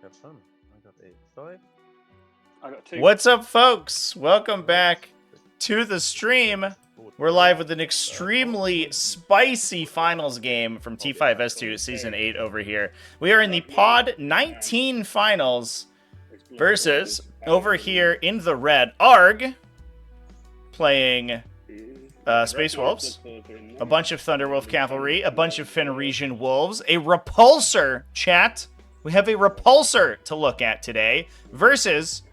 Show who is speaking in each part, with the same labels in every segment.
Speaker 1: have fun. I got a 5.
Speaker 2: I got 2.
Speaker 3: What's up, folks? Welcome back to the stream. We're live with an extremely spicy finals game from T5S2 Season 8 over here. We are in the Pod 19 finals versus, over here in the red, ARG playing Space Wolves, a bunch of Thunderwolf Cavalry, a bunch of Fenrisian Wolves, a Repulsor, chat. We have a Repulsor to look at today versus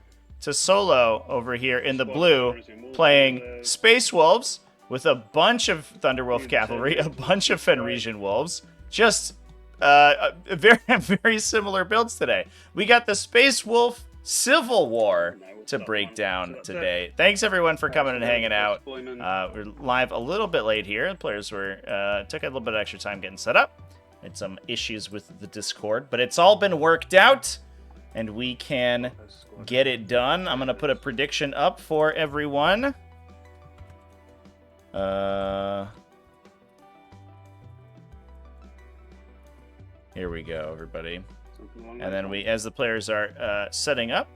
Speaker 3: to Solo over here in the blue playing Space Wolves with a bunch of Thunderwolf Cavalry, a bunch of Fenrisian Wolves. Just very similar builds today. We got the Space Wolf Civil War to break down today. Thanks everyone for coming and hanging out. We're live a little bit late here. The players took a little bit of extra time getting set up. Had some issues with the Discord, but it's all been worked out and we can get it done. I'm gonna put a prediction up for everyone. Here we go, everybody. And then as the players are setting up.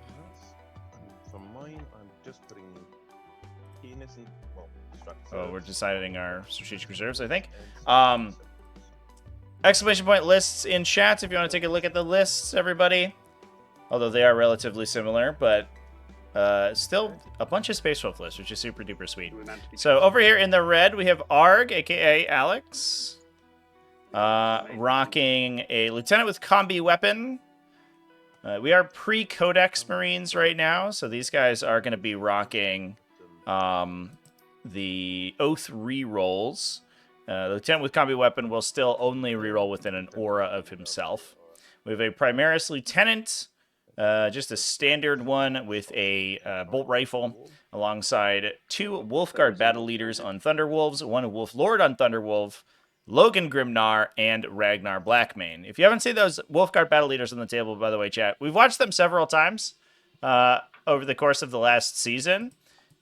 Speaker 1: For mine, I'm just putting keenness and
Speaker 3: Oh, we're deciding our strategic reserves, I think. Exclamation point lists in chat if you want to take a look at the lists, everybody. Although they are relatively similar, but still a bunch of Space Wolf lists, which is super duper sweet. So over here in the red, we have ARG, aka Alex, rocking a lieutenant with combi weapon. We are pre-Codex Marines right now, so these guys are going to be rocking the Oath rerolls. The lieutenant with combi weapon will still only reroll within an aura of himself. We have a Primaris lieutenant, just a standard one with a bolt rifle, alongside 2 Wolfguard battle leaders on Thunderwolves, 1 Wolf Lord on Thunderwolf, Logan Grimnar, and Ragnar Blackmane. If you haven't seen those Wolfguard battle leaders on the table, by the way, chat, we've watched them several times over the course of the last season,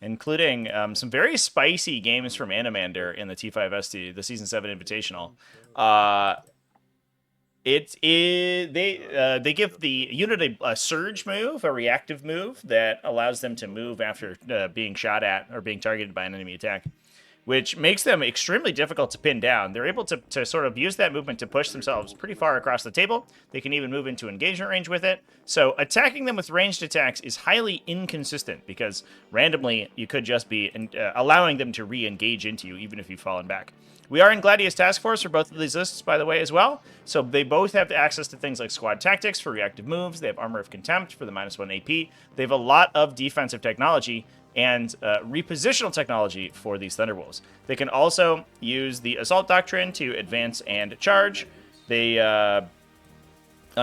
Speaker 3: including some very spicy games from Animander in the T5S2, the Season 7 Invitational. They give the unit a surge move, a reactive move that allows them to move after being shot at or being targeted by an enemy attack, which makes them extremely difficult to pin down. They're able to sort of use that movement to push themselves pretty far across the table. They can even move into engagement range with it. So attacking them with ranged attacks is highly inconsistent because randomly you could just be allowing them to re-engage into you even if you've fallen back. We are in Gladius Task Force for both of these lists, by the way, as well. So they both have access to things like Squad Tactics for reactive moves. They have Armor of Contempt for the -1 AP. They have a lot of defensive technology and repositional technology for these Thunderwolves. They can also use the Assault Doctrine to advance and charge. They, on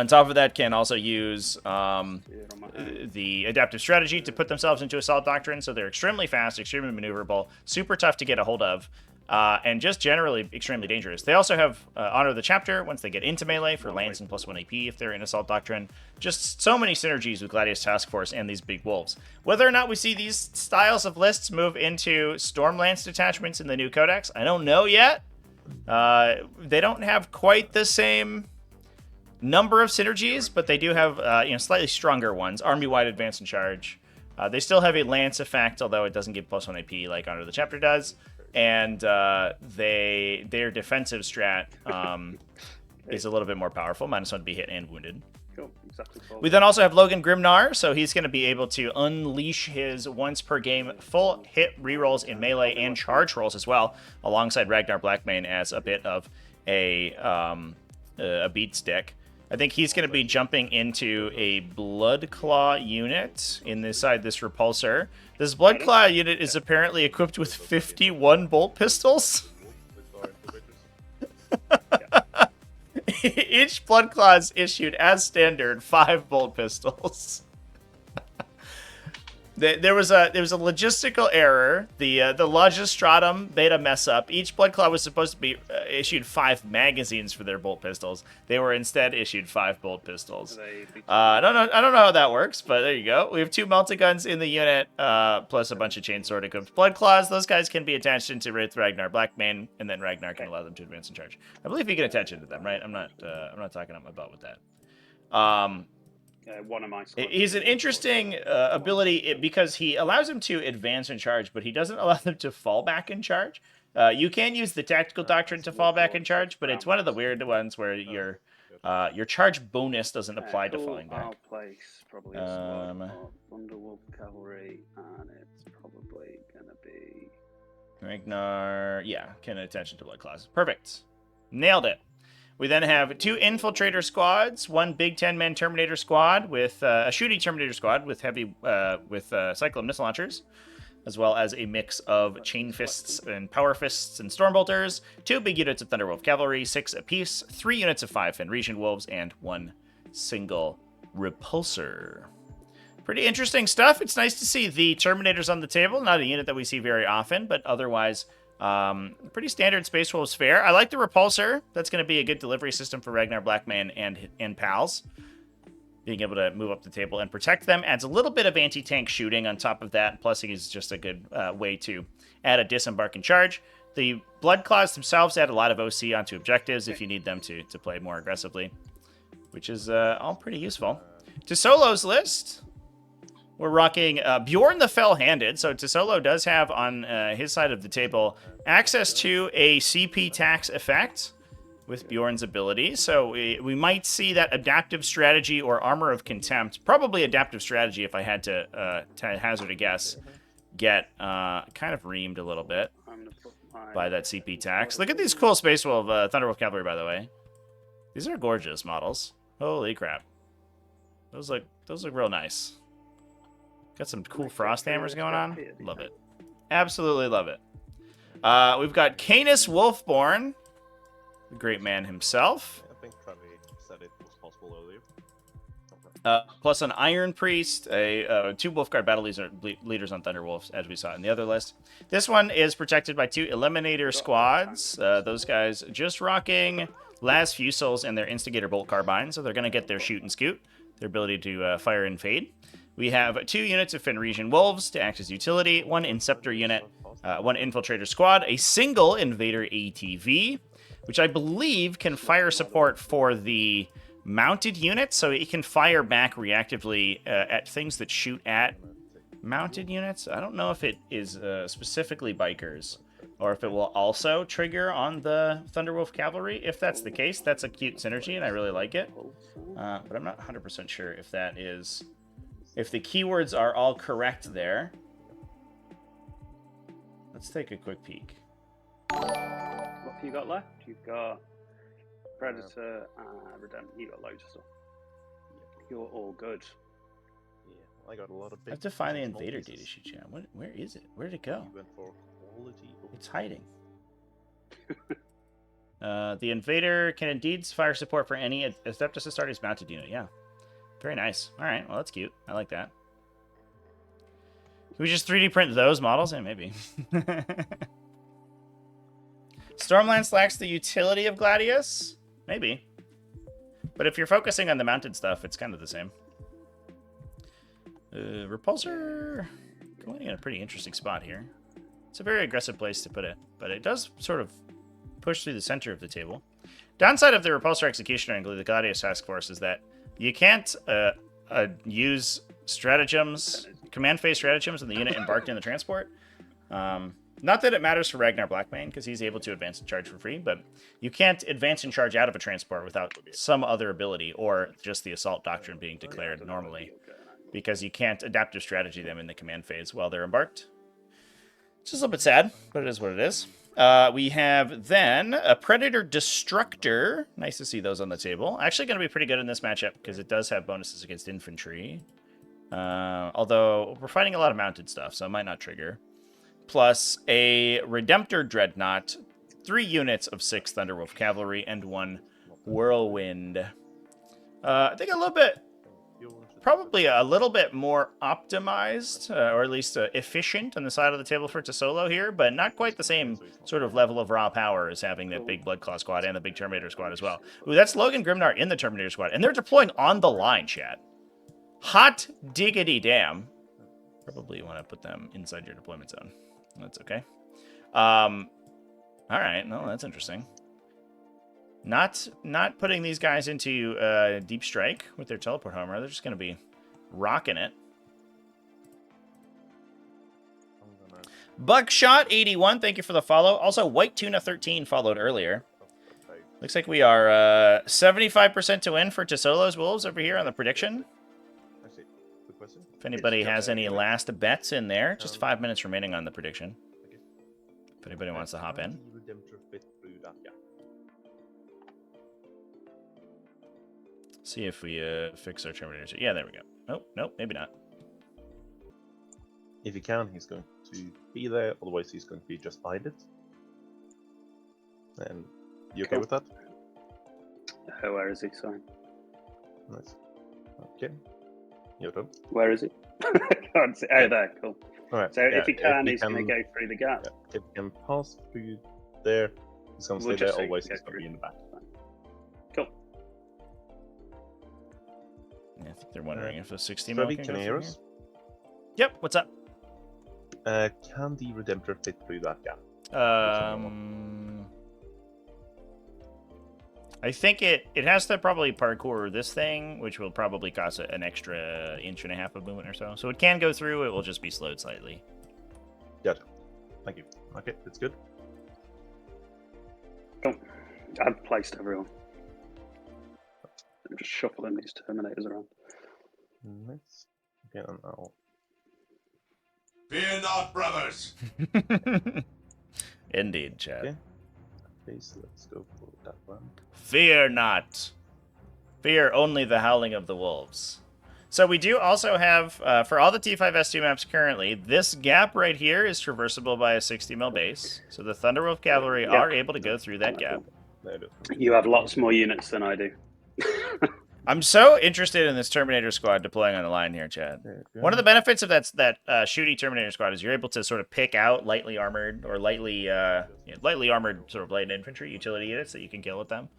Speaker 3: top of that, can also use the Adaptive Strategy to put themselves into Assault Doctrine, so they're extremely fast, extremely maneuverable, super tough to get a hold of, and just generally extremely dangerous. They also have Honor of the Chapter once they get into melee for lance and +1 AP if they're in Assault Doctrine. Just so many synergies with Gladius Task Force and these big wolves. Whether or not we see these styles of lists move into Stormlance detachments in the new Codex, I don't know yet. They don't have quite the same number of synergies, but they do have slightly stronger ones. Army-wide advance and charge. They still have a lance effect, although it doesn't give +1 AP like Honor of the Chapter does. And their defensive strat is a little bit more powerful, -1 to be hit and wounded.
Speaker 2: Cool. Exactly.
Speaker 3: We then also have Logan Grimnar, so he's going to be able to unleash his once per game full hit rerolls in melee and charge rolls as well, alongside Ragnar Blackmane as a bit of a beat stick. I think he's going to be jumping into a Bloodclaw unit in this Repulsor. This Bloodclaw unit is apparently equipped with 51 bolt pistols. Each Bloodclaw is issued as standard 5 bolt pistols. There was a logistical error. The Logistratum made a mess up. Each Bloodclaw was supposed to be issued 5 magazines for their bolt pistols. They were instead issued 5 bolt pistols. I don't know how that works, but there you go. We have 2 Meltaguns in the unit, plus a bunch of chainsword equipped Bloodclaws. Those guys can be attached into Ragnar Blackmane, and then Ragnar can allow them to advance and charge. I believe you can attach into them, right? I'm not talking up my butt with that.
Speaker 2: One of my squads.
Speaker 3: He's an interesting ability because he allows him to advance and charge, but he doesn't allow them to fall back and charge. You can use the tactical doctrine to fall back and charge, but it's one of the weird ones where your charge bonus doesn't apply to falling back.
Speaker 2: I'll place probably a squad of Thunderwolf Cavalry, and it's probably gonna be
Speaker 3: Ragnar, yeah, can attention to blood claws. Perfect. Nailed it. We then have 2 infiltrator squads, 1 big 10-man Terminator squad with a shooting Terminator squad with heavy cyclone missile launchers, as well as a mix of chain fists and power fists and stormbolters, 2 big units of Thunderwolf cavalry, 6 apiece, 3 units of 5 Fenrisian wolves, and 1 single repulsor. Pretty interesting stuff. It's nice to see the Terminators on the table. Not a unit that we see very often, but otherwise, pretty standard Space Wolves fare. I like the Repulsor. That's going to be a good delivery system for Ragnar Blackman and pals. Being able to move up the table and protect them adds a little bit of anti-tank shooting on top of that. Plus, he's just a good way to add a disembark and charge. The Blood Claws themselves add a lot of OC onto objectives if you need them to play more aggressively, which is all pretty useful. To Solo's list, we're rocking Bjorn the Fell-Handed. So Tisolo does have on his side of the table access to a CP tax effect with Bjorn's ability. So we might see that adaptive strategy or armor of contempt, probably adaptive strategy if I had to hazard a guess, get kind of reamed a little bit by that CP tax. Look at these cool Space Wolf Thunderwolf Cavalry, by the way. These are gorgeous models. Holy crap. Those look real nice. Got some cool frost hammers going on. Love it. Absolutely love it. We've got Canis Wolfborn, the great man himself.
Speaker 1: I think Travi said it was possible earlier.
Speaker 3: Plus an Iron Priest, 2 Wolfguard battle leaders on Thunderwolves, as we saw in the other list. This one is protected by 2 Eliminator squads. Those guys just rocking Las Fusils and their Instigator Bolt Carbine, so they're going to get their shoot and scoot, their ability to fire and fade. We have 2 units of Fenrisian Wolves to act as utility, 1 Inceptor unit, 1 Infiltrator squad, a single Invader ATV, which I believe can fire support for the mounted units, so it can fire back reactively at things that shoot at mounted units. I don't know if it is specifically bikers, or if it will also trigger on the Thunderwolf Cavalry. If that's the case, that's a cute synergy, and I really like it. But I'm not 100% sure if that is... If the keywords are all correct there. Let's take a quick peek.
Speaker 2: What have you got left? You've got Predator and Redemption. You got loads of stuff. You're all good.
Speaker 1: Yeah, I got a lot of big.
Speaker 3: I have to find the Invader data sheet, chat. Where is it? Where did it go?
Speaker 1: You went for quality.
Speaker 3: It's hiding. The Invader can indeed fire support for any Adeptus Astartes mounted unit. Yeah. Very nice. All right. Well, that's cute. I like that. Can we just 3D print those models? Yeah, maybe. Stormlance lacks the utility of Gladius? Maybe. But if you're focusing on the mounted stuff, it's kind of the same. Repulsor going in a pretty interesting spot here. It's a very aggressive place to put it, but it does sort of push through the center of the table. Downside of the Repulsor Executioner and the Gladius Task Force is that you can't use stratagems, command phase stratagems in the unit embarked in the transport. Not that it matters for Ragnar Blackmane, because he's able to advance and charge for free, but you can't advance and charge out of a transport without some other ability, or just the Assault Doctrine being declared normally, because you can't adaptive strategy them in the command phase while they're embarked. It's just a little bit sad, but it is what it is. We have then a Predator Destructor. Nice to see those on the table. Actually going to be pretty good in this matchup because it does have bonuses against infantry. Although we're fighting a lot of mounted stuff, so it might not trigger. Plus a Redemptor Dreadnought, 3 units of 6 Thunderwolf Cavalry, and 1 Whirlwind. I think a little bit... Probably a little bit more optimized, or at least efficient on the side of the table for Tisolo here, but not quite the same sort of level of raw power as having that big Bloodclaw squad and the big Terminator squad as well. Ooh, that's Logan Grimnar in the Terminator squad, and they're deploying on the line, chat. Hot diggity damn. Probably you want to put them inside your deployment zone. That's okay. All right, no, that's interesting. Not putting these guys into deep strike with their teleport hammer. They're just going to be rocking it. Buckshot 81, thank you for the follow. Also, White Tuna 13 followed earlier. Looks like we are 75% to win for Tesolo's Wolves over here on the prediction. If anybody has any last bets in there, just 5 minutes remaining on the prediction. If anybody wants to hop in. See if we fix our Terminators. Yeah, there we go. Oh, nope, maybe not.
Speaker 1: If he can, he's going to be there. Otherwise, he's going to be just behind it. And you okay with that?
Speaker 2: Where is he? Sorry.
Speaker 1: Nice. Okay. Your turn.
Speaker 2: Where is he? Can't see. Oh, there. Cool.
Speaker 1: All right.
Speaker 2: So if he can, he's going to go through the gap.
Speaker 1: Yeah. If he can pass through there, he's going to stay there. Otherwise, he's going to be in the back.
Speaker 2: Cool.
Speaker 3: Yeah, I think they're wondering if a 60 mil can go through. Yep. What's up?
Speaker 1: Can the Redemptor fit through that gap?
Speaker 3: I think it has to probably parkour this thing, which will probably cost an extra 1.5 inches of movement or so. So it can go through, it will just be slowed slightly.
Speaker 1: Gotcha. Thank you. Okay, that's good.
Speaker 2: Cool. I've placed everyone. I'm just shuffling these Terminators around.
Speaker 1: Nice. Okay, and I'll...
Speaker 4: Fear not, brothers!
Speaker 3: Indeed, Chad.
Speaker 1: Okay. So let's go for that one.
Speaker 3: Fear not. Fear only the howling of the wolves. So we do also have, for all the T5S2 maps currently, this gap right here is traversable by a 60 mil base. So the Thunderwolf Cavalry are able to go through that gap.
Speaker 2: You have lots more units than I do.
Speaker 3: I'm so interested in this Terminator squad deploying on the line here, Chad. One of the benefits of that shooty Terminator squad is you're able to sort of pick out lightly armored or lightly armored sort of light infantry utility units that you can kill with them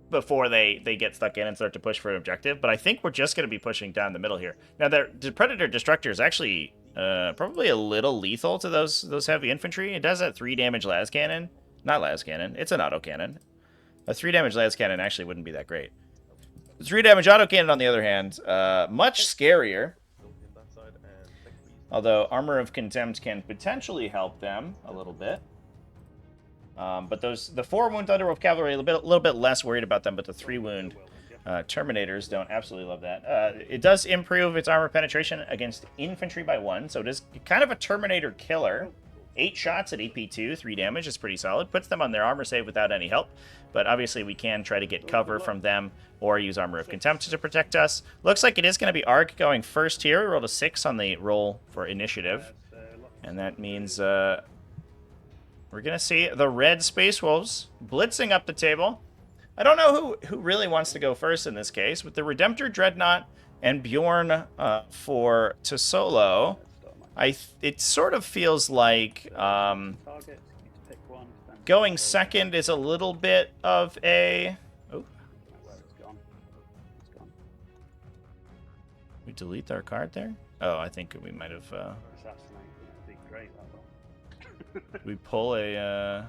Speaker 3: before they get stuck in and start to push for an objective. But I think we're just going to be pushing down the middle here. Now, the Predator Destructor is actually probably a little lethal to those heavy infantry. It does that 3 damage las cannon. Not las cannon. It's an autocannon. A 3 damage las cannon actually wouldn't be that great. The 3 damage autocannon, on the other hand, much scarier. Although Armor of Contempt can potentially help them a little bit. But the 4 wound Thunderwolf Cavalry, a little bit less worried about them, but the 3 wound Terminators don't absolutely love that. It does improve its armor penetration against infantry by 1, so it is kind of a Terminator killer. 8 shots at AP2, 3 damage is pretty solid. Puts them on their armor save without any help. But obviously we can try to get cover from them or use Armor of Contempt to protect us. Looks like it is going to be Arc going first here. We rolled a 6 on the roll for initiative. And that means we're going to see the red Space Wolves blitzing up the table. I don't know who really wants to go first in this case. With the Redemptor Dreadnought and Bjorn for Tesolo, it sort of feels like going second is a little bit of a... Oh. We delete our card there? Oh, I think we might have... we pull a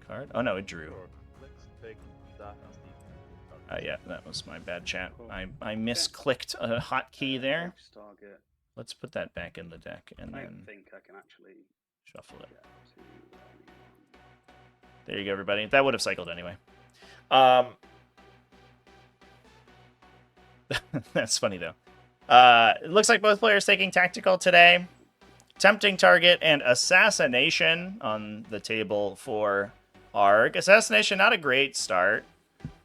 Speaker 3: card? Oh, no, it drew. Yeah, that was my bad, chat. I misclicked a hotkey there. Let's put that back in the deck and then
Speaker 2: think I can actually
Speaker 3: shuffle it. There you go, everybody. That would have cycled anyway. That's funny, though. It looks like both players taking Tactical today. Tempting Target and Assassination on the table for ARG. Assassination, not a great start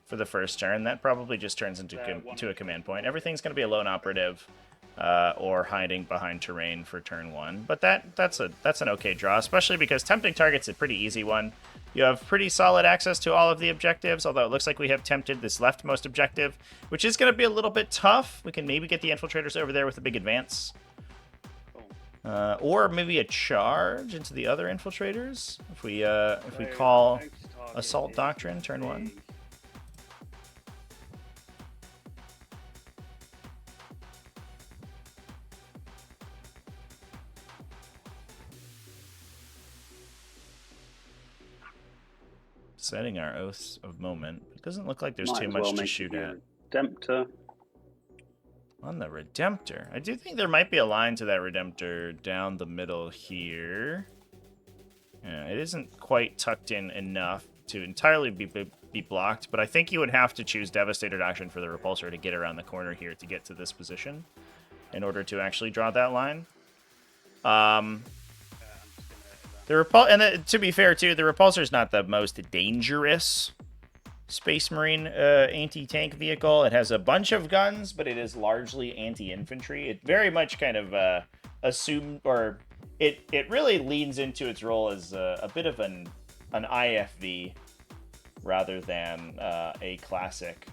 Speaker 3: for the first turn. That probably just turns into a command point. Everything's going to be a lone operative. Or hiding behind terrain for turn 1. But that's an okay draw, especially because Tempting Target's a pretty easy one. You have pretty solid access to all of the objectives, although it looks like we have tempted this leftmost objective, which is going to be a little bit tough. We can maybe get the Infiltrators over there with a big advance. Or maybe a charge into the other Infiltrators, if we call Assault Doctrine turn 1. setting our oaths of moment. It doesn't look like there's
Speaker 2: Might
Speaker 3: too
Speaker 2: as
Speaker 3: much
Speaker 2: well
Speaker 3: to
Speaker 2: make
Speaker 3: shoot
Speaker 2: it
Speaker 3: at.
Speaker 2: Redemptor.
Speaker 3: On the Redemptor. I do think there might be a line to that Redemptor down the middle here. Yeah, it isn't quite tucked in enough to entirely be blocked, but I think you would have to choose Devastator Doctrine for the Repulsor to get around the corner here to get to this position in order to actually draw that line. To be fair, too, the Repulsor is not the most dangerous Space Marine anti-tank vehicle. It has a bunch of guns, but it is largely anti-infantry. It very much kind of it really leans into its role as a bit of an IFV rather than a classic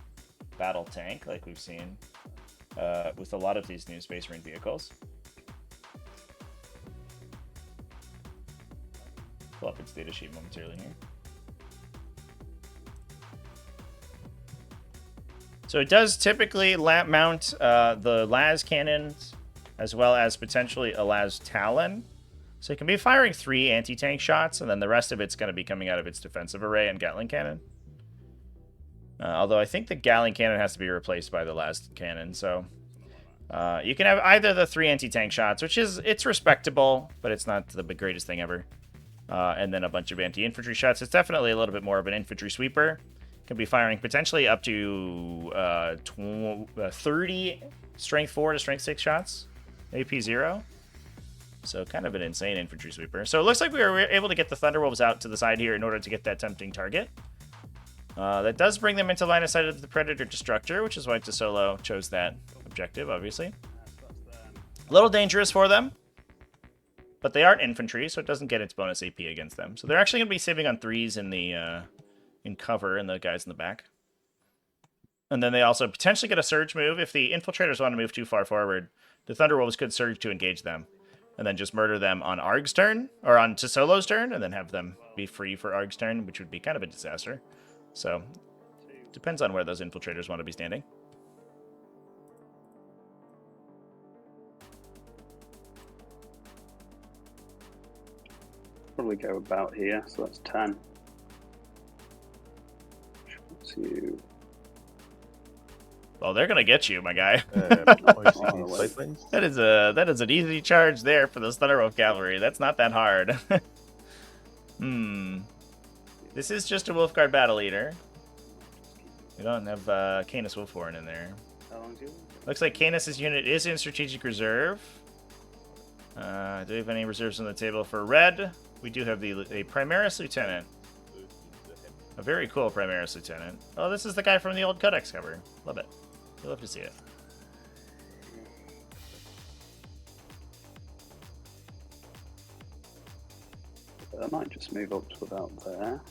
Speaker 3: battle tank like we've seen with a lot of these new Space Marine vehicles. Pull up its datasheet momentarily here. So it does typically mount the Las cannons as well as potentially a Las Talon. So it can be firing 3 anti-tank shots, and then the rest of it's going to be coming out of its defensive array and Gatling cannon. Although I think the Gatling cannon has to be replaced by the Las cannon, so you can have either the 3 anti-tank shots, which it's respectable, but it's not the greatest thing ever. And then a bunch of anti-infantry shots. It's definitely a little bit more of an infantry sweeper. Can be firing potentially up to 30 strength 4 to strength 6 shots. AP 0. So kind of an insane infantry sweeper. So it looks like we were able to get the Thunderwolves out to the side here in order to get that tempting target. That does bring them into line of sight of the Predator Destructor, which is why Tesolo chose that objective, obviously. A little dangerous for them. But they aren't infantry, so it doesn't get its bonus AP against them. So they're actually going to be saving on 3s in the in cover and the guys in the back. And then they also potentially get a surge move. If the infiltrators want to move too far forward, the Thunderwolves could surge to engage them. And then just murder them on Arg's turn, or on Tesolo's turn, and then have them be free for Arg's turn, which would be kind of a disaster. So, depends on where those infiltrators want to be standing.
Speaker 2: Probably go about here, so that's 10.
Speaker 3: Well, they're gonna get you, my guy. That is an easy charge there for those Thunderwolf Cavalry. That's not that hard. This is just a Wolfguard Battle Leader. We don't have Canis Wolfhorn in there. Looks like Canis' unit is in Strategic Reserve. Do we have any reserves on the table for red? We do have a Primaris Lieutenant. A very cool Primaris Lieutenant. Oh, this is the guy from the old Codex cover. Love it. You'll love to see it.
Speaker 2: I might just move up to about there.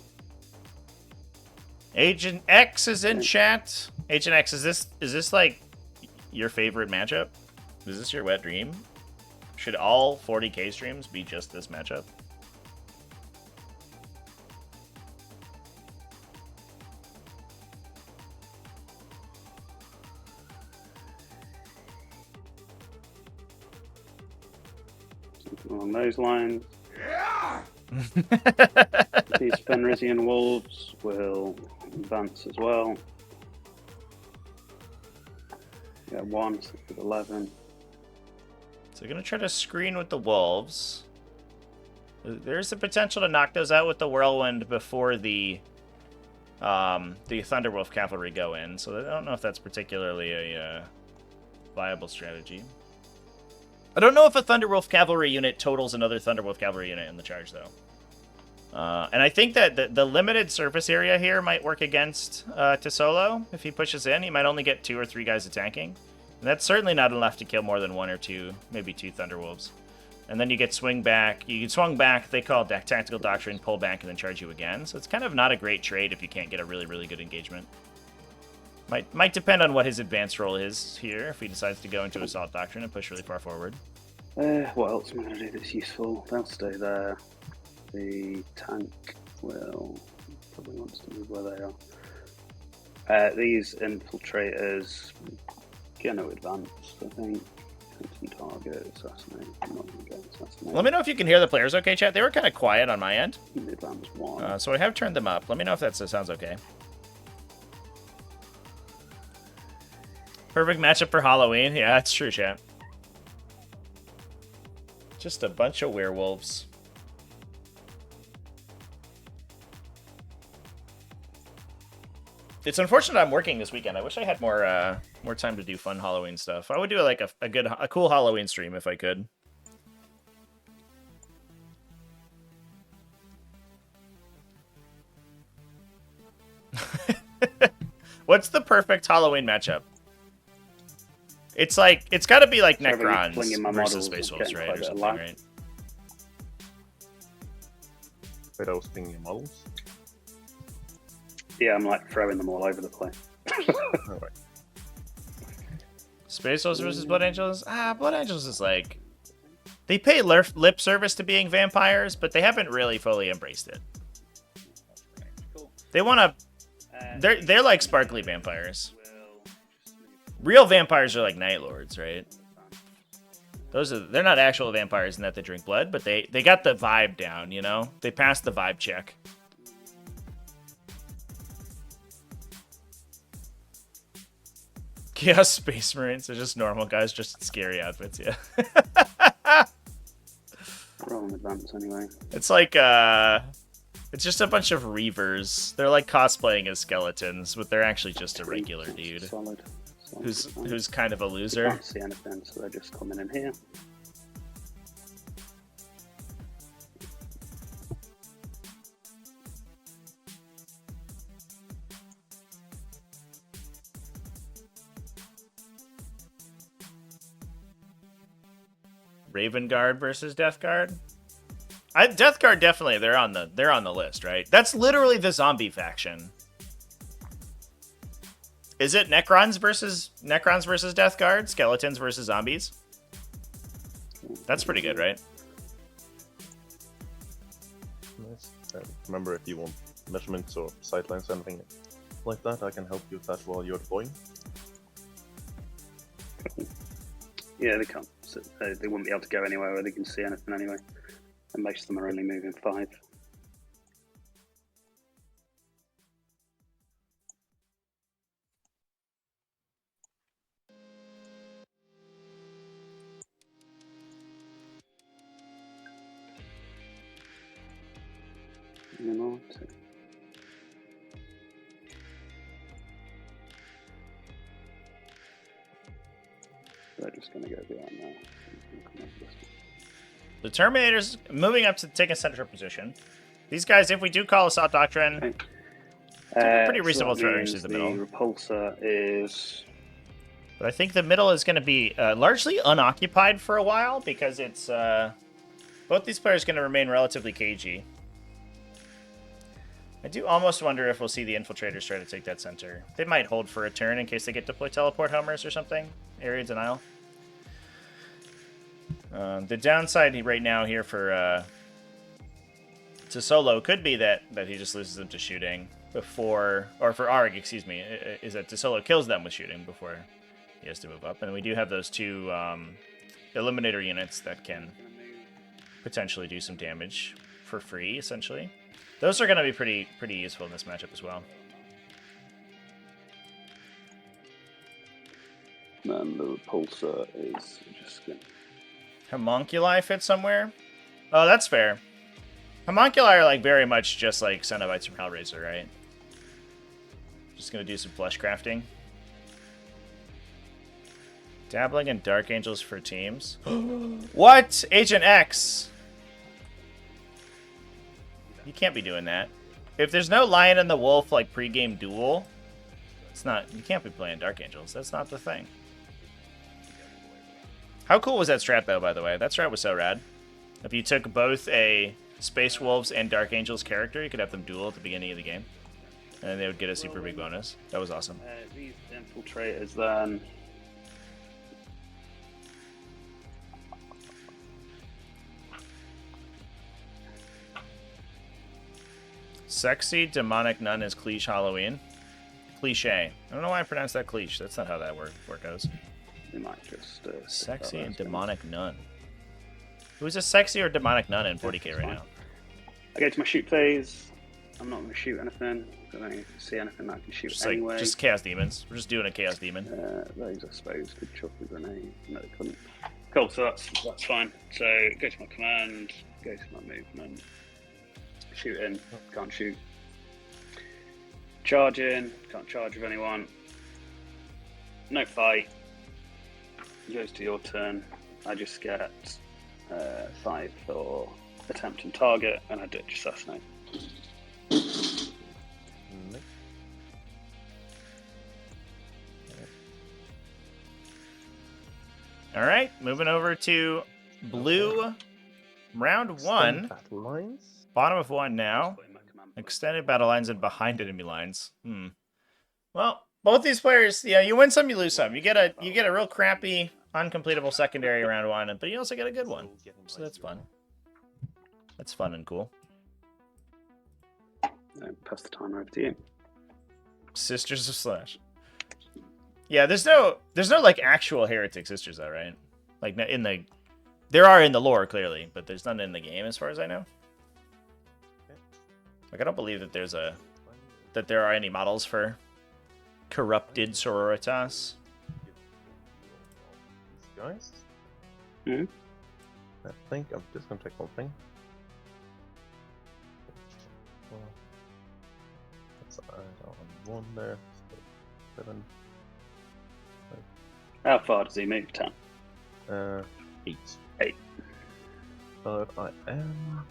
Speaker 3: Agent X is in chat. Agent X, is this like your favorite matchup? Is this your wet dream? Should all 40k streams be just this matchup?
Speaker 2: Something along those lines. Yeah! These Fenrisian Wolves will advance as well. Yeah, 1, 6 with 11.
Speaker 3: So going to try to screen with the Wolves. There's the potential to knock those out with the Whirlwind before the Thunderwolf Cavalry go in. So I don't know if that's particularly a viable strategy. I don't know if a Thunderwolf Cavalry unit totals another Thunderwolf Cavalry unit in the charge, though. And I think that the limited surface area here might work against Tesolo. If he pushes in, he might only get 2 or 3 guys attacking. And that's certainly not enough to kill more than 1 or 2, maybe 2 Thunderwolves. And then you get swing back. You get swung back. They call it Tactical Doctrine, pull back, and then charge you again. So it's kind of not a great trade if you can't get a really, really good engagement. Might depend on what his advanced role is here, if he decides to go into Assault Doctrine and push really far forward.
Speaker 2: What else am I going to do that's useful? They'll stay there. The tank will probably want to move where they are. These infiltrators going to advance, I think. Target, assassinate. I'm not going to get assassinated.
Speaker 3: Let me know if you can hear the players okay, chat. They were kind of quiet on my end.
Speaker 2: Midlands 1.
Speaker 3: So I have turned them up. Let me know if that sounds okay. Perfect matchup for Halloween. Yeah, that's true, chat. Just a bunch of werewolves. It's unfortunate I'm working this weekend. I wish I had more time to do fun Halloween stuff. I would do like a cool Halloween stream if I could. What's the perfect Halloween matchup? It's like it's got to be like Necrons versus Space Wolves, right, or something, right?
Speaker 1: Wait, I was thinking models.
Speaker 2: Yeah, I'm like throwing them all over the place.
Speaker 1: Alright.
Speaker 3: Space Wolves versus Blood Angels? Blood Angels is like... They pay lip service to being vampires, but they haven't really fully embraced it. They want to... They're like sparkly vampires. Real vampires are like Night Lords, right? They're not actual vampires in that they drink blood, but they got the vibe down, you know? They passed the vibe check. Chaos Space Marines are just normal guys, just scary outfits, yeah.
Speaker 2: Rolling advance anyway.
Speaker 3: It's like, it's just a bunch of Reavers. They're like cosplaying as skeletons, but they're actually just a regular dude.
Speaker 2: Solid.
Speaker 3: Who's kind of a loser.
Speaker 2: Can't see anything, so they're just coming in here.
Speaker 3: Raven Guard versus Death Guard. Death Guard definitely they're on the list, right? That's literally the zombie faction. Is it Necrons versus Death Guard? Skeletons versus zombies? That's pretty good, right?
Speaker 1: Nice. Remember, if you want measurements or sightlines or anything like that, I can help you with that while you're deploying.
Speaker 2: Yeah, they can't. They wouldn't be able to go anywhere where they can see anything anyway. And most of them are only moving 5. They're just going to go beyond there.
Speaker 3: The Terminator's moving up to take a central position. These guys, if we do call Assault Doctrine,
Speaker 2: okay.
Speaker 3: Pretty reasonable
Speaker 2: so
Speaker 3: threat through the middle.
Speaker 2: The repulsor is...
Speaker 3: But I think the middle is going to be largely unoccupied for a while because it's... both these players are going to remain relatively cagey. I do almost wonder if we'll see the Infiltrators try to take that center. They might hold for a turn in case they get to play Teleport Homers or something. Area Denial. The downside right now here for to Solo could be that he just loses them to shooting before, or for Arg, excuse me, is that Solo kills them with shooting before he has to move up. And we do have those two Eliminator units that can potentially do some damage for free, essentially. Those are going to be pretty useful in this matchup as well.
Speaker 2: And the repulsor is just going to...
Speaker 3: Homunculi fit somewhere? Oh, that's fair. Homunculi are like very much just like Cenobites from Hellraiser, right? Just going to do some flesh crafting. Dabbling in Dark Angels for teams. What? Agent X! You can't be doing that. If there's no Lion and the Wolf like pre-game duel, it's not. You can't be playing Dark Angels. That's not the thing. How cool was that strat though? By the way, that strat was so rad. If you took both a Space Wolves and Dark Angels character, you could have them duel at the beginning of the game, and then they would get a super big bonus. That was awesome.
Speaker 2: These Infiltrators then.
Speaker 3: Sexy demonic nun is cliche Halloween. Cliche. I don't know why I pronounced that cliche. That's not how that word goes.
Speaker 2: we might just
Speaker 3: Sexy and demonic nun. Who's a sexy or demonic nun in 40k right now?
Speaker 2: I go to my shoot phase. I'm not going to shoot anything. I don't see anything that I can shoot
Speaker 3: Just
Speaker 2: anyway.
Speaker 3: like just chaos demons. We're just doing a chaos demon.
Speaker 2: Those, I suppose, could chuck a grenade. No, they couldn't. Cool, so that's fine. So go to my command, go to my movement, shoot in, can't shoot. Charge in, can't charge with anyone. No fight. It goes to your turn. I just get 5 for attempt and target, and I ditch assassinate.
Speaker 3: All right, moving over to blue. Round 1.
Speaker 1: Battle lines.
Speaker 3: Bottom of 1 now. Extended battle lines and behind enemy lines. Well, both these players, yeah, you win some, you lose some. You get a real crappy, uncompletable secondary round 1, but you also get a good one. So that's fun. That's fun and cool.
Speaker 2: Pass the timer over to you.
Speaker 3: Sisters of Slash. Yeah, there's no like actual heretic sisters though, right? Like there are in the lore clearly, but there's none in the game as far as I know. Like I don't believe that there are any models for corrupted sororitas.
Speaker 1: Guys,
Speaker 2: Hmm?
Speaker 1: I think I'm just gonna check one thing. That's on 1 there. So 7.
Speaker 2: How far does he move, 10?
Speaker 1: 8.
Speaker 2: 8.
Speaker 1: But I am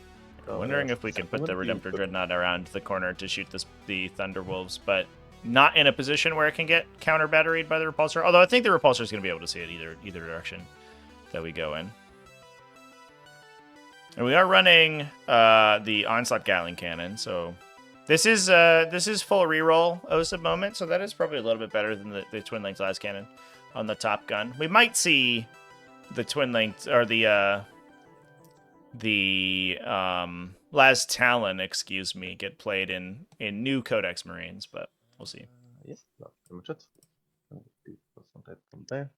Speaker 3: Wondering if we can put the Redemptor Dreadnought around the corner to shoot the Thunderwolves, but not in a position where it can get counter batteried by the Repulsor. Although I think the Repulsor is going to be able to see it either direction that we go in. And we are running the Onslaught Gatling Cannon, so this is full reroll OSA moment, so that is probably a little bit better than the Twin Length Las Cannon on the top gun. We might see the Twin Length or the Las Talon, excuse me, get played in new Codex Marines, but we'll see.
Speaker 1: Yes, that's pretty much it. From there.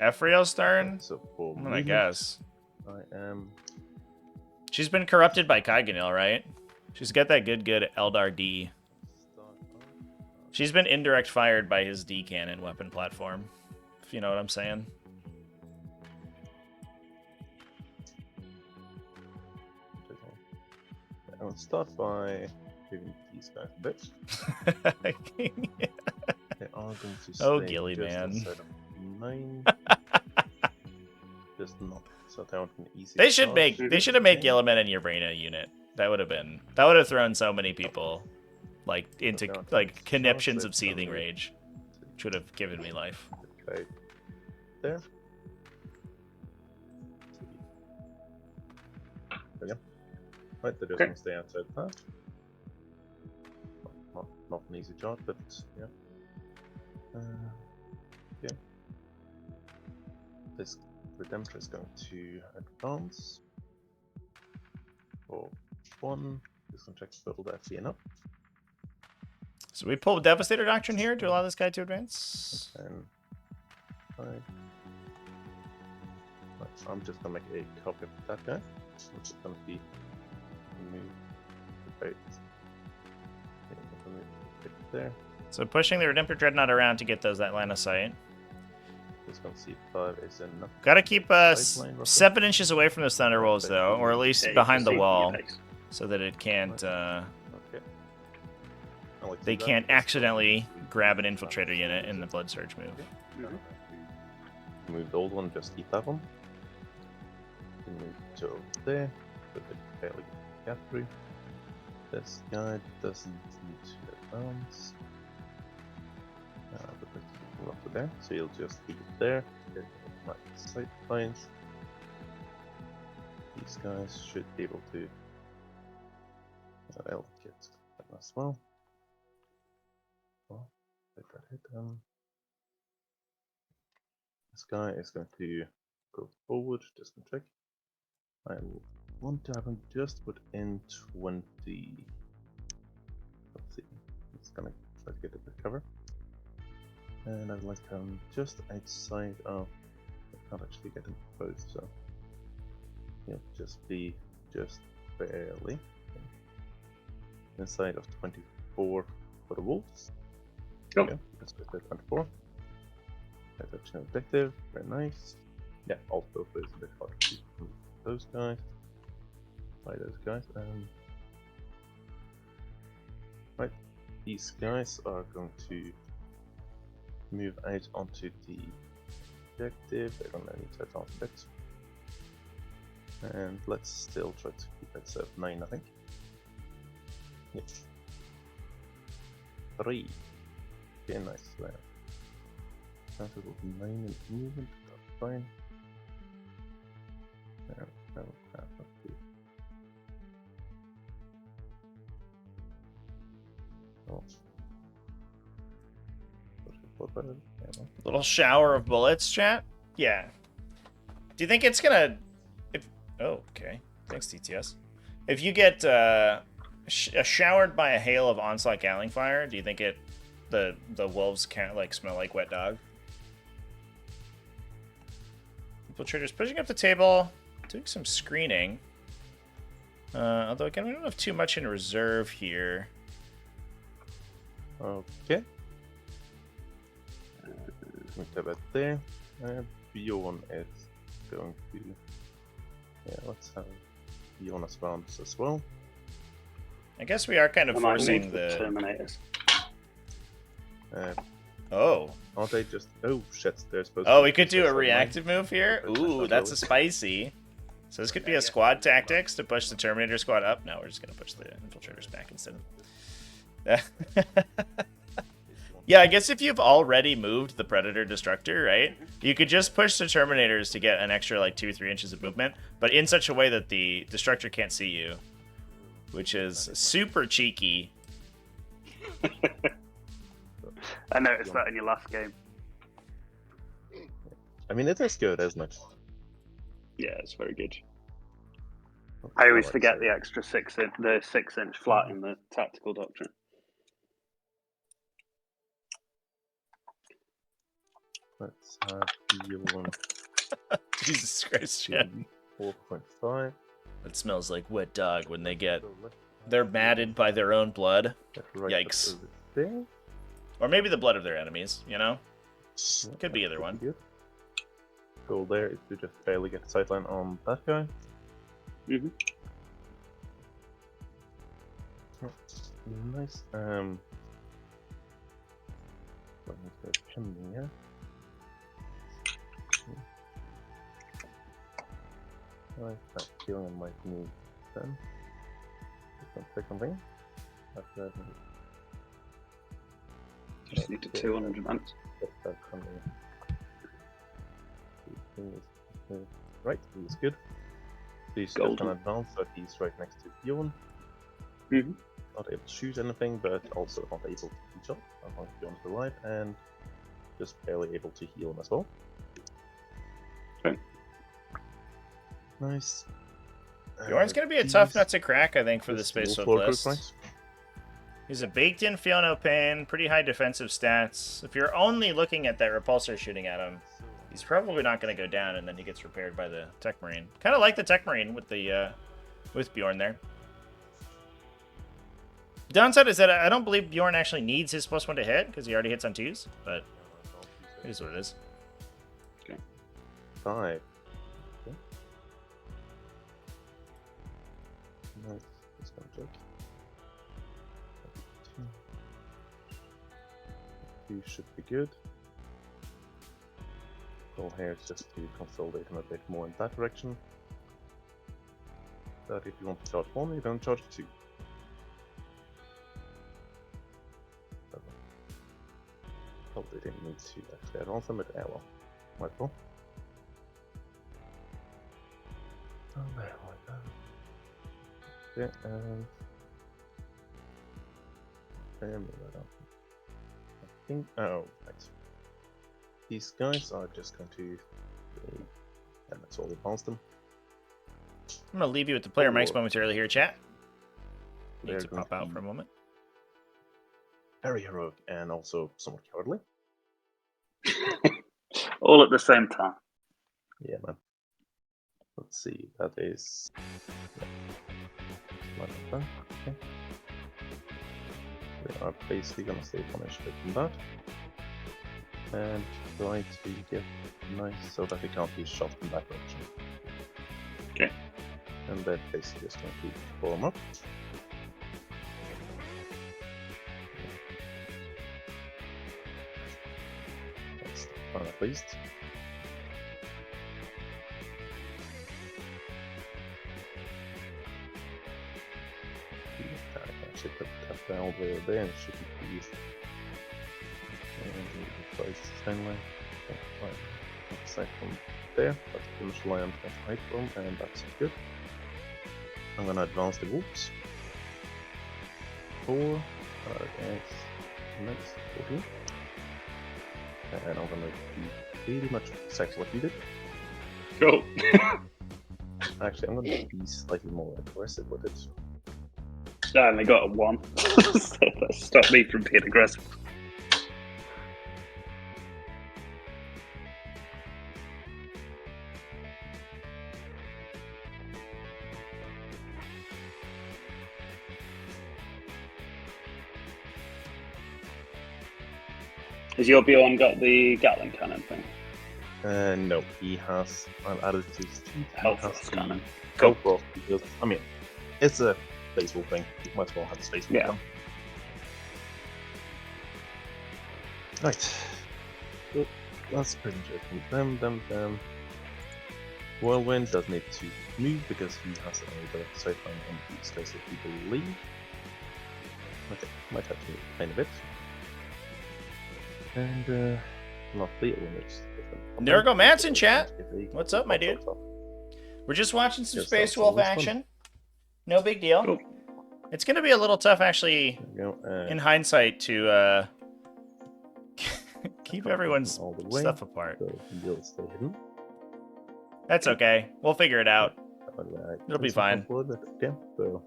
Speaker 3: Ephrael Stern?
Speaker 1: So for
Speaker 3: I guess.
Speaker 1: I am.
Speaker 3: She's been corrupted by Kaiganil, right? She's got that good Eldar D. She's been indirect fired by his D cannon weapon platform, if you know what I'm saying.
Speaker 1: I'll start by giving these guys a bit. They are going to stay
Speaker 3: Gilly
Speaker 1: just
Speaker 3: man.
Speaker 1: inside of 9. Just not so they want an easy.
Speaker 3: They should have made Gilliman and Yavrena a unit. That would have thrown so many people like into like conniptions of seething rage, which would have given me life.
Speaker 1: Okay. There. There we go. Right, they're just going to stay outside the path. Not an easy job, but yeah. Yeah. This Redemptor is going to advance. For 1, just going to check build FCN up.
Speaker 3: So we pull Devastator Doctrine here to allow this guy to advance.
Speaker 1: And 5. Right, so I'm just going to make a copy of that guy. Which is going to be move the bait. There.
Speaker 3: So pushing the Redemptor Dreadnought around to get that line of sight.
Speaker 1: Just gonna see 5 is enough.
Speaker 3: Gotta keep 7 inches away from those Thunderwolves though, or at least behind the wall, so that it can't. They can't accidentally grab an infiltrator unit in the Blood Surge move.
Speaker 1: Move the old one, just keep that one. Move to over there, put the fairly gap through. This guy doesn't need to advance. But let's go up there, so you'll just keep it there. Get right sight lines. These guys should be able to. I'll get that as well. Well, let that hit them. This guy is going to go forward, just to check. I want to have him just put in 20. Let's see. It's gonna try to get a bit cover. And I'd like them just outside of. I can't actually get them both, so you'll just be just barely inside of 24 for the wolves.
Speaker 2: Cool.
Speaker 1: Okay, let's go to 24. That's an objective, very nice. Yeah, also is a bit hard to see from those guys. By those guys. Right, these guys are going to move out onto the objective. They're going to need to advance a bit. And let's still try to keep it at 9, I think. Yes. 3. Okay, nice. Well, chances of 9 in movement, that's fine. There, that will pass up to. Oh.
Speaker 3: Little shower of bullets, chat. Yeah. Do you think it's gonna? Oh, okay. Thanks, TTS. If you get showered by a hail of onslaught gatling fire, do you think the wolves can't like smell like wet dog? Infiltrators pushing up the table, doing some screening. Although again, we don't have too much in reserve here.
Speaker 1: Okay. We have it there. Bjorn is going to. Yeah, let's have Bjorn as rounds as well.
Speaker 3: I guess we are kind of forcing
Speaker 2: the Terminators.
Speaker 3: Oh.
Speaker 1: Aren't they just? Oh shit! They're supposed.
Speaker 3: Oh, we could do a reactive move here. Ooh, that's a spicy. So this could be a squad tactics to push the Terminator squad up. No, we're just gonna push the infiltrators back instead. Yeah, I guess if you've already moved the Predator Destructor, right, you could just push the Terminators to get an extra like 2 or 3 inches of movement, but in such a way that the Destructor can't see you, which is super cheeky.
Speaker 2: I noticed that in your last game.
Speaker 1: I mean, it is good, isn't it?
Speaker 2: Yeah, it's very good. I always forget the extra 6-inch flat in the tactical doctrine.
Speaker 1: Let's have Bjorn.
Speaker 3: Jesus Christ, yeah.
Speaker 1: 4.5.
Speaker 3: It smells like wet dog when they're matted by their own blood.
Speaker 1: Right.
Speaker 3: Yikes. Or maybe the blood of their enemies, you know? Could be either one.
Speaker 1: Good. Goal there is to just barely get the sightline on that guy.
Speaker 2: Mm-hmm.
Speaker 1: Nice. Let me go pending here. Right, that killing might need then. Just gonna pick something. After
Speaker 2: Just need to 200 months.
Speaker 1: get that coming. Right, he's good. He's just gonna advance, so he's right next to Bjorn.
Speaker 2: Mm-hmm.
Speaker 1: Not able to shoot anything, but also not able to reach up. I'm going to Bjorn's alive and just barely able to heal him as well.
Speaker 2: Okay.
Speaker 1: Nice.
Speaker 3: Bjorn's going to be a tough nut to crack, I think, for the Space Flip list.
Speaker 1: Right?
Speaker 3: He's a baked-in Feel No Pain, pretty high defensive stats. If you're only looking at that repulsor shooting at him, he's probably not going to go down, and then he gets repaired by the Tech Marine. Kind of like the Tech Marine with the with Bjorn there. Downside is that I don't believe Bjorn actually needs his +1 to hit, because he already hits on 2s, but it is what it is.
Speaker 2: Okay.
Speaker 1: 5. Okay. Nice. Just gonna check. 2 should be good. Goal here is just to consolidate him a bit more in that direction. But if you want to charge 1, you don't charge 2. Probably didn't need to actually advance them, but well, might well. Oh, there we go. Okay, and that up. I think. Oh, right. These guys are just going to. And that's all advance them.
Speaker 3: I'm going to leave you with the player mics momentarily here, chat. Need
Speaker 1: They're
Speaker 3: to pop out for a moment.
Speaker 1: Very heroic and also somewhat cowardly.
Speaker 2: All at the same time.
Speaker 1: Yeah, man. Let's see. That is. Yeah. Okay. We are basically gonna stay punished from that. And try to get nice so that we can't be shot from that direction.
Speaker 2: Okay.
Speaker 1: And then basically just going to form up. That's fun at least. I can actually put that down over there and it should be easy. And place Stanley. Aside from there, that's pretty much where I'm going to hide from, and that's good. I'm gonna advance the wolves. 4, against next 14. And I'm gonna do pretty much exactly what you did.
Speaker 2: Cool.
Speaker 1: Actually, I'm gonna be slightly more aggressive with it.
Speaker 2: I only got a 1. So that stopped me from being aggressive. Has your Bjorn got the Gatling cannon thing?
Speaker 1: No, he has. I've added to his cheat.
Speaker 2: Health Frost cannon.
Speaker 1: Health Frost because I mean, it's a baseball thing. You might as well have a baseball
Speaker 2: Yeah.
Speaker 1: gun. Right. So that's pretty much it from them. Whirlwind does need to move because he has a bit of sight line on these guys that people leave. Okay, might have to move a bit. And not the owners.
Speaker 3: Nergoman's in chat. What's up, my dude? We're just watching some
Speaker 1: Yes,
Speaker 3: Space
Speaker 1: that's
Speaker 3: Wolf
Speaker 1: always fun.
Speaker 3: action. No big deal.
Speaker 2: Cool.
Speaker 3: It's going to be a little tough, actually,
Speaker 1: There we go.
Speaker 3: in hindsight, to keep everyone's
Speaker 1: all the way.
Speaker 3: stuff apart.
Speaker 1: So you'll stay hidden.
Speaker 3: That's okay. We'll figure it out. It'll be fine.
Speaker 1: Okay, so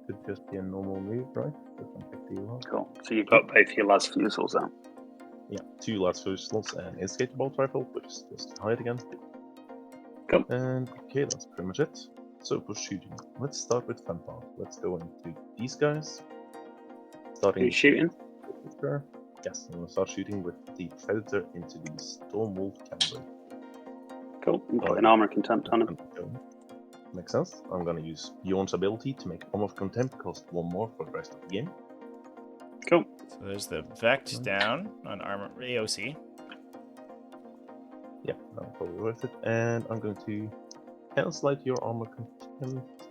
Speaker 1: could just be a normal move, right? Doesn't pick the up.
Speaker 2: Cool. So you've got both your las fusils out.
Speaker 1: Yeah, 2 large fusils and a skate bolt rifle, which is just hide again.
Speaker 2: Cool.
Speaker 1: And okay, that's pretty much it. So for shooting, let's start with Fanfare. Let's go into these guys. Starting.
Speaker 2: Are you shooting?
Speaker 1: With yes, I'm gonna start shooting with the Predator into the Stormwolf cavalry.
Speaker 2: Cool. You've got an armor contempt on him.
Speaker 1: Makes sense. I'm gonna use Bjorn's ability to make Armor of Contempt cost 1 more for the rest of the game.
Speaker 2: Cool.
Speaker 3: So there's the Vect down on armor AOC.
Speaker 1: Yeah, that's probably worth it. And I'm going to cancel out your Armor Contempt.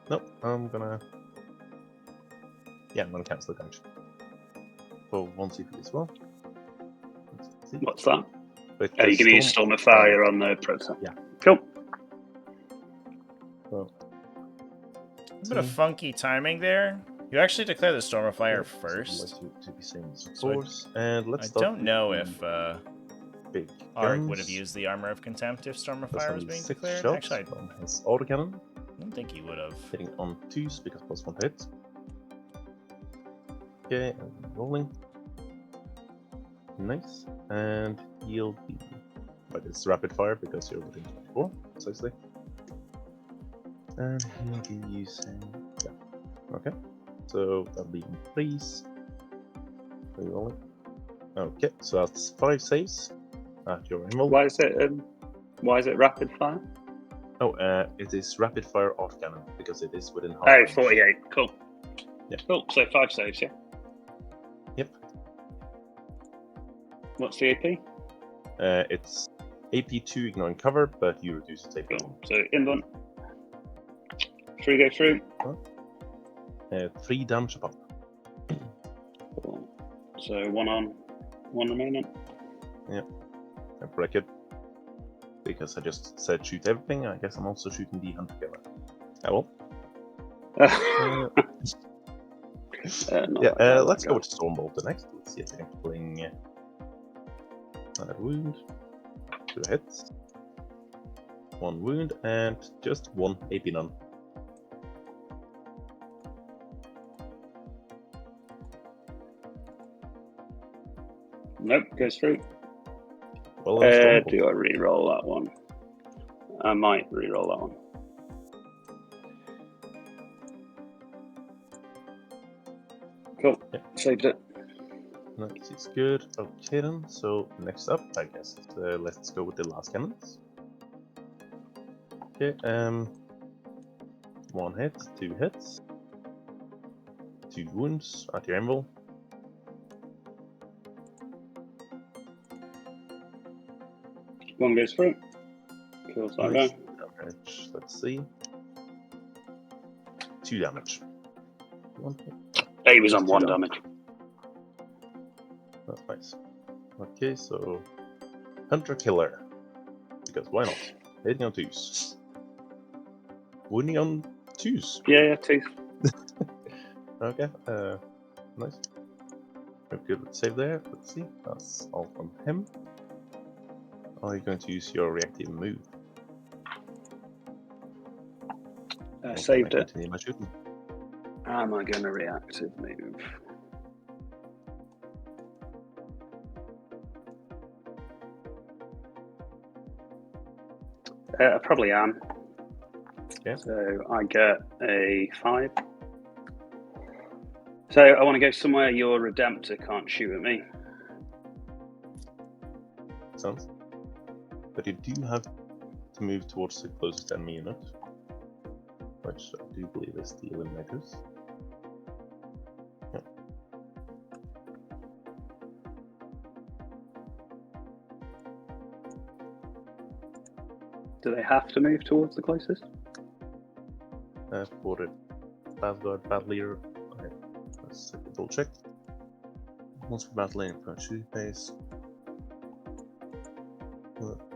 Speaker 1: Nope, I'm gonna cancel the damage. For 1 CP as well. Let's see.
Speaker 2: What's that?
Speaker 1: But
Speaker 2: Oh,
Speaker 1: the
Speaker 2: you're going to use Storm of Fire on the Predator?
Speaker 1: Yeah.
Speaker 2: Cool.
Speaker 1: Well,
Speaker 3: A bit of funky timing there. You actually declare the Storm of Fire first.
Speaker 1: To be same as
Speaker 3: So
Speaker 1: course. And let's
Speaker 3: I
Speaker 1: start
Speaker 3: don't
Speaker 1: with
Speaker 3: know
Speaker 1: the
Speaker 3: if
Speaker 1: big
Speaker 3: Arik
Speaker 1: guns.
Speaker 3: would have used the Armor of Contempt if Storm of
Speaker 1: That's
Speaker 3: Fire was
Speaker 1: only
Speaker 3: being
Speaker 1: 6
Speaker 3: declared.
Speaker 1: shots
Speaker 3: Actually,
Speaker 1: from his autocannon,
Speaker 3: I don't think he would have.
Speaker 1: hitting on 2s because +1 to hit. Okay, and rolling. Nice. And he'll be. But it's rapid fire because you're within 24, precisely. And he'll be using. Yeah. Okay. So that'll be in freeze. Rolling. Okay, so that's 5 saves at your emerald.
Speaker 2: Why is it rapid fire?
Speaker 1: Oh, it is rapid fire autocannon because it is within half
Speaker 2: Oh,
Speaker 1: range.
Speaker 2: 48. Cool.
Speaker 1: Yeah.
Speaker 2: Cool. So 5 saves, yeah?
Speaker 1: Yep.
Speaker 2: What's the AP?
Speaker 1: It's AP2 ignoring cover, but you reduce its AP.
Speaker 2: Cool. So inbound. 3 go through.
Speaker 1: 3 damage above.
Speaker 2: Cool. So 1 on, 1 remaining.
Speaker 1: I break it. Because I just said shoot everything, I guess I'm also shooting the hunter killer. Oh well. Let's go with Stormbolter next. Let's see if I can fling another wound. 2 hits. 1 wound and just 1 AP none.
Speaker 2: Nope, goes through.
Speaker 1: Well,
Speaker 2: Do
Speaker 1: understandable.
Speaker 2: I re-roll that one? I might re-roll that one. Cool.
Speaker 1: Yeah.
Speaker 2: Saved it.
Speaker 1: That is good. Okay then. So next up, I guess let's go with the last cannons. Okay. 1 hit, 2 hits, 2 wounds at your anvil.
Speaker 2: One goes through. Kills that
Speaker 1: Nice
Speaker 2: guy.
Speaker 1: damage. Let's see. 2 damage. 1 hit.
Speaker 2: He was
Speaker 1: Just
Speaker 2: on
Speaker 1: 2
Speaker 2: 1 damage.
Speaker 1: That's nice. Okay, so Hunter Killer. Because why not? Hitting on 2s. Wounding on 2s.
Speaker 2: Yeah, teeth.
Speaker 1: Okay, nice. Good save there. Let's see. That's all from him. Are you going to use your reactive move? Or
Speaker 2: Saved
Speaker 1: can I
Speaker 2: it.
Speaker 1: continue my shooting?
Speaker 2: Am I going to reactive move? I probably am.
Speaker 1: Yeah.
Speaker 2: So I get a 5. So I want to go somewhere your Redemptor can't shoot at me.
Speaker 1: Sounds. But you do have to move towards the closest enemy unit, which I do believe is the Eliminators. Yeah.
Speaker 2: Do they have to move towards the closest?
Speaker 1: For the Bad Leader, okay, let's double check. Once for Bad Leader in shoot phase,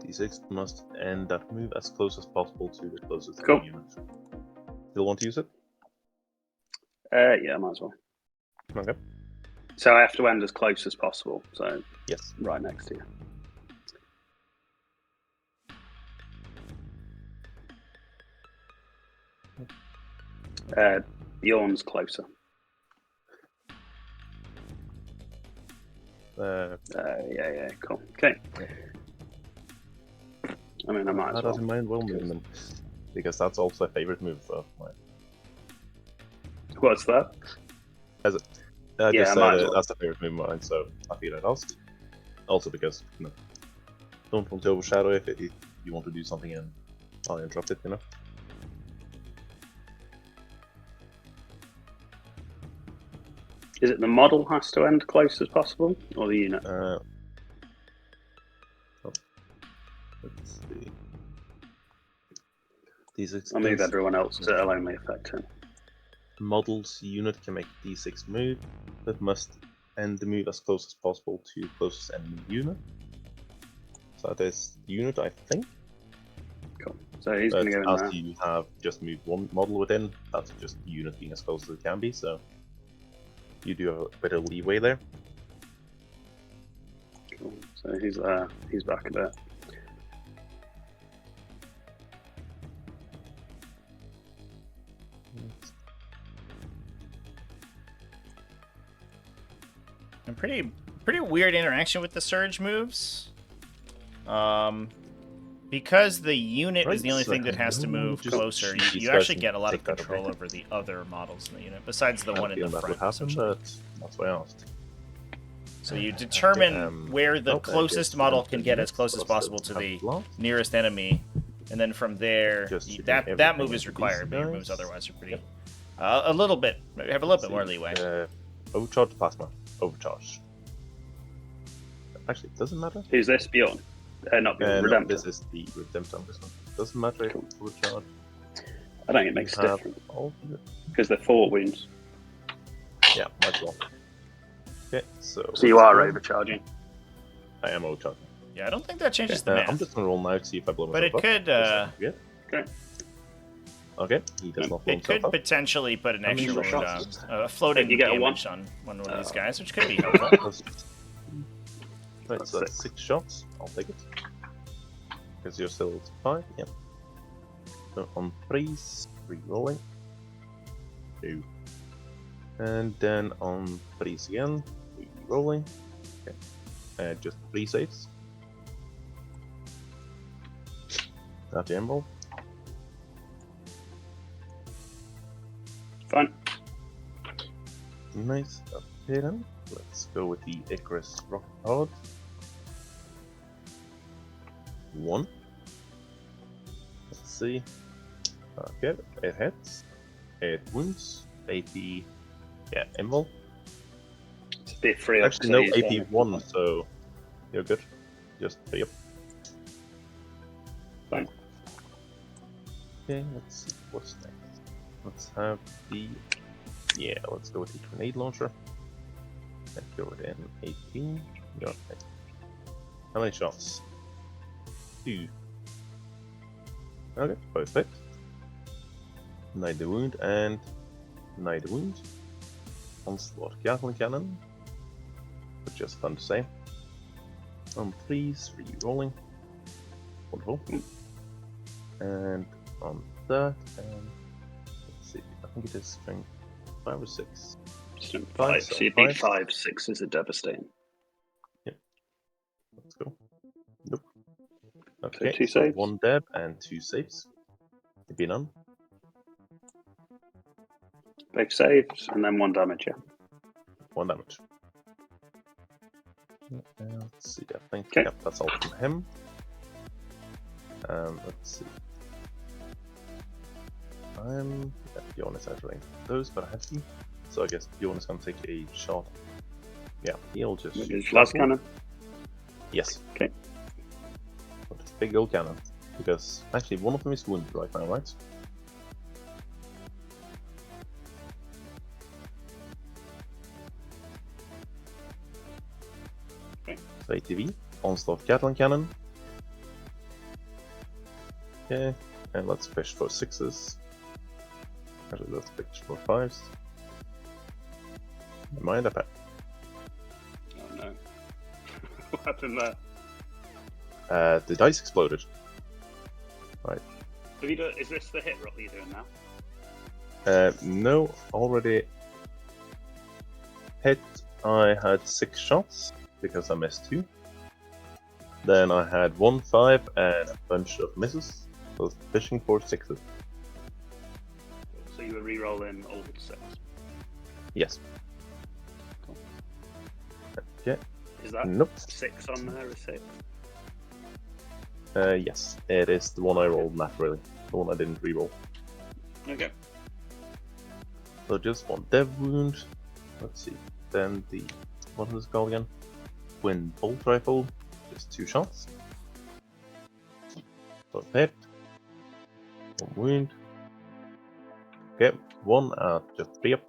Speaker 1: D6 must end that move as close as possible to the closest
Speaker 2: Cool.
Speaker 1: enemy unit. Still want to use it?
Speaker 2: Yeah, might as well.
Speaker 1: Okay.
Speaker 2: So I have to end as close as possible. So
Speaker 1: Yes.
Speaker 2: right next to you. Bjorn's closer. Yeah, cool. Okay. I mean, I might as
Speaker 1: that
Speaker 2: well.
Speaker 1: doesn't mind well moving them, because that's also a favorite move of mine.
Speaker 2: What's that?
Speaker 1: As I
Speaker 2: Yeah,
Speaker 1: just
Speaker 2: I
Speaker 1: said
Speaker 2: might as well.
Speaker 1: that's a favorite move of mine, so I feel it also. Also because don't want to overshadow if you want to do something and I'll interrupt it,
Speaker 2: Is it the model has to end close as possible, or the unit?
Speaker 1: Let's see. D6
Speaker 2: I'll move
Speaker 1: does-
Speaker 2: everyone else to allow me affect him.
Speaker 1: Model's unit can make D6 move, but must end the move as close as possible to the closest enemy unit. So that is the unit, I think.
Speaker 2: Cool. So he's
Speaker 1: But
Speaker 2: going to go in
Speaker 1: as
Speaker 2: there.
Speaker 1: you have just moved one model within, that's just the unit being as close as it can be, so you do have a bit of leeway there.
Speaker 2: Cool. So he's there. He's back a bit.
Speaker 3: And pretty weird interaction with the surge moves. Because the unit is the only thing that has to move
Speaker 1: just
Speaker 3: closer,
Speaker 1: these
Speaker 3: you
Speaker 1: guys
Speaker 3: actually
Speaker 1: can
Speaker 3: get a lot
Speaker 1: take
Speaker 3: of
Speaker 1: that,
Speaker 3: control
Speaker 1: okay?
Speaker 3: over the other models in the unit, besides the
Speaker 1: I
Speaker 3: one in the
Speaker 1: feel that
Speaker 3: front.
Speaker 1: would happen,
Speaker 3: essentially.
Speaker 1: but that's why I asked.
Speaker 3: So you determine where the
Speaker 1: nope, I
Speaker 3: closest
Speaker 1: guess
Speaker 3: model
Speaker 1: the
Speaker 3: can get as
Speaker 1: units
Speaker 3: close as
Speaker 1: also
Speaker 3: possible to
Speaker 1: have
Speaker 3: the
Speaker 1: blocks.
Speaker 3: nearest enemy, and then from there,
Speaker 1: Just shooting
Speaker 3: that
Speaker 1: everything
Speaker 3: move is
Speaker 1: into
Speaker 3: required,
Speaker 1: these
Speaker 3: but your moves
Speaker 1: guys.
Speaker 3: otherwise are pretty a little bit have a little bit more leeway.
Speaker 1: Overcharge plasma. Overcharge. Actually, it doesn't matter.
Speaker 2: Who's this? Bjorn? Not Bjorn.
Speaker 1: No,
Speaker 2: Redemptor.
Speaker 1: this is the Redemptor on this one. Doesn't matter if it's overcharge.
Speaker 2: I don't think it makes a
Speaker 1: You have
Speaker 2: difference
Speaker 1: all of it.
Speaker 2: because they're 4 wounds.
Speaker 1: Yeah, might as well. Okay, so.
Speaker 2: So you
Speaker 1: let's
Speaker 2: are
Speaker 1: go.
Speaker 2: overcharging.
Speaker 1: I am overcharging.
Speaker 3: Yeah, I don't think that changes the
Speaker 1: Okay,
Speaker 3: math.
Speaker 1: I'm just gonna roll now to see if I blow
Speaker 3: But
Speaker 1: myself
Speaker 3: it
Speaker 1: up.
Speaker 3: could,
Speaker 1: Just don't forget.
Speaker 2: Okay.
Speaker 1: Okay, he does not blow
Speaker 3: It could
Speaker 1: himself up.
Speaker 3: potentially put an
Speaker 1: How many
Speaker 3: extra
Speaker 2: shots?
Speaker 3: wound, floating
Speaker 2: If you get a
Speaker 3: damage on one of these guys, which could be helpful.
Speaker 1: Right, so that's 6 shots. I'll take it. Because you're still at 5, yeah. So on 3s, re-rolling. 2. And then on 3s again, re-rolling. Okay. Just 3 saves. At the emerald.
Speaker 2: Fine.
Speaker 1: Nice. Okay then. Let's go with the Icarus rocket pod. 1. Let's see. Okay, it hits. It wounds. AP. Yeah, emerald.
Speaker 2: It's a bit free.
Speaker 1: Actually, no, AP 1, so you're good. Just 3 up.
Speaker 2: Fine.
Speaker 1: Okay, let's see what's next. Let's have the. Yeah, let's go with the grenade launcher. Let's go with an 18. You're next. How many shots? 2. Okay, both hit. Deny the wound and deny the wound. Onslaught Gatling Cannon. But just fun to say. On 3s, re-rolling. Wonderful. And on that, and let's see, I think it is strength 5 or 6.
Speaker 2: Strength
Speaker 1: 5,
Speaker 2: 5.
Speaker 1: so
Speaker 2: So you'd need
Speaker 1: 5.
Speaker 2: 5. 6 are devastating.
Speaker 1: Let's go. Nope. Okay,
Speaker 2: So 2 saves.
Speaker 1: 1 deb and 2 saves. It'd be none.
Speaker 2: Both saves, and then 1 damage, yeah.
Speaker 1: 1 damage. Let's see, I think
Speaker 2: Okay.
Speaker 1: yep, that's all from him. Let's see. Bjorn is out of range of those, but I have to. So I guess Bjorn is going to take a shot. Yeah, he'll just
Speaker 2: With
Speaker 1: shoot
Speaker 2: his last
Speaker 1: purple.
Speaker 2: cannon.
Speaker 1: Yes.
Speaker 2: Okay.
Speaker 1: With his big old cannon. Because actually one of them is wounded right now, right?
Speaker 2: Okay.
Speaker 1: So ATV, Onslaught Gatling Cannon. Okay, and let's fish for 6s. Actually, let's fish for 5s. Never mind, I bet.
Speaker 2: Oh no. What happened there?
Speaker 1: The dice exploded. Right.
Speaker 2: Have you done, is this the hit roll you're doing now?
Speaker 1: No, already hit. I had 6 shots because I missed 2. Then I had 1 5 and a bunch of misses. So fishing for 6s.
Speaker 2: So you were re-rolling all 6.
Speaker 1: Yes.
Speaker 2: Cool.
Speaker 1: Okay.
Speaker 2: Is that
Speaker 1: Nope.
Speaker 2: 6 on there or 6?
Speaker 1: Yes, it is the one I rolled naturally. The one I didn't re-roll.
Speaker 2: Okay.
Speaker 1: So just 1 dev wound. Let's see. Then the what is it called again? Twin bolt rifle. Just 2 shots. So hit. 1 wound. Okay, 1 just 3 up.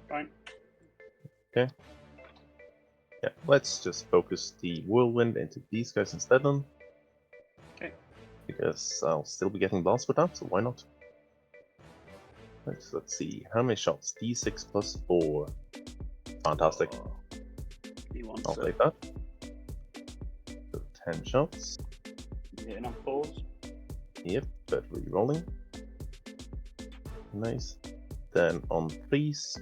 Speaker 2: Fine.
Speaker 1: Okay. Yeah, let's just focus the whirlwind into these guys instead then.
Speaker 2: Okay.
Speaker 1: Because I'll still be getting blasted with that, so why not? Right, so let's see, how many shots? D6 plus 4. Fantastic.
Speaker 2: Oh, you want
Speaker 1: I'll
Speaker 2: to
Speaker 1: take that. So 10 shots.
Speaker 2: hitting on 4s?
Speaker 1: Yep, but re-rolling. Nice. Then on 3s.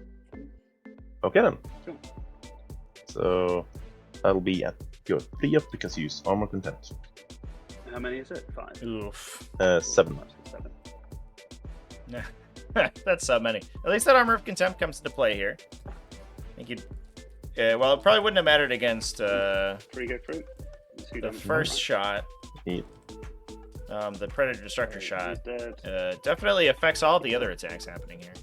Speaker 1: Okay then.
Speaker 2: Cool.
Speaker 1: So that'll be at your 3 up because you use armor content.
Speaker 2: How many is it? 5.
Speaker 3: Oof.
Speaker 1: 7.
Speaker 2: Oh, 7.
Speaker 3: Nah. That's so many. At least that armor of contempt comes into play here. I think you'd. Well, it probably wouldn't have mattered against
Speaker 2: Free go through.
Speaker 3: the first shot.
Speaker 1: Yep.
Speaker 3: The Predator Destructor shot
Speaker 2: Dead.
Speaker 3: definitely affects all the other attacks happening here.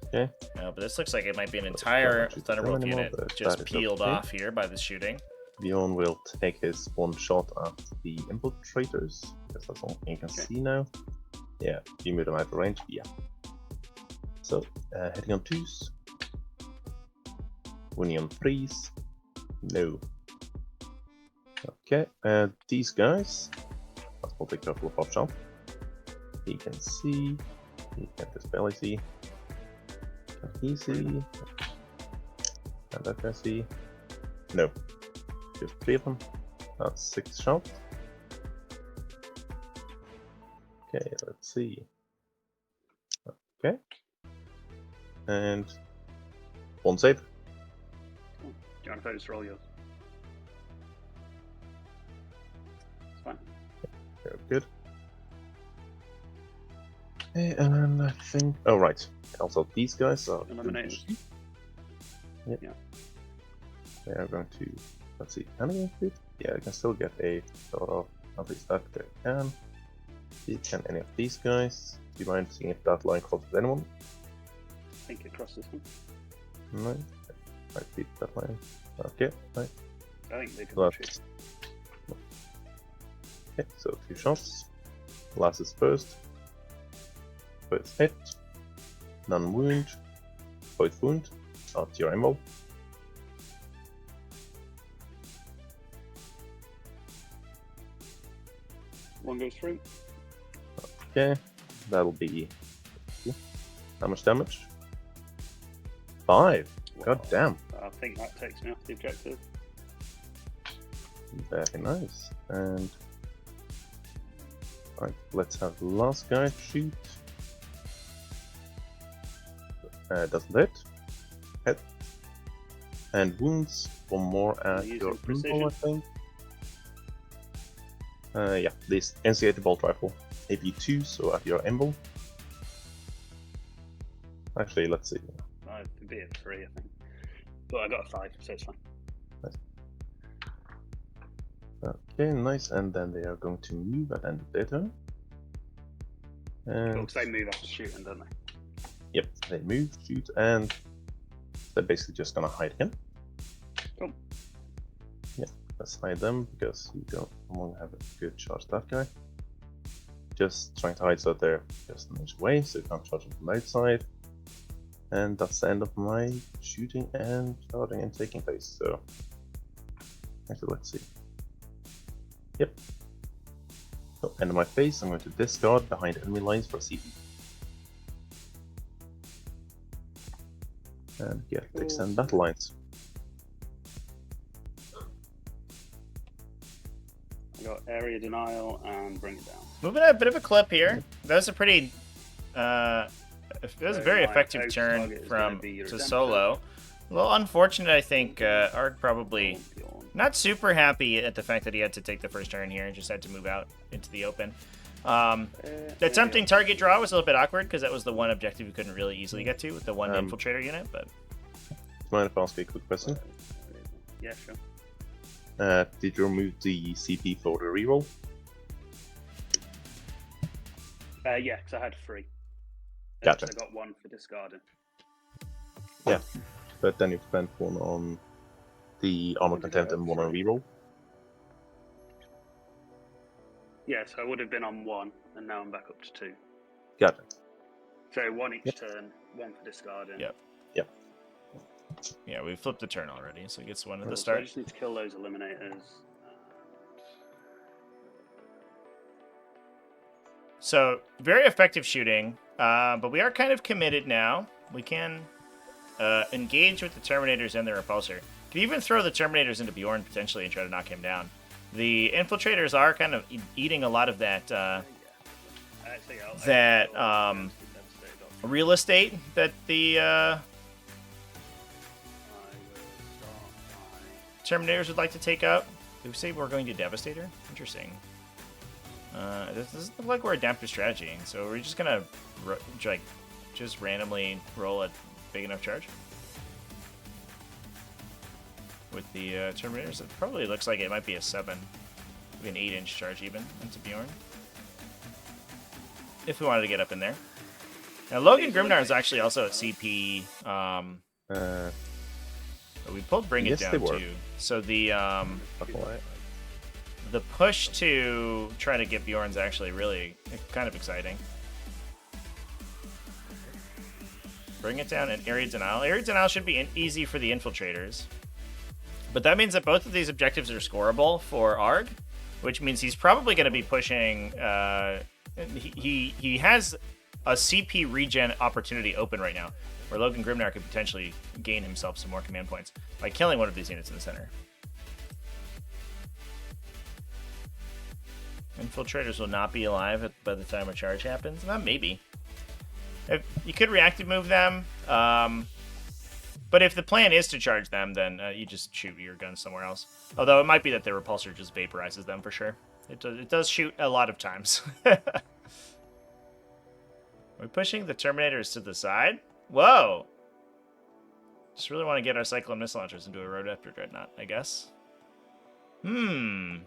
Speaker 1: Okay.
Speaker 3: But this looks like it might be an entire
Speaker 1: Shoot
Speaker 3: Thunderwolf
Speaker 1: them anymore,
Speaker 3: unit
Speaker 1: but
Speaker 3: just
Speaker 1: that is
Speaker 3: peeled
Speaker 1: okay.
Speaker 3: off here by the shooting.
Speaker 1: Bjorn will take his 1 shot at the infiltrators, because that's all you can see now. Yeah, you move them out of range, yeah. So, hitting on 2s. Winning on 3s. No. Okay, these guys. I'll take a couple of pop shot. He can see. He can just barely see. Can he see? And that guy see? No. Just 3 of them. That's 6 shots. Okay, let's see. Okay. And One save.
Speaker 2: Cool. Do you want to focus roll yours? It's fine.
Speaker 1: Very good. Okay, and I think. Oh, right. Also, these guys are.
Speaker 2: Eliminated.
Speaker 1: Yep.
Speaker 2: Yeah.
Speaker 1: They are going to. Let's see. Can I get it? Yeah, I can still get a sort of. At least that guy can. See, can any of these guys? Do you mind seeing if that line crosses anyone?
Speaker 2: I think it crosses him.
Speaker 1: No. I beat that line. Okay, right.
Speaker 2: I think they can
Speaker 1: Well,
Speaker 2: shoot.
Speaker 1: Okay, so 2 shots. Last is first. First hit. None wound. Both wound. Out your ammo.
Speaker 2: One goes through.
Speaker 1: Okay, that'll be. How much damage? 5. God damn.
Speaker 2: I think that takes me off the objective.
Speaker 1: Very nice. And. Alright, let's have the last guy shoot. Doesn't hit. Hit. And wounds. One more at
Speaker 2: Using
Speaker 1: your
Speaker 2: precision.
Speaker 1: info, I think. Yeah, this NCAT bolt rifle. AP2, so at your emblem. Actually, let's see.
Speaker 2: It'd be a 3, I think. But I got a 5, so it's fine.
Speaker 1: Okay, nice. And then they are going to move at the end of their turn. And
Speaker 2: Because they move after shooting, don't they?
Speaker 1: yep, they move, shoot, and they're basically just gonna hide him.
Speaker 2: Cool.
Speaker 1: Yeah, let's hide them because you don't want to have a good charge that guy. Just trying to hide so that they're just an inch away, so you can't charge them from the outside. And that's the end of my shooting and charging and taking place. So, actually, let's see. Yep. So, end of my phase, I'm going to discard behind enemy lines for CP. And get to extend battle lines.
Speaker 2: I got area denial and bring it down.
Speaker 3: Moving at a bit of a clip here. That was a pretty. That was a very
Speaker 2: my
Speaker 3: effective
Speaker 2: host
Speaker 3: turn
Speaker 2: target is
Speaker 3: from
Speaker 2: gonna be your
Speaker 3: to
Speaker 2: redemption.
Speaker 3: solo. A little unfortunate, I think. Arg probably not super happy at the fact that he had to take the first turn here and just had to move out into the open. Attempting target draw was a little bit awkward because that was the one objective you couldn't really easily get to with the one infiltrator unit. But
Speaker 1: Do you mind if I ask you a quick question?
Speaker 2: Yeah, sure.
Speaker 1: Did you remove the CP for the reroll?
Speaker 2: Yeah, because I had 3.
Speaker 1: Gotcha.
Speaker 2: I got 1 for discarding.
Speaker 1: Yeah, but then you spent 1 on the armor
Speaker 2: When did
Speaker 1: content
Speaker 2: I
Speaker 1: and
Speaker 2: have
Speaker 1: 1 on
Speaker 2: 3?
Speaker 1: reroll.
Speaker 2: Yeah, so I would have been on 1, and now I'm back up to 2.
Speaker 1: Gotcha.
Speaker 2: So 1 each
Speaker 1: Yep.
Speaker 2: turn, 1 for discarding.
Speaker 3: Yep.
Speaker 1: Yep.
Speaker 3: yeah, we flipped the turn already, so he gets one at
Speaker 2: Cool,
Speaker 3: the
Speaker 2: so I
Speaker 3: start.
Speaker 2: just need to kill those eliminators.
Speaker 3: So very effective shooting, but we are kind of committed now. We can engage with the Terminators and the Repulsor. Could even throw the Terminators into Bjorn potentially and try to knock him down. The Infiltrators are kind of eating a lot of that
Speaker 2: Actually,
Speaker 3: real estate that the Terminators would like to take up. Did we say we're going to Devastator? Interesting. This doesn't look like we're adaptive strategy, so we're just gonna just randomly roll a big enough charge with the Terminators. It probably looks like it might be a 7, maybe an 8-inch charge even into Bjorn, if we wanted to get up in there. Now Logan Grimnar is actually also at CP. But we pulled Bring It
Speaker 1: Yes,
Speaker 3: Down
Speaker 1: they were.
Speaker 3: too. So the push to try to get Bjorn's actually really kind of exciting. Bring It Down and Area Denial. Area Denial should be easy for the Infiltrators. But that means that both of these objectives are scoreable for Arg, which means he's probably going to be pushing... He has a CP regen opportunity open right now, where Logan Grimnar could potentially gain himself some more command points by killing one of these units in the center. Infiltrators will not be alive by the time a charge happens. Maybe. You could reactive move them. But if the plan is to charge them, then you just shoot your guns somewhere else. Although it might be that the repulsor just vaporizes them for sure. It does shoot a lot of times. We're pushing the Terminators to the side. Whoa! Just really want to get our Cyclone missile launchers into a Rhodopter Dreadnought, I guess. A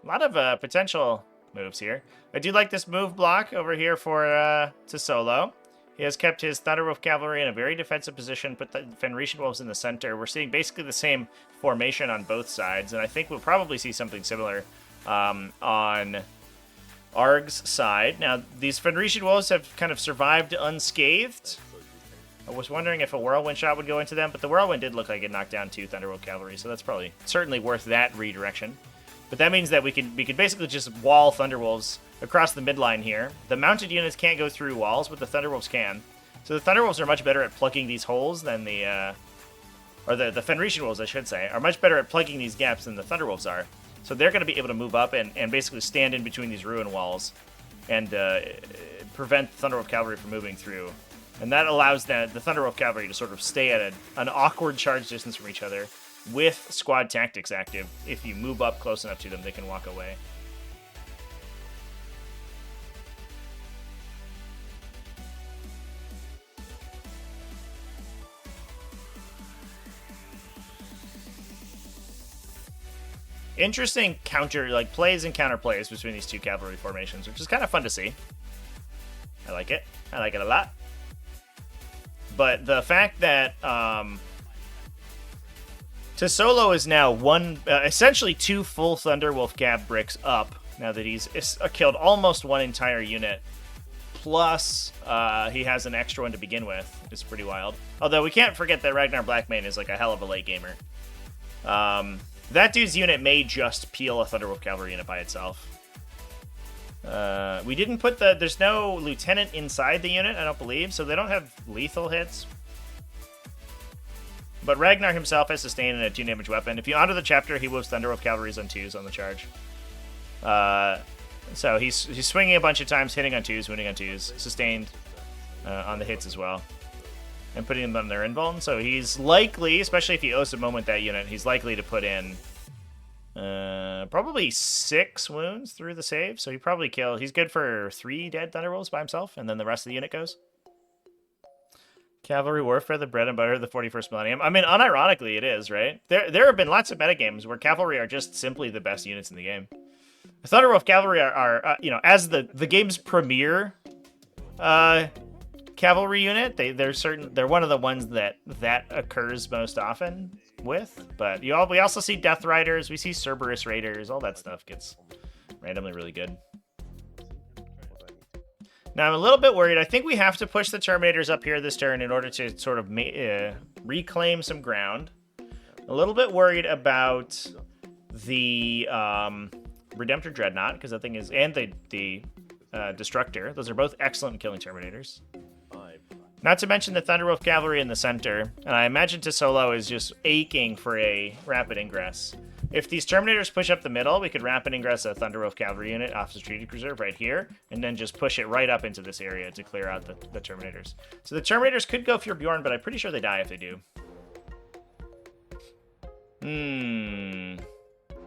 Speaker 3: lot of potential moves here. I do like this move block over here for to Solo. He has kept his Thunderwolf Cavalry in a very defensive position, put the Fenrisian Wolves in the center. We're seeing basically the same formation on both sides, and I think we'll probably see something similar on Arg's side. Now, these Fenrisian Wolves have kind of survived unscathed. I was wondering if a Whirlwind shot would go into them, but the Whirlwind did look like it knocked down 2 Thunderwolf Cavalry, so that's probably certainly worth that redirection. But that means that we could basically just wall Thunderwolves across the midline here. The mounted units can't go through walls, but the Thunderwolves can. So the Thunderwolves are much better at plugging these holes than the Fenrisian Wolves, I should say, are much better at plugging these gaps than the Thunderwolves are. So they're going to be able to move up and basically stand in between these ruin walls and prevent Thunderwolf Cavalry from moving through. And that allows the Thunderwolf Cavalry to sort of stay at an awkward charge distance from each other with squad tactics active. If you move up close enough to them, they can walk away. Interesting plays and counter plays between these two cavalry formations, which is kind of fun to see. I like it. I like it a lot. But the fact that Solo is now essentially 2 full Thunderwolf Cav bricks up now that he's killed almost 1 entire unit. Plus, he has an extra one to begin with. It's pretty wild. Although we can't forget that Ragnar Blackmane is like a hell of a late gamer. That dude's unit may just peel a Thunderwolf Cavalry unit by itself. We didn't put there's no lieutenant inside the unit, I don't believe, so they don't have lethal hits. But Ragnar himself has sustained a 2-damage weapon. If you honor the chapter, he moves Thunderwolf Cavalries on 2s on the charge. So he's swinging a bunch of times, hitting on 2s, wounding on 2s, sustained on the hits as well, and putting them on their invuln. So he's likely, especially if he owes a moment that unit, he's likely to put in probably 6 wounds through the save. So he's good for 3 dead Thunderwolves by himself, and then the rest of the unit goes. Cavalry warfare, the bread and butter of the 41st millennium. I mean, unironically, it is, right? There have been lots of metagames where cavalry are just simply the best units in the game. The Thunderwolf Cavalry are as the game's premier cavalry unit, they're one of the ones that occurs most often with. But we also see Death Riders, we see Cerberus Raiders, all that stuff gets randomly really good. Now, I'm a little bit worried. I think we have to push the Terminators up here this turn in order to sort of reclaim some ground. A little bit worried about the Redemptor Dreadnought, because that thing is... And the Destructor. Those are both excellent killing Terminators. Not to mention the Thunderwolf Cavalry in the center. And I imagine Solo is just aching for a rapid ingress. If these Terminators push up the middle, we could rapid ingress a Thunderwolf Cavalry unit off the Strategic Reserve right here, and then just push it right up into this area to clear out the Terminators. So the Terminators could go for Bjorn, but I'm pretty sure they die if they do.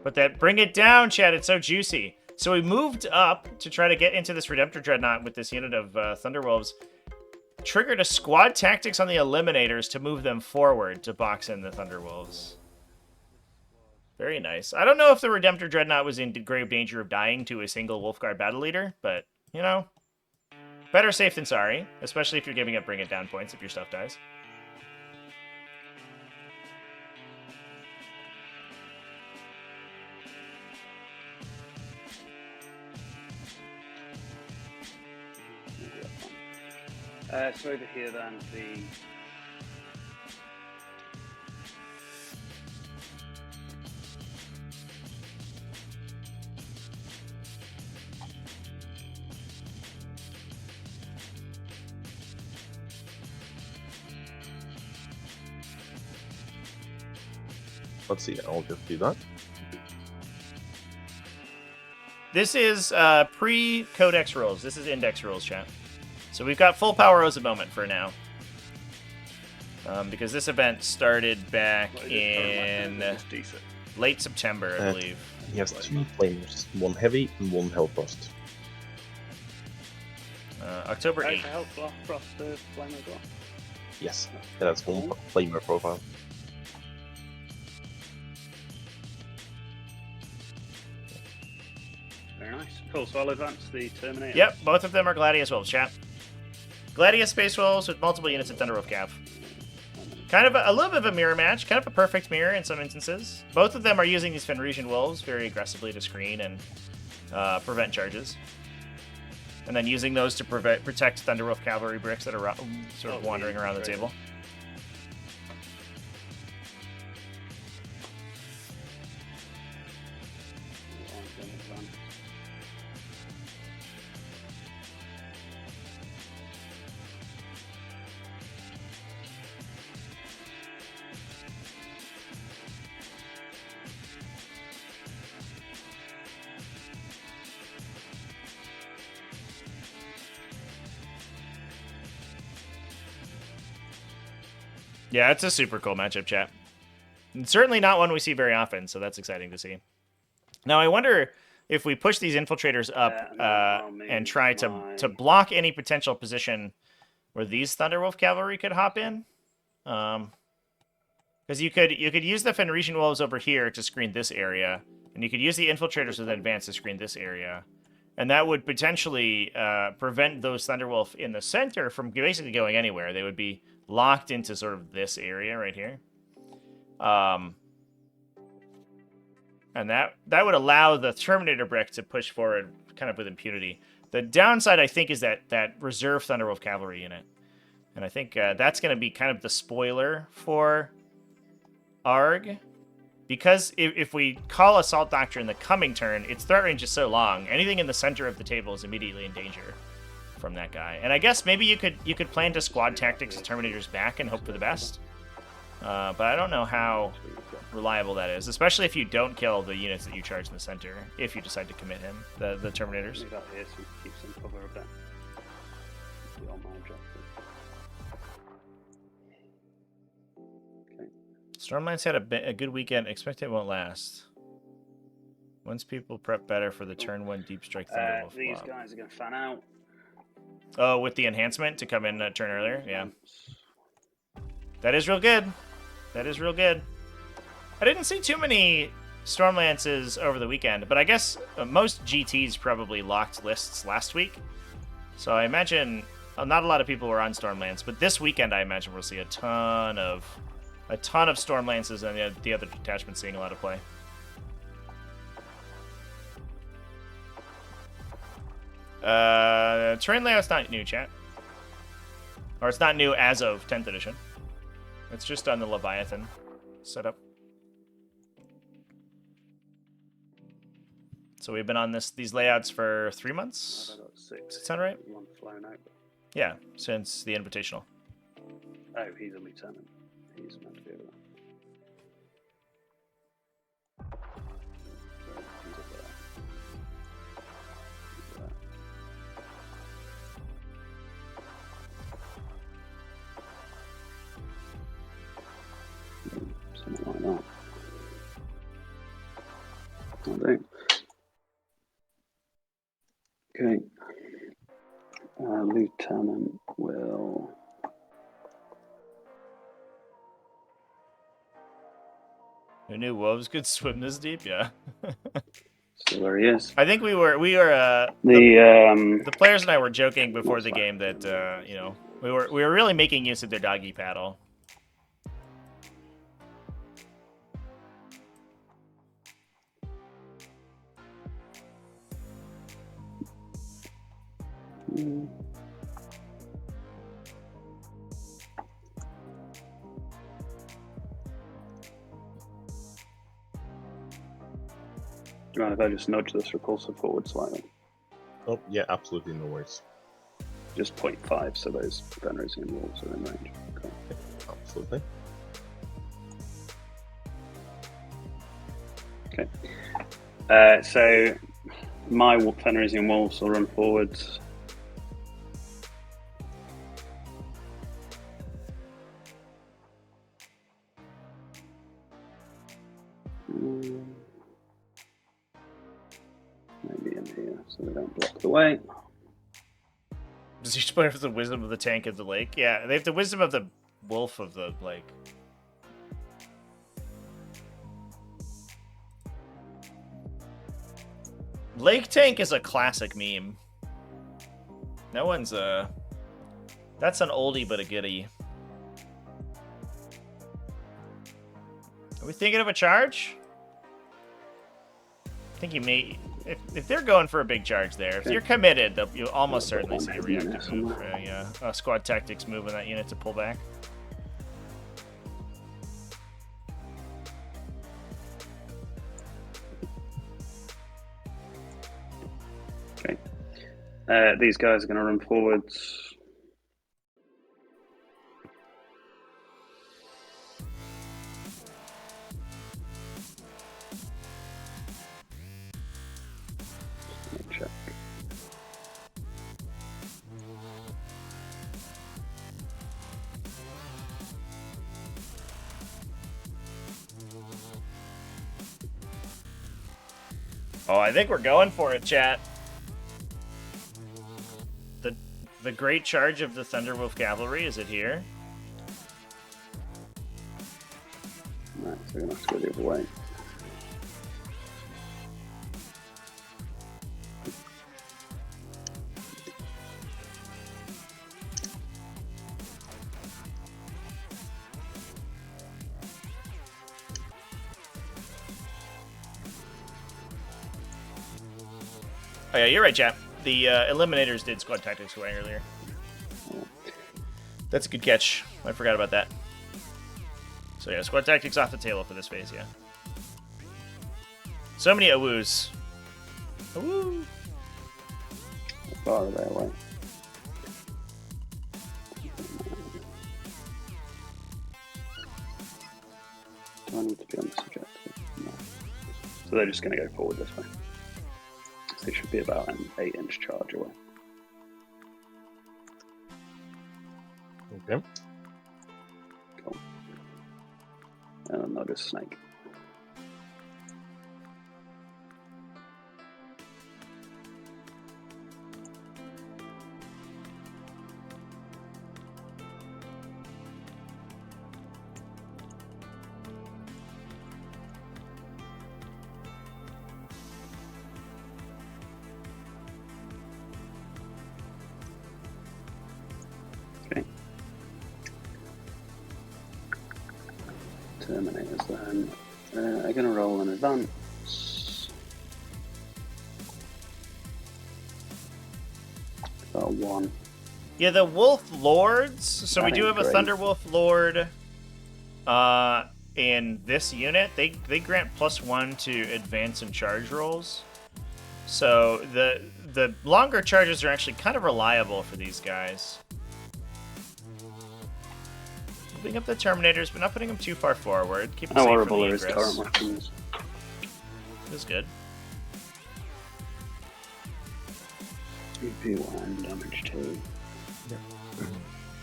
Speaker 3: But that bring it down, chat. It's so juicy. So we moved up to try to get into this Redemptor Dreadnought with this unit of Thunderwolves. Triggered a squad tactics on the Eliminators to move them forward to box in the Thunderwolves. Very nice. I don't know if the Redemptor Dreadnought was in grave danger of dying to a single Wolfguard battle leader, but, better safe than sorry, especially if you're giving up bring it down points if your stuff dies.
Speaker 2: So over here then, the...
Speaker 1: Let's see, I'll just do that.
Speaker 3: This is pre-codex rules. This is index rules, chat. So we've got full power O's a moment for now. because this event started back
Speaker 2: What is it, current
Speaker 3: in
Speaker 2: lightning? It's decent.
Speaker 3: late September, I believe.
Speaker 1: He has 2 flamers, 1 heavy and 1 hellfrost.
Speaker 3: October
Speaker 2: Oh,
Speaker 3: 8th.
Speaker 2: to help Frost the flame as well.
Speaker 1: Yes, that's 1 flamer profile.
Speaker 2: Very nice. Cool, so I'll advance the Terminator.
Speaker 3: Yep, both of them are Gladius Wolves, chat. Gladius Space Wolves with multiple units of Thunderwolf Cav. Kind of a little bit of a mirror match, kind of a perfect mirror in some instances. Both of them are using these Fenrisian Wolves very aggressively to screen and prevent charges. And then using those to protect Thunderwolf Cavalry bricks that are sort of wandering around the table. Yeah, it's a super cool matchup, chat. And certainly not one we see very often, so that's exciting to see. Now, I wonder if we push these infiltrators up and try to block any potential position where these Thunderwolf Cavalry could hop in. Because you could use the Fenrisian Wolves over here to screen this area, and you could use the infiltrators with advance to screen this area. And that would potentially prevent those Thunderwolf in the center from basically going anywhere. They would be locked into sort of this area right here. And that would allow the Terminator brick to push forward kind of with impunity. The downside, I think, is that reserve Thunderwolf Cavalry unit. And I think that's going to be kind of the spoiler for ARG. Because if we call Assault Doctrine the coming turn, its threat range is so long, anything in the center of the table is immediately in danger from that guy. And I guess maybe you could plan to squad tactics the Terminators back and hope for the best. But I don't know how reliable that is, especially if you don't kill the units that you charge in the center, if you decide to commit him, the Terminators.
Speaker 2: Leave that here so keep some cover a bit. Be on my objective. Okay.
Speaker 3: Stormlands had a good weekend. Expect it won't last. Once people prep better for the turn 1 Deep Strike Thunderwolf
Speaker 2: These
Speaker 3: blob.
Speaker 2: guys are going to fan out.
Speaker 3: Oh, with the enhancement to come in a turn earlier? Yeah. That is real good. That is real good. I didn't see too many Stormlances over the weekend, but I guess most GTs probably locked lists last week. So I imagine not a lot of people were on Stormlands, but this weekend I imagine we'll see a ton of Stormlances and the other detachments seeing a lot of play. Terrain layout's not new, chat. Or it's not new as of 10th edition. It's just on the Leviathan setup. So we've been on these layouts for 3 months?
Speaker 2: I got 6.
Speaker 3: Does that sound right?
Speaker 2: One flown out.
Speaker 3: Yeah, since the Invitational.
Speaker 2: Oh, he's a lieutenant. He's meant to be over there. So, he's up there. He's there. Something like that. I think. Okay. Lieutenant will.
Speaker 3: Who knew wolves could swim this deep? Yeah.
Speaker 2: So there he is.
Speaker 3: I think we were
Speaker 2: The
Speaker 3: the players and I were joking before the game that we were really making use of their doggy paddle.
Speaker 2: Do you mind if I just nudge this repulsor forward slightly?
Speaker 1: Oh, yeah, absolutely no worries.
Speaker 2: Just 0.5, so those Fenrisian wolves are in range. Okay.
Speaker 1: Absolutely.
Speaker 2: Okay. So my Fenrisian wolves will run forwards. away.
Speaker 3: Does each player have the wisdom of the tank of the lake? Yeah, they have the wisdom of the wolf of the lake. Lake tank is a classic meme. No one's that's an oldie but a goodie. Are we thinking of a charge? I think you may. If they're going for a big charge there, if you're committed, you'll almost certainly see a reactive move, a squad tactics move on that unit to pull back.
Speaker 2: Okay. These guys are going to run forwards. Check.
Speaker 3: Oh, I think we're going for it, chat. The great charge of the Thunderwolf Cavalry, is it here?
Speaker 2: Right, so we're going to have to go the other way.
Speaker 3: Oh yeah, you're right, chat. The Eliminators did squad tactics away earlier. That's a good catch. I forgot about that. So yeah, squad tactics off the table for this phase, yeah. So many awoos. Awoo!
Speaker 2: How far are they away? Do I need to be on this objective? No. So they're just going to go forward this way. So they should be about an 8-inch charge away.
Speaker 1: Okay.
Speaker 2: Cool. And then they'll just snake. Okay. Terminators then. I'm going to roll an advance. About 1.
Speaker 3: Yeah, the Wolf Lords. So we do have a
Speaker 2: Great.
Speaker 3: Thunderwolf Lord in this unit. They grant +1 to advance and charge rolls. So the longer charges are actually kind of reliable for these guys. Moving up the Terminators, but not putting them too far forward. Keep them
Speaker 2: How
Speaker 3: safe
Speaker 2: horrible
Speaker 3: from
Speaker 2: are
Speaker 3: the
Speaker 2: his
Speaker 3: egress.
Speaker 2: current weapons?
Speaker 3: This is good.
Speaker 2: EP1 damage 2.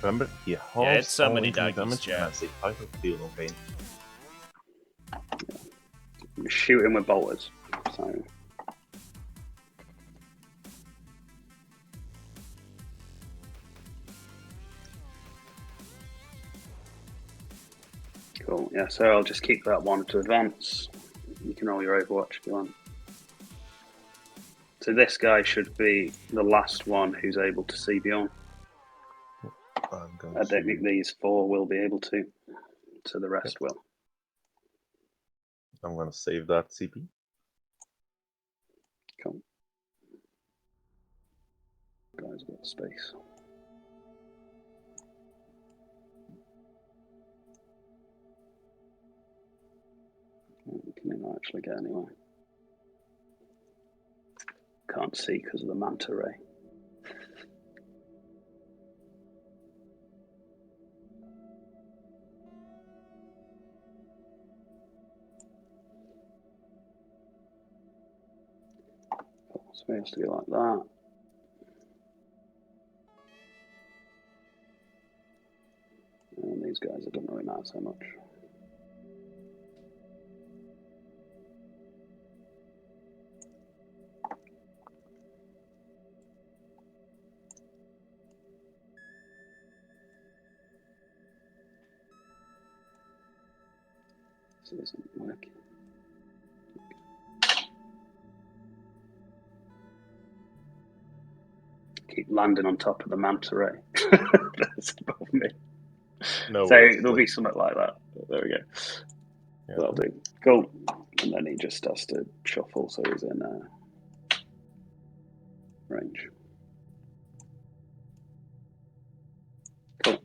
Speaker 1: Remember, he
Speaker 3: Yeah,
Speaker 1: halves
Speaker 3: it's so
Speaker 1: all
Speaker 3: many
Speaker 1: incoming
Speaker 3: doggies,
Speaker 1: damage,
Speaker 3: chat.
Speaker 1: and that's a title deal, okay?
Speaker 2: Shoot him with bolters. So cool. Yeah, so I'll just keep that 1 to advance. You can roll your Overwatch if you want. So this guy should be the last one who's able to see beyond.
Speaker 1: I'm going
Speaker 2: I don't think
Speaker 1: to,
Speaker 2: these 4 will be able to. So the rest will.
Speaker 1: I'm going to save that CP.
Speaker 2: Cool. Guys, got space. Can they not actually get anywhere? Can't see because of the manta ray. It's supposed to be like that. And these guys, it doesn't really matter so much. This isn't working. Keep landing on top of the manta ray. That's above me.
Speaker 1: No,
Speaker 2: So
Speaker 1: it's
Speaker 2: there'll be
Speaker 1: like-
Speaker 2: something like that. There we go.
Speaker 1: yeah,
Speaker 2: That'll do. Cool. And then he just has to shuffle, so he's in range. Cool.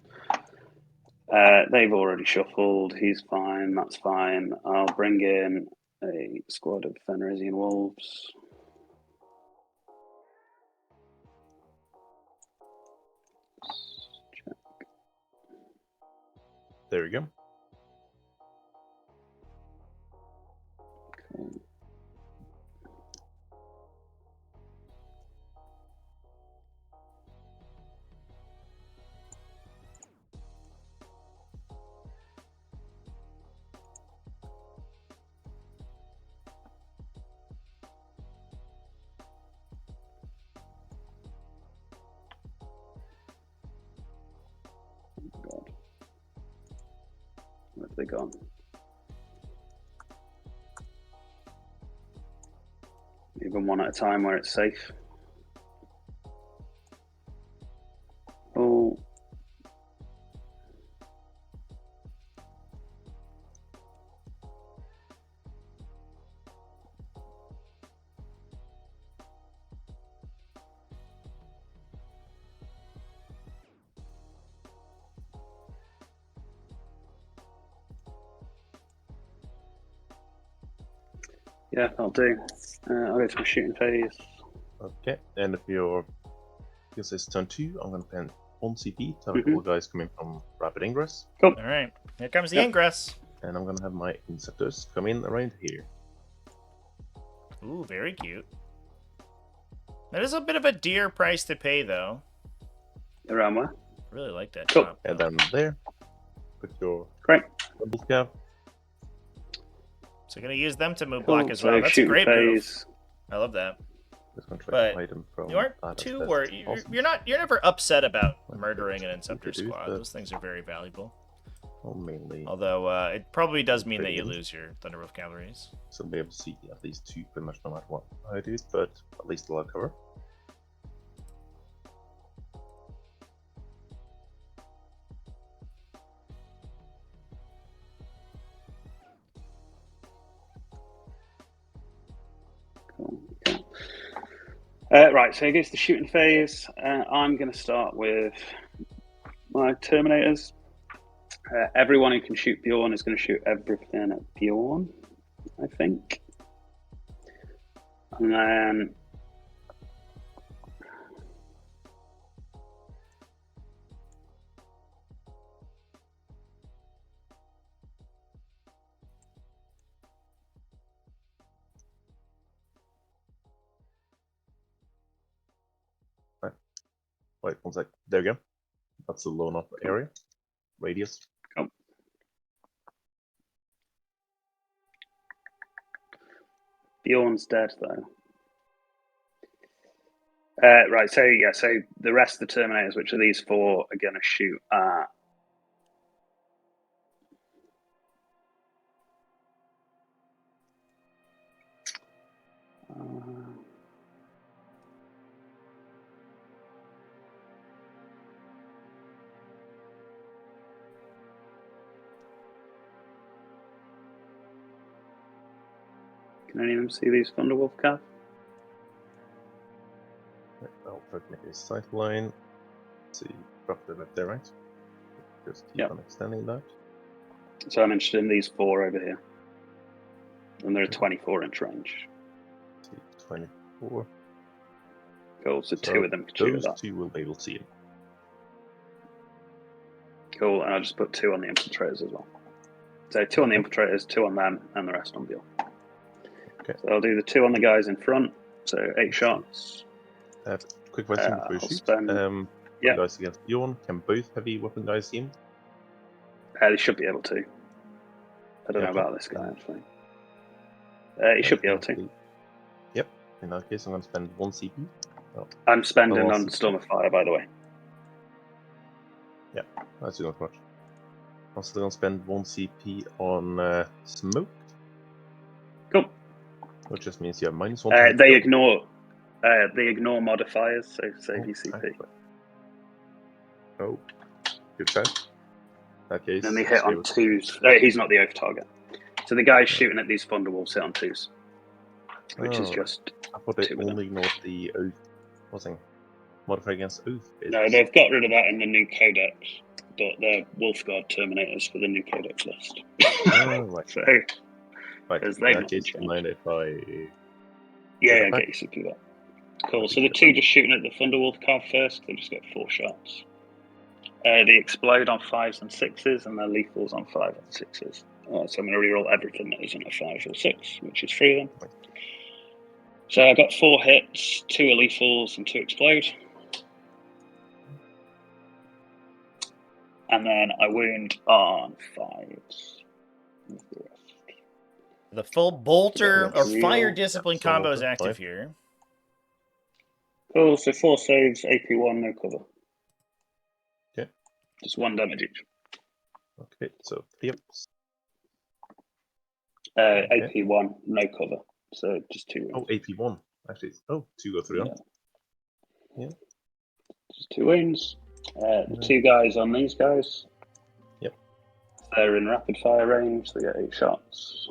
Speaker 2: They've already shuffled. He's fine. That's fine. I'll bring in a squad of Fenrisian wolves. Check.
Speaker 1: There we go.
Speaker 2: Cool. God. Where have they gone? Even one at a time where it's safe. Oh. Yeah, I'll do. I'll go to my shooting phase.
Speaker 1: Okay, and if you're, because it's turn 2, I'm going to spend 1 CP to have a
Speaker 2: Mhm.
Speaker 1: couple of guys coming from rapid ingress,
Speaker 3: All right, here comes the
Speaker 2: Yep.
Speaker 3: ingress.
Speaker 1: and I'm going to have my inceptors come in around here.
Speaker 3: Ooh, very cute. That is a bit of a dear price to pay, though.
Speaker 2: Around where?
Speaker 3: I really like that
Speaker 2: Cool.
Speaker 3: shop.
Speaker 1: And then there, put your
Speaker 2: Great.
Speaker 1: double scav.
Speaker 3: So gonna use them to move
Speaker 2: Cool.
Speaker 3: block as well.
Speaker 2: So
Speaker 3: That's a
Speaker 2: shooting
Speaker 3: great
Speaker 2: phase.
Speaker 3: move. I love that.
Speaker 1: Just going to try
Speaker 3: But
Speaker 1: to hide them from
Speaker 3: You aren't
Speaker 1: that as
Speaker 3: too
Speaker 1: best
Speaker 3: worried.
Speaker 1: as possible.
Speaker 3: You're never upset about
Speaker 1: Well,
Speaker 3: murdering an
Speaker 1: it's
Speaker 3: Inceptor
Speaker 1: good to do,
Speaker 3: squad.
Speaker 1: but-
Speaker 3: Those things are very valuable.
Speaker 1: Well, mainly,
Speaker 3: Although it probably does mean that you
Speaker 1: Pretty.
Speaker 3: lose your Thunderwolf cavalries.
Speaker 1: so be able to see at least 2 pretty much no matter what I do, but at least a lot of cover.
Speaker 2: Cool. Okay. Right, so here's the shooting phase. I'm going to start with my Terminators. Everyone who can shoot Bjorn is going to shoot everything at Bjorn, I think. And then
Speaker 1: Wait, 1 sec. There we go. That's a low enough area. Radius.
Speaker 2: Bjorn's dead, though. Right, so yeah, so the rest of the Terminators, which are these 4, are going to shoot at can any of them see these Thunderwolf Cav?
Speaker 1: I'll try to make a sight line. See, roughly right there, right? Just keep
Speaker 2: Yep.
Speaker 1: on extending that.
Speaker 2: So I'm interested in these 4 over here. And they're a 24-inch range.
Speaker 1: See, 24.
Speaker 2: Cool, so 2 of them can shoot at
Speaker 1: Those
Speaker 2: that.
Speaker 1: 2 will be able to see him.
Speaker 2: Cool, and I'll just put 2 on the Infiltrators as well. So 2 on the Infiltrators, 2 on them, and the rest on Bjorn.
Speaker 1: Okay.
Speaker 2: So I'll do the 2 on the guys in front, so 8 shots.
Speaker 1: Quick question before you
Speaker 2: I'll
Speaker 1: shoot.
Speaker 2: spend- yeah.
Speaker 1: Guys against Bjorn, can both heavy weapon guys see him?
Speaker 2: They should be able to. I don't know about this guy, actually. He should be able to.
Speaker 1: Yep. In that case, I'm going to spend 1 CP.
Speaker 2: I'm spending
Speaker 1: I'll
Speaker 2: on
Speaker 1: also-
Speaker 2: Storm of Fire, by the way.
Speaker 1: That's not much. Also gonna spend 1 CP on smoke,
Speaker 2: Cool.
Speaker 1: which just means you have -1.
Speaker 2: They ignore modifiers, so save your CP.
Speaker 1: Right. Oh, good try. That case.
Speaker 2: And they hit
Speaker 1: stay
Speaker 2: on
Speaker 1: with-
Speaker 2: 2s. He's not the oath target. So the guys shooting at these Thunderwolves hit on 2s, which is
Speaker 1: Oh,
Speaker 2: just
Speaker 1: I thought they
Speaker 2: 2 of them.
Speaker 1: only ignored the oath. What's it? Modify against oath.
Speaker 2: No, they've got rid of that in the new codex, but they're Wolfguard Terminators for the new codex list.
Speaker 1: Oh, right.
Speaker 2: So,
Speaker 1: Right.
Speaker 2: because
Speaker 1: In
Speaker 2: they've
Speaker 1: that
Speaker 2: not been
Speaker 1: case,
Speaker 2: changed.
Speaker 1: mind if I.
Speaker 2: Yeah,
Speaker 1: back?
Speaker 2: get your CP back. Cool. So the 2 just shooting at the Thunderwolf card first, they just get 4 shots. They explode on 5s and 6s, and they're lethals on 5 and 6s. So I'm going to reroll everything that isn't a 5 or 6, which is 3 of them. So I got 4 hits, 2 are lethals, and 2 explode. And then I wound on 5s.
Speaker 3: The full bolter or
Speaker 2: Real.
Speaker 3: fire discipline
Speaker 1: So
Speaker 3: combo is
Speaker 1: bolter,
Speaker 3: active
Speaker 1: right.
Speaker 3: here.
Speaker 2: Cool, so 4 saves, AP1, no cover.
Speaker 1: Okay.
Speaker 2: Just 1 damage each.
Speaker 1: Okay, so 3 ups.
Speaker 2: AP1, no cover. So just 2 wounds.
Speaker 1: Oh, AP1. Actually, 2 go through. Yeah.
Speaker 2: Just 2 wounds. The 2 guys on these guys.
Speaker 1: Yep.
Speaker 2: They're in rapid fire range, they get 8 shots.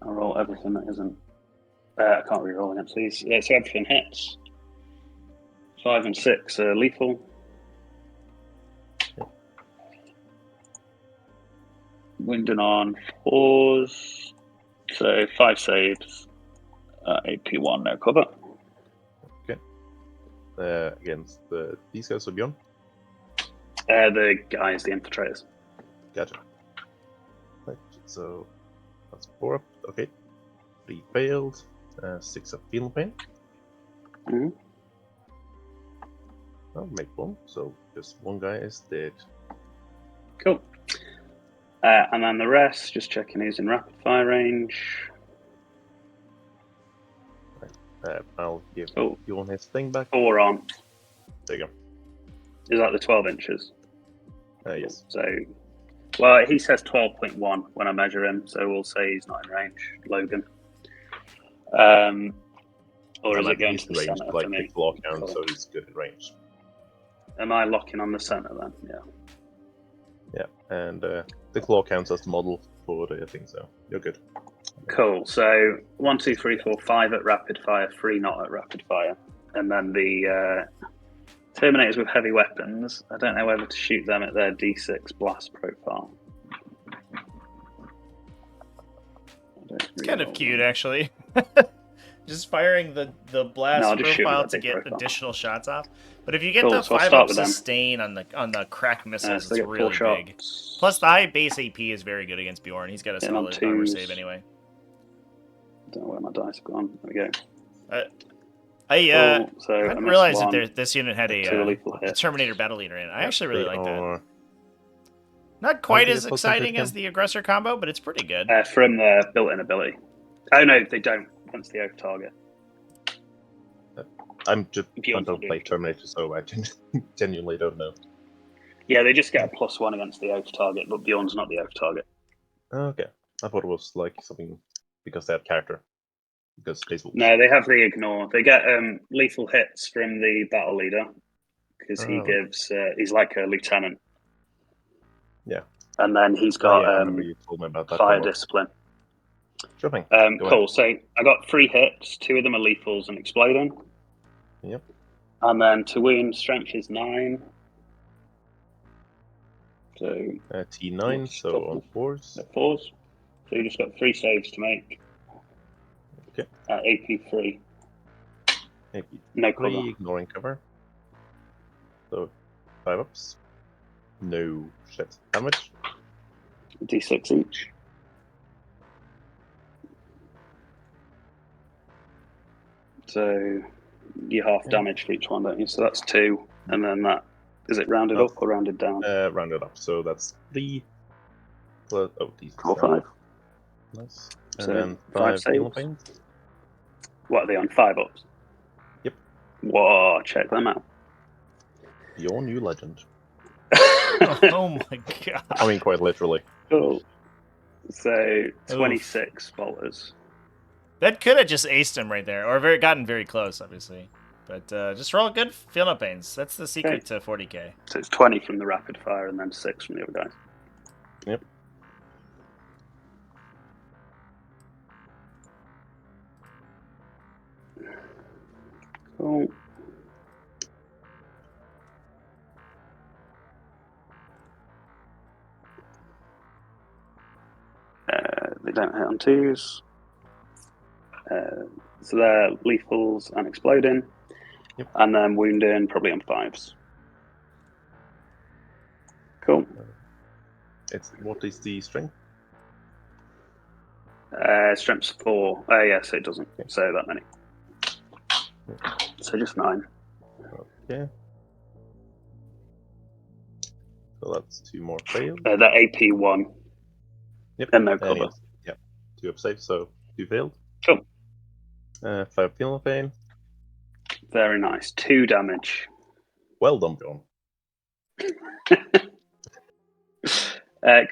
Speaker 2: I'll roll everything that isn't. I can't reroll against these. Yeah, so everything hits. 5 and 6 are lethal.
Speaker 1: Yep.
Speaker 2: Wounding on 4s. So 5 saves. AP1, no cover.
Speaker 1: Against these guys or beyond.
Speaker 2: The guys, the infiltrators.
Speaker 1: Gotcha. Right, so that's 4 up. Okay. 3 failed. 6 up feeling pain.
Speaker 2: Mhm.
Speaker 1: I'll make 1, so just 1 guy is dead.
Speaker 2: Cool. And then the rest, just checking who's in rapid fire range.
Speaker 1: I'll give
Speaker 2: Oh,
Speaker 1: you on his thing back.
Speaker 2: 4 on.
Speaker 1: There you go.
Speaker 2: Is that the 12 inches?
Speaker 1: Yes.
Speaker 2: So, well, he says 12.1 when I measure him, so we'll say he's not in range, Logan. Or is it going
Speaker 1: he's
Speaker 2: to the
Speaker 1: range,
Speaker 2: center
Speaker 1: like
Speaker 2: for
Speaker 1: the
Speaker 2: me?
Speaker 1: claw count,
Speaker 2: Cool.
Speaker 1: so he's good at range.
Speaker 2: Am I locking on the center then? Yeah.
Speaker 1: Yeah, and the claw counts as the model for the thing, so you're good.
Speaker 2: Cool. So 1, 2, 3, 4, 5 at rapid fire, 3 not at rapid fire, and then the Terminators with heavy weapons. I don't know whether to shoot them at their D6 blast profile.
Speaker 3: It's kind of cute, actually. Just firing the blast
Speaker 2: No, I'll just shoot
Speaker 3: profile
Speaker 2: with
Speaker 3: to
Speaker 2: that
Speaker 3: get
Speaker 2: big profile.
Speaker 3: additional shots off. But if you get
Speaker 2: Cool,
Speaker 3: the
Speaker 2: so I'll
Speaker 3: 5
Speaker 2: start
Speaker 3: up
Speaker 2: with them.
Speaker 3: sustain on the crack missiles,
Speaker 2: So they
Speaker 3: it's
Speaker 2: get 4
Speaker 3: really big.
Speaker 2: shots.
Speaker 3: Plus, the high base AP is very good against Bjorn. He's got a
Speaker 2: Hitting on
Speaker 3: solid armor
Speaker 2: 2s.
Speaker 3: save anyway.
Speaker 2: I don't know where my dice have gone. There we go.
Speaker 3: I
Speaker 2: Cool. So
Speaker 3: I
Speaker 2: I
Speaker 3: didn't
Speaker 2: missed
Speaker 3: realize
Speaker 2: 1.
Speaker 3: that this unit had
Speaker 2: Two
Speaker 3: a
Speaker 2: lethal hits.
Speaker 3: Terminator battle leader in it. I actually really like that.
Speaker 1: that.
Speaker 3: Not quite
Speaker 1: they
Speaker 3: as
Speaker 1: get plus
Speaker 3: exciting
Speaker 1: 150?
Speaker 3: as the aggressor combo, but it's pretty good.
Speaker 2: From their built-in ability. Oh no, they don't. Against the oath target.
Speaker 1: I'm just
Speaker 2: Bjorn's
Speaker 1: trying
Speaker 2: not
Speaker 1: to play
Speaker 2: doing it.
Speaker 1: Terminator, so I genuinely don't know.
Speaker 2: Yeah, they just get a +1 against the oath target, but Bjorn's not the oath target.
Speaker 1: Okay, I thought it was like something because they have character. Because they will.
Speaker 2: No, they have the ignore. They get lethal hits from the battle leader because he
Speaker 1: Oh.
Speaker 2: gives. He's like a lieutenant.
Speaker 1: Yeah.
Speaker 2: And then he's got
Speaker 1: I remember you told me about that.
Speaker 2: fire
Speaker 1: before.
Speaker 2: discipline.
Speaker 1: Sure thing.
Speaker 2: Cool.
Speaker 1: ahead.
Speaker 2: So I got 3 hits. 2 of them are lethals and exploding.
Speaker 1: Yep.
Speaker 2: And then to wound, strength is 9. So
Speaker 1: T9, so on 4s.
Speaker 2: 4s. So you just got 3 saves to make.
Speaker 1: Okay.
Speaker 2: AP3.
Speaker 1: Maybe
Speaker 2: No cover.
Speaker 1: 3, ignoring cover. So 5 ups. No shit. How much?
Speaker 2: D6 each. So you half damage for each one, don't you? So that's 2, and then that is it rounded up or rounded down?
Speaker 1: Rounded up. So that's 3 plus these
Speaker 2: 4, 5.
Speaker 1: Nice. And
Speaker 2: So
Speaker 1: then
Speaker 2: 5
Speaker 1: 5 healing
Speaker 2: saves.
Speaker 1: pain.
Speaker 2: What are they on? 5 ups.
Speaker 1: Yep.
Speaker 2: Whoa, check them out.
Speaker 1: Your new legend.
Speaker 3: Oh my god.
Speaker 1: I mean, quite literally.
Speaker 2: Cool. So 26 bolters.
Speaker 3: That could have just aced him right there, or gotten very close, obviously. But just roll good field note pains. That's the secret to 40k.
Speaker 2: So it's 20 from the rapid fire and then 6 from the other guys.
Speaker 1: Yep.
Speaker 2: Cool. They don't hit on 2s. So they're lethals and exploding.
Speaker 1: Yep.
Speaker 2: And then wounding probably on 5s. Cool.
Speaker 1: What is the strength?
Speaker 2: Strength's 4. Yes, it doesn't say that many. So just 9.
Speaker 1: Okay. So that's 2 more failed.
Speaker 2: They're AP 1.
Speaker 1: Yep.
Speaker 2: And no cover.
Speaker 1: Yep. 2 up safe, so 2 failed.
Speaker 2: Cool.
Speaker 1: 5 field note pain.
Speaker 2: Very nice. 2 damage.
Speaker 1: Well done, John.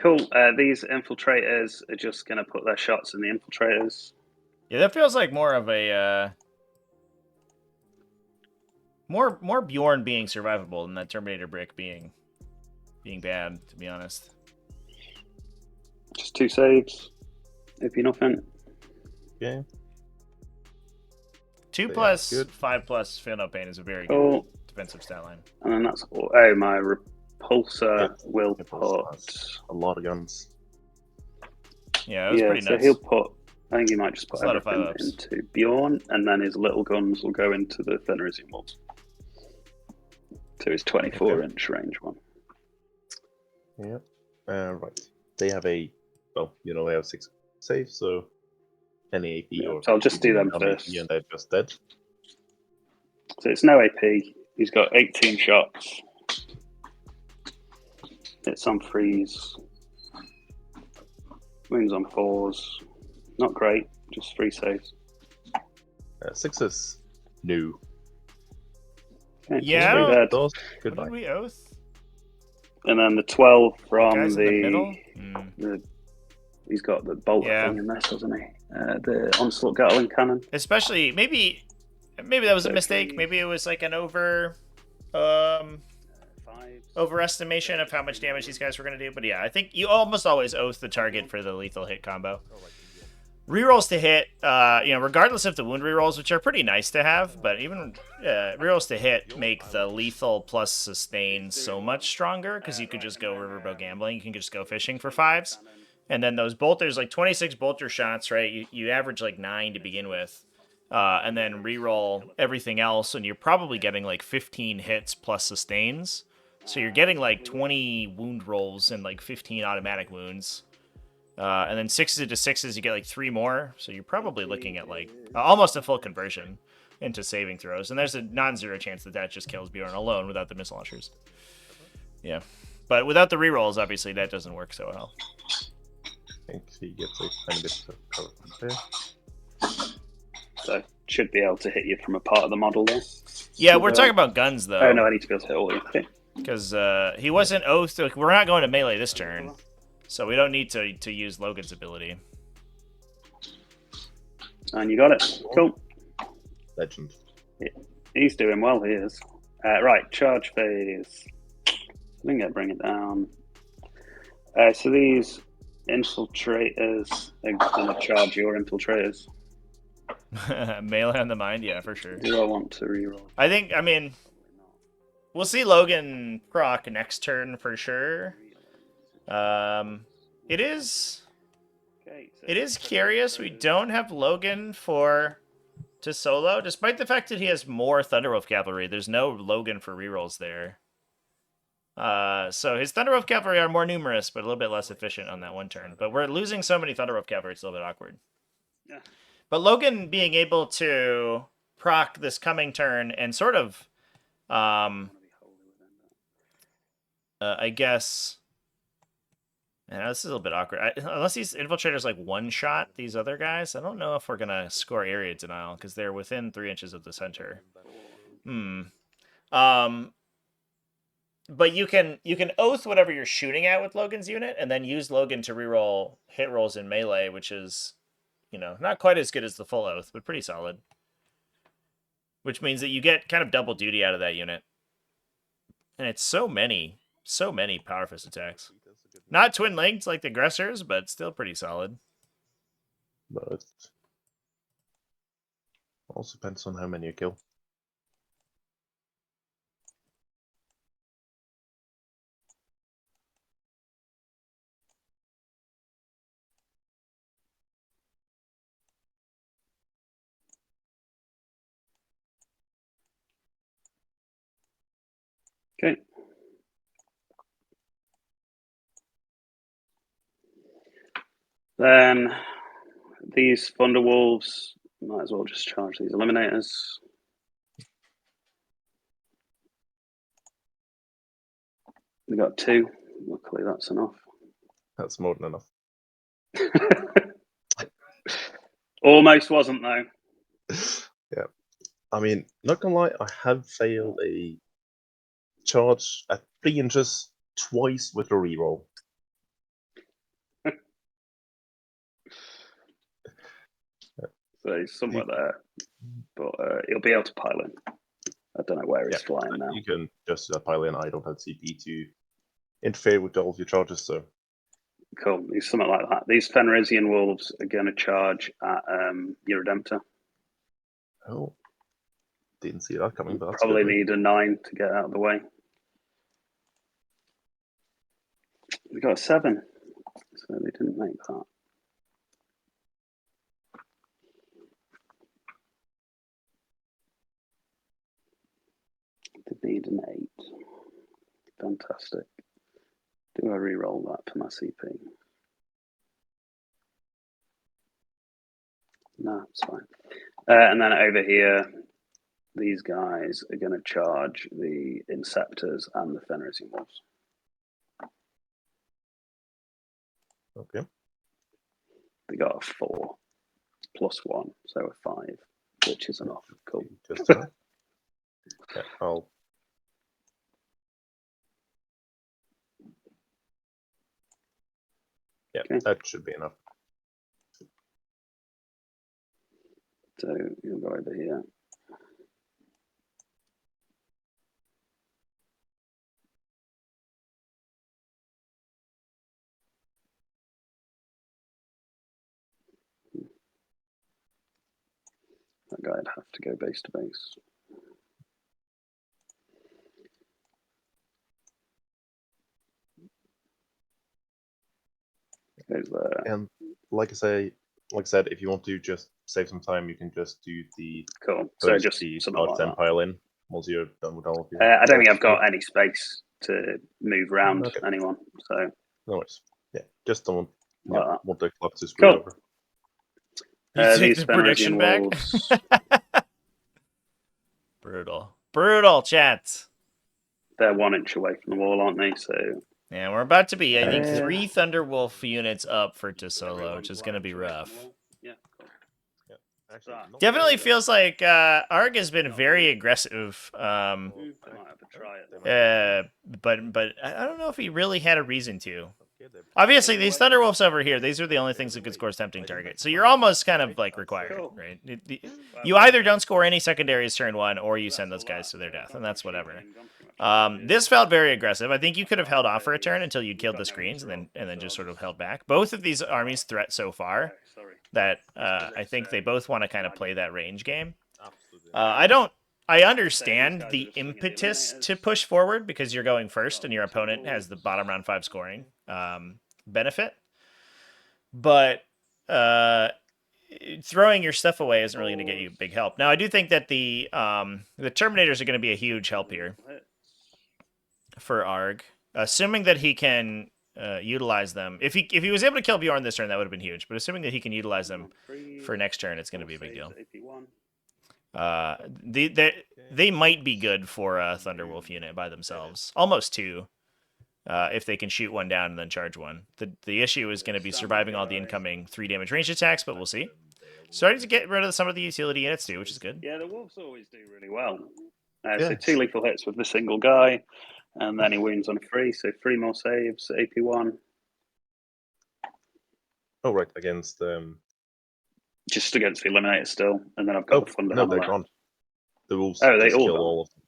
Speaker 2: Cool. These infiltrators are just going to put their shots in the infiltrators.
Speaker 3: Yeah, that feels like more of a more Bjorn being survivable than that Terminator brick being bad, to be honest.
Speaker 2: Just 2 saves. AP nothing.
Speaker 1: Okay.
Speaker 3: 2
Speaker 1: Yeah,
Speaker 3: plus
Speaker 1: good.
Speaker 3: 5 plus field note pain is a very
Speaker 2: Cool.
Speaker 3: good defensive stat line.
Speaker 2: And then that's all. Oh, my repulsor
Speaker 1: Yep.
Speaker 2: will
Speaker 1: Repulsor
Speaker 2: put.
Speaker 1: has a lot of guns.
Speaker 3: Yeah, it was pretty
Speaker 2: so
Speaker 3: nuts.
Speaker 2: he'll put. I think he might just put
Speaker 3: There's a lot of
Speaker 2: everything
Speaker 3: 5-ups.
Speaker 2: into Bjorn, and then his little guns will go into the Fenrisian walls. So his 24-inch range one.
Speaker 1: Yep. Right. They have they have 6 saves, so any AP
Speaker 2: Yeah,
Speaker 1: or
Speaker 2: so I'll just do them
Speaker 1: on
Speaker 2: first.
Speaker 1: AP and they're just dead.
Speaker 2: So it's no AP. He's got 18 shots. It's on 3s. Wounds on 4s. Not great. Just 3 saves.
Speaker 1: 6s new.
Speaker 2: Okay,
Speaker 3: Yeah,
Speaker 2: so
Speaker 3: I don't-
Speaker 2: dead.
Speaker 1: Those,
Speaker 3: What
Speaker 1: goodbye.
Speaker 3: did we oath?
Speaker 2: And then the 12 from
Speaker 3: Guys in the middle?
Speaker 2: He's got the bolter
Speaker 3: Yeah.
Speaker 2: thing in this, hasn't he? The onslaught Gatling cannon.
Speaker 3: Especially maybe that was a
Speaker 2: So
Speaker 3: mistake.
Speaker 2: three-
Speaker 3: Maybe it was like an overestimation of how much damage these guys were going to do. But yeah, I think you almost always oath the target for the lethal hit combo. Rerolls to hit, regardless of the wound rerolls, which are pretty nice to have, but even rerolls to hit make the lethal plus sustain so much stronger because you could just go riverboat gambling. You can just go fishing for 5s. And then those bolters, like 26 bolter shots, right? You average like 9 to begin with. And then reroll everything else, and you're probably getting like 15 hits plus sustains. So you're getting like 20 wound rolls and like 15 automatic wounds. And then 6s into 6s, you get like 3 more. So you're probably looking at like almost a full conversion into saving throws. And there's a non-zero chance that just kills Bjorn alone without the missile launchers. Yeah. But without the rerolls, obviously, that doesn't work so well.
Speaker 1: I think he gets a tiny bit of cover from there.
Speaker 2: So should be able to hit you from a part of the model there.
Speaker 3: Yeah, we're talking about guns, though.
Speaker 2: Oh, no, I need to be able to hit all of you. Okay.
Speaker 3: Because he wasn't oathed. Like, we're not going to melee this turn. So we don't need to use Logan's ability.
Speaker 2: And you got it. Cool.
Speaker 1: Legend.
Speaker 2: He's doing well, he is. Right, charge phase. I think I bring it down. So these infiltrators are going to charge your infiltrators.
Speaker 3: Melee on the mind, yeah, for sure.
Speaker 2: Do I want to reroll?
Speaker 3: I mean, we'll see Logan proc next turn for sure. It is curious we don't have Logan to solo, despite the fact that he has more Thunderwolf Cavalry. There's no Logan for rerolls there. So his Thunderwolf Cavalry are more numerous, but a little bit less efficient on that one turn. But we're losing so many Thunderwolf Cavalry, it's a little bit awkward.
Speaker 2: Yeah.
Speaker 3: But Logan being able to proc this coming turn and sort of, I guess... And this is a little bit awkward. Unless these infiltrators like one-shot these other guys, I don't know if we're going to score area denial because they're within 3 inches of the center. But you can oath whatever you're shooting at with Logan's unit, and then use Logan to reroll hit rolls in melee, which is, not quite as good as the full oath, but pretty solid. Which means that you get kind of double duty out of that unit, and it's so many power fist attacks. Not twin linked like the aggressors, but still pretty solid.
Speaker 1: But also depends on how many you kill.
Speaker 2: Okay. Then these Thunderwolves, might as well just charge these Eliminators. We got 2. Luckily, that's enough.
Speaker 1: That's more than enough.
Speaker 2: Almost wasn't, though.
Speaker 1: Yeah. I mean, not gonna lie, I have failed a charge at 3 inches twice with a reroll.
Speaker 2: So he's somewhere there, but he'll be able to pile in. I don't know where he's flying now.
Speaker 1: You can just pile in. I don't have CP to interfere with all of your charges, so.
Speaker 2: Cool. He's something like that. These Fenrisian Wolves are going to charge at your Redemptor.
Speaker 1: Oh. Didn't see that coming, but that's
Speaker 2: Probably
Speaker 1: good.
Speaker 2: need a 9 to get out of the way. We got a 7, so they didn't make that. They need an 8. Fantastic. Do I re-roll that for my CP? No, it's fine. And then over here, these guys are going to charge the Inceptors and the Fenrisian Wolves.
Speaker 1: Okay.
Speaker 2: They got a 4 plus 1, so a 5, which is enough. Cool.
Speaker 1: Just yeah, I'll. Yeah, okay. That should be enough.
Speaker 2: So you'll go over here. That guy'd have to go base to base. Goes there.
Speaker 1: And like I said, if you want to just save some time, you can just do the
Speaker 2: cool. So just
Speaker 1: the
Speaker 2: something like that.
Speaker 1: pile in once you're done with all of your.
Speaker 2: I don't think I've got any space to move around anyone. So
Speaker 1: no worries. Yeah, just don't
Speaker 2: like
Speaker 1: want the clock to screw over.
Speaker 3: You take the prediction back. Brutal, chat.
Speaker 2: They're 1 inch away from the wall, aren't they? So
Speaker 3: yeah, we're about to be, I think, 3 Thunderwolf units up for Solo, which is going to be rough.
Speaker 2: Yeah, cool.
Speaker 3: Definitely feels like Arg has been very aggressive. But I don't know if he really had a reason to. Obviously, these Thunderwolves over here, these are the only things that could score tempting target. So you're almost kind of like required, right? You either don't score any secondaries turn 1, or you send those guys to their death, and that's whatever. This felt very aggressive. I think you could have held off for a turn until you'd killed the screens, and then just sort of held back. Both of these armies threat so far that I think they both want to kind of play that range game. I understand the impetus to push forward because you're going first and your opponent has the bottom round 5 scoring benefit. But throwing your stuff away isn't really going to get you big help. Now, I do think that the Terminators are going to be a huge help here for Arg, assuming that he can utilize them. If he was able to kill Bjorn this turn, that would have been huge. But assuming that he can utilize them for next turn, it's going to be a big deal. They might be good for a Thunderwolf unit by themselves, almost 2, if they can shoot 1 down and then charge 1. The issue is going to be surviving all the incoming 3 damage range attacks, but we'll see. Starting to get rid of some of the utility units too, which is good.
Speaker 2: Yeah, the Wolves always do really well. So 2 lethal hits with the single guy, and then he wounds on a 3, so 3 more saves, AP1.
Speaker 1: Oh, right, against...
Speaker 2: Just against the Eliminator still, and then I've got the Thunder
Speaker 1: no,
Speaker 2: Hammer
Speaker 1: they're
Speaker 2: left.
Speaker 1: gone. The wolves
Speaker 2: Oh, they
Speaker 1: just
Speaker 2: all
Speaker 1: killed
Speaker 2: gone?
Speaker 1: all of them.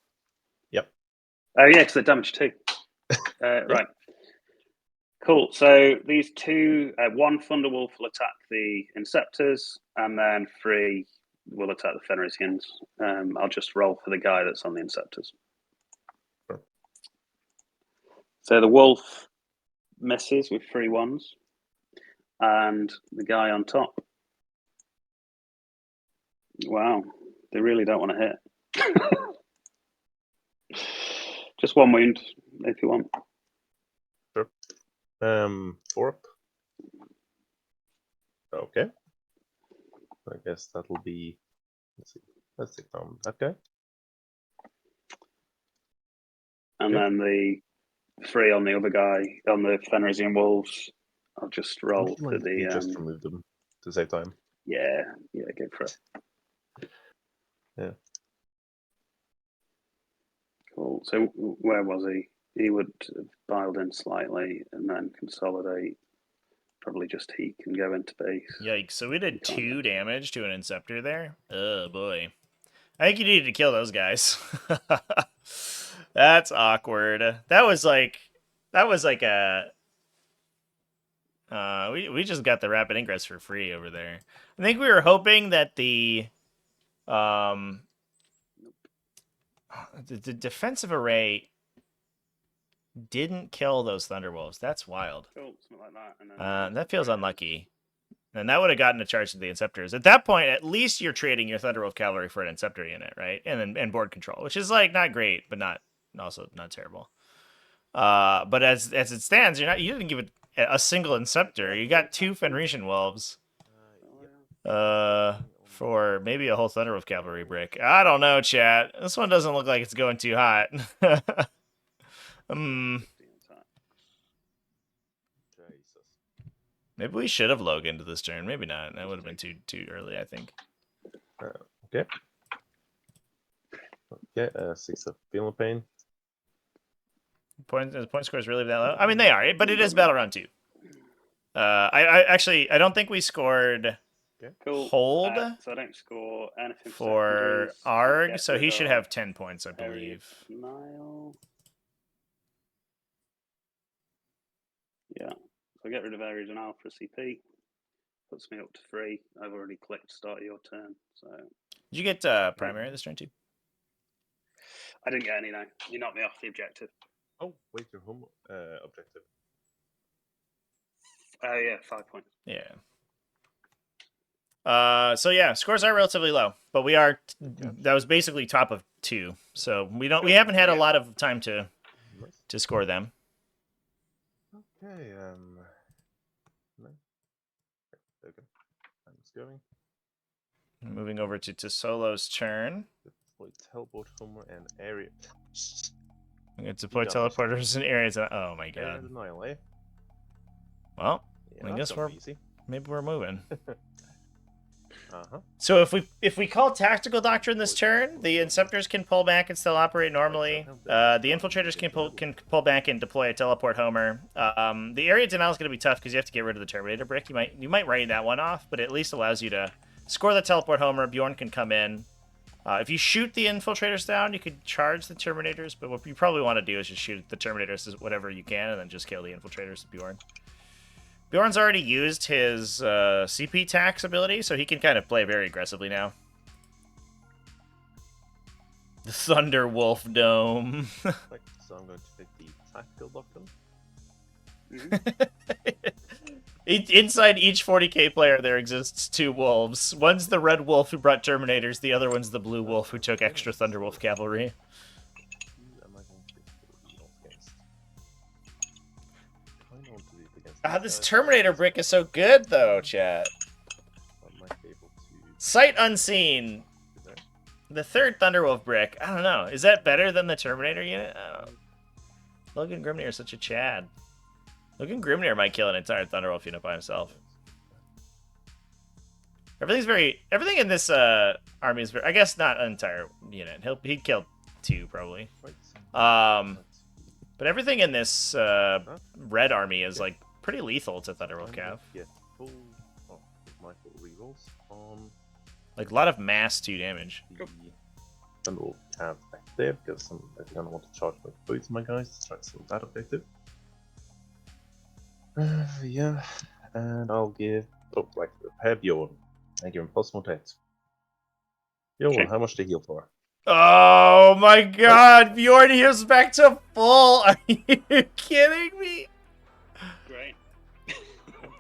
Speaker 1: Yep.
Speaker 2: Oh, yeah, because they're damaged too. Right. Cool. So these 2, 1 Thunderwolf will attack the Inceptors, and then 3 will attack the Fenrisians. I'll just roll for the guy that's on the Inceptors.
Speaker 1: Sure.
Speaker 2: So the Wolf misses with 3 ones, and the guy on top. Wow, they really don't want to hit. Just 1 wound, if you want.
Speaker 1: Sure. 4 up. Okay. I guess that'll be... Let's see. Let's take down that guy.
Speaker 2: And then the 3 on the other guy, on the Fenrisian Wolves, I'll just roll for the...
Speaker 1: You just remove them to save time.
Speaker 2: Yeah, go for it.
Speaker 1: Yeah.
Speaker 2: Cool. So where was he? He would have dialed in slightly and then consolidate. Probably just he can go into base.
Speaker 3: Yikes. So we did 2 damage to an Inceptor there? Oh, boy. I think you needed to kill those guys. That's awkward. That was like a... we just got the rapid ingress for free over there. I think we were hoping that the defensive array didn't kill those Thunderwolves. That's wild.
Speaker 2: Cool, something like that. And then
Speaker 3: That feels unlucky. And that would have gotten a charge to the Inceptors. At that point, at least you're trading your Thunderwolf Cavalry for an Inceptor unit, right? And board control, which is like not great, but also not terrible. But as it stands, you didn't give it a single Inceptor. You got 2 Fenrisian Wolves. For maybe a whole Thunderwolf Cavalry brick. I don't know, chat. This one doesn't look like it's going too hot. Maybe we should have Loganed this turn. Maybe not. That would have been too early, I think.
Speaker 1: Okay. Okay, 6 of Feeling Pain.
Speaker 3: Point scores really that low? I mean, they are, but it is Battle Round 2. I don't think we scored
Speaker 2: cool.
Speaker 3: hold
Speaker 2: so I don't score anything
Speaker 3: for Arg, so he should have 10 points, I believe.
Speaker 2: Nile. Yeah. So I get rid of Ares and Al for CP. Puts me up to 3. I've already clicked start your turn. So
Speaker 3: Did you get primary this turn too?
Speaker 2: I didn't get any, no. You knocked me off the objective.
Speaker 1: Oh, wait, your home objective.
Speaker 2: Oh, yeah, 5 points.
Speaker 3: Yeah. So yeah, scores are relatively low, but we are. That was basically top of 2, so we haven't had a lot of time to score them.
Speaker 1: Okay. No. Okay. I'm just going.
Speaker 3: Moving over to Solo's turn.
Speaker 1: Deploy teleport Homer and area.
Speaker 3: I'm going to deploy teleporters in areas. Oh my god.
Speaker 1: Denial, eh?
Speaker 3: Well,
Speaker 1: Yeah,
Speaker 3: I guess maybe we're moving. So if we call Tactical Doctrine this turn, the Inceptors can pull back and still operate normally. The Infiltrators can pull back and deploy a Teleport Homer. The Area Denial is going to be tough because you have to get rid of the Terminator Brick. You might write that one off, but at least allows you to score the Teleport Homer. Bjorn can come in. If you shoot the Infiltrators down, you could charge the Terminators, but what you probably want to do is just shoot the Terminators as whatever you can, and then just kill the Infiltrators with Bjorn. Bjorn's already used his CP tax ability, so he can kind of play very aggressively now. The Thunder Wolf Dome.
Speaker 1: Right, so I'm going to take the Tactical Doctrine.
Speaker 3: Inside each 40k player, there exists 2 wolves. One's the red wolf who brought Terminators, the other one's the blue wolf who took extra Thunderwolf cavalry. This Terminator brick is so good, though, chat. Sight Unseen. The 3rd Thunderwolf brick. I don't know. Is that better than the Terminator unit? I don't know. Logan Grimnir is such a Chad. Logan Grimnir might kill an entire Thunderwolf unit by himself. Everything in this army is very... I guess not an entire unit. He'd kill 2 probably.
Speaker 1: Right.
Speaker 3: But everything in this red army is like pretty lethal to Thunderwolf Cav.
Speaker 1: Get full Michael rerolls on
Speaker 3: Like a lot of mass 2 damage.
Speaker 1: the Thunderwolf Cav back there because I don't want to charge my both of my guys to try to steal that objective. Yeah, and I'll give repair Bjorn and give him +1 to hit. Bjorn,
Speaker 2: Okay.
Speaker 1: how much to heal for?
Speaker 3: Oh my god, Bjorn heals back to full! Are you kidding me?
Speaker 2: Great.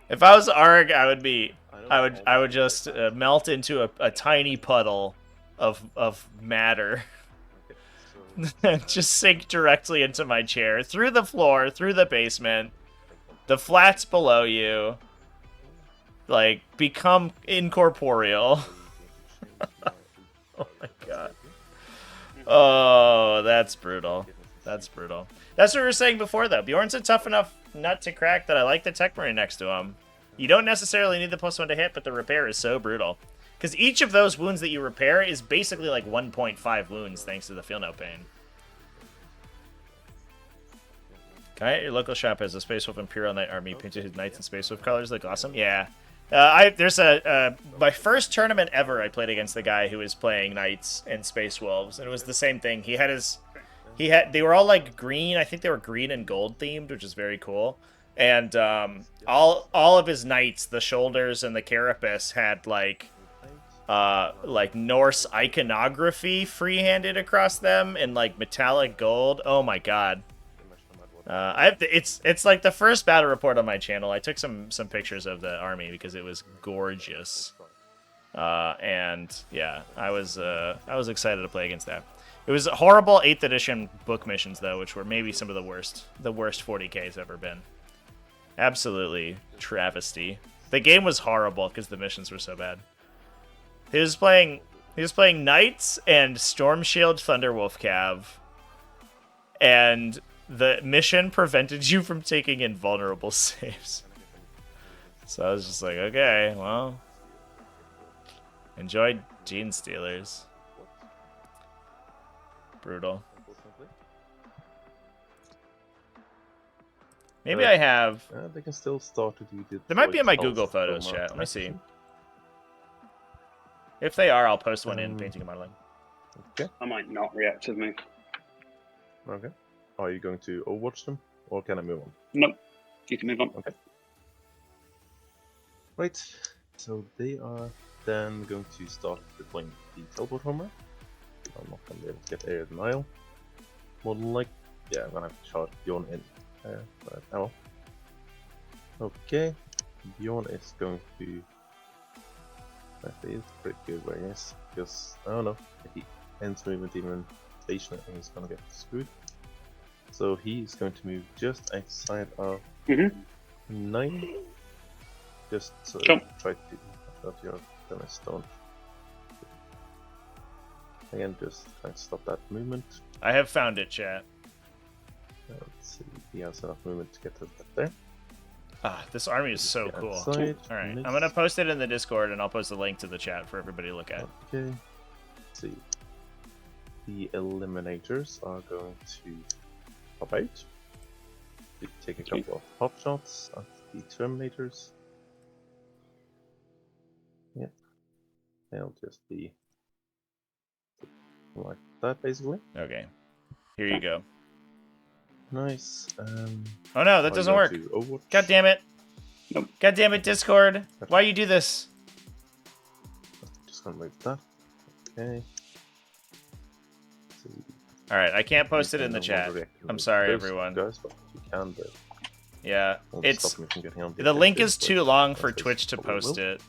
Speaker 3: If I was Arg, I would just melt into a tiny puddle of matter.
Speaker 1: Okay, so,
Speaker 3: Just sink directly into my chair, through the floor, through the basement, the flats below you, like, become incorporeal. Oh my god. Oh, that's brutal. That's brutal. That's what we were saying before, though. Bjorn's a tough enough nut to crack that I like the Tech Marine next to him. You don't necessarily need the +1 to hit, but the repair is so brutal. Because each of those wounds that you repair is basically like 1.5 wounds thanks to the Feel No Pain. Can I at your local shop has a Space Wolf Imperial Knight army painted his knights in Space Wolf colors? Look awesome. Yeah. There's my first tournament ever I played against the guy who was playing Knights and Space Wolves, and it was the same thing. They were all like green. I think they were green and gold themed, which is very cool. And all of his knights, the shoulders and the carapace had like Norse iconography freehanded across them in like metallic gold. Oh my god. It's like the first battle report on my channel. I took some pictures of the army because it was gorgeous. And yeah, I was excited to play against that. It was horrible 8th edition book missions though, which were maybe some of the worst 40k's ever been. Absolutely travesty. The game was horrible because the missions were so bad. He was playing Knights and Storm Shield Thunderwolf Cav, and the mission prevented you from taking invulnerable saves. So I was just like, okay, well, enjoy Gene Stealers. Brutal. Maybe I have.
Speaker 1: They can still start to do the.
Speaker 3: They might be in my Google Photos chat. Let me see. If they are, I'll post one in Painting and Modeling.
Speaker 1: Okay.
Speaker 2: I might not react to me.
Speaker 1: Okay. Are you going to Overwatch them, or can I move on?
Speaker 2: Nope. You can move on.
Speaker 1: Okay. Right. So they are then going to start deploying the teleport hammer. I'm not going to be able to get area denial. More than like, yeah, I'm going to have to charge Bjorn in. But, oh. Okay. Bjorn is going to. That is pretty good, I guess. Because, I don't know, if he ends movement even stationary, he's going to get screwed. So he's going to move just outside of 9. Just so
Speaker 2: Sure.
Speaker 1: try to that your damage don't. Again, just try to stop that movement.
Speaker 3: I have found it, chat.
Speaker 1: Let's see, he has enough movement to get to that there.
Speaker 3: Ah, this army is so cool.
Speaker 1: Outside,
Speaker 3: Alright,
Speaker 1: next.
Speaker 3: I'm going to post it in the Discord, and I'll post a link to the chat for everybody to look at.
Speaker 1: Okay. Let's see. The Eliminators are going to pop out. We take a couple of pop shots at the Terminators. Yep. They'll just be like that, basically.
Speaker 3: Okay. Here you go.
Speaker 1: Nice.
Speaker 3: Oh no, that doesn't work. God damn it.
Speaker 2: Nope.
Speaker 3: God damn it, Discord. Why you do this?
Speaker 1: Just gonna move that. Okay. So
Speaker 3: Alright, I can't post it in the
Speaker 1: no
Speaker 3: chat.
Speaker 1: longer react to
Speaker 3: I'm
Speaker 1: those
Speaker 3: sorry,
Speaker 1: bursts,
Speaker 3: everyone.
Speaker 1: Guys, but you can do it.
Speaker 3: Yeah,
Speaker 1: Won't
Speaker 3: it's
Speaker 1: stop me from getting on
Speaker 3: the link
Speaker 1: objective,
Speaker 3: is
Speaker 1: but
Speaker 3: too long for
Speaker 1: that's
Speaker 3: Twitch to
Speaker 1: probably
Speaker 3: post
Speaker 1: will.
Speaker 3: it.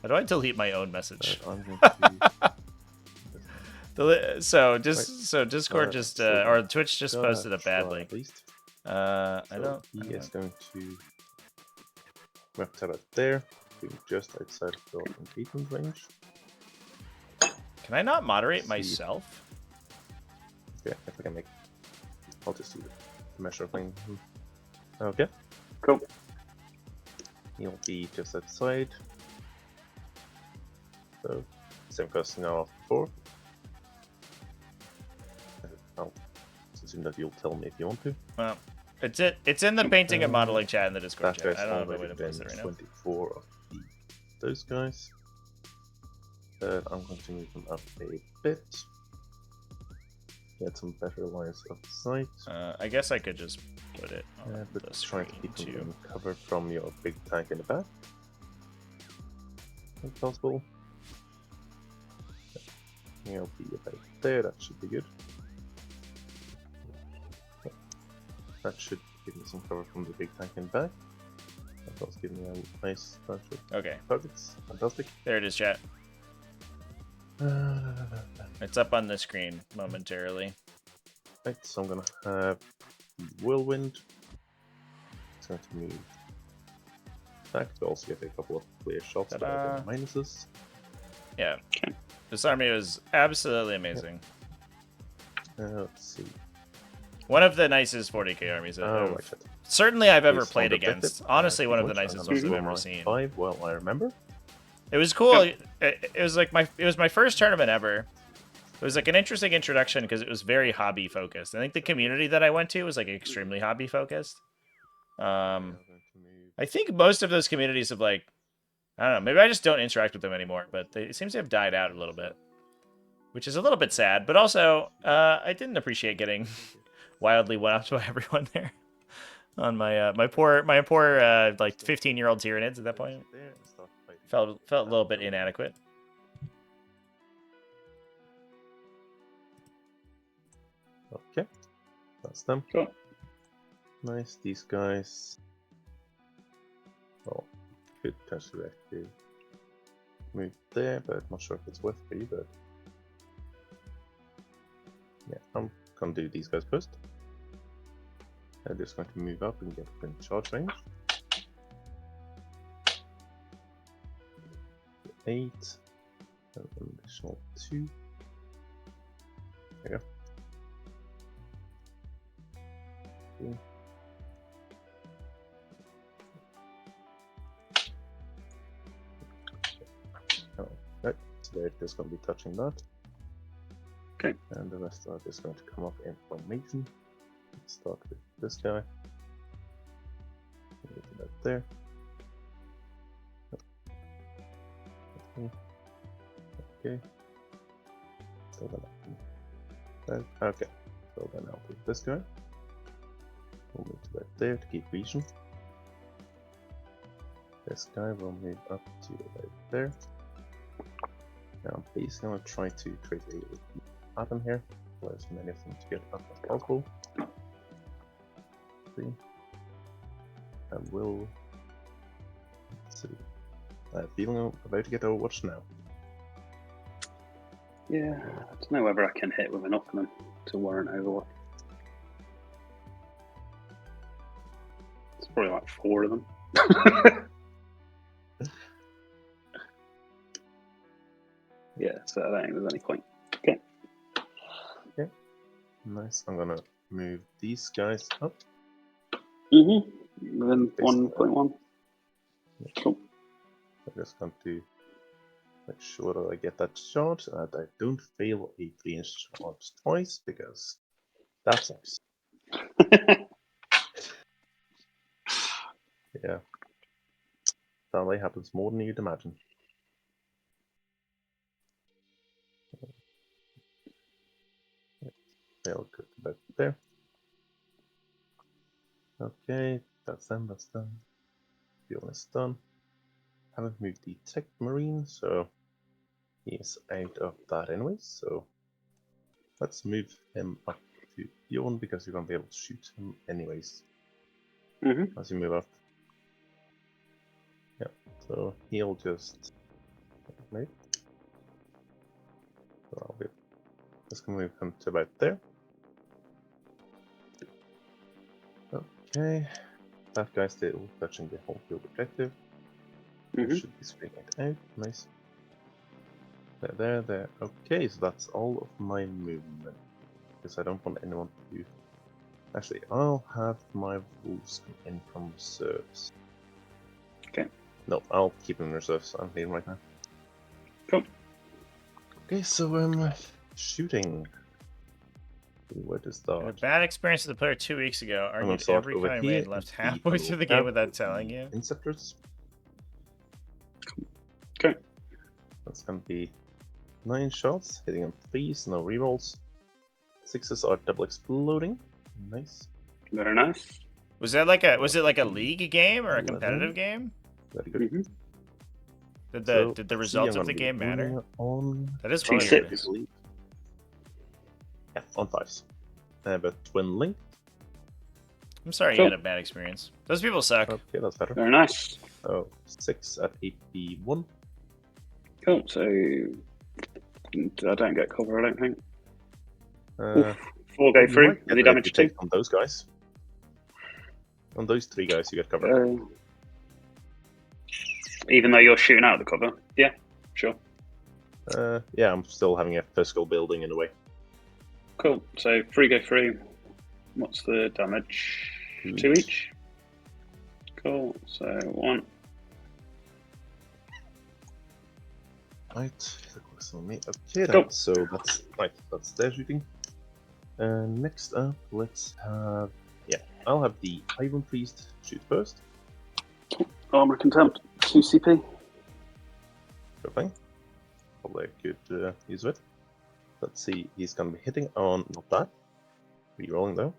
Speaker 3: How do I delete my own message?
Speaker 1: I'm going to
Speaker 3: So Discord just
Speaker 1: so
Speaker 3: or Twitch just
Speaker 1: gotta
Speaker 3: posted a bad
Speaker 1: try
Speaker 3: link.
Speaker 1: at least.
Speaker 3: I
Speaker 1: So
Speaker 3: don't.
Speaker 1: He
Speaker 3: I don't-
Speaker 1: is going to map tab it there, being just outside of the engagement range.
Speaker 3: Can I not moderate
Speaker 1: See.
Speaker 3: myself?
Speaker 1: Yeah, if I can make. I'll just do the measure thing. Okay.
Speaker 2: Cool.
Speaker 1: He'll be just outside. So, same cost now as before. assume that you'll tell me if you want to.
Speaker 3: Well, it's in the painting and modeling chat in the Discord
Speaker 1: That
Speaker 3: chat.
Speaker 1: guy's
Speaker 3: I don't have a way
Speaker 1: already
Speaker 3: to post
Speaker 1: been
Speaker 3: it right now.
Speaker 1: 24 of those guys. But I'm going to move them up a bit. Get some better lines of sight.
Speaker 3: I guess I could just put it on
Speaker 1: But
Speaker 3: the
Speaker 1: try
Speaker 3: screen
Speaker 1: to keep
Speaker 3: too.
Speaker 1: them covered from your big tank in the back. If possible. He'll be about there, that should be good. That should give me some cover from the big tank in the back. That does give me a nice bunch of
Speaker 3: Okay,
Speaker 1: targets. Fantastic.
Speaker 3: there it is, chat. It's up on the screen momentarily.
Speaker 1: Right, so I'm gonna have Whirlwind. It's going to move back to also get a couple of clear shots but I get minuses.
Speaker 3: Yeah. This army was absolutely amazing.
Speaker 1: Let's see.
Speaker 3: One of the nicest 40k armies
Speaker 1: Right.
Speaker 3: certainly I've ever
Speaker 1: Please
Speaker 3: played
Speaker 1: hold the
Speaker 3: against.
Speaker 1: bit.
Speaker 3: Honestly, one of the
Speaker 1: Which I'm
Speaker 3: nicest
Speaker 1: gonna
Speaker 3: ones I've
Speaker 1: roll
Speaker 3: ever
Speaker 1: my
Speaker 3: seen.
Speaker 1: 5, well, I remember.
Speaker 3: It was cool. It was like my first tournament ever. It was like an interesting introduction because it was very hobby focused. I think the community that I went to was like extremely hobby focused. I think most of those communities have like, I don't know, maybe I just don't interact with them anymore, but it seems to have died out a little bit, which is a little bit sad. But also, I didn't appreciate getting wildly went up by everyone there on my my poor like 15-year-old Tyranids at that point. Felt a little bit inadequate.
Speaker 1: Okay, that's them.
Speaker 2: Cool.
Speaker 1: Nice, these guys. Well, could potentially actually move there, but not sure if it's worth for you, but yeah, I'm gonna do these guys first. I'm just going to move up and get in charge range. 8, and an additional 2. There you go. Okay. Right, so they're just going to be touching that.
Speaker 2: Okay.
Speaker 1: And the rest are just going to come up in formation. Let's start with this guy. Get that there. Okay. Okay. So then okay. So then I'll put this guy. We'll move to right there to keep region. This guy will move up to right there. Now I'm basically going to try to create a pattern here, allow as many of them to get up as possible. See, I will. Let's see. I'm feeling I'm about to get Overwatch now.
Speaker 2: Yeah, I don't know whether I can hit with enough of them to warrant Overwatch. It's probably like 4 of them. Yeah, so I don't think there's any point. Okay.
Speaker 1: Okay. Nice. I'm gonna move these guys up.
Speaker 2: Within 1.1. Cool.
Speaker 1: I'm just going to make sure that I get that shot and that I don't fail a 3-inch charge twice because that sucks. Yeah. That happens more than you'd imagine. They'll go about there. Okay, that's them, that's done. Bjorn is done. Haven't moved the Tech Marine, so he is out of that anyway, so let's move him up to Bjorn because you're gonna be able to shoot him anyways. As you move up. Yeah, so he'll just wait. So I'll be just gonna move him to about there. Okay, that guy's still touching the whole field objective. Should be screening it out. Nice. There. Okay, so that's all of my movement. Because I don't want anyone to. Actually, I'll have my wolves come in from reserves.
Speaker 2: Okay.
Speaker 1: No, I'll keep them in reserves. I'm here right now.
Speaker 2: Cool.
Speaker 1: Okay, so shooting. Where to
Speaker 3: A
Speaker 1: start?
Speaker 3: bad experience with the player 2 weeks ago.
Speaker 1: gonna
Speaker 3: Argued
Speaker 1: start
Speaker 3: every
Speaker 1: over
Speaker 3: comment
Speaker 1: here
Speaker 3: made left
Speaker 1: in the
Speaker 3: halfway
Speaker 1: middle
Speaker 3: through the
Speaker 1: tab
Speaker 3: game without
Speaker 1: with
Speaker 3: telling
Speaker 1: the
Speaker 3: you.
Speaker 1: Inceptors.
Speaker 2: Okay.
Speaker 1: That's gonna be 9 shots, hitting on 3s, no rerolls. 6s are double exploding. Nice.
Speaker 2: Very nice.
Speaker 3: Was it like a league game or a
Speaker 1: 11.
Speaker 3: competitive game?
Speaker 1: Very good.
Speaker 2: Mm-hmm.
Speaker 3: Did
Speaker 1: So,
Speaker 3: the
Speaker 1: let's see,
Speaker 3: results
Speaker 1: I'm
Speaker 3: of the
Speaker 1: gonna be
Speaker 3: game matter?
Speaker 1: running On
Speaker 3: That is
Speaker 2: T6.
Speaker 3: weird.
Speaker 1: I believe. Yeah, on 5s. But twin link.
Speaker 3: I'm sorry you
Speaker 2: Cool.
Speaker 3: had a bad experience. Those people suck.
Speaker 1: Okay, that's better.
Speaker 2: Very nice.
Speaker 1: So 6 at AP1.
Speaker 2: Cool. So I don't get cover, I don't think.
Speaker 1: Uh,
Speaker 2: 4 go
Speaker 1: you
Speaker 2: through.
Speaker 1: might get
Speaker 2: Any
Speaker 1: it if
Speaker 2: damage
Speaker 1: you
Speaker 2: too?
Speaker 1: take on those guys. On those 3 guys, you get covered.
Speaker 2: Even though you're shooting out of the cover. Yeah, sure.
Speaker 1: Yeah, I'm still having a physical building in a way.
Speaker 2: Cool. So 3 go through. What's the damage? 2 each. Cool. So 1.
Speaker 1: Right, focus on me. Okay, then.
Speaker 2: Cool.
Speaker 1: So that's right. That's their shooting. Next up, let's have. Yeah, I'll have the Iron Priest shoot first.
Speaker 2: Armor contempt. 2 CP.
Speaker 1: Sure thing. Probably a good use of it. Let's see. He's gonna be hitting on not that. Rerolling though.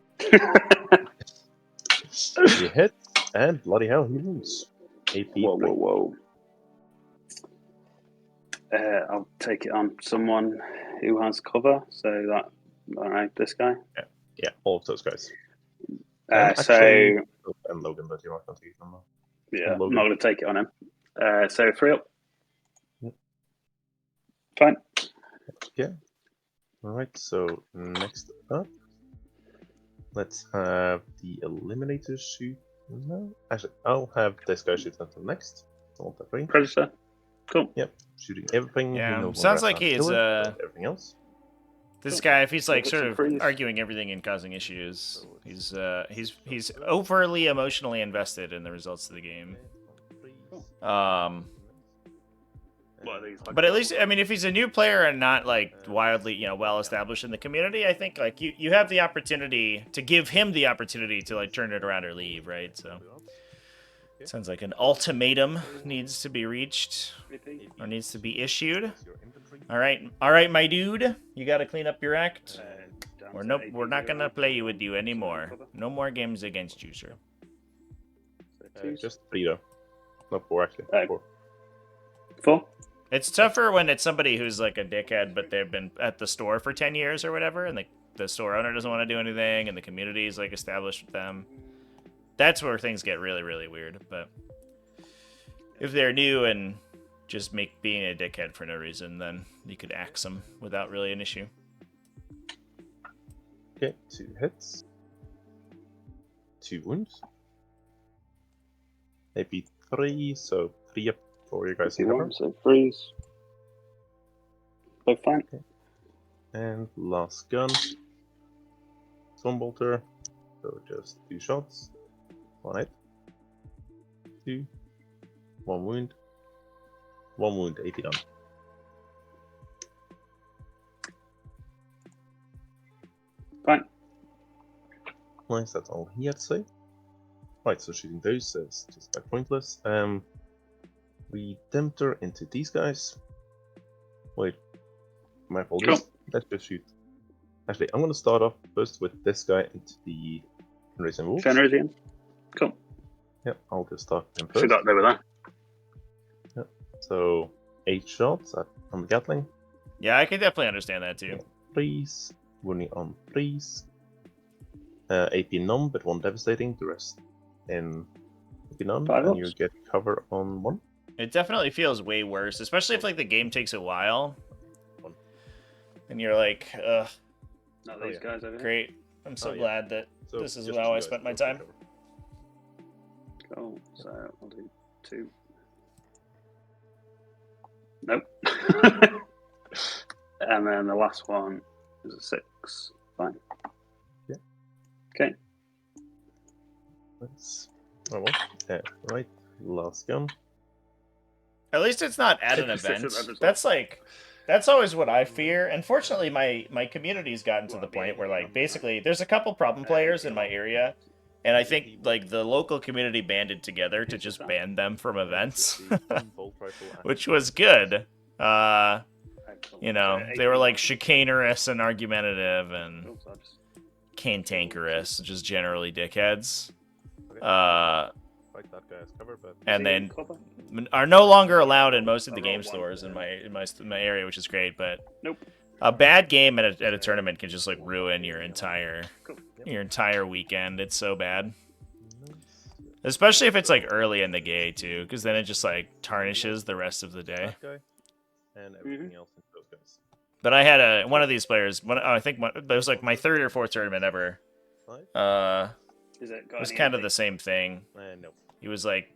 Speaker 1: He hits, and bloody hell, he moves. AP.
Speaker 2: Whoa. I'll take it on someone who has cover. So that, all right, this guy.
Speaker 1: Yeah, all of those guys.
Speaker 2: So
Speaker 1: And Logan, but you're not gonna take them.
Speaker 2: yeah, I'm
Speaker 1: Logan.
Speaker 2: not going to take it on him. So 3 up.
Speaker 1: Yep.
Speaker 2: Fine.
Speaker 1: Yeah. Alright, so next up, let's have the Eliminator shoot. No, actually, I'll have this guy shoot until next. I want that range.
Speaker 2: Predator. Cool.
Speaker 1: Yep, shooting everything.
Speaker 3: Yeah,
Speaker 1: He no longer
Speaker 3: sounds
Speaker 1: has
Speaker 3: like
Speaker 1: that
Speaker 3: he's,
Speaker 1: killer, but everything else.
Speaker 3: This guy, if he's like
Speaker 2: Give it
Speaker 3: sort
Speaker 2: some
Speaker 3: of
Speaker 2: freeze.
Speaker 3: arguing everything and causing issues, he's overly emotionally invested in the results of the game. But at least, I mean, if he's a new player and not like wildly, well established in the community, I think like you have the opportunity to give him the opportunity to like turn it around or leave, right? So sounds like an ultimatum needs to be reached or needs to be issued. All right, my dude, you got to clean up your act. Or nope, we're not gonna play with you anymore. No more games against you, sir.
Speaker 1: Just 3 though. No, 4 actually. 4.
Speaker 2: 4.
Speaker 3: It's tougher when it's somebody who's like a dickhead, but they've been at the store for 10 years or whatever, and the store owner doesn't want to do anything, and the community is like established with them. That's where things get really, really weird. But if they're new and just being a dickhead for no reason, then you could axe them without really an issue.
Speaker 1: Okay, 2 hits. 2 wounds. AP 3, so 3 up for you guys in cover.
Speaker 2: So freeze. Both fine.
Speaker 1: Okay. And last gun. Stormbolter. So just 2 shots. 1 hit. 2. 1 wound. 1 wound, 80 done.
Speaker 2: Fine.
Speaker 1: Nice, that's all he had to say. Right, so shooting those is just quite pointless. Redemptor into these guys. Wait, my apologies.
Speaker 2: Cool.
Speaker 1: Let's just shoot. Actually, I'm going to start off first with this guy into the Fenrisian Wolves.
Speaker 2: Fenrisian. Cool.
Speaker 1: Yep, I'll just start him first.
Speaker 2: Forgot they were there.
Speaker 1: Yep. So 8 shots on the Gatling.
Speaker 3: Yeah, I can definitely understand that too.
Speaker 1: 3s, wounding on 3s. AP none, but 1 devastating. The rest in AP none,
Speaker 2: 5
Speaker 1: and you
Speaker 2: ups.
Speaker 1: get cover on 1.
Speaker 3: It definitely feels way worse, especially if like the game takes a while, and you're like, ugh,
Speaker 2: Not these guys over here.
Speaker 3: great. I'm so
Speaker 1: Oh, yeah.
Speaker 3: glad that
Speaker 1: So
Speaker 3: this is
Speaker 1: just
Speaker 3: how
Speaker 1: you
Speaker 3: I
Speaker 1: guys
Speaker 3: spent my
Speaker 1: will take
Speaker 3: time.
Speaker 1: cover.
Speaker 2: Cool. So I'll do 2. Nope. And then the last one is a 6. Fine.
Speaker 1: Yeah.
Speaker 2: Okay.
Speaker 1: Let's. Oh well. Right. Last gun.
Speaker 3: At least it's not at an
Speaker 2: Six
Speaker 3: event.
Speaker 2: events.
Speaker 3: That's like That's always what I fear. Unfortunately, my community's gotten to the point where like basically there's a couple problem players in my area, and I think like the local community banded together to just ban them from events, which was good. You know, they were like chicanerous and argumentative and cantankerous, just generally dickheads. And then are no longer allowed in most of the game stores in my area, which is great. But a bad game at a tournament can just like ruin your entire weekend. It's so bad, especially if it's like early in the game too, because then it just like tarnishes the rest of the day.
Speaker 1: And everything else in those guys.
Speaker 3: But I had one of these players. I think it was like my third or fourth tournament ever. It was kind of the same thing.
Speaker 1: No.
Speaker 3: He was like,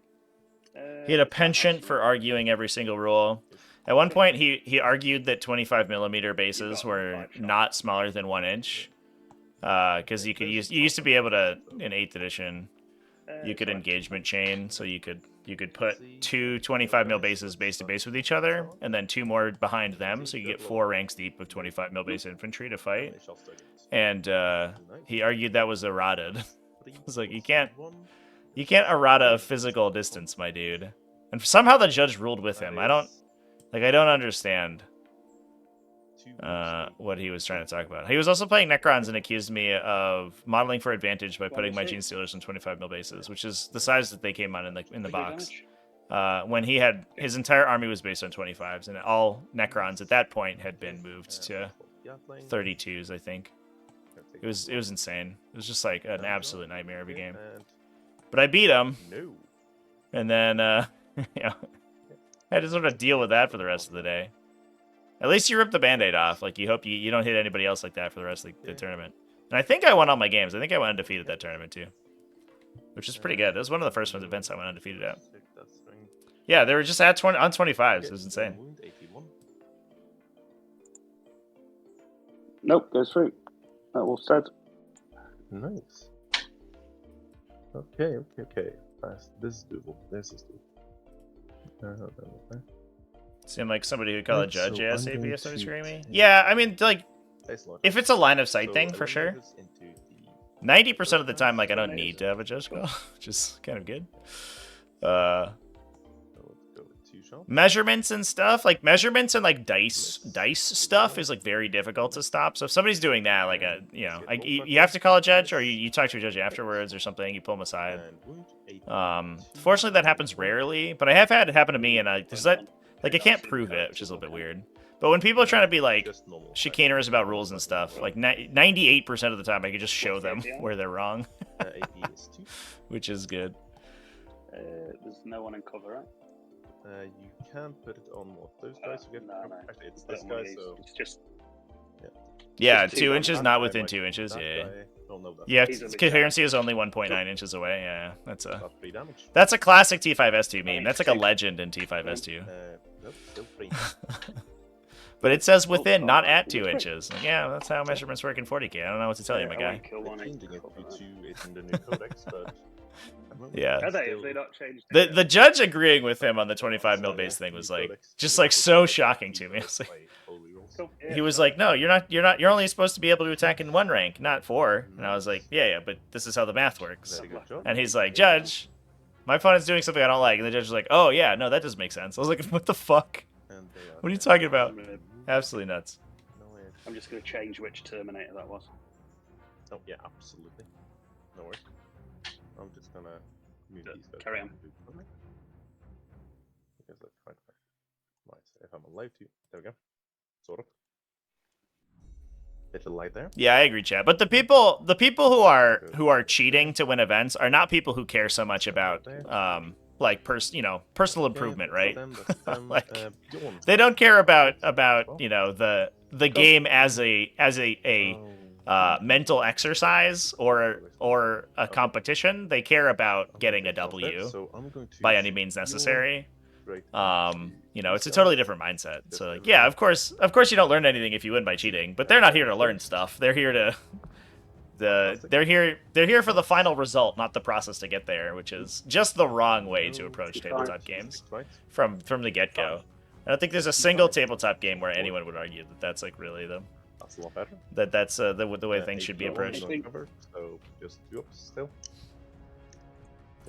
Speaker 3: he had a penchant for arguing every single rule. At one point, he argued that 25mm bases were not smaller than 1 inch, because you used to be able to in 8th edition, you could engagement chain, so you could put two 25mm bases base to base with each other, and then 2 more behind them, so you get 4 ranks deep of 25mm base infantry to fight. And he argued that was errated. I was like, you can't errata a physical distance, my dude. And somehow the judge ruled with him. I don't understand what he was trying to talk about. He was also playing Necrons and accused me of modeling for advantage by putting my Gene Stealers on 25mm bases, which is the size that they came on in the box. When he had his entire army was based on 25s, and all Necrons at that point had been moved to 32s, I think. It was insane. It was just like an absolute nightmare every game. But I beat him. And then I had to sort of deal with that for the rest of the day. At least you ripped the Band-Aid off. Like, you hope you don't hit anybody else like that for the rest of the tournament. And I think I won all my games. I think I went undefeated that tournament, too. Which is pretty good. That was one of the first events I went undefeated at. Yeah, they were just on 25s. It was insane.
Speaker 2: Nope, goes through. That was said.
Speaker 1: Nice. Okay. This is doable. This is doable.
Speaker 3: Seemed like somebody who'd call a judge ASAP if somebody's screaming. Yeah, I mean, like, if it's a line of sight thing, for sure. 90% of the time, like, I don't need to have a judge call, which is kind of good. Measurements and stuff, like measurements and like dice stuff is like very difficult to stop. So if somebody's doing that, like you have to call a judge, or you talk to a judge afterwards or something. You pull them aside. Fortunately, that happens rarely, but I have had it happen to me, and I can't prove it, which is a little bit weird. But when people are trying to be like chicanerous about rules and stuff, like 98% of the time, I can just show them where they're wrong, which is good.
Speaker 2: There's no one in cover, right?
Speaker 1: You can put it on what those guys who get. Actually, it's this guy, so
Speaker 2: it's just.
Speaker 3: Yeah, 2 inches, not within 2 inches. Yeah. Coherency is only 1.9 inches away. Yeah, that's a classic T5S2 meme. That's like a legend in T5S2. But it says within, not at 2 inches. Yeah, that's how measurements work in 40k. I don't know what to tell you, my guy. Yeah. The judge agreeing with him on the 25mm base thing was like just like so shocking to me. He was like, "No, you're only supposed to be able to attack in 1 rank, not 4." And I was like, "Yeah, but this is how the math works." And he's like, "Judge, my opponent's doing something I don't like." And the judge was like, "Oh yeah, no, that doesn't make sense." I was like, "What the fuck? What are you talking about?" Absolutely nuts.
Speaker 2: I'm just going to change which Terminator that was.
Speaker 1: Oh yeah, absolutely. No worries. I'm just gonna move these guys.
Speaker 2: Carry on.
Speaker 1: Because that's fine. Right, if I'm allowed to. There we go. Sort of. Little light there.
Speaker 3: Yeah, I agree, Chad. But the people who are cheating to win events are not people who care so much about like personal improvement, right? Like they don't care about the game as a mental exercise or a competition. They care about getting a W by any means necessary. It's a totally different mindset. So like, yeah, of course you don't learn anything if you win by cheating, but they're not here to learn stuff. They're here to they're here for the final result, not the process to get there, which is just the wrong way to approach tabletop games from the get-go. I don't think there's a single tabletop game where anyone would argue that that's like really
Speaker 1: That's a lot better.
Speaker 3: that's the way things should be
Speaker 1: 81
Speaker 3: approached.
Speaker 1: don't cover, so just 2 ups still.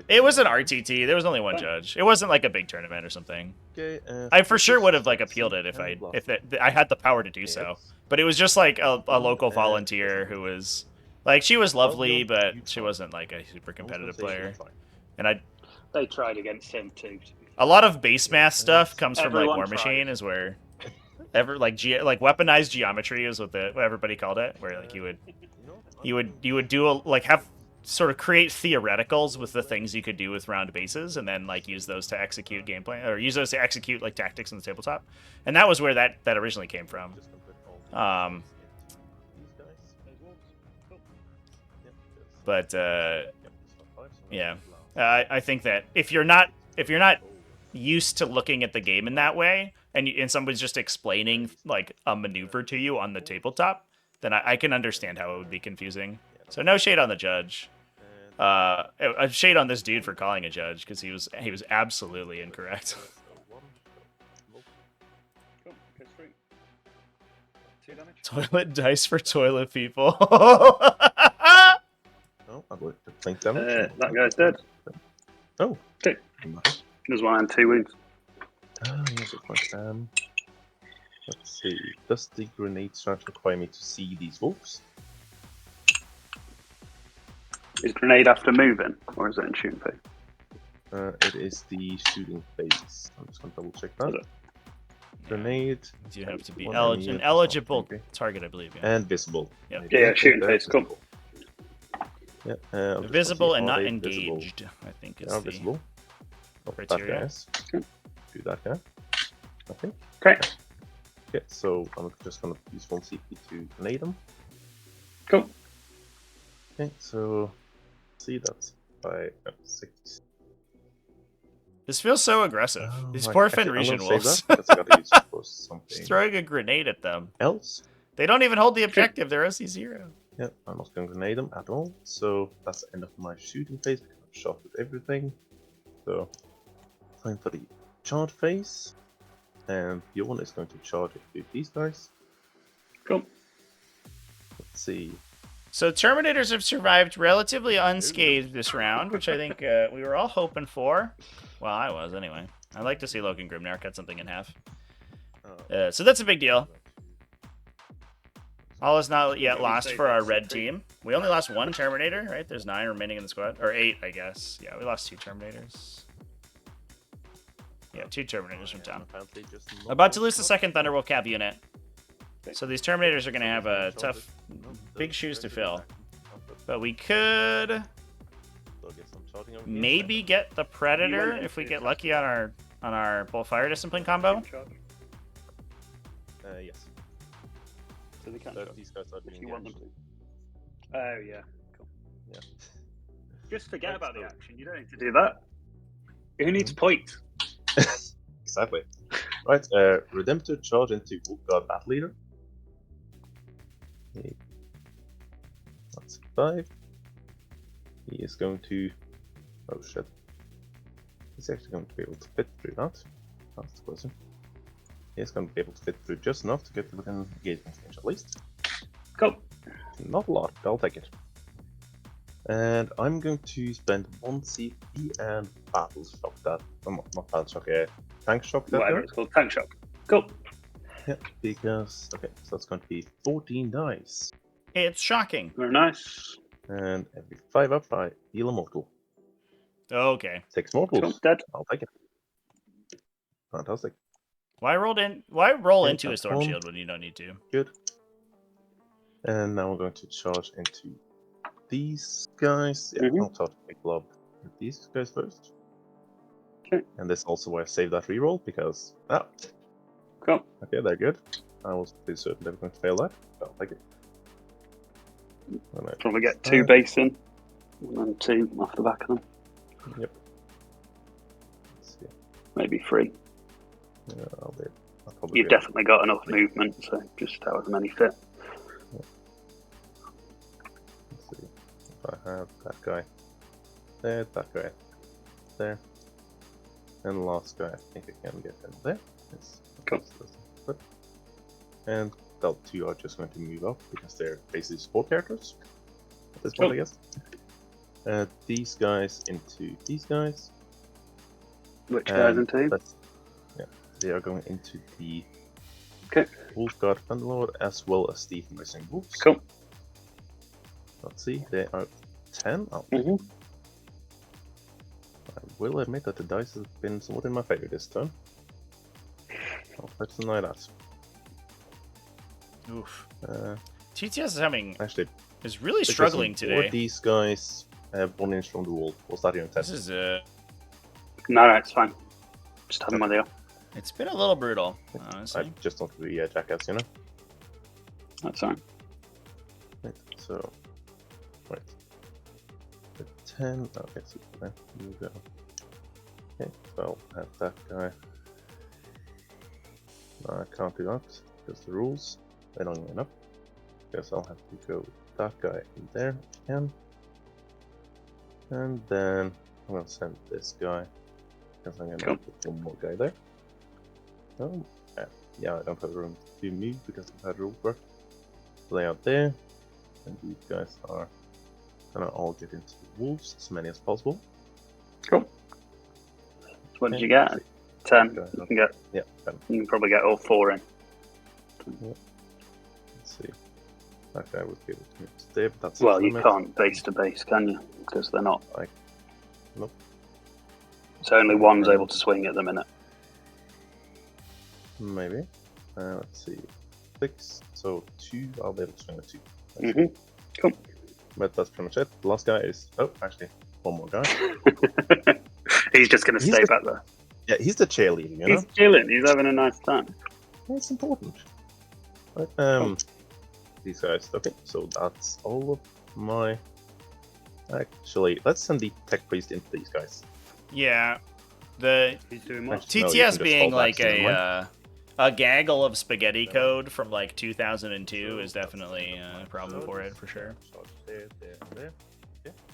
Speaker 3: It was an RTT. There was only one judge. It wasn't like a big tournament or something.
Speaker 1: Okay,
Speaker 3: I for sure would have like appealed it if I had the power to do so. But it was just like a local volunteer who was like, she was lovely, but she wasn't like a super competitive player. And
Speaker 2: They tried against him too.
Speaker 3: a lot of base math stuff comes from like
Speaker 2: Everyone
Speaker 3: War Machine, is where like weaponized geometry is what everybody called it, where like you would do have sort of create theoreticals with the things you could do with round bases, and then like use those to execute gameplay, or use those to execute like tactics in the tabletop. And that was where that originally came from. But yeah, I think that if you're not used to looking at the game in that way, and somebody's just explaining like a maneuver to you on the tabletop, then I can understand how it would be confusing. So no shade on the judge. A shade on this dude for calling a judge, because he was absolutely incorrect. Toilet dice for toilet people.
Speaker 1: Oh, I'd like to think damage.
Speaker 2: That guy's dead.
Speaker 1: Oh.
Speaker 2: Okay. There's 1 and 2 wounds.
Speaker 1: Let's see. Does the grenade strength require me to see these wolves?
Speaker 2: Is grenade after moving, or is it in shooting phase?
Speaker 1: It is the shooting phase. I'm just going to double check that. Grenade.
Speaker 3: You have to be an eligible target, I believe. Yeah.
Speaker 1: And visible.
Speaker 3: Yep.
Speaker 2: Yeah, shooting phase. Cool.
Speaker 1: Yeah.
Speaker 3: Visible and not engaged, I think is the
Speaker 1: visible.
Speaker 3: criteria.
Speaker 1: Do that guy. I think.
Speaker 2: Okay.
Speaker 1: Okay, so I'm just going to use 1 CP to grenade them.
Speaker 2: Cool.
Speaker 1: Okay, so see, that's 5, 6.
Speaker 3: This feels so aggressive. These poor Fenrisian wolves.
Speaker 1: Just
Speaker 3: throwing a grenade at them.
Speaker 1: Else?
Speaker 3: They don't even hold the objective. They're OC0.
Speaker 1: Yeah, I'm not going to grenade them at all. So that's the end of my shooting phase, because I've shot at everything. So time for the charge phase. And Bjorn is going to charge into these guys.
Speaker 2: Cool.
Speaker 1: Let's see.
Speaker 3: So Terminators have survived relatively unscathed this round, which I think we were all hoping for. Well, I was anyway. I'd like to see Logan Grimnar cut something in half. So that's a big deal. All is not yet lost for our red team. We only lost 1 Terminator, right? There's 9 remaining in the squad. Or 8, I guess. Yeah, we lost 2 Terminators. Yeah, 2 Terminators from town. About to lose the 2nd Thunderwolf Cav unit. So these Terminators are going to have a tough, big shoes to fill. But we could maybe get the Predator if we get lucky on our Bull Fire Discipline combo.
Speaker 1: Yes.
Speaker 2: So they can't
Speaker 1: These guys are doing
Speaker 2: you want them to. Oh, yeah. Cool.
Speaker 1: Yeah.
Speaker 2: Just forget about the action. You don't need to do that. Who needs points?
Speaker 1: Exactly. Right, Redemptor charge into Wolfguard Battle Leader. That's 5. He is going to... Oh shit. He's actually going to be able to fit through that. That's the question. He's going to be able to fit through just enough to get within engagement range at least.
Speaker 2: Cool.
Speaker 1: Not a lot, but I'll take it. And I'm going to spend 1 CP and Battle Shock that. Not Battle Shock, Tank Shock that.
Speaker 2: Whatever it's called, Tank Shock. Cool.
Speaker 1: Yeah, because. Okay, so that's going to be 14 dice.
Speaker 3: It's shocking.
Speaker 2: Very nice.
Speaker 1: And every 5 up, I heal a mortal.
Speaker 3: Okay.
Speaker 1: 6 mortals.
Speaker 2: Cool. Dead.
Speaker 1: I'll take it. Fantastic.
Speaker 3: Why roll into a Storm Shield when you don't need to?
Speaker 1: Good. And now we're going to charge into these guys. Yeah, I'll charge a blob with these guys first.
Speaker 2: Okay.
Speaker 1: And this is also why I saved that reroll, because... Ah!
Speaker 2: Cool.
Speaker 1: Okay, they're good. I was pretty certain they were going to fail that, but I'll take it.
Speaker 2: Probably get 2 base in, and then 2 off the back of them.
Speaker 1: Yep. Let's see.
Speaker 2: Maybe 3.
Speaker 1: Yeah, I'll be.
Speaker 2: You've definitely got enough movement, so just however many fit.
Speaker 1: Yeah. Let's see. If I have that guy there, that guy there, and the last guy, I think I can get him there. Yes.
Speaker 2: Cool.
Speaker 1: And the 2 are just going to move up because they're basically support characters at this point,
Speaker 2: Cool.
Speaker 1: I guess. These guys into these guys.
Speaker 2: Which guys
Speaker 1: And
Speaker 2: into?
Speaker 1: yeah, they are going into the
Speaker 2: Okay.
Speaker 1: Wolfguard Thunderlord as well as the Rising Wolves.
Speaker 2: Cool.
Speaker 1: Let's see, they are 10.
Speaker 2: Mm-hmm.
Speaker 1: I will admit that the dice has been somewhat in my favor this turn. I'll try to deny that.
Speaker 3: Oof.
Speaker 1: Uh,
Speaker 3: TTS
Speaker 1: actually,
Speaker 3: is really
Speaker 1: because
Speaker 3: struggling
Speaker 1: some more
Speaker 3: today.
Speaker 1: These guys have 1 inch from the wall. Was that your intent?
Speaker 3: This is
Speaker 2: No, it's fine. Just have them where they are.
Speaker 3: it's been a little brutal,
Speaker 1: I
Speaker 3: honestly.
Speaker 1: just don't want to be a jackass, you know?
Speaker 2: That's fine.
Speaker 1: Right, so, right. The 10, okay, so there you go. Okay, so I'll have that guy. No, I can't do that, because the rules, they don't line up. Guess I'll have to go with that guy in there again. And then I'm gonna send this guy, because I'm gonna put 1 more guy there. Oh, yeah, I don't have room to move because I've had rule work. Lay out there, and these guys are gonna all get into the wolves, as many as possible.
Speaker 2: Cool. So what did
Speaker 1: Okay,
Speaker 2: you get?
Speaker 1: let's see.
Speaker 2: 10.
Speaker 1: Okay,
Speaker 2: You can get.
Speaker 1: Yeah, 10.
Speaker 2: You can probably get all 4 in.
Speaker 1: Let's see. That guy would be able to stay, but that's
Speaker 2: Well,
Speaker 1: his
Speaker 2: you
Speaker 1: limit.
Speaker 2: can't base to base, can you? Because they're not.
Speaker 1: Nope.
Speaker 2: So only one's able to swing at the minute.
Speaker 1: Maybe. Let's see. 6, so 2, I'll be able to swing at 2.
Speaker 2: Mm-hmm. Cool.
Speaker 1: But that's pretty much it. The last guy is, oh, actually, 1 more guy.
Speaker 2: He's just going to
Speaker 1: He's
Speaker 2: stay
Speaker 1: the-
Speaker 2: back there.
Speaker 1: Yeah, he's the cheerleader, you know?
Speaker 2: He's chilling. He's having a nice time.
Speaker 1: It's important. Right, these guys. Okay, so that's all of my. Actually, let's send the tech priest into these guys.
Speaker 3: Yeah. The
Speaker 2: He's doing what?
Speaker 1: Actually, no, you can
Speaker 3: TTS
Speaker 1: just
Speaker 3: being
Speaker 1: fall back,
Speaker 3: like
Speaker 1: so never mind.
Speaker 3: a gaggle of spaghetti code from like 2002 is definitely a problem for it, for sure.
Speaker 1: There.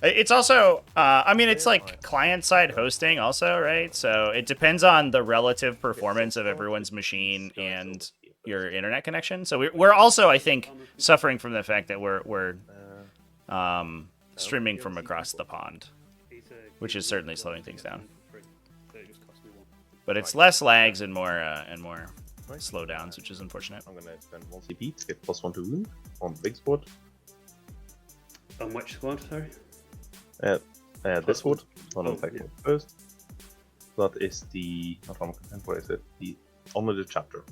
Speaker 3: It's also, I mean, it's like client-side hosting also, right? So it depends on the relative performance of everyone's machine and your internet connection. So we're also, I think, suffering from the fact that we're streaming from across the pond, which is certainly slowing things down. But it's less lags and more slowdowns, which is unfortunate.
Speaker 1: I'm gonna spend 1 CP to get +1 to wound on the big squad.
Speaker 2: On which squad, sorry?
Speaker 1: This squad, on
Speaker 2: Oh,
Speaker 1: attack
Speaker 2: yeah.
Speaker 1: mode first. That is the not from content. What is it? The only the chapter.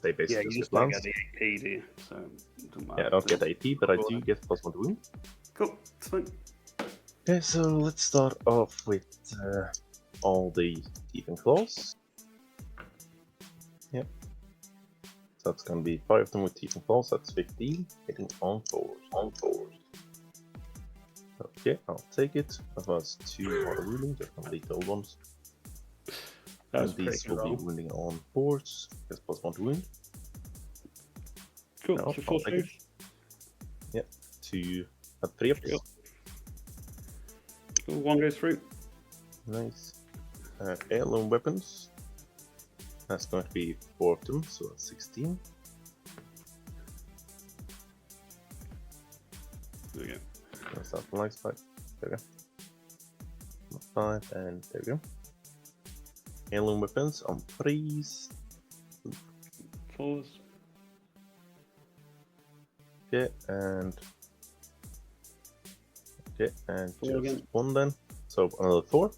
Speaker 1: They
Speaker 2: Yeah,
Speaker 1: basically
Speaker 2: you
Speaker 1: just
Speaker 2: just
Speaker 1: get
Speaker 2: don't
Speaker 1: lance.
Speaker 2: get the AP, do you? So, it doesn't matter.
Speaker 1: Yeah, I don't get AP, but I do get +1 to wound.
Speaker 2: Cool, it's fine.
Speaker 1: Okay, so let's start off with all the teeth and claws. Yep. So that's gonna be 5 of them with teeth and claws. That's 15, hitting on 4s. Okay, I'll take it. That was 2 auto wounding, just gonna delete the old ones.
Speaker 2: That's
Speaker 1: And these
Speaker 2: pretty
Speaker 1: will
Speaker 2: roll.
Speaker 1: be wounding on 4s. Just +1 to wound.
Speaker 2: Cool,
Speaker 1: No,
Speaker 2: so
Speaker 1: I'll
Speaker 2: 4
Speaker 1: take it.
Speaker 2: saves.
Speaker 1: Yep. 2 at 3 of them.
Speaker 2: Cool, 1 goes through.
Speaker 1: Nice. Heirloom weapons. That's going to be 4 of them, so that's 16.
Speaker 2: There we go.
Speaker 1: That's that for nice 5. There we go. 5, and there we go. Heirloom weapons on 3s.
Speaker 2: 4s.
Speaker 1: Okay, and
Speaker 2: 4
Speaker 1: just
Speaker 2: again.
Speaker 1: 1 then. So another 4.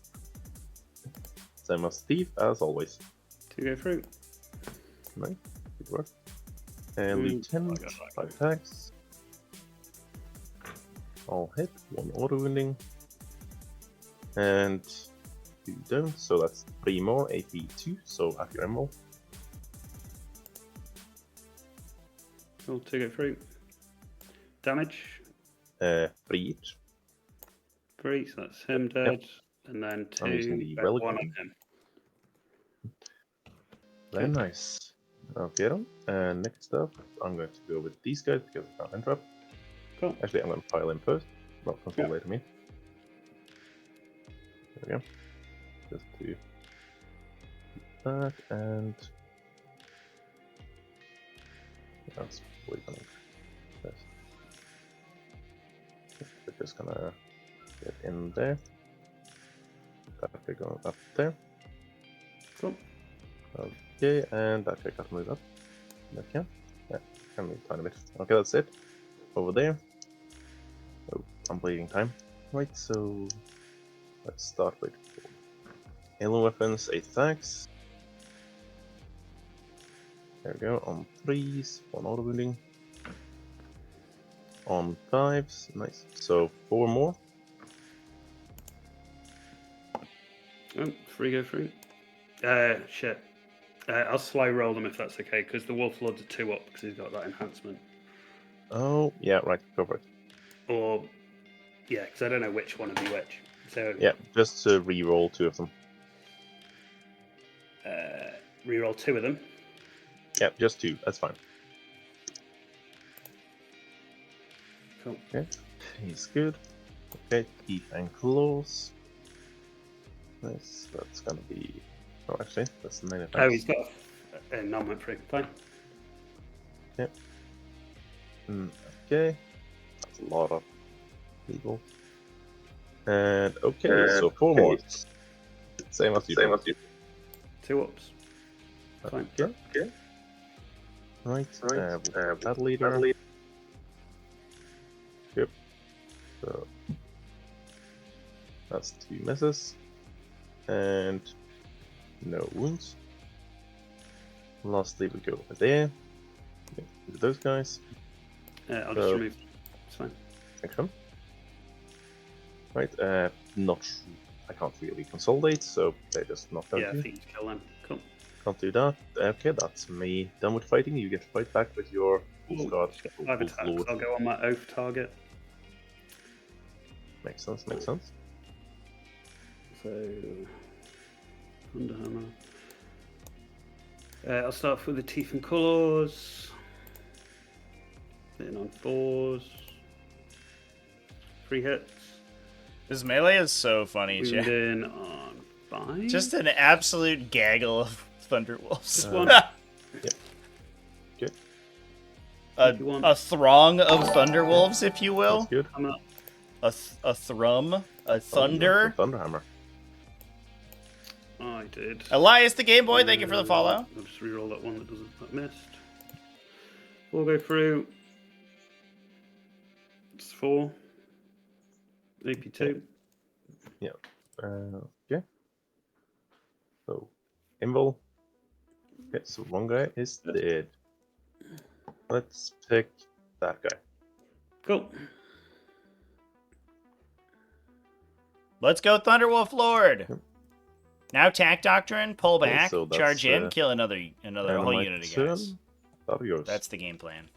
Speaker 1: Same as thief, as always.
Speaker 2: 2 go through.
Speaker 1: Nice, good work. And lieutenant,
Speaker 2: I got
Speaker 1: 5 attacks. All hit, 1 auto wounding. And 2 down, so that's 3 more, AP 2, so at your ammo.
Speaker 2: Cool, 2 go through. Damage.
Speaker 1: 3 each.
Speaker 2: 3, so that's him dead. And then
Speaker 1: I'm using
Speaker 2: 2,
Speaker 1: the
Speaker 2: bet
Speaker 1: relic
Speaker 2: 1 on
Speaker 1: weapon.
Speaker 2: him.
Speaker 1: Very nice. Okay, and next up, I'm going to go with these guys because I can't interrupt.
Speaker 2: Cool.
Speaker 1: Actually, I'm going to pile in first, not control
Speaker 2: Yeah.
Speaker 1: later me. There we go. Just do that, and That's probably gonna. Yes. We're just gonna get in there. That guy going up there.
Speaker 2: Cool.
Speaker 1: Okay, and that guy got moved up. Okay. Yeah, can move a tiny bit. Okay, that's it. Over there. Oh, I'm bleeding time. Right, so let's start with alien weapons, 8 attacks. There we go, on 3s, 1 auto wounding. On 5s, nice. So 4 more.
Speaker 2: Oh, free go free. Shit. I'll slow roll them if that's okay, because the Wolf Lord's a 2 up because he's got that enhancement.
Speaker 1: Oh, yeah, right, go for it.
Speaker 2: Or, yeah, because I don't know which one would be which. So
Speaker 1: Yeah, just to re-roll 2 of them.
Speaker 2: reroll 2 of them.
Speaker 1: Yeah, just 2, that's fine.
Speaker 2: Cool.
Speaker 1: Okay, he's good. Okay, teeth and claws. Nice, that's gonna be... Oh, actually, that's 9 attacks.
Speaker 2: Oh, he's got a non-went free. Fine.
Speaker 1: Yep. Okay, that's a lot of people. And okay, so 4 more. Same as you.
Speaker 2: 2 ups. Fine.
Speaker 1: Okay. Right. Battle leader. Yep. So that's 2 misses and no wounds. Lastly, we go over there. Okay, look at those guys.
Speaker 2: I'll just remove. It's fine.
Speaker 1: Excellent. Right. I can't really consolidate, so they just knock out
Speaker 2: Yeah, I
Speaker 1: you.
Speaker 2: think you kill them. Cool.
Speaker 1: Can't do that. Okay, that's me done with fighting. You get to fight back with your
Speaker 2: Ooh,
Speaker 1: Guard.
Speaker 2: just got 5 attacks. I'll go on my oath target.
Speaker 1: Makes sense, makes sense.
Speaker 2: So, Underhammer. I'll start off with the teeth and claws. Hitting on 4s. 3 hits.
Speaker 3: This melee is so funny, Jack.
Speaker 2: Wounding on 5.
Speaker 3: Just an absolute gaggle of Thunderwolves.
Speaker 2: Just one.
Speaker 1: Good.
Speaker 3: A throng of Thunderwolves, if you will.
Speaker 1: That's good.
Speaker 2: I'm up.
Speaker 3: A thrum. A thunder.
Speaker 1: Thunderhammer.
Speaker 2: I did.
Speaker 3: Elias the Game Boy, thank you for the follow.
Speaker 2: I'll just reroll that one that missed. We'll go through. It's 4. AP2.
Speaker 1: Yeah. Okay. So, Invul. Okay, so one guy is dead. Let's pick that guy.
Speaker 2: Cool.
Speaker 3: Let's go, Thunderwolf Lord.
Speaker 1: Yep.
Speaker 3: Now Tack Doctrine, pull
Speaker 1: Okay,
Speaker 3: back,
Speaker 1: so that's,
Speaker 3: charge in, kill another
Speaker 1: And
Speaker 3: whole
Speaker 1: my
Speaker 3: unit of
Speaker 1: turn.
Speaker 3: guys.
Speaker 1: That'll be yours.
Speaker 3: That's the game plan.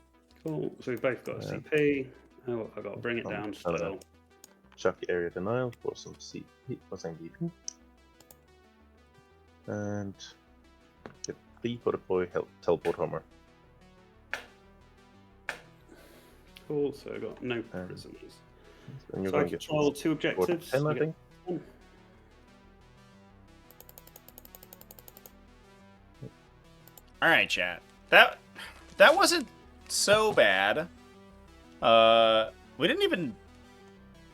Speaker 2: Cool. So we've both got a
Speaker 1: Yeah.
Speaker 2: CP. Oh, what have I got to bring it down
Speaker 1: I don't
Speaker 2: still.
Speaker 1: know. Chuck area denial for some CP. What's that DP? And get 3 for the boy teleport Homer.
Speaker 2: Cool. So I've got no
Speaker 1: And
Speaker 2: prisoners.
Speaker 1: And you're
Speaker 2: So I
Speaker 1: going to get
Speaker 2: control 2
Speaker 1: or
Speaker 2: objectives.
Speaker 1: 10, I
Speaker 2: I get
Speaker 1: think.
Speaker 2: 10.
Speaker 3: All right, chat. That wasn't so bad. We didn't even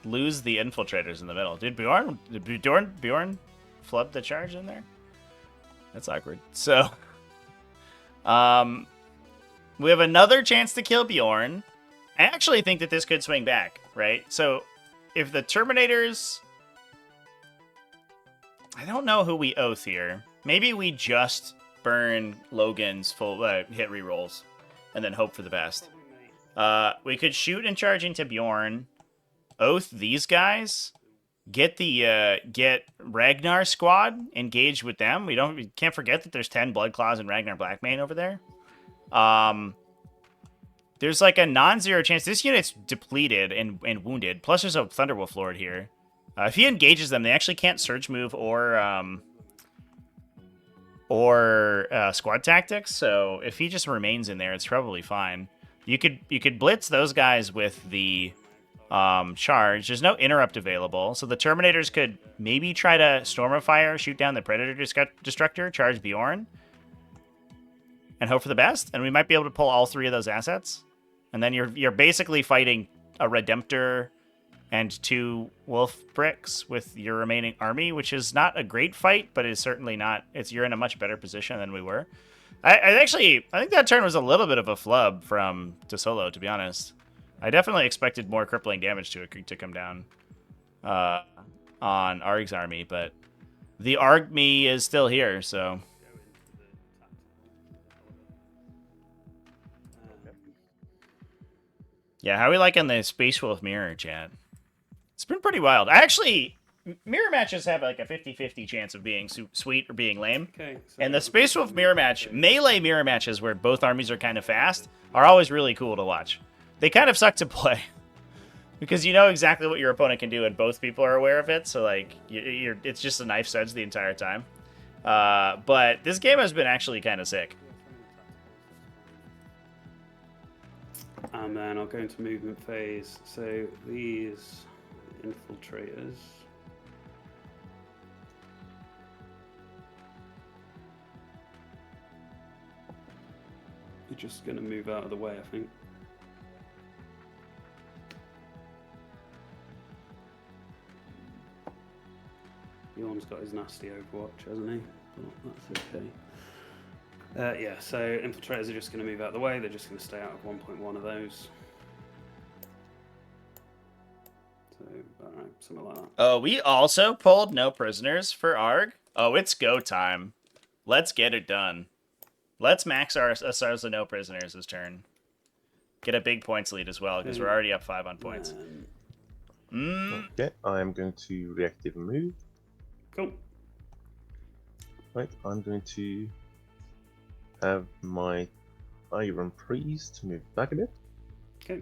Speaker 3: lose the infiltrators in the middle. Did Bjorn flub the charge in there? That's awkward. So, we have another chance to kill Bjorn. I actually think that this could swing back, right? So, if the Terminators... I don't know who we oath here. Maybe we just burn Logan's full hit rerolls and then hope for the best. We could shoot and charge into Bjorn, oath these guys, get the get Ragnar squad engaged with them. We can't forget that there's 10 Blood Claws and Ragnar Blackmane over there. There's like a non-zero chance this unit's depleted and wounded. Plus there's a Thunderwolf Lord here. If he engages them, they actually can't surge move or squad tactics. So if he just remains in there, it's probably fine. You could blitz those guys with the charge. There's no interrupt available, so the Terminators could maybe try to Storm of Fire, shoot down the Predator Destructor, charge Bjorn. and hope for the best, and we might be able to pull all 3 of those assets. And then you're basically fighting a Redemptor and 2 Wolf Bricks with your remaining army, which is not a great fight, but is certainly not... You're in a much better position than we were. I think that turn was a little bit of a flub from Solo, to be honest. I definitely expected more crippling damage to come down on Arg's army, but the Arg-me is still here, so... Yeah, how are we liking the Space Wolf Mirror, chat? It's been pretty wild. Mirror matches have like a 50-50 chance of being sweet or being lame.
Speaker 2: Okay, so
Speaker 3: And the Space Wolf Mirror match, melee mirror matches where both armies are kind of fast, are always really cool to watch. They kind of suck to play. Because you know exactly what your opponent can do and both people are aware of it, so like, it's just a knife edge the entire time. But this game has been actually kind of sick.
Speaker 2: And then I'll go into movement phase. So these infiltrators. You're just going to move out of the way, I think. Bjorn's got his nasty Overwatch, hasn't he? Oh, that's okay. Yeah, so infiltrators are just going to move out of the way. They're just going to stay out of 1.1 of those. So, alright, something like that.
Speaker 3: Oh, we also pulled no prisoners for Arg. Oh, it's go time. Let's get it done. Let's max our Stars of no prisoners this turn. Get a big points lead as well, because we're already up 5 on points.
Speaker 1: Okay, I'm going to reactive move.
Speaker 2: Cool.
Speaker 1: Right, I'm going to have my Iron Priest move back a bit.
Speaker 2: Okay.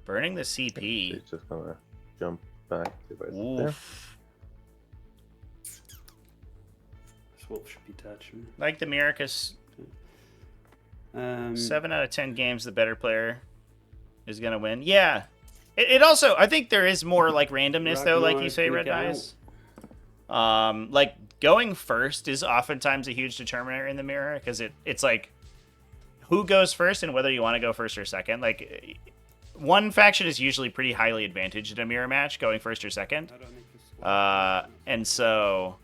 Speaker 3: Burning the CP.
Speaker 1: It's just gonna jump back to right
Speaker 3: Oof.
Speaker 1: there.
Speaker 2: Swap should be touched.
Speaker 3: Like the Miracus, 7 out of 10 games, the better player is gonna win. Yeah. It also, I think there is more like randomness though, like you say, Red Eyes. Like going first is oftentimes a huge determiner in the mirror because it's like who goes first and whether you want to go first or second. Like one faction is usually pretty highly advantaged in a mirror match going first or second. And so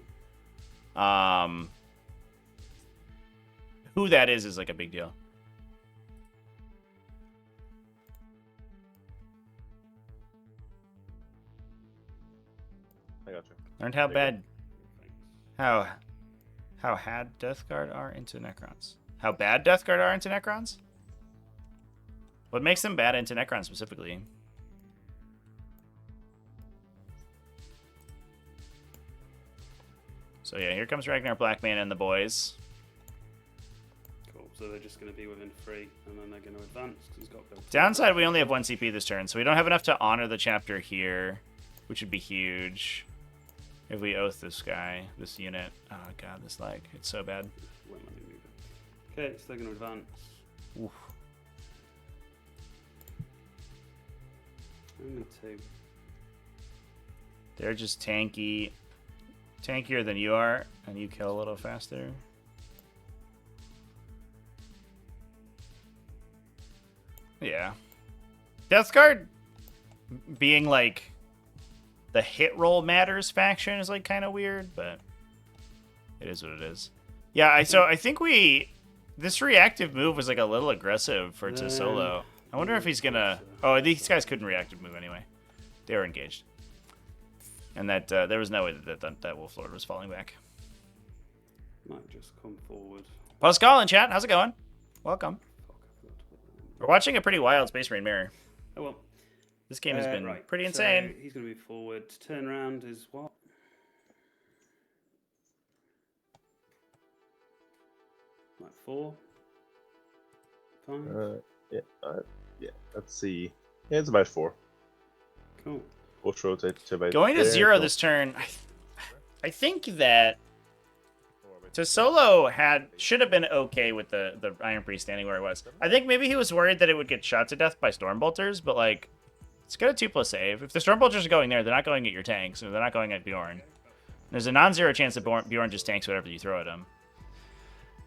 Speaker 3: who that is like a big deal.
Speaker 1: I got you.
Speaker 3: Learned how bad how had Death Guard are into Necrons. How bad Death Guard are into Necrons? What makes them bad into Necrons specifically? So yeah, here comes Ragnar Blackman and the boys.
Speaker 2: Cool. So they're just going to be within 3, and then they're going to advance because he's got built.
Speaker 3: Downside, we only have 1 CP this turn, so we don't have enough to honor the chapter here, which would be huge. If we oath this guy, this unit. Oh god, this lag. It's so bad.
Speaker 2: Won't let me move it. Okay, so they're going to advance.
Speaker 3: Oof.
Speaker 2: Only 2.
Speaker 3: They're just tankier than you are, and you kill a little faster. Yeah. Death Guard being like the hit roll matters faction is like kind of weird, but it is what it is. Yeah, I think this reactive move was like a little aggressive for Solo. I wonder if he's gonna. Oh, these guys couldn't reactive move anyway. They were engaged, and that there was no way that Wolf Lord was falling back.
Speaker 2: Might just come forward.
Speaker 3: Pascal in chat, how's it going? Welcome. We're watching a pretty wild Space Marine mirror.
Speaker 2: Oh well.
Speaker 3: This game has been
Speaker 2: right.
Speaker 3: pretty insane.
Speaker 2: So he's going to move forward. Turn around is what? Like 4? 5?
Speaker 1: Yeah, let's see. Yeah, it's about 4.
Speaker 2: Cool.
Speaker 1: We'll rotate to about
Speaker 3: Going to 0 this turn, I think that Solo should have been okay with the Iron Priest standing where it was. I think maybe he was worried that it would get shot to death by Stormbolters, but like, it's got a 2+ save. If the Stormbolters are going there, they're not going at your tanks, or they're not going at Bjorn. There's a non-zero chance that Bjorn just tanks whatever you throw at him.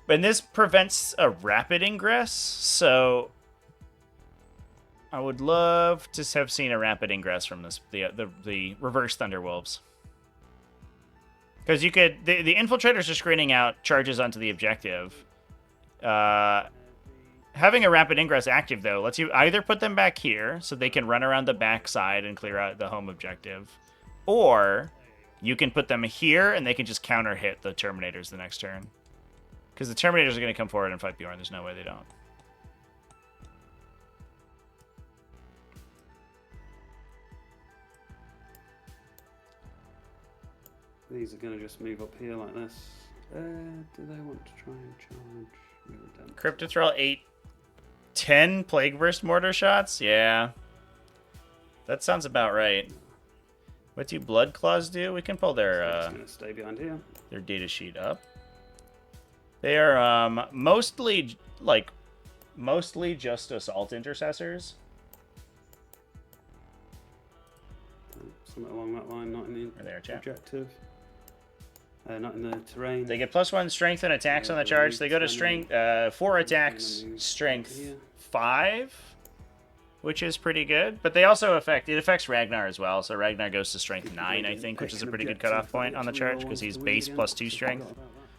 Speaker 3: And this prevents a rapid ingress, so I would love to have seen a rapid ingress from this, the reverse Thunderwolves. Because you could, the infiltrators are screening out charges onto the objective. Having a rapid ingress active, though, lets you either put them back here so they can run around the backside and clear out the home objective, or you can put them here and they can just counter hit the Terminators the next turn. Because the Terminators are going to come forward and fight Bjorn. There's no way they don't.
Speaker 2: These are going to just move up here like this. Do they want to try and charge?
Speaker 3: Cryptothrall 8, 10 Plague Burst mortar shots? Yeah. That sounds about right. What do Blood Claws do? We can pull their
Speaker 2: gonna stay behind here.
Speaker 3: Their data sheet up. They are mostly just assault intercessors.
Speaker 2: Something along that line, not in the objective. Not in the terrain.
Speaker 3: They get +1 strength and attacks on the charge. They go to strength 4 attacks, strength 5, which is pretty good. But they also affects Ragnar as well. So Ragnar goes to strength 9, I think, which is a pretty good cutoff point on the charge because he's base +2 strength.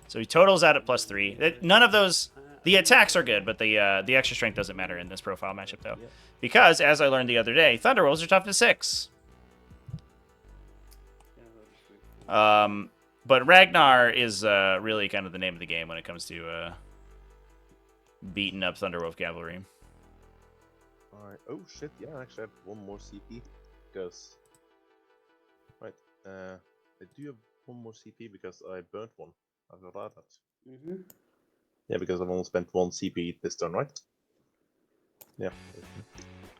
Speaker 3: So he totals out at +3. None of those. The attacks are good, but the extra strength doesn't matter in this profile matchup though, because as I learned the other day, Thunderwolves are toughness 6. But Ragnar is really kind of the name of the game when it comes to beating up Thunderwolf cavalry.
Speaker 1: Alright. Oh shit! Yeah, I actually have one more CP because I do have one more CP because I burnt one. I forgot that. Yeah, because I've only spent 1 CP this turn, right? Yeah.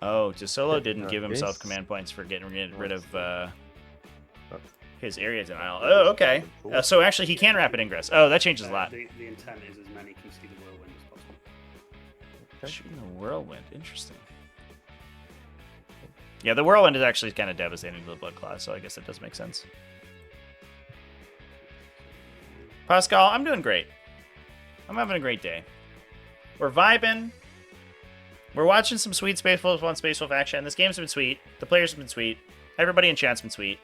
Speaker 3: Oh, Solo didn't give himself command points for getting rid of his area denial. Oh, okay. So actually, he can rapid ingress. Oh, that changes a lot.
Speaker 2: The intent is as many can see the whirlwind as possible.
Speaker 1: Okay.
Speaker 3: Shooting the whirlwind, interesting. Yeah, the whirlwind is actually kind of devastating to the Blood Claw, so I guess it does make sense. Pascal, I'm doing great. I'm having a great day. We're vibing. We're watching some sweet Space Wolf on Space Wolf action. This game's been sweet. The players have been sweet. Everybody in chat's been sweet.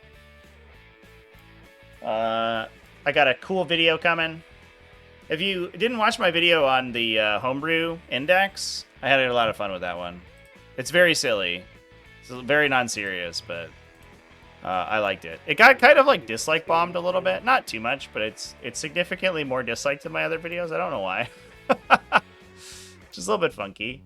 Speaker 3: I got a cool video coming. If you didn't watch my video on the Homebrew Index, I had a lot of fun with that one. It's very silly. It's very non-serious, but I liked it. It got kind of like dislike bombed a little bit. Not too much, but it's significantly more disliked than my other videos. I don't know why. Just a little bit funky.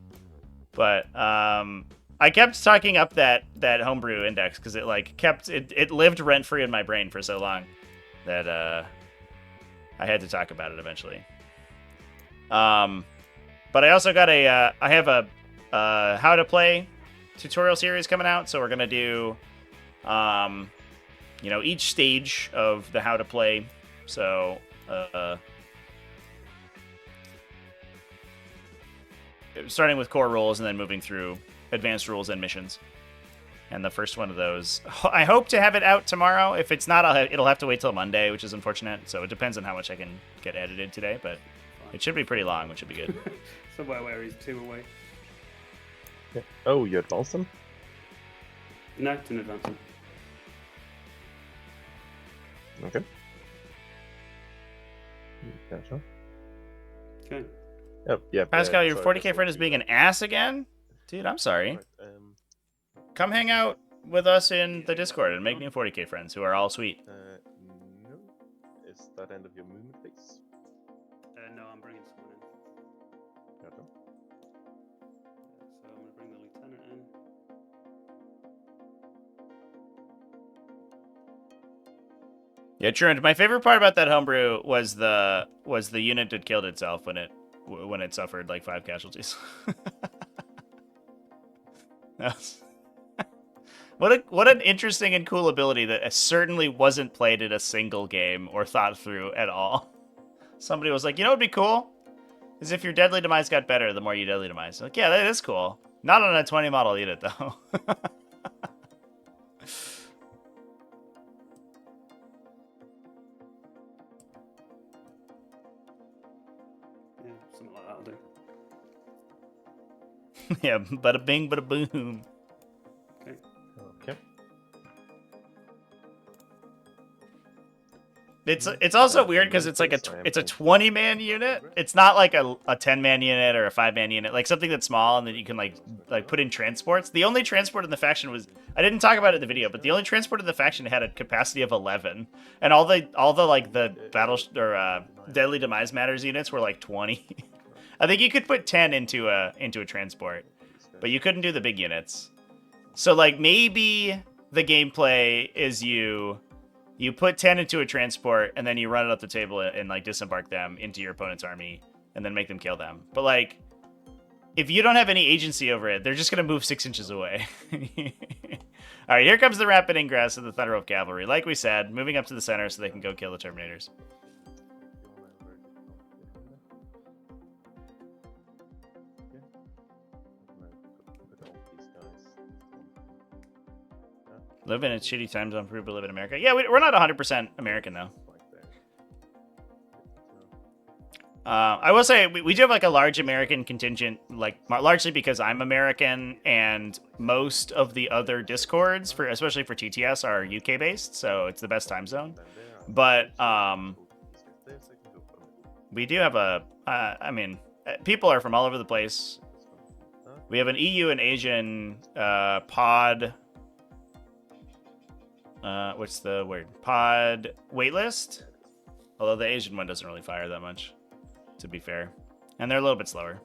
Speaker 3: But I kept talking up that Homebrew Index because it like it lived rent-free in my brain for so long that I had to talk about it eventually. But I also got I have a how to play tutorial series coming out, so we're gonna do each stage of the how to play. So starting with core rules and then moving through advanced rules and missions. And the first one of those, I hope to have it out tomorrow. If it's not, it'll have to wait till Monday, which is unfortunate. So it depends on how much I can get edited today, but it should be pretty long, which should be good.
Speaker 2: Somewhere where he's 2 away.
Speaker 1: Yeah. Oh, you advanced them?
Speaker 2: No, didn't advance him.
Speaker 1: Okay. Yeah, sure.
Speaker 2: Okay.
Speaker 1: Yep, yeah.
Speaker 3: Pascal, your
Speaker 1: sorry,
Speaker 3: 40k friend is being an ass again? Dude, I'm sorry.
Speaker 1: Right,
Speaker 3: Come hang out with us in the Discord and make new 40k friends who are all sweet.
Speaker 1: no. Is that end of your movement, please?
Speaker 2: No, I'm bringing someone in.
Speaker 1: Gotcha.
Speaker 2: So I'm going to bring the lieutenant in.
Speaker 3: Yeah, true. My favorite part about that homebrew was the unit that killed itself when it suffered like 5 casualties. What an interesting and cool ability that certainly wasn't played in a single game or thought through at all. Somebody was like, you know what'd be cool? Is if your deadly demise got better the more you deadly demise. Like, yeah, that is cool. Not on a 20 model unit though. Yeah, bada bing, bada boom.
Speaker 1: Okay.
Speaker 3: It's also weird because it's like a 20-man unit. It's not like a 10-man unit or a 5-man unit, like something that's small and then you can like put in transports. The only transport in the faction was, I didn't talk about it in the video, but the only transport in the faction had a capacity of 11, and all the like the battle or deadly demise matters units were like 20. I think you could put 10 into a transport, but you couldn't do the big units. So like maybe the gameplay is you put 10 into a transport, and then you run it up the table and like disembark them into your opponent's army, and then make them kill them. But like, if you don't have any agency over it, they're just gonna move 6 inches away. All right, here comes the rapid ingress of the Thunderwolf Cavalry. Like we said, moving up to the center so they can go kill the Terminators. Live in a shitty time zone for people who live in America. Yeah, we're not 100% American, though. I will say, we do have, like, a large American contingent, like, largely because I'm American, and most of the other Discords, especially for TTS, are UK-based, so it's the best time zone. But, we do have I mean, people are from all over the place. We have an EU and Asian pod... what's the word? Pod waitlist? Although the Asian one doesn't really fire that much, to be fair. And they're a little bit slower.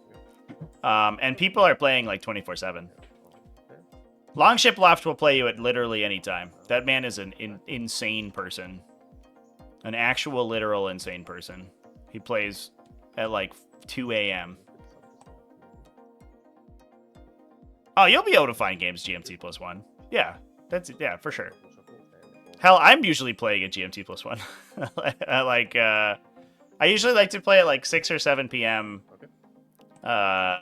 Speaker 3: And people are playing like 24/7. Longship Loft will play you at literally any time. That man is an insane person. An actual literal insane person. He plays at like 2 a.m. Oh, you'll be able to find games GMT +1. Yeah, yeah, for sure. Hell, I'm usually playing at GMT +1. Like, I usually like to play at like 6 or 7 p.m. Like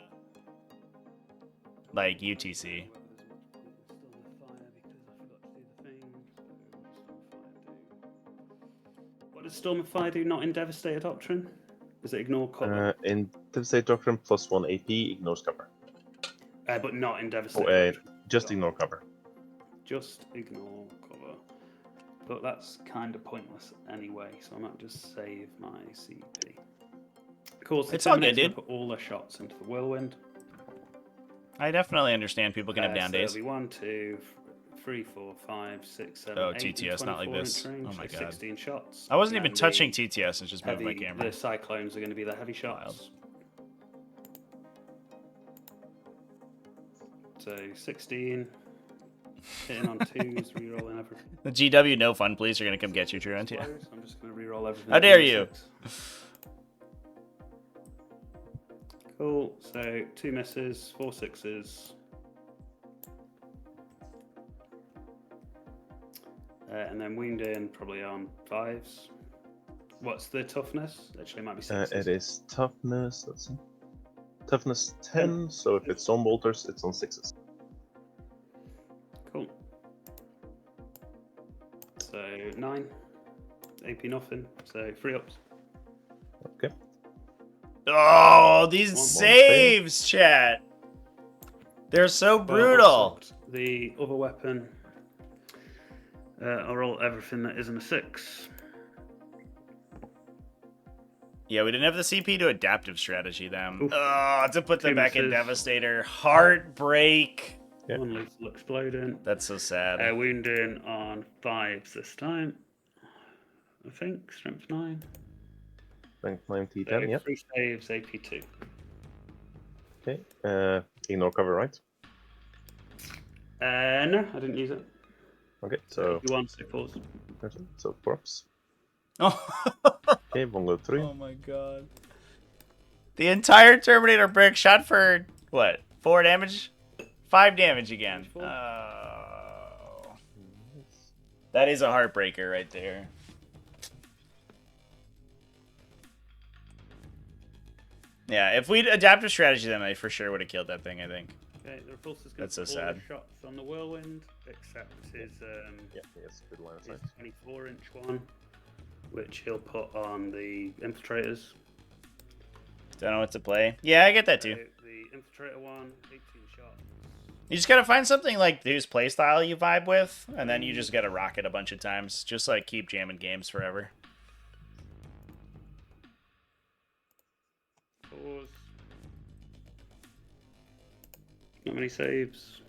Speaker 3: UTC.
Speaker 2: What does Storm of Fire do not in Devastator Doctrine? Does it ignore cover?
Speaker 1: In Devastator Doctrine, +1 AP ignores cover.
Speaker 2: But not in Devastator Doctrine.
Speaker 1: Just ignore cover.
Speaker 2: Just ignore cover. But that's kind of pointless anyway, so I might just save my CP. Of course,
Speaker 3: it's all good, dude.
Speaker 2: Put all their shots into the Whirlwind.
Speaker 3: I definitely understand people can have down days.
Speaker 2: So it'll be 1, 2, 3, 4, 5, 6, 7,
Speaker 3: oh,
Speaker 2: 8,
Speaker 3: TTS, not like this.
Speaker 2: Range,
Speaker 3: oh my
Speaker 2: so
Speaker 3: god.
Speaker 2: 16 shots.
Speaker 3: I wasn't even touching TTS, it's just moving my
Speaker 2: heavy,
Speaker 3: camera.
Speaker 2: The Cyclones are going to be the heavy shots.
Speaker 3: Wild.
Speaker 2: So 16. Hitting on 2s, rerolling everything.
Speaker 3: The GW no fun police are going to come get you, Truant. Yeah.
Speaker 2: I'm just going to reroll everything.
Speaker 3: How dare you?
Speaker 2: Cool. So 2 misses, 4 6s. And then wound in probably on 5s. What's the toughness? Actually, it might be 6s.
Speaker 1: It is toughness. Let's see. Toughness 10. So if it's on bolters, it's on 6s.
Speaker 2: Cool. So 9. AP nothing. So 3 ups.
Speaker 1: Okay.
Speaker 3: Oh, these saves, chat. They're so brutal.
Speaker 2: The other weapon. I'll roll everything that isn't a 6.
Speaker 3: Yeah, we didn't have the CP to adaptive strategy them.
Speaker 2: Oof.
Speaker 3: Oh, to put them back in Devastator. Heartbreak.
Speaker 2: Yeah. 1 lethal exploding.
Speaker 3: That's so sad.
Speaker 2: Wounding on 5s this time. I think. Strength 9.
Speaker 1: Strength 9 T10, yeah.
Speaker 2: 3 saves, AP2.
Speaker 1: Okay. Ignore cover, right?
Speaker 2: No, I didn't use it.
Speaker 1: Okay, so...
Speaker 2: You want to pause.
Speaker 1: So, props.
Speaker 3: Oh.
Speaker 1: Okay, Bongo 3.
Speaker 3: Oh my god. The entire Terminator brick shot for, what, 4 damage? 5 damage again. Oh. That is a heartbreaker right there. Yeah, if we'd adapted strategy, then I for sure would have killed that thing, I think.
Speaker 2: Okay, the repulsor's going
Speaker 3: That's so
Speaker 2: to
Speaker 3: sad.
Speaker 2: shots on the Whirlwind, except his,
Speaker 1: yes, good line of sight.
Speaker 2: 24-inch one, which he'll put on the Infiltrators.
Speaker 3: Don't know what to play. Yeah, I get that too.
Speaker 2: The infiltrator one, 18 shots.
Speaker 3: You just gotta find something like whose playstyle you vibe with, and then you just gotta rock it a bunch of times. Just like keep jamming games forever.
Speaker 2: Pause. Not many saves.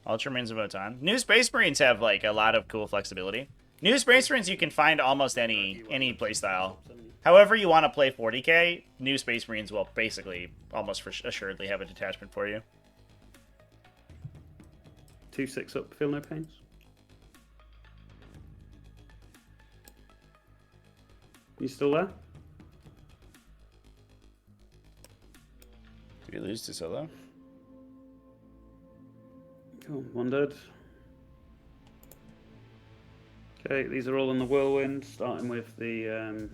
Speaker 3: Ultramarines and Votan. New Space Marines have like a lot of cool flexibility. New Space Marines, you can find almost any playstyle. However you want to play 40k, New Space Marines will basically almost for assuredly have a detachment for you.
Speaker 2: 2-6 up, feel no pains. You still there?
Speaker 3: Did we lose to Solo?
Speaker 2: Cool, one dead. Okay, these are all in the whirlwind, starting with the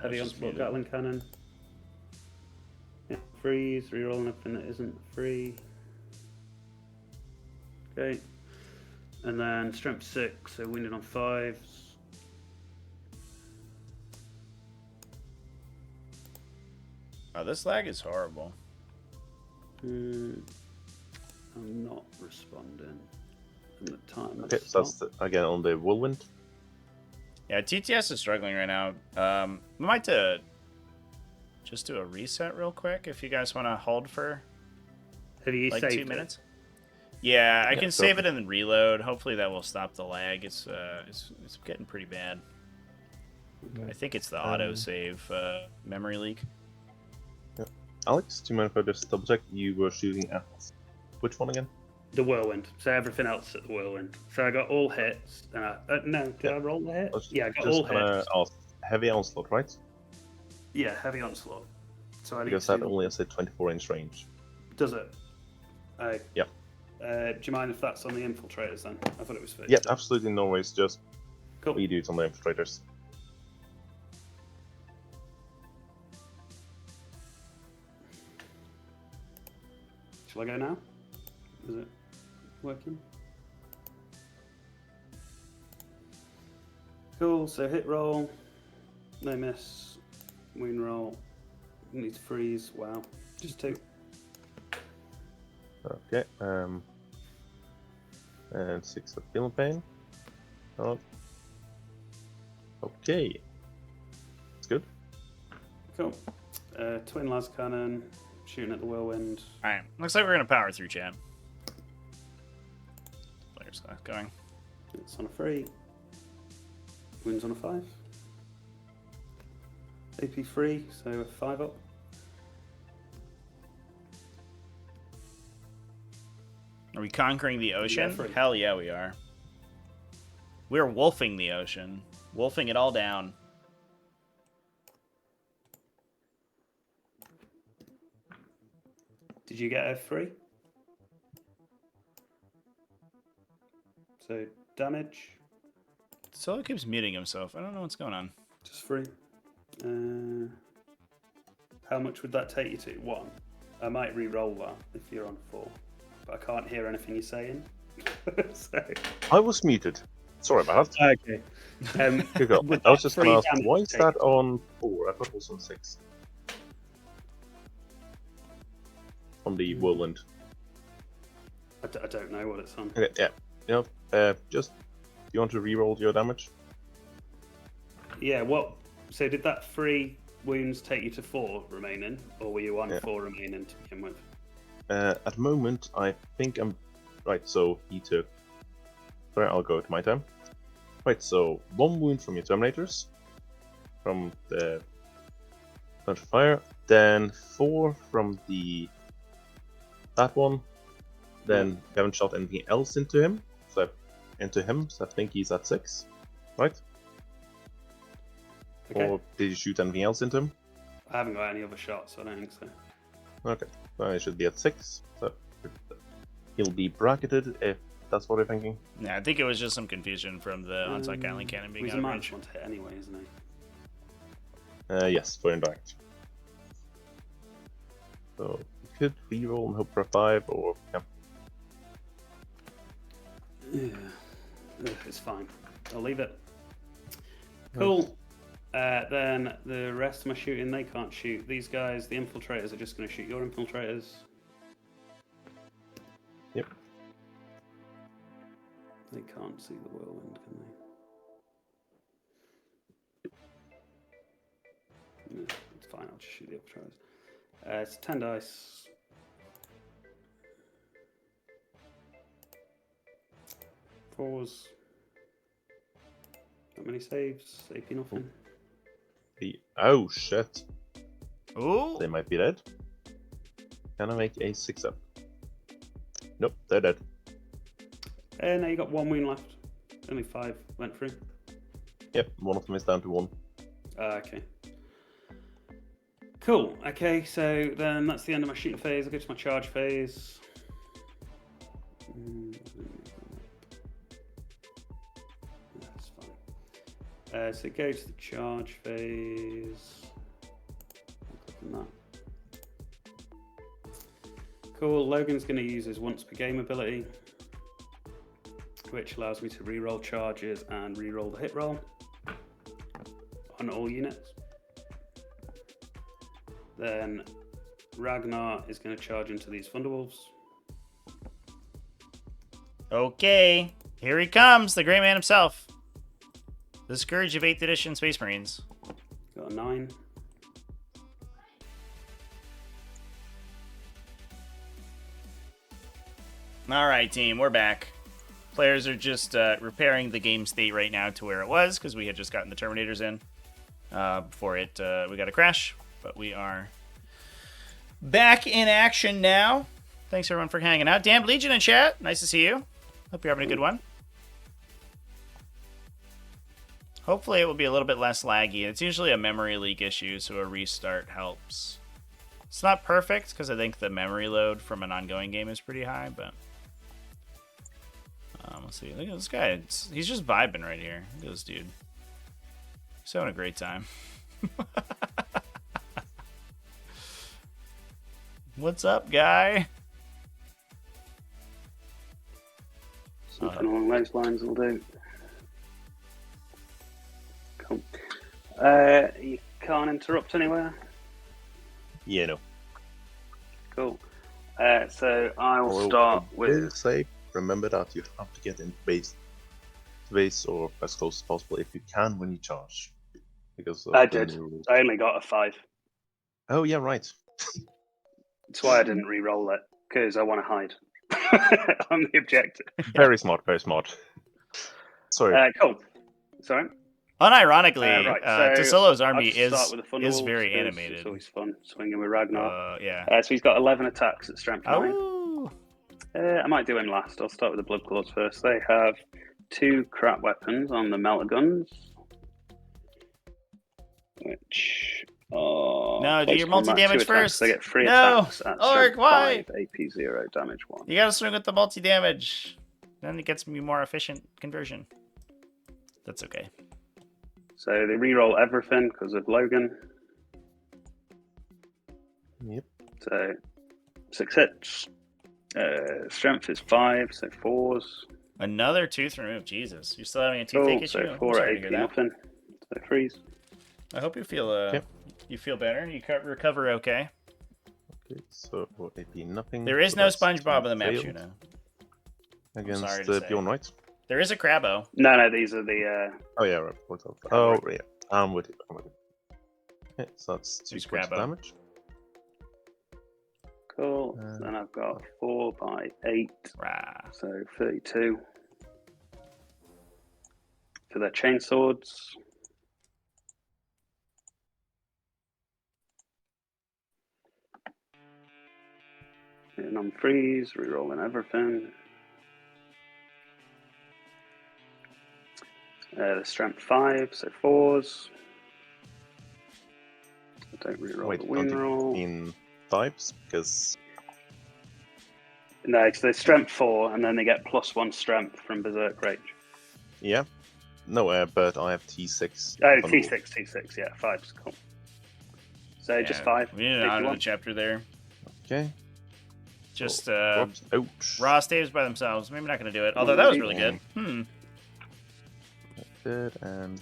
Speaker 2: heavy onslaught Gatling cannon. Yeah, freeze, reroll anything that isn't free. Okay, and then strength 6, so wounded on 5s.
Speaker 3: Oh, this lag is horrible.
Speaker 2: I'm not responding. And the time.
Speaker 1: Okay, so that's again on the whirlwind.
Speaker 3: Yeah, TTS is struggling right now. We might just do a reset real quick if you guys want to hold for
Speaker 2: Have you
Speaker 3: like
Speaker 2: saved
Speaker 3: 2 minutes. Yeah, I can save it and then reload. Hopefully that will stop the lag. It's getting pretty bad. I think it's the autosave memory leak.
Speaker 1: Yeah. Alex, do you mind if I just double check? You were shooting at which one again?
Speaker 2: The whirlwind. So everything else at the whirlwind. So I got all hits. And no, did I roll the hit? Yeah, I got all hits.
Speaker 1: Heavy onslaught, right?
Speaker 2: Yeah, heavy onslaught. So I
Speaker 1: because that only has a 24-inch range.
Speaker 2: Does it?
Speaker 1: Yeah.
Speaker 2: Do you mind if that's on the infiltrators then? I thought it was 50.
Speaker 1: Yeah, absolutely no worries. Just
Speaker 2: cool.
Speaker 1: We do it on the infiltrators.
Speaker 2: Shall I go now? Is it working? Cool, so hit roll, no miss, wound roll, need to freeze, wow, just 2.
Speaker 1: Okay, and 6 of feeling pain. Oh. Okay, it's good.
Speaker 2: Cool, twin las cannon, shooting at the whirlwind.
Speaker 3: Alright, looks like we're gonna power through, chat. Players class going.
Speaker 2: It's on a 3. Wounds on a 5. AP 3, so a 5 up.
Speaker 3: Are we conquering the ocean?
Speaker 2: Yeah,
Speaker 3: hell yeah, we are. We're wolfing the ocean. Wolfing it all down.
Speaker 2: Did you get a 3? So, damage.
Speaker 3: Solo keeps muting himself. I don't know what's going on.
Speaker 2: Just 3. How much would that take you to? 1. I might re-roll that if you're on 4. But I can't hear anything you're saying. So...
Speaker 1: I was muted. Sorry about that.
Speaker 2: Okay.
Speaker 1: Good go. I was just going to ask, why is that on 4? I thought it was on 6. On the whirlwind.
Speaker 2: I don't know what it's on.
Speaker 1: Okay, yeah. You know, just, you want to re-roll your damage?
Speaker 2: Yeah, what? So did that 3 wounds take you to 4 remaining? Or were you on 4 remaining to begin with?
Speaker 1: At the moment, I think I'm... Right, so he took... Sorry, I'll go to my turn. Right, so 1 wound from your Terminators. From the... Bunch of fire. Then 4 from the... That one. Then you haven't shot anything else into him. So I think he's at 6. Right?
Speaker 2: Okay.
Speaker 1: Or did you shoot anything else into him?
Speaker 2: I haven't got any other shots, so I don't think so.
Speaker 1: Okay, well, he should be at 6, so he'll be bracketed if that's what you're thinking.
Speaker 3: Yeah, I think it was just some confusion from the on-site Gatling cannon being out of range.
Speaker 2: He's a -1 to hit anyway, isn't
Speaker 1: he? Yes, for indirect. So you could reroll and hope for a 5, or
Speaker 2: yeah. It's fine. I'll leave it. Cool. Then the rest of my shooting, they can't shoot. These guys, the infiltrators, are just going to shoot your infiltrators.
Speaker 1: Yep.
Speaker 2: They can't see the whirlwind, can they? No, it's fine. I'll just shoot the infiltrators. It's 10 dice. Fours. Not many saves. AP nothing.
Speaker 1: Oh shit.
Speaker 3: Ooh.
Speaker 1: They might be dead. Can I make a 6-up? Nope, they're dead.
Speaker 2: Now you got 1 wound left. Only 5 went through.
Speaker 1: Yep, one of them is down to 1.
Speaker 2: Okay. Cool. Okay, so then that's the end of my shooting phase. I'll go to my charge phase. That's fine. So go to the charge phase. Click on that. Cool. Logan's going to use his once per game ability, which allows me to reroll charges and reroll the hit roll on all units. Then Ragnar is going to charge into these Thunderwolves.
Speaker 3: Okay, here he comes, the great man himself. The Scourge of 8th edition Space Marines.
Speaker 2: Got a 9.
Speaker 3: All right, team, we're back. Players are just repairing the game state right now to where it was, because we had just gotten the Terminators in before we got a crash. But we are back in action now. Thanks, everyone, for hanging out. Damned Legion in chat. Nice to see you. Hope you're having a good one. Hopefully it will be a little bit less laggy. It's usually a memory leak issue, so a restart helps. It's not perfect, because I think the memory load from an ongoing game is pretty high, but... let's see. Look at this guy. He's just vibing right here. Look at this dude. He's having a great time. What's up, guy?
Speaker 2: Something along those lines will do. Cool. You can't interrupt anywhere?
Speaker 1: Yeah, no.
Speaker 2: Cool. So I will start with...
Speaker 1: Say, remember that you have to get in base or as close as possible if you can when you charge. Because
Speaker 2: I did. I only got a 5.
Speaker 1: Oh, yeah, right.
Speaker 2: That's why I didn't re-roll it, because I want to hide on the objective.
Speaker 1: Very smart, very smart. Sorry.
Speaker 2: Cool. Sorry.
Speaker 3: Unironically,
Speaker 2: right, so
Speaker 3: Tassolo's army
Speaker 2: I'll just start with the
Speaker 3: is
Speaker 2: Thunderwolves,
Speaker 3: very
Speaker 2: 'cause
Speaker 3: animated.
Speaker 2: It's always fun swinging with Ragnar.
Speaker 3: Yeah.
Speaker 2: So he's got 11 attacks at strength 9.
Speaker 3: Oh.
Speaker 2: I might do him last. I'll start with the Blood Claws first. They have 2 crap weapons on the Melter Guns, which are...
Speaker 3: No, do your multi-damage first.
Speaker 2: They get 3
Speaker 3: No.
Speaker 2: attacks at
Speaker 3: Orc,
Speaker 2: strength
Speaker 3: why?
Speaker 2: 5, AP 0, damage 1.
Speaker 3: You gotta swing with the multi-damage. Then it gets me more efficient conversion. That's okay.
Speaker 2: So they reroll everything because of Logan.
Speaker 1: Yep.
Speaker 2: So 6 hits. Strength is 5, so 4s.
Speaker 3: Another tooth removed. Jesus, you're still having a toothache issue.
Speaker 2: So
Speaker 3: I'm
Speaker 2: 4
Speaker 3: sorry
Speaker 2: at
Speaker 3: to hear
Speaker 2: AP
Speaker 3: that.
Speaker 2: nothing. So 3s.
Speaker 3: I hope you feel you feel better. You recover okay.
Speaker 1: Okay, so AP nothing.
Speaker 3: There is
Speaker 1: so
Speaker 3: no
Speaker 1: that's
Speaker 3: SpongeBob in the map,
Speaker 1: failed.
Speaker 3: Shuna.
Speaker 1: Against
Speaker 3: sorry to say.
Speaker 1: Bjorn, right?
Speaker 3: There is a Crabbo.
Speaker 2: No, these are the...
Speaker 1: Oh, yeah, right. Oh, yeah. I'm with it. Okay, so that's 2
Speaker 3: There's
Speaker 1: points of
Speaker 3: Crabbo.
Speaker 1: damage.
Speaker 2: Cool. Then I've got 4 by 8.
Speaker 3: Rah.
Speaker 2: So 32. For their chainswords. And on freeze, rerolling everything. The strength 5, so 4s. I don't reroll
Speaker 1: Wait,
Speaker 2: the
Speaker 1: don't
Speaker 2: win
Speaker 1: you
Speaker 2: roll.
Speaker 1: mean 5s? Because...
Speaker 2: No, so they strength 4, and then they get +1 strength from Berserk Rage.
Speaker 1: Yeah. No, but I have T6.
Speaker 2: Oh,
Speaker 1: Thunderbolt.
Speaker 2: T6, yeah, 5's cool. So
Speaker 3: Yeah,
Speaker 2: just 5.
Speaker 3: We need an out of the chapter there.
Speaker 1: Okay.
Speaker 3: Just
Speaker 1: Whoops. Ouch.
Speaker 3: raw staves by themselves. Maybe not going to do it. Although that was really good.
Speaker 1: Good, and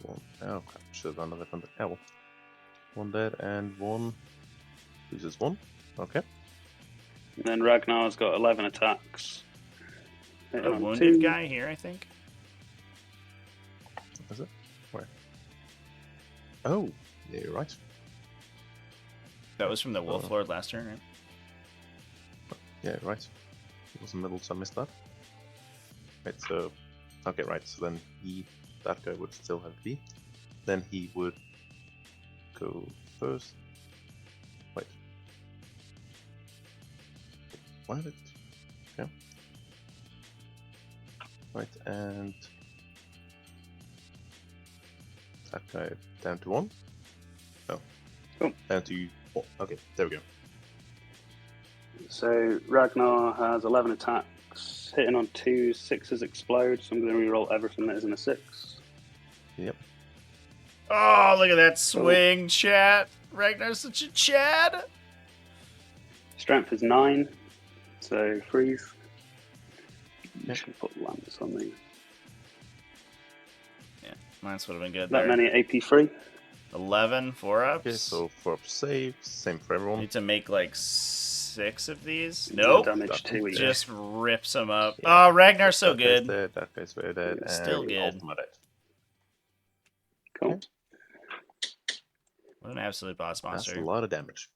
Speaker 1: One. Oh, crap. Should have done another from the cowl. One dead and one loses one. Okay.
Speaker 2: And then Ragnar's got 11 attacks.
Speaker 3: A
Speaker 2: Hitting on
Speaker 3: wounded
Speaker 2: 2.
Speaker 3: guy here, I think.
Speaker 1: Is it? Where? Oh, yeah, you're right.
Speaker 3: That was from the Wolf Lord last turn, right?
Speaker 1: Yeah, right. It was in the middle, so I missed that. Right, so... Okay, right, so then that guy would still have B. Then he would go first. Wait. Why did... Okay. Right, and... that guy down to 1? No.
Speaker 2: Oh.
Speaker 1: Down to... Oh, okay, there we go.
Speaker 2: So Ragnar has 11 attacks, hitting on 2, 6s explode, so I'm going to reroll everything that isn't a 6.
Speaker 1: Yep.
Speaker 3: Oh, look at that swing, chat. Ragnar's such a Chad.
Speaker 2: Strength is 9, so freeze.
Speaker 1: Yeah.
Speaker 2: Should put lance on these.
Speaker 3: Yeah, mine would have been good
Speaker 2: That
Speaker 3: there.
Speaker 2: many AP free.
Speaker 3: 11 4-ups.
Speaker 1: Okay, so 4 save, same for everyone.
Speaker 3: Need to make like 6 of these. Nope.
Speaker 2: Damage 2 each.
Speaker 3: Just rips them up.
Speaker 1: Yeah.
Speaker 3: Oh, Ragnar's so
Speaker 1: That guy's
Speaker 3: good.
Speaker 1: dead, that guy's very dead, and
Speaker 3: Still good.
Speaker 1: Ultima dead.
Speaker 2: Cool.
Speaker 1: Okay.
Speaker 3: What an absolute boss
Speaker 1: That's
Speaker 3: monster.
Speaker 1: a lot of damage.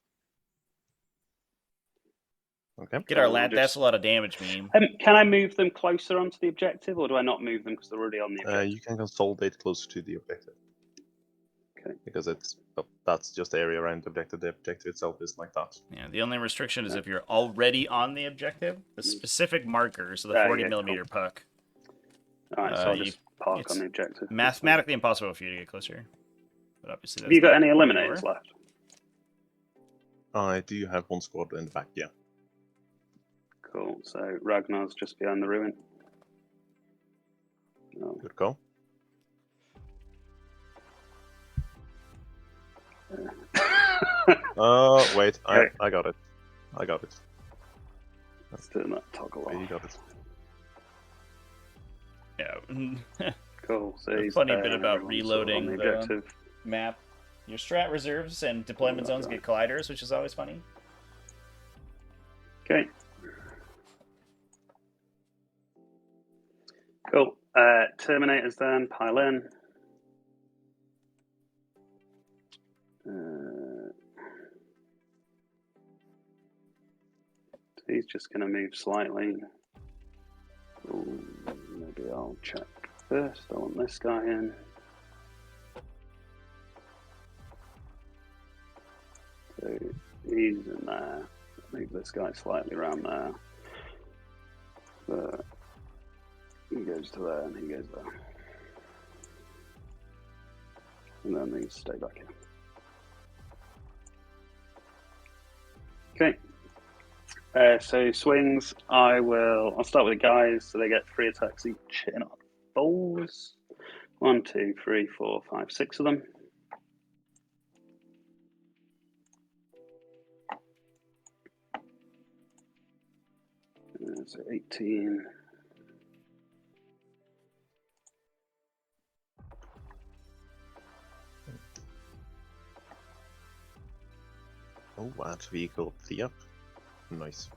Speaker 1: Okay.
Speaker 3: Get our
Speaker 2: Cool,
Speaker 3: lad.
Speaker 2: just-
Speaker 3: That's a lot of damage meme.
Speaker 2: Can I move them closer onto the objective, or do I not move them because they're already on the objective?
Speaker 1: You can consolidate closer to the objective.
Speaker 2: Okay.
Speaker 1: Because it's that's just the area around the objective. The objective itself is like that.
Speaker 3: Yeah, the only restriction is if you're already on the objective, the specific marker, so the
Speaker 2: Ah,
Speaker 3: 40
Speaker 2: yeah,
Speaker 3: millimeter puck.
Speaker 2: Alright, so I'll
Speaker 3: you-
Speaker 2: just park
Speaker 3: it's
Speaker 2: on the objective.
Speaker 3: Mathematically impossible for you to get closer. But obviously,
Speaker 2: Have you got
Speaker 3: not
Speaker 2: any
Speaker 3: where you
Speaker 2: eliminators
Speaker 3: are.
Speaker 2: left?
Speaker 1: I do have one squad in the back, yeah.
Speaker 2: Cool. So Ragnar's just behind the ruin. Oh.
Speaker 1: Good call. Wait,
Speaker 2: Okay.
Speaker 1: I got it. I got it.
Speaker 2: Let's do that toggle
Speaker 1: Wait, you
Speaker 2: off.
Speaker 1: got it.
Speaker 3: Yeah.
Speaker 2: Cool. So
Speaker 3: The
Speaker 2: he's
Speaker 3: funny
Speaker 2: there
Speaker 3: bit
Speaker 2: and
Speaker 3: about
Speaker 2: everyone's sort of
Speaker 3: reloading
Speaker 2: on
Speaker 3: the-
Speaker 2: the objective.
Speaker 3: Map. Your strat reserves and deployment zones get colliders, which is always funny.
Speaker 2: Okay. Cool. Terminators then, pile in. So he's just going to move slightly. Ooh, maybe I'll check first. I want this guy in. So he's in there. Move this guy slightly around there. But he goes to there and he goes there. And then these stay back here. Okay. So swings, I'll start with the guys, so they get 3 attacks each in our bowls. 1, 2, 3, 4, 5, 6 of them. So 18.
Speaker 1: Oh, add vehicle 3 up. Nice.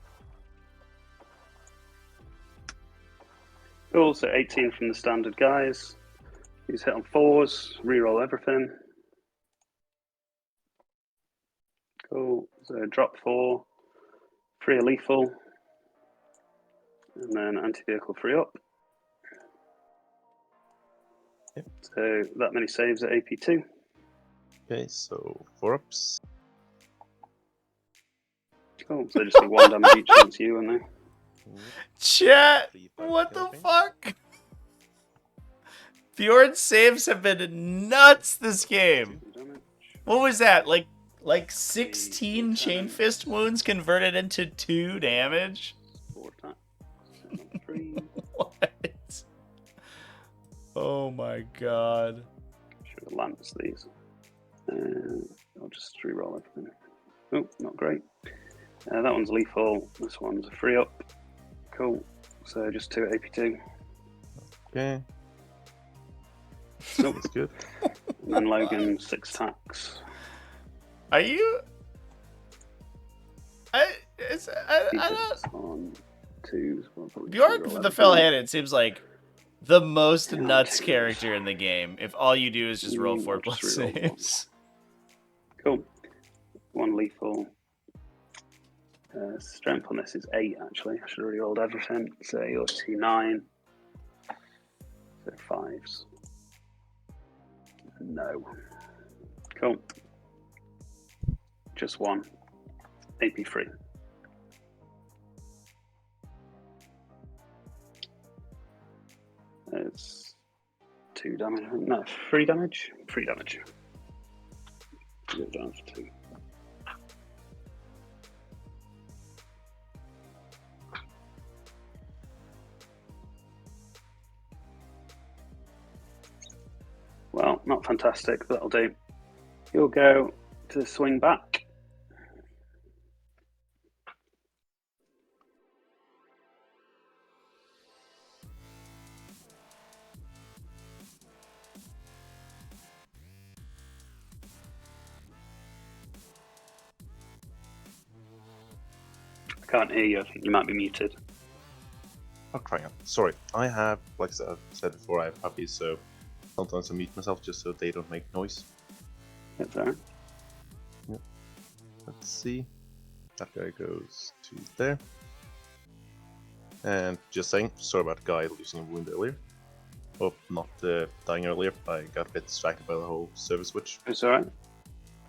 Speaker 2: Cool, so 18 from the standard guys. He's hit on 4s, reroll everything. Cool, so drop 4, 3 are lethal, and then anti-vehicle 3 up.
Speaker 1: Yep.
Speaker 2: So that many saves at AP2.
Speaker 1: Okay, so 4 ups.
Speaker 2: Cool, so just do 1 damage each against you and they.
Speaker 3: Chat!
Speaker 1: 3, 5
Speaker 3: What the
Speaker 1: helping.
Speaker 3: fuck? Fjord's saves have been nuts this game.
Speaker 2: Damage.
Speaker 3: What was that? Like 16 chain fist wounds converted into 2 damage?
Speaker 2: 4 attacks. 3.
Speaker 3: What? Oh my god.
Speaker 2: Should have lanced these. I'll just reroll everything. Oh, not great. That one's lethal. This one's a 3 up. Cool. So just 2 at AP2.
Speaker 1: Okay.
Speaker 2: So,
Speaker 1: That's good.
Speaker 2: and then Logan 6 attacks.
Speaker 3: Are you? I don't.
Speaker 2: On 2s. We'll probably
Speaker 3: Bjork
Speaker 2: roll
Speaker 3: the
Speaker 2: everything.
Speaker 3: Fell-Handed seems like the most
Speaker 2: Hang on,
Speaker 3: nuts
Speaker 2: two.
Speaker 3: character in the game. If all you do is just roll 4
Speaker 2: I'll
Speaker 3: plus
Speaker 2: just reroll
Speaker 3: saves.
Speaker 2: Cool. 1 lethal. Strength on this is 8, actually. I should have rolled everything. So you're 2-9. So 5s. No. Cool. Just 1. AP free. It's 2 damage. No, 3 damage. 3 damage. Go down for 2. Well, not fantastic, but that'll do. You'll go to swing back. I can't hear you. I think you might be muted.
Speaker 1: I'll try out. Sorry, I have, like I said before, I have puppies, so sometimes I mute myself just so they don't make noise.
Speaker 2: That's all right.
Speaker 1: Yep. Let's see. That guy goes to there. And just saying, sorry about the guy losing a wound earlier. Oh, not dying earlier. I got a bit distracted by the whole service switch.
Speaker 2: It's all right.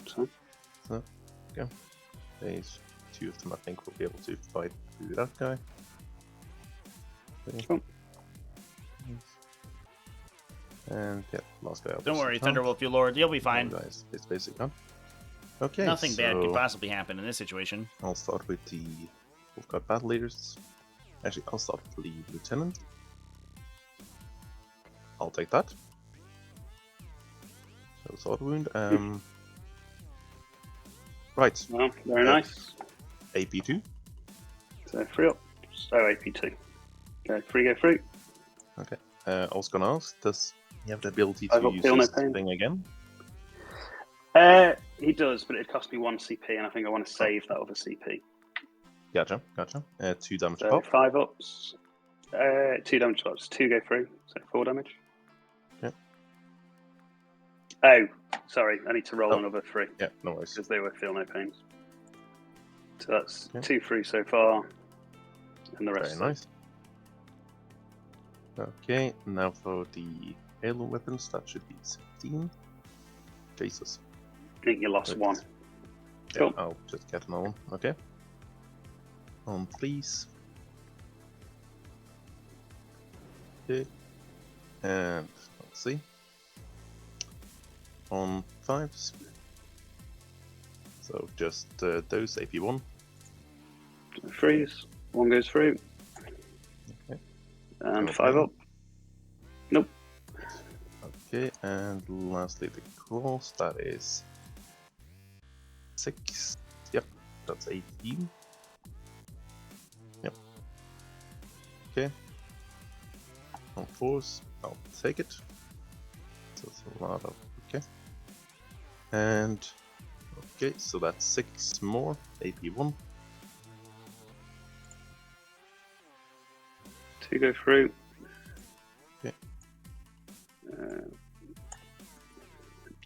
Speaker 2: So,
Speaker 1: Okay. There's 2 of them, I think, will be able to fight through that guy. Okay.
Speaker 2: Cool.
Speaker 1: And yeah, last guy.
Speaker 3: Don't worry, Thunderwolf, you lord. You'll be fine.
Speaker 1: Guys, it's basically done. Okay.
Speaker 3: Nothing bad could
Speaker 1: so
Speaker 3: possibly happen in this situation.
Speaker 1: I'll start with the Wolf Guard battle leaders. Actually, I'll start with the lieutenant. I'll take that. So sword wound. Right.
Speaker 2: well, very nice.
Speaker 1: AP2.
Speaker 2: So 3 up. So AP2. Go 3, go 3.
Speaker 1: Okay. I was gonna ask, does he have the ability
Speaker 2: I've
Speaker 1: to
Speaker 2: got
Speaker 1: use
Speaker 2: feel no
Speaker 1: this
Speaker 2: pain.
Speaker 1: thing again?
Speaker 2: He does, but it cost me 1 CP, and I think I want to save that other CP.
Speaker 1: Gotcha, gotcha. 2 damage
Speaker 2: So
Speaker 1: pop.
Speaker 2: 5 ups. 2 damage pops. 2 go through, so 4 damage.
Speaker 1: Yep.
Speaker 2: Oh, sorry, I need to roll
Speaker 1: Oh.
Speaker 2: another 3
Speaker 1: Yeah, no worries.
Speaker 2: because they were feel no pains. So that's
Speaker 1: Okay.
Speaker 2: 2 through so far, and the
Speaker 1: Very
Speaker 2: rest.
Speaker 1: nice. Okay, now for the heirloom weapons, that should be 16. Jesus.
Speaker 2: I think you lost
Speaker 1: Wait.
Speaker 2: 1.
Speaker 1: Yeah,
Speaker 2: Cool.
Speaker 1: I'll just get another one. Okay. On please. Okay. And let's see. On 5s. So just those AP1.
Speaker 2: 3s. 1 goes through.
Speaker 1: Okay.
Speaker 2: And
Speaker 1: No
Speaker 2: 5
Speaker 1: pain.
Speaker 2: up. Nope.
Speaker 1: Okay, and lastly the claws, that is 6. Yep, that's 18. Yep. Okay. On 4s, I'll take it. So it's a lot of. Okay. And. Okay, so that's 6 more, AP1.
Speaker 2: 2 go through.
Speaker 1: Okay.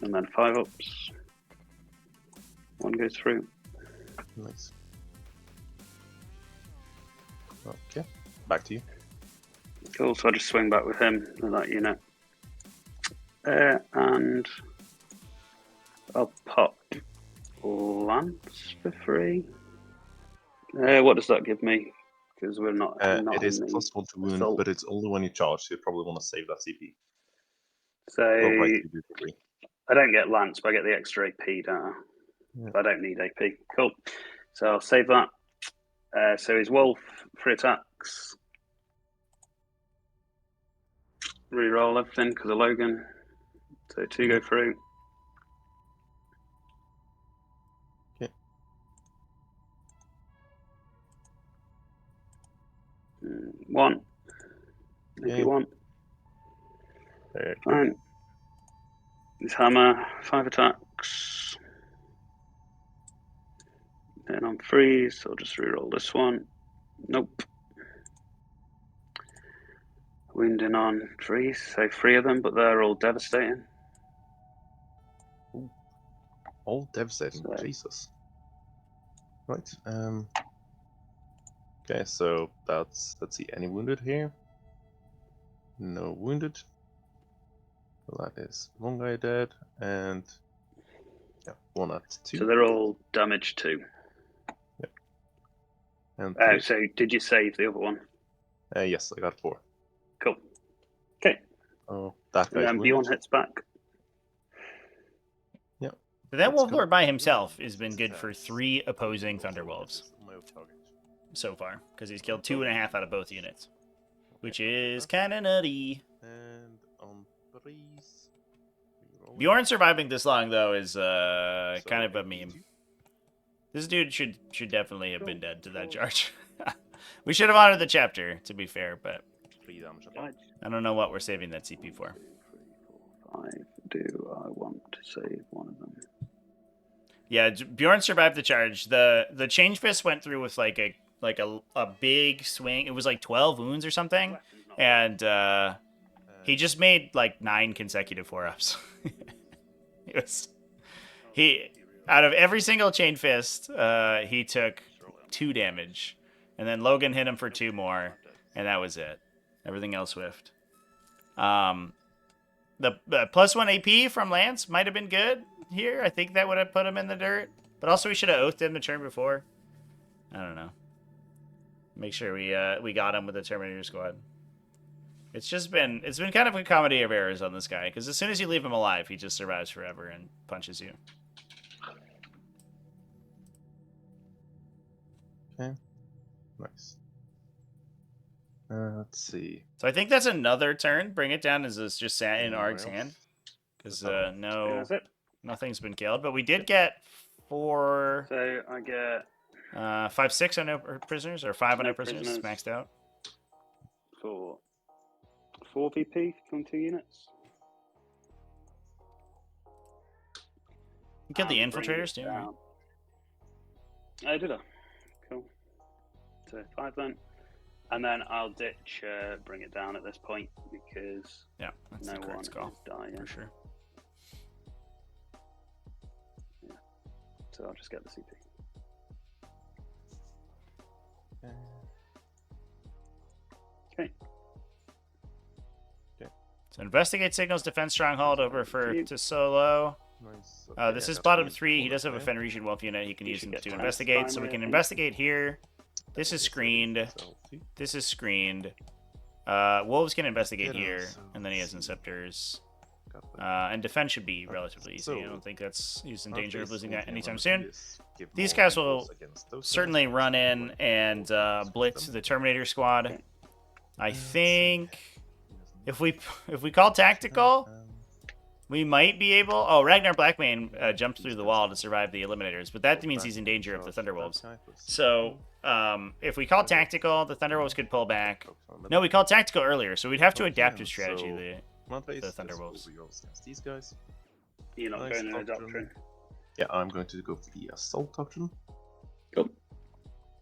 Speaker 2: And then 5 ups. 1 goes through.
Speaker 1: Nice. Okay, back to you.
Speaker 2: Cool, so I just swing back with him with that unit. And I'll pop Lance for 3. What does that give me? Because we're not, not
Speaker 1: It is
Speaker 2: in the
Speaker 1: +1 to wound,
Speaker 2: assault.
Speaker 1: but it's only when you charge, so you probably want to save that CP.
Speaker 2: So
Speaker 1: Oh, right, you do 3.
Speaker 2: I don't get Lance, but I get the extra AP, don't I?
Speaker 1: Yeah.
Speaker 2: I don't need AP. Cool. So I'll save that. So his Wolf, 3 attacks. Reroll everything because of Logan. So 2 go through.
Speaker 1: Okay.
Speaker 2: 1.
Speaker 1: Okay.
Speaker 2: AP1.
Speaker 1: There you go.
Speaker 2: Fine. His hammer, 5 attacks. Then on freeze, I'll just reroll this one. Nope. Wounding on freeze, so 3 of them, but they're all devastating.
Speaker 1: All devastating.
Speaker 2: So-
Speaker 1: Jesus. Right. Okay, so that's, let's see, any wounded here? No wounded. Well, that is one guy dead, and yeah, 1 at 2.
Speaker 2: So they're all damaged too.
Speaker 1: And
Speaker 2: Oh,
Speaker 1: 3.
Speaker 2: so did you save the other one?
Speaker 1: Yes, I got 4.
Speaker 2: Cool. Okay.
Speaker 1: Oh, that
Speaker 2: And
Speaker 1: guy's
Speaker 2: then
Speaker 1: wounded.
Speaker 2: Bjorn hits back.
Speaker 3: But that
Speaker 1: Let's
Speaker 3: Wolf
Speaker 1: go.
Speaker 3: Lord by himself has been good for 3 opposing Thunderwolves
Speaker 1: Target.
Speaker 3: so far, because he's killed 2.5 out of both units, which is kind of nutty.
Speaker 1: And on freeze.
Speaker 3: Bjorn surviving this long, though, is kind of a meme. This dude should definitely have been dead to that charge. We should have honored the chapter, to be fair, but
Speaker 1: 3 damage.
Speaker 3: I don't know what we're saving that CP for.
Speaker 2: 5. Do I want to save one of them?
Speaker 3: Yeah, Bjorn survived the charge. The Change Fist went through with like a big swing. It was like 12 wounds or something, and he just made like 9 consecutive 4-ups. He out of every single Chain Fist, he took 2 damage, and then Logan hit him for 2 more, and that was it. Everything else whiffed. The +1 AP from Lance might have been good here. I think that would have put him in the dirt. But also we should have oathed him the turn before. I don't know. Make sure we got him with the Terminator squad. It's been kind of a comedy of errors on this guy, because as soon as you leave him alive, he just survives forever and punches you.
Speaker 1: Okay. Nice. Let's see.
Speaker 3: So I think that's another turn. Bring it down as it's just sat in Arg's hand. Because
Speaker 2: Yeah, that's it.
Speaker 3: nothing's been killed. But we did get 4...
Speaker 2: So I get
Speaker 3: 5-6 on no prisoners, or 5 on no
Speaker 2: No
Speaker 3: prisoners,
Speaker 2: prisoners.
Speaker 3: maxed out.
Speaker 2: for 4 VP from 2 units.
Speaker 3: You killed the
Speaker 2: And bring
Speaker 3: infiltrators
Speaker 2: it
Speaker 3: too, right?
Speaker 2: down. I did. Cool. So 5 then. And then I'll ditch bring it down at this point because
Speaker 3: Yeah, that's
Speaker 2: no
Speaker 3: the
Speaker 2: one
Speaker 3: correct call,
Speaker 2: is dying.
Speaker 3: for sure.
Speaker 2: So I'll just get the CP. Okay.
Speaker 3: So investigate signals, defense stronghold over to solo.
Speaker 1: Nice.
Speaker 3: This
Speaker 1: yeah,
Speaker 3: is
Speaker 1: that's
Speaker 3: bottom
Speaker 1: good.
Speaker 3: 3. He does have a
Speaker 1: Okay.
Speaker 3: Fenrisian Wolf unit. He can
Speaker 2: You
Speaker 3: use
Speaker 2: should
Speaker 3: him
Speaker 2: get
Speaker 3: to
Speaker 2: time
Speaker 3: investigate. So we
Speaker 2: finally,
Speaker 3: can
Speaker 2: I think.
Speaker 3: investigate here. This is screened. This is screened. Wolves can investigate here, and then he has Inceptors. And defense should be relatively easy. I don't think he's in danger of losing that anytime soon. These guys will certainly run in and blitz the Terminator squad. I think if we call tactical, we might be able... Oh, Ragnar Blackmane jumps through the wall to survive the Eliminators, but that means he's in danger of the Thunderwolves. So, if we call tactical, the Thunderwolves could pull back. No, we called tactical earlier, so we'd have to adapt his strategy. The Thunderwolves.
Speaker 1: These guys.
Speaker 2: You're not
Speaker 1: Nice
Speaker 2: going in a
Speaker 1: doctrine.
Speaker 2: doctrine.
Speaker 1: Yeah, I'm going to go for the assault doctrine.
Speaker 2: Cool.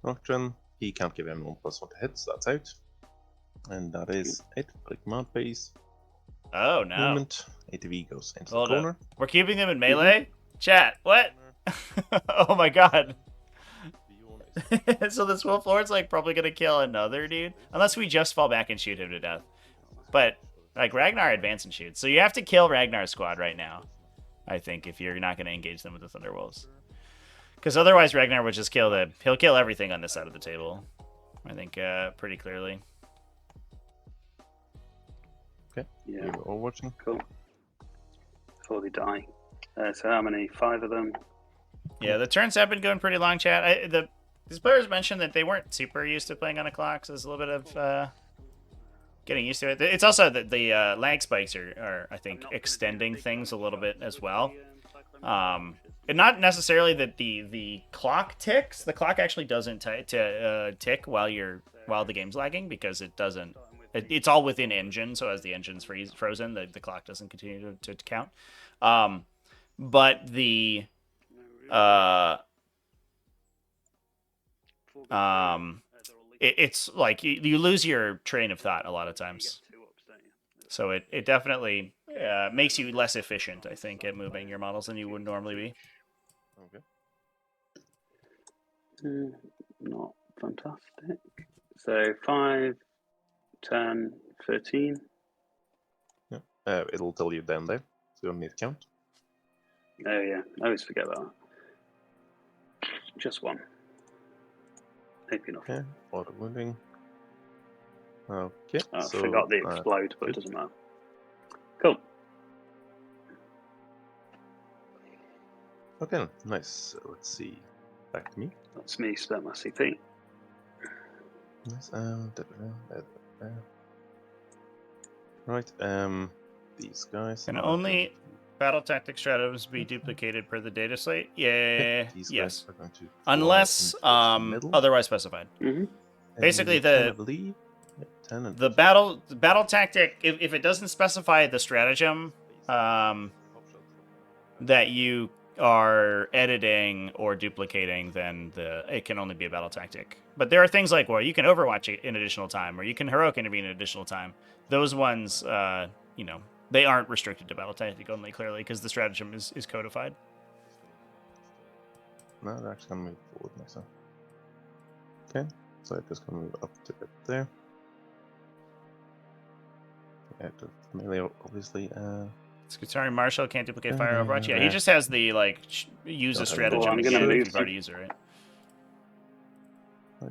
Speaker 1: Doctrine. He can't give anyone +1 to hit, so that's out. And that is it. For the command phase.
Speaker 3: Oh, no.
Speaker 1: Movement. ATV goes into
Speaker 3: Hold
Speaker 1: the
Speaker 3: up.
Speaker 1: corner.
Speaker 3: We're keeping them in melee? Chat, what? Oh my god. So this Wolf Lord's like probably gonna kill another dude? Unless we just fall back and shoot him to death. But, like, Ragnar advance and shoots. So you have to kill Ragnar's squad right now, I think, if you're not gonna engage them with the Thunderwolves. Because otherwise Ragnar would just kill he'll kill everything on this side of the table. I think pretty clearly.
Speaker 1: Okay.
Speaker 2: Yeah.
Speaker 1: You're all watching.
Speaker 2: Cool. Before they die. So how many? 5 of them.
Speaker 3: Yeah, the turns have been going pretty long, chat. These players mentioned that they weren't super used to playing on a clock, so there's a little bit of getting used to it. It's also that the lag spikes are, I think, extending things a little bit as well. And not necessarily that the clock ticks. The clock actually doesn't tick while the game's lagging, because it doesn't. It's all within engine, so as the engine's frozen, the clock doesn't continue to count. But the it's like you lose your train of thought a lot of times. So it definitely makes you less efficient, I think, at moving your models than you would normally be.
Speaker 1: Okay.
Speaker 2: Not fantastic. So 5, 10, 13.
Speaker 1: Yeah. It'll tell you down there, so you don't need to count.
Speaker 2: Oh yeah, I always forget that. Just one. Hope enough.
Speaker 1: Okay. Auto wounding. Okay.
Speaker 2: I
Speaker 1: so
Speaker 2: forgot the explode, but it
Speaker 1: good.
Speaker 2: doesn't matter. Cool.
Speaker 1: Okay, nice. So let's see. Back to me.
Speaker 2: That's me spent my CP.
Speaker 1: Nice. Right. These guys
Speaker 3: Can
Speaker 1: are
Speaker 3: only
Speaker 1: going to...
Speaker 3: battle tactic stratagems be duplicated per the data slate? Yeah.
Speaker 1: These
Speaker 3: Yes.
Speaker 1: guys are going to fly
Speaker 3: Unless
Speaker 1: in towards the middle.
Speaker 3: otherwise specified.
Speaker 2: Mm-hmm.
Speaker 3: Basically,
Speaker 1: 10, I believe. Yeah, 10 and
Speaker 3: the battle tactic, if it doesn't specify the stratagem that you are editing or duplicating, then it can only be a battle tactic. But there are things like, well, you can Overwatch it in additional time, or you can Heroic intervene in additional time. Those ones, they aren't restricted to battle tactic only, clearly, because the stratagem is codified.
Speaker 1: No, they're actually going to move forward next time. Okay, so I'm just going to move up to it there. Yeah, melee, obviously.
Speaker 3: Skitari Marshall can't duplicate Fire Overwatch. Yeah, he just has the, use a
Speaker 1: Don't have
Speaker 3: stratagem
Speaker 2: I'm
Speaker 3: again
Speaker 2: gonna
Speaker 3: if
Speaker 2: move
Speaker 3: you've already used it, right?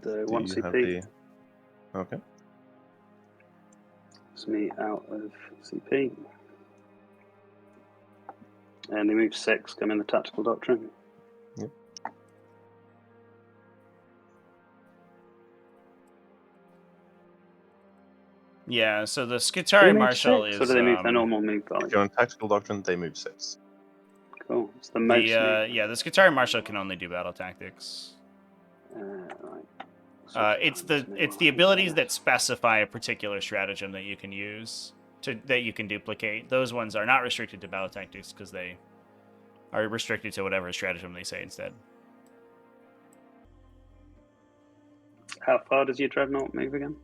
Speaker 2: The
Speaker 1: Do
Speaker 2: 1
Speaker 1: you
Speaker 2: CP.
Speaker 1: have the... Okay.
Speaker 2: It's me out of CP. And they move 6, come in the tactical doctrine.
Speaker 1: Yep.
Speaker 3: Yeah, so the
Speaker 2: Do
Speaker 3: Skitari
Speaker 2: they move
Speaker 3: Marshal
Speaker 2: 6,
Speaker 3: is
Speaker 2: or do they move their normal move
Speaker 1: If
Speaker 2: value?
Speaker 1: you're on Tactical Doctrine, they move 6.
Speaker 2: Cool. It's the most move.
Speaker 3: the Skitari Marshal can only do battle tactics.
Speaker 2: Right.
Speaker 3: It's the abilities that specify a particular stratagem that you can use that you can duplicate. Those ones are not restricted to battle tactics because they are restricted to whatever stratagem they say instead.
Speaker 2: How far does your Dreadnought move again?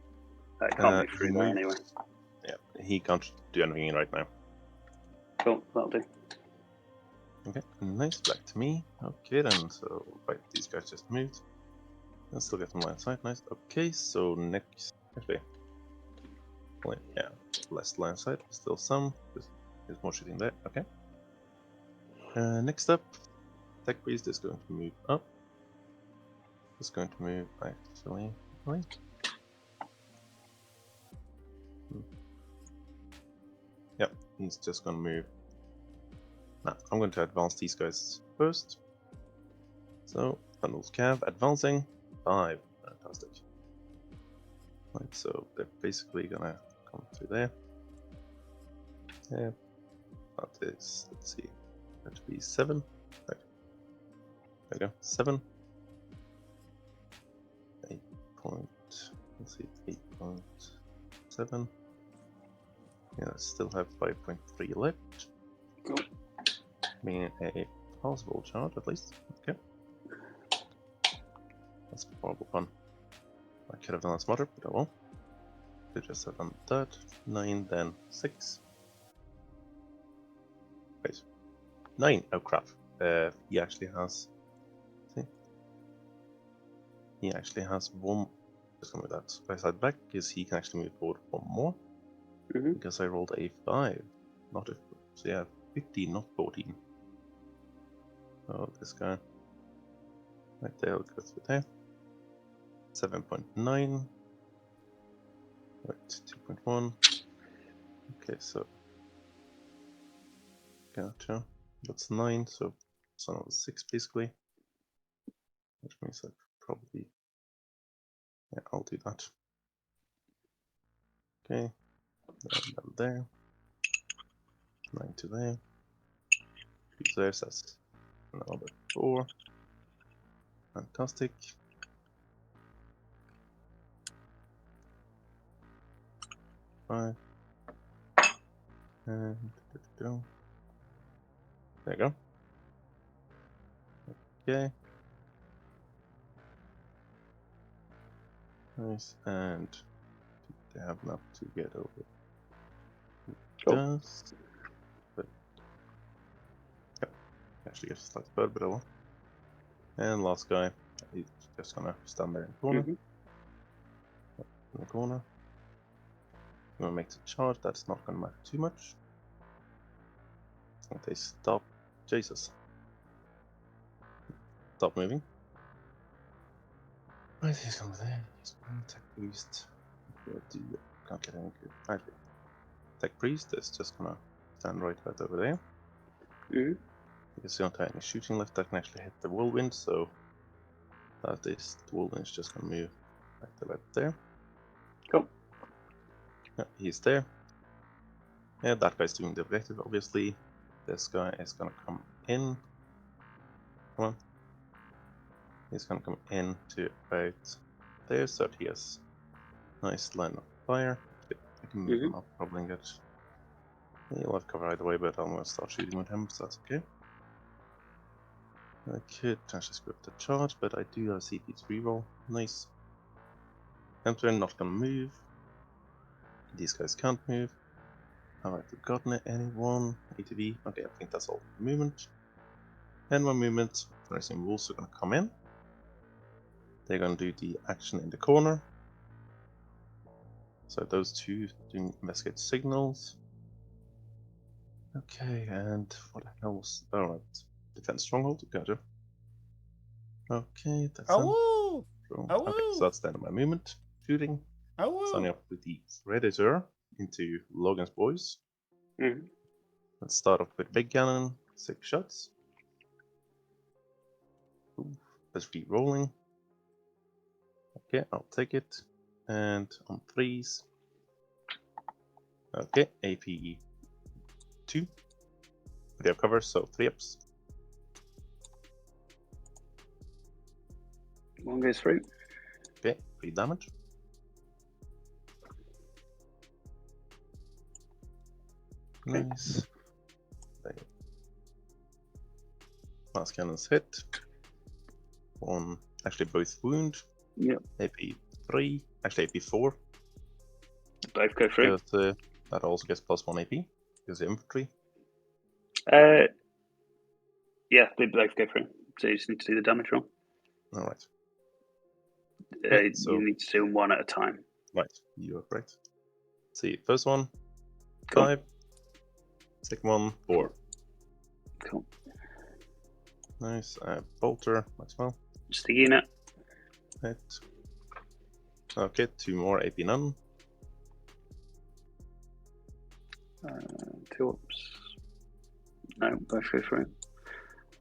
Speaker 2: It can't move through there anyway.
Speaker 1: Yeah, he can't do anything right now.
Speaker 2: Cool, that'll do.
Speaker 1: Okay, nice. Back to me. Okay then, so right, these guys just moved. I'll still get some line of sight. Nice. Okay, so next, actually, well, yeah, less line of sight, still some. There's more shooting there. Okay. Next up, Tech Priest is going to move up. It's going to move actually right. Yep, he's just going to move. Now, I'm going to advance these guys first. So, Bundles Cav advancing 5. Fantastic. Right, so they're basically gonna come through there. Yeah, that is, let's see, that should be 7. Right. There we go, 7. 8 point, let's see, 8.7. Yeah, I still have 5.3 left.
Speaker 2: Cool.
Speaker 1: Meaning a possible charge at least. Okay. That's horrible fun. I could have done that smarter, but I won't. Could just have done that. 9, then 6. Wait. 9! Oh crap. He actually has... See? He actually has 1... Just gonna move that by side back, because he can actually move forward 1 more.
Speaker 2: Mm-hmm.
Speaker 1: Because I rolled a 5. Not a... So yeah, 15, not 14. Oh, this guy. Right there, I'll go through there. 7.9. Right, 2.1. Okay, so... Gotcha. That's 9, so it's another 6 basically. Which means I probably... Yeah, I'll do that. Okay. Then there. 9 to there. 2 there, so that's another 4. Fantastic. Five. And... There you go. Okay. Nice, and they have enough to get over.
Speaker 2: Cool.
Speaker 1: Does, but yep, actually gets slightly better, but I will. And last guy, he's just gonna stand there in the corner.
Speaker 2: Mhm.
Speaker 1: In the corner. Gonna make the charge. That's not gonna matter too much. And they stop. Jesus. Stop moving. Right, he's coming there. He's going to Tech Priest. Can't get any good. Okay. Tech Priest is just gonna stand right over there.
Speaker 2: Mhm.
Speaker 1: Because you don't have any shooting left that can actually hit the whirlwind, so that is the whirlwind is just gonna move right to left there.
Speaker 2: Cool.
Speaker 1: Yeah, he's there. Yeah, that guy's doing the objective, obviously. This guy is gonna come in. Come on. He's gonna come in to about there, so he has nice line of fire. I can move him up probably and get. He'll have cover either way, but I'm gonna start shooting with him, so that's okay. I could potentially screw up the charge, but I do have a CP to reroll. Nice. Enter, not gonna move. These guys can't move. Have I forgotten anyone? ATV? Okay, I think that's all movement. And my movement, I assume wolves are gonna come in. They're gonna do the action in the corner. So those two do investigate signals. Okay, and what the hell was... Alright, defense stronghold, gotcha. Okay, that's done.
Speaker 3: Oh,
Speaker 1: Okay, so that's the end of my movement. Shooting. Signing up with the Predator into Logan's boys.
Speaker 2: Mhm.
Speaker 1: Let's start off with Big Cannon, 6 shots. Ooh, let's keep rolling. Okay, I'll take it. And on 3s. Okay, AP 2. We have cover, so 3 ups.
Speaker 2: One goes through.
Speaker 1: Okay, 3 damage.
Speaker 2: Okay.
Speaker 1: Nice. Last cannon's hit. One, actually both wound.
Speaker 2: Yep.
Speaker 1: AP 3, actually AP 4.
Speaker 2: Both go through.
Speaker 1: Because that also gets +1 AP. Because the infantry.
Speaker 2: Yeah, they both go through. So you just need to do the damage roll.
Speaker 1: Alright.
Speaker 2: You need to do them one at a time.
Speaker 1: Right, you are correct. Let's see, first one,
Speaker 2: Cool.
Speaker 1: 5. Second one, 4.
Speaker 2: Cool.
Speaker 1: Nice. Bolter, as well.
Speaker 2: Just the unit.
Speaker 1: Hit. Okay, 2 more AP none.
Speaker 2: 2 ups. No, both go through.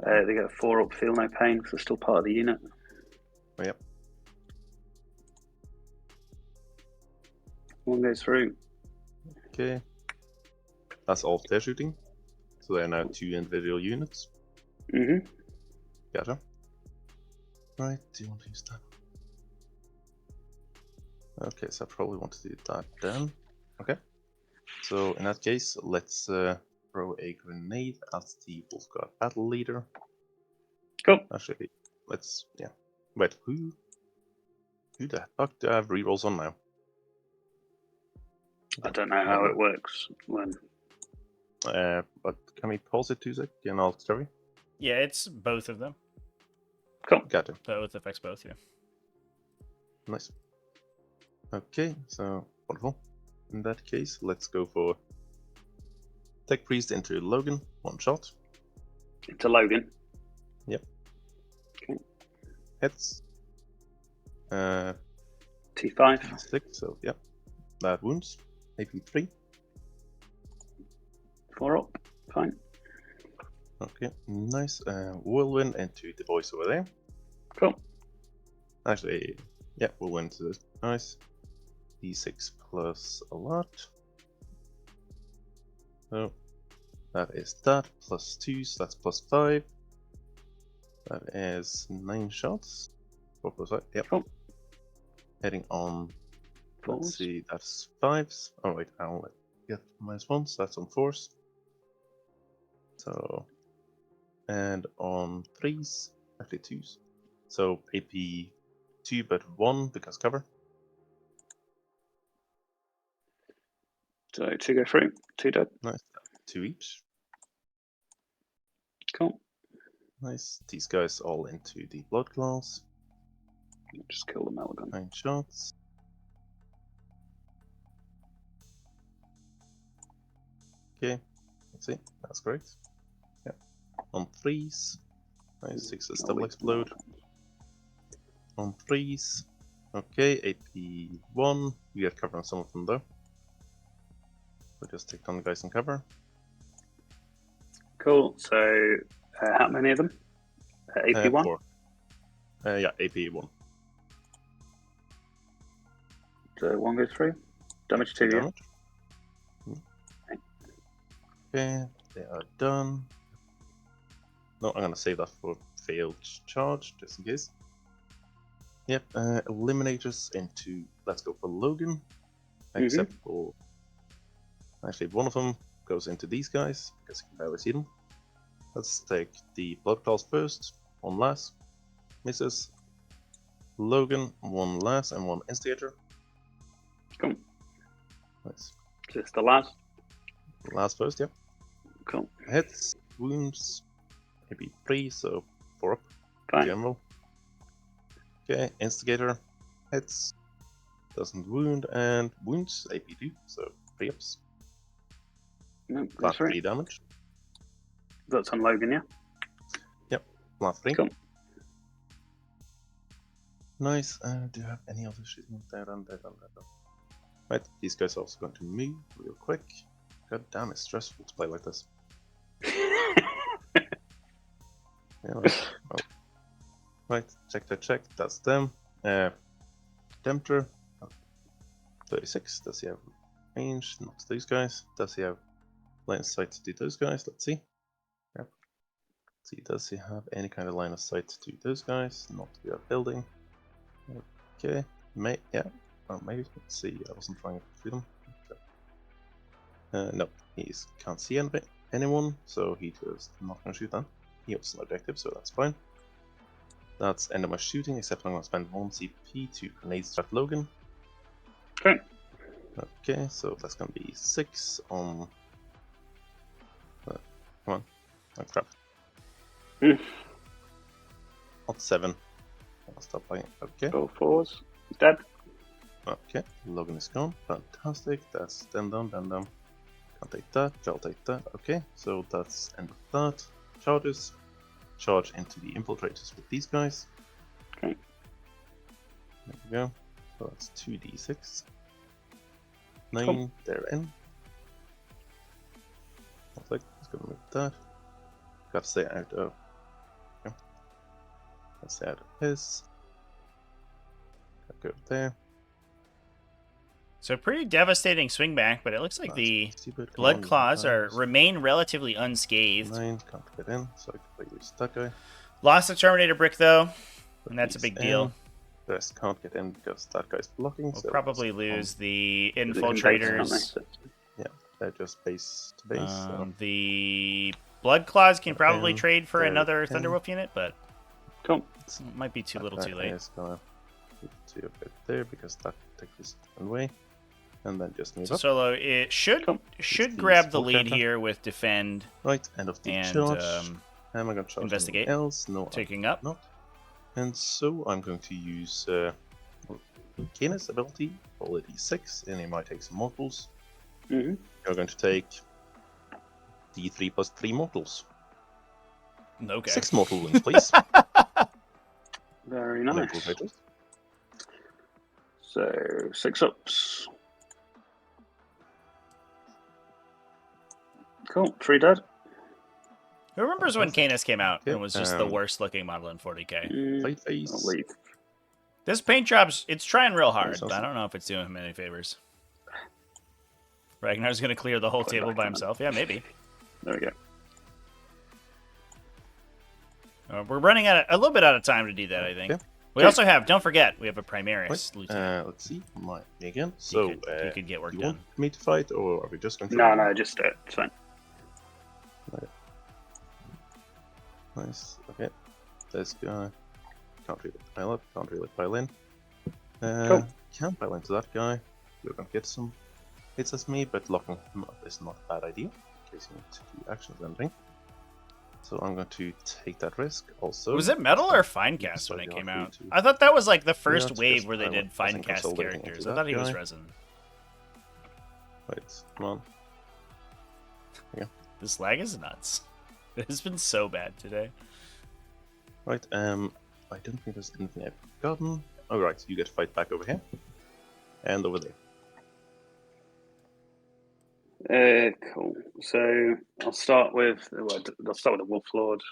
Speaker 2: They get a 4 up, feel no pain because they're still part of the unit.
Speaker 1: Oh, yep.
Speaker 2: One goes through.
Speaker 1: Okay. That's all their shooting. So they're now 2 individual units.
Speaker 2: Mm-hmm.
Speaker 1: Gotcha. Right, do you want to use that? Okay, so I probably want to do that then. Okay. So in that case, let's throw a grenade at the Wolf Guard battle leader.
Speaker 2: Cool.
Speaker 1: Actually, let's, yeah. Wait, who the fuck do I have rerolls on now?
Speaker 2: I don't know how it works when.
Speaker 1: But can we pause it 2 seconds and I'll tell you?
Speaker 3: Yeah, it's both of them.
Speaker 2: Cool.
Speaker 1: Got it.
Speaker 3: Both affects both, yeah.
Speaker 1: Nice. Okay, so wonderful. In that case, let's go for Tech Priest into Logan, 1 shot.
Speaker 2: Into Logan.
Speaker 1: Yep.
Speaker 2: Okay.
Speaker 1: Hits.
Speaker 2: T5.
Speaker 1: T6, so yep. That wounds. AP 3.
Speaker 2: 4 up. Fine.
Speaker 1: Okay, nice. Whirlwind into the boys over there.
Speaker 2: Cool.
Speaker 1: Actually, yeah, Whirlwind is nice. D6 plus a lot. So that is that, plus 2, so that's +5. That is 9 shots. 4 plus 5, yep.
Speaker 2: Cool.
Speaker 1: Heading on,
Speaker 2: 4s.
Speaker 1: let's see, that's 5s. Oh wait, I'll get -1, so that's on 4s. So And on 3s, actually 2s. So AP 2 but 1 because cover.
Speaker 2: So 2 go through, 2 dead.
Speaker 1: Nice. 2 each.
Speaker 2: Cool.
Speaker 1: Nice. These guys all into the blood claws.
Speaker 2: Just kill the Melgon.
Speaker 1: 9 shots. Okay, let's see. That's great. Yeah. On 3s. Nice. 6s double explode. On 3s. Okay, AP 1. You get cover on some of them though. We'll just take on the guys in cover.
Speaker 2: Cool. So how many of them? AP 1?
Speaker 1: 4. Yeah, AP 1.
Speaker 2: So 1 goes through. Damage 2, yeah.
Speaker 1: Damage. Okay, they are done. No, I'm gonna save that for failed charge, just in case. Yep, eliminators into, let's go for Logan. Except for, actually one of them goes into these guys, because you can barely see them. Let's take the blood claws first, 1 last, misses. Logan, 1 last and 1 instigator.
Speaker 2: Cool.
Speaker 1: Nice.
Speaker 2: Is this the last?
Speaker 1: Last first, yep.
Speaker 2: Cool.
Speaker 1: Hits, wounds, maybe 3, so 4 up.
Speaker 2: Fine.
Speaker 1: General. Okay, instigator, hits, doesn't wound, and wounds, AP2, so 3 ups.
Speaker 2: No,
Speaker 1: Flat
Speaker 2: goes through.
Speaker 1: 3 damage.
Speaker 2: That's on Logan, yeah?
Speaker 1: Flat 3.
Speaker 2: Cool.
Speaker 1: Nice. Do you have any other shooting there and there and there? Right, these guys are also going to move real quick. God damn, it's stressful to play like this. Yeah, right. Oh. Right, check. That's them. Tempter. 36. Does he have range? Not to these guys. Does he have line of sight to do those guys? Let's see. Yep. Let's see, does he have any kind of line of sight to do those guys? Not to that building. Okay. Yeah. Or maybe. Let's see. I wasn't trying to shoot him. Okay. No, he can't see anyone, so he just not gonna shoot them. He has an objective, so that's fine. That's end of my shooting, except I'm gonna spend 1 CP to grenade strike Logan.
Speaker 2: Okay.
Speaker 1: Okay, so that's gonna be 6 on. Come on. Oh crap. Not 7. I'll stop playing. Okay.
Speaker 2: Go 4s. He's dead.
Speaker 1: Okay, Logan is gone. Fantastic. That's them down. Can't take that. I'll take that. Okay, so that's end of that. Charges. Charge into the infiltrators with these guys.
Speaker 2: Okay.
Speaker 1: There we go. So that's 2d6. 9,
Speaker 2: Cool.
Speaker 1: they're in. Let's gonna move that. Gotta stay out of. Okay. Let's stay out of his. Gotta go there.
Speaker 3: So pretty devastating swing back, but it looks like
Speaker 1: That's
Speaker 3: the
Speaker 1: stupid. Come
Speaker 3: blood
Speaker 1: on, you
Speaker 3: claws
Speaker 1: guys.
Speaker 3: remain relatively unscathed.
Speaker 1: 9, can't get in, so I can play use that guy.
Speaker 3: Lost the Terminator brick though,
Speaker 1: But
Speaker 3: and that's a
Speaker 1: he's
Speaker 3: big deal.
Speaker 1: in. The rest can't get in because that guy's blocking.
Speaker 3: We'll
Speaker 1: so
Speaker 3: probably
Speaker 1: it's
Speaker 3: lose the
Speaker 2: They can base, can't
Speaker 3: infiltrators.
Speaker 2: they?
Speaker 1: they're just base to base. So.
Speaker 3: The blood claws can probably
Speaker 1: And
Speaker 3: trade for
Speaker 1: they're
Speaker 3: another
Speaker 1: in.
Speaker 3: Thunderwolf unit, but
Speaker 2: Cool.
Speaker 3: it might be too little
Speaker 1: That
Speaker 3: too
Speaker 1: guy
Speaker 3: late.
Speaker 1: is gonna move to a bit there because that takes this different way. And then just move
Speaker 3: So
Speaker 1: up.
Speaker 3: Solo, it should
Speaker 2: Cool.
Speaker 3: should
Speaker 1: the
Speaker 3: grab the
Speaker 1: support
Speaker 3: lead
Speaker 1: character.
Speaker 3: here with defend
Speaker 1: Right, end of the
Speaker 3: and
Speaker 1: charge. Am I gonna charge
Speaker 3: investigate.
Speaker 1: anyone else? No,
Speaker 3: taking up.
Speaker 1: I'm not. And so I'm going to use Canis ability, roll a d6, and he might take some mortals.
Speaker 2: Mm-hmm.
Speaker 1: You're going to take d3 plus 3 mortals.
Speaker 3: Okay.
Speaker 1: 6 mortal wounds, please.
Speaker 2: Very
Speaker 1: On
Speaker 2: nice.
Speaker 1: infiltrators.
Speaker 2: So 6 ups. Cool. 3 dead.
Speaker 3: Who remembers when Canis came out
Speaker 1: Yep,
Speaker 3: and was just the worst looking model in 40k?
Speaker 1: Light
Speaker 2: I'll
Speaker 1: face.
Speaker 2: leave.
Speaker 3: This paint job's it's trying real hard,
Speaker 1: Nice,
Speaker 3: but I
Speaker 1: awesome.
Speaker 3: don't know if it's doing him any favors. Ragnar's gonna clear the whole
Speaker 2: Play
Speaker 3: table
Speaker 2: back
Speaker 3: by
Speaker 2: on it.
Speaker 3: himself. Yeah, maybe.
Speaker 2: There we go.
Speaker 3: We're running a little bit out of time to do that, I think.
Speaker 1: Okay.
Speaker 3: We
Speaker 2: Okay.
Speaker 3: also have, don't forget, we have a Primaris
Speaker 1: Right,
Speaker 3: lieutenant.
Speaker 1: let's see. Me again.
Speaker 3: He
Speaker 1: So,
Speaker 3: could get work
Speaker 1: you
Speaker 3: done.
Speaker 1: want me to fight, or are we just going to?
Speaker 2: No, just do it. It's fine.
Speaker 1: Nice. Okay. This guy can't really pile up. Can't really pile in. Can't pile into that guy. We're gonna get some hits as me, but locking him up is not a bad idea in case you need to do actions or anything. So I'm going to take that risk also.
Speaker 3: Was it metal or fine cast when it came out? I thought that was like the first wave where they did fine cast characters. I thought he was resin.
Speaker 1: Wait, come on. Yeah.
Speaker 3: This lag is nuts. It has been so bad today.
Speaker 1: Right, I don't think there's anything I've forgotten. Oh, right, you get to fight back over here. And over there.
Speaker 2: Cool. So I'll start with the Wolf Lord.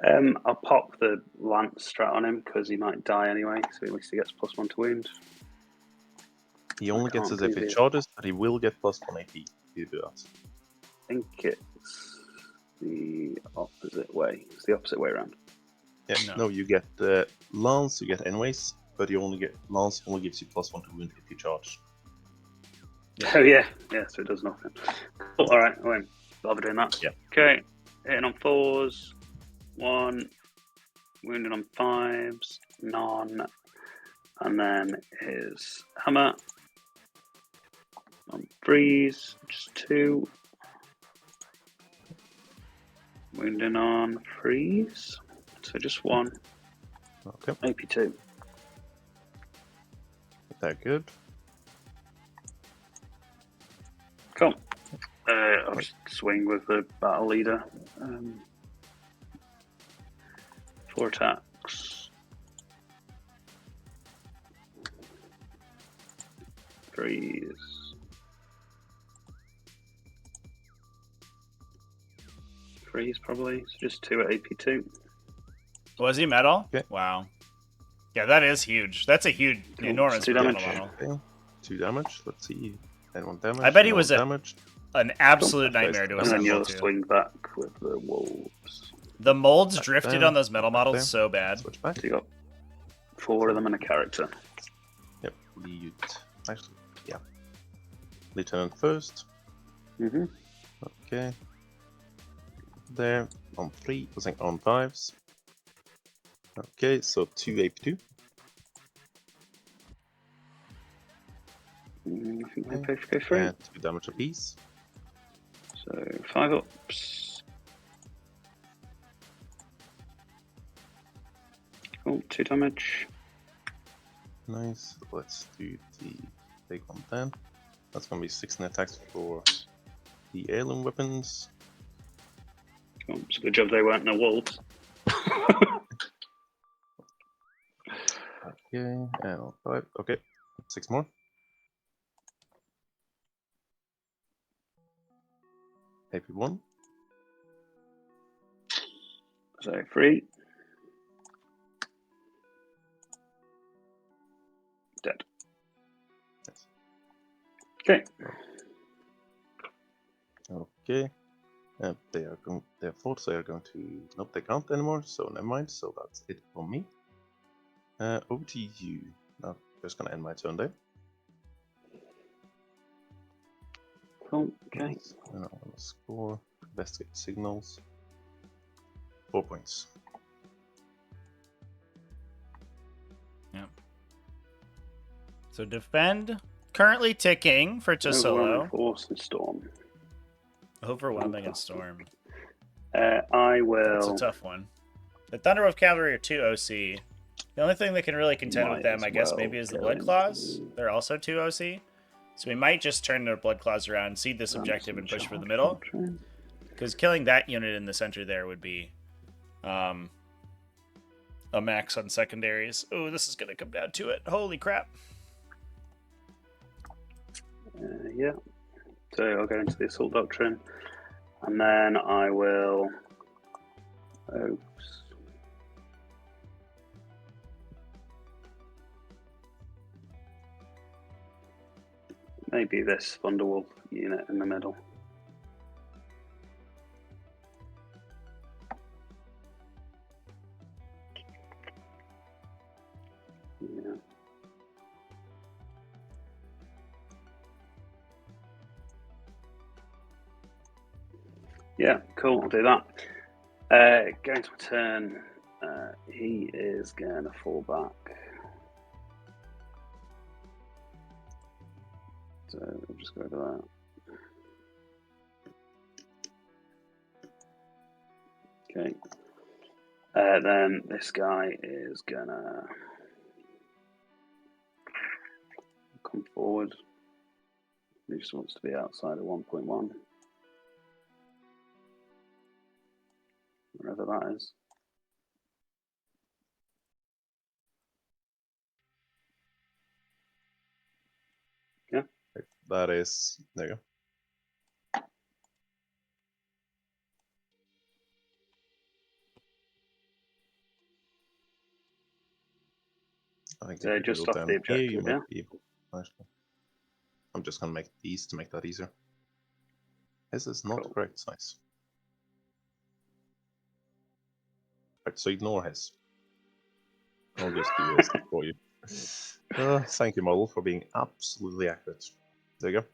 Speaker 2: I'll pop the Lance strat on him because he might die anyway, so at least he gets +1 to wound.
Speaker 1: He only gets as if it charges, but he will get +1 AP if you do that.
Speaker 2: I think it's the opposite way. It's the opposite way around.
Speaker 1: Yeah, no, you get Lance, you get anyways, but you only get Lance only gives you +1 to wound if you charge.
Speaker 2: Oh yeah, so it does nothing. Cool. All right, I won't bother doing that.
Speaker 1: Yeah.
Speaker 2: Okay, hitting on 4s, 1, wounding on 5s, none, and then his hammer on 3s, just 2, wounding on 3s, so just 1.
Speaker 1: Okay.
Speaker 2: AP2.
Speaker 1: That good.
Speaker 2: Cool. I'll just swing with the battle leader. 4 attacks. 3s. 3s probably. So just 2 at AP2.
Speaker 3: Was he metal?
Speaker 1: Okay.
Speaker 3: Wow. Yeah, that is huge. That's a huge, enormous
Speaker 2: 2 damage.
Speaker 3: metal.
Speaker 1: Okay. 2 damage. Let's see. And 1 damage.
Speaker 3: I bet he was
Speaker 1: damage.
Speaker 3: an absolute nightmare to
Speaker 2: And then
Speaker 3: assemble
Speaker 2: you'll
Speaker 3: too.
Speaker 2: swing back with the wolves.
Speaker 3: The molds drifted on those metal models so bad.
Speaker 1: Switch back.
Speaker 2: So you got 4 of them and a character.
Speaker 1: Yep. Actually, yeah. Lieutenant first.
Speaker 2: Mm-hmm.
Speaker 1: Okay. There. On 3. On 5s. Okay, so 2 AP2.
Speaker 2: I think they both go through.
Speaker 1: And 2 damage apiece.
Speaker 2: So 5 ups. Cool, 2 damage.
Speaker 1: Nice. Let's do the big one then. That's gonna be 16 attacks for the heirloom weapons.
Speaker 2: Cool. It's a good job they weren't no wolves.
Speaker 1: Okay, and 5. Okay, 6 more. AP1.
Speaker 2: So 3. Dead.
Speaker 1: Yes.
Speaker 2: Okay.
Speaker 1: Okay. And they are going. Their thoughts they are going to. Nope, they can't anymore. So never mind. So that's it for me. Over to you. Now, just gonna end my turn there.
Speaker 2: Cool. Okay.
Speaker 1: Nice. And I'm gonna score. Investigate signals. 4 points.
Speaker 3: Yeah. So defend. Currently ticking for Chisolo.
Speaker 2: Force and storm.
Speaker 3: Overwhelming and storm.
Speaker 2: I will.
Speaker 3: That's a tough one. The Thunderwolf Cavalry are 2 OC. The only thing that can really contend with them, I guess, maybe is the Blood Claws. They're also 2 OC. So we might just turn their Blood Claws around, seed this objective, and push for the middle. Because killing that unit in the center there would be a max on secondaries. Oh, this is going to come down to it. Holy crap.
Speaker 2: Yeah. So I'll go into the Assault Doctrine. And then I will... Oops. Maybe this Thunderwolf unit in the middle. Yeah. Yeah, cool, I'll do that. Going to my turn, he is going to fall back. So we'll just go over that. Okay. Then this guy is going to come forward. He just wants to be outside of 1.1. Wherever that is. Yeah.
Speaker 1: That is, there you go. I think
Speaker 2: So
Speaker 1: if you
Speaker 2: just
Speaker 1: go
Speaker 2: off
Speaker 1: down
Speaker 2: the
Speaker 1: here, you
Speaker 2: objective,
Speaker 1: might
Speaker 2: yeah?
Speaker 1: be able. Actually, I'm just gonna make these to make that easier. This is not the
Speaker 2: Cool.
Speaker 1: correct size. Right, so ignore his. I'll just do this for you. Thank you, model, for being absolutely accurate. There you go.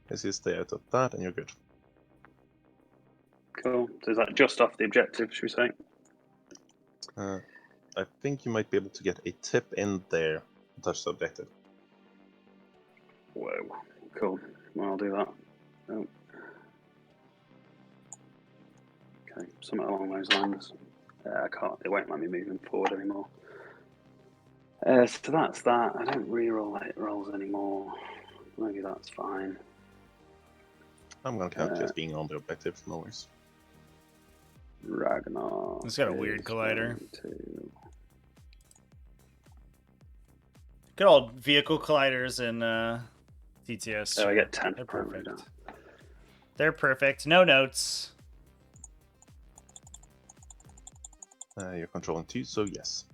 Speaker 1: This is stay out of that, and you're good.
Speaker 2: Cool. So is that just off the objective, should we say?
Speaker 1: I think you might be able to get a tip in there to touch the objective.
Speaker 2: Whoa. Cool. Well, I'll do that. Oh. Okay, something along those lines. I can't, it won't let me moving forward anymore. So that's that. I don't reroll hit rolls anymore. Maybe that's fine.
Speaker 1: I'm gonna count you as being on the objective, no worries.
Speaker 2: Ragnar.
Speaker 3: It's got a weird collider.
Speaker 2: To...
Speaker 3: Good old vehicle colliders in TTS.
Speaker 2: Oh, I get 10.
Speaker 3: They're perfect. They're perfect. No notes.
Speaker 1: You're controlling 2, so yes.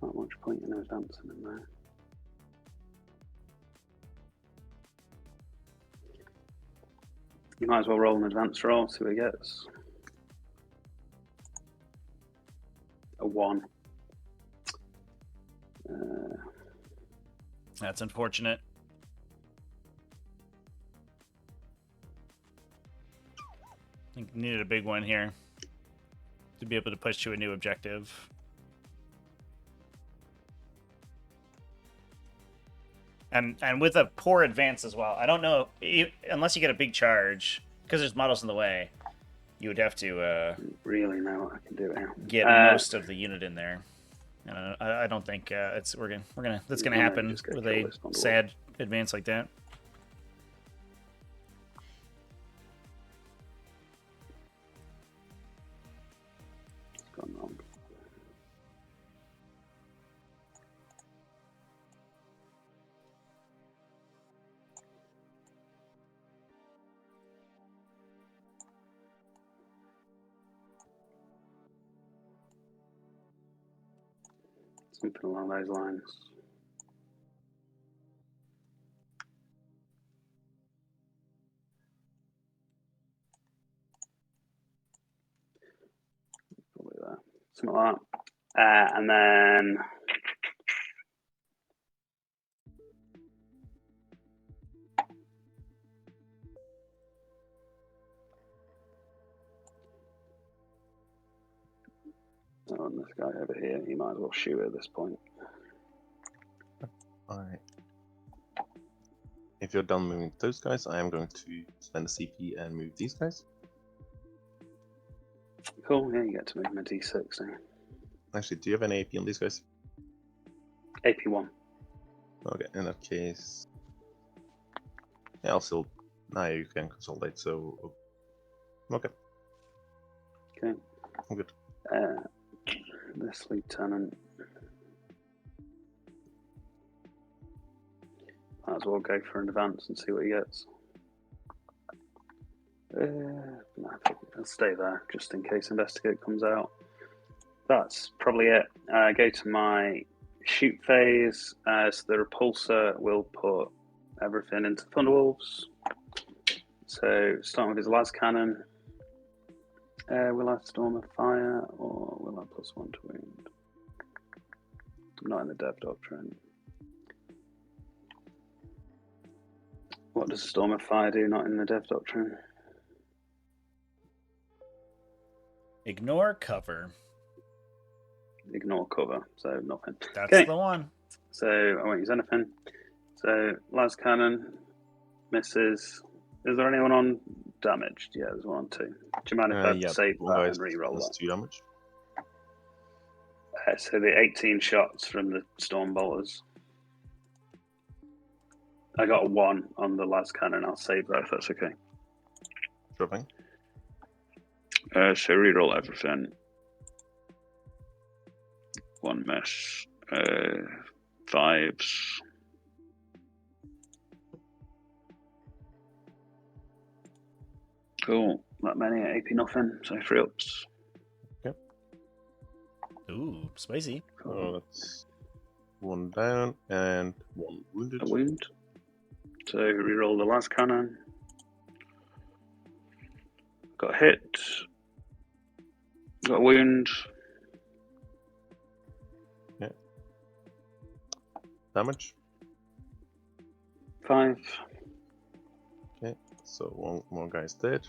Speaker 2: Not much point in advancing in there. You might as well roll an advance roll, see what he gets. A 1.
Speaker 3: That's unfortunate. I think needed a big one here to be able to push to a new objective. And with a poor advance as well. I don't know, unless you get a big charge, because there's models in the way, you would have to
Speaker 2: really know what I can do here.
Speaker 3: Get most of the unit in there. I don't think that's gonna happen with a sad advance like that.
Speaker 2: It's gone wrong. Something along those lines. Probably there. Something like that. And then on this guy over here, he might as well shoot at this point.
Speaker 1: Alright. If you're done moving those guys, I am going to spend a CP and move these guys.
Speaker 2: Cool, yeah, you get to move my D6 now.
Speaker 1: Actually, do you have any AP on these guys?
Speaker 2: AP1.
Speaker 1: Okay, in that case... Yeah, I'll still... Now you can consolidate, so... Okay.
Speaker 2: Okay.
Speaker 1: I'm good.
Speaker 2: This lieutenant... Might as well go for an advance and see what he gets. No, I'll stay there just in case Investigate comes out. That's probably it. Go to my shoot phase. So the repulsor will put everything into Thunderwolves. So starting with his las cannon. Will I storm of fire or will I +1 to wound? Not in the Dev Doctrine. What does Storm of Fire do? Not in the Dev Doctrine.
Speaker 3: Ignore cover.
Speaker 2: Ignore cover, so nothing.
Speaker 3: That's
Speaker 2: Okay.
Speaker 3: the one.
Speaker 2: So I won't use anything. So las cannon misses. Is there anyone on damaged? Yeah, there's one on 2. Do you mind if I
Speaker 1: Yeah,
Speaker 2: save
Speaker 1: one
Speaker 2: that
Speaker 1: guy's
Speaker 2: and re-roll
Speaker 1: minus
Speaker 2: that?
Speaker 1: 2 damage.
Speaker 2: So the 18 shots from the storm bolters. I got a 1 on the las cannon. I'll save that if that's okay.
Speaker 1: Sure thing.
Speaker 2: So re-roll everything. 1 miss. 5s. Cool. That many at AP nothing, so 3 ups.
Speaker 3: Ooh, spicy.
Speaker 1: So that's 1 down and 1 wounded.
Speaker 2: A wound. So reroll the last cannon. Got a hit. Got a wound.
Speaker 1: Yeah. Damage.
Speaker 2: 5.
Speaker 1: Okay, so 1 more guy's dead.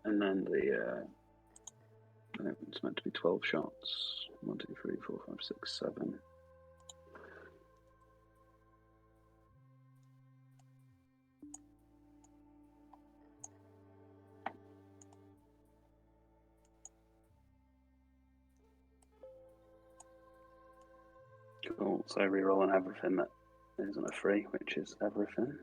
Speaker 2: And then the it's meant to be 12 shots. 1, 2, 3, 4, 5, 6, 7. Cool. So rerolling everything that isn't a 3, which is everything.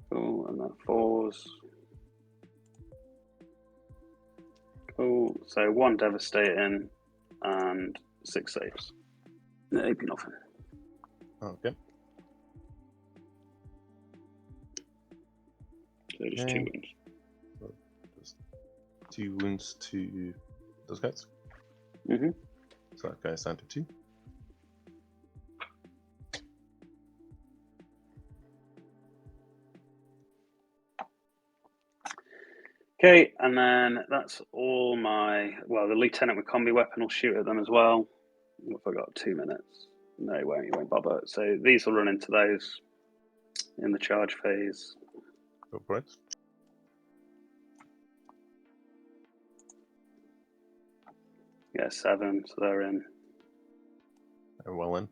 Speaker 2: Cool, and that 4s. Cool. So 1 devastating and 6 saves. AP nothing.
Speaker 1: Okay.
Speaker 2: So just 2
Speaker 1: Okay.
Speaker 2: wounds.
Speaker 1: So just 2 wounds to those guys.
Speaker 2: Mm-hmm.
Speaker 1: So that guy's down to 2.
Speaker 2: Okay, and then that's all my. Well, the lieutenant with combi weapon will shoot at them as well. If I got 2 minutes, no, he won't bother. So these will run into those in the charge phase.
Speaker 1: Go for it.
Speaker 2: Yeah, 7, so they're in.
Speaker 1: They're well in.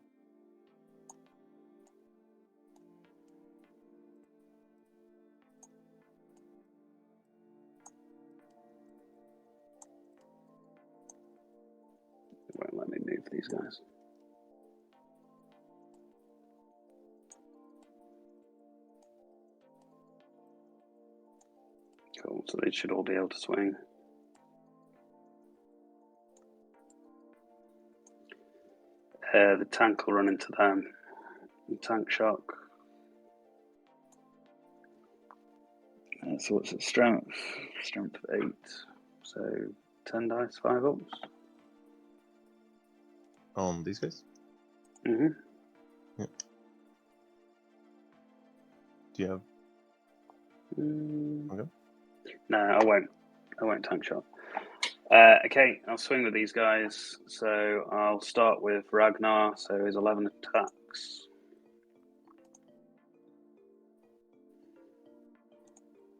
Speaker 2: It won't let me move these guys. Cool, so they should all be able to swing. The tank will run into them. Tank shock. So what's it? Strength 8. So 10 dice, 5 ups.
Speaker 1: On these guys?
Speaker 2: Mm-hmm.
Speaker 1: Yeah. Do you have... Okay.
Speaker 2: No, I won't tank shot. Okay, I'll swing with these guys. So I'll start with Ragnar. So his 11 attacks.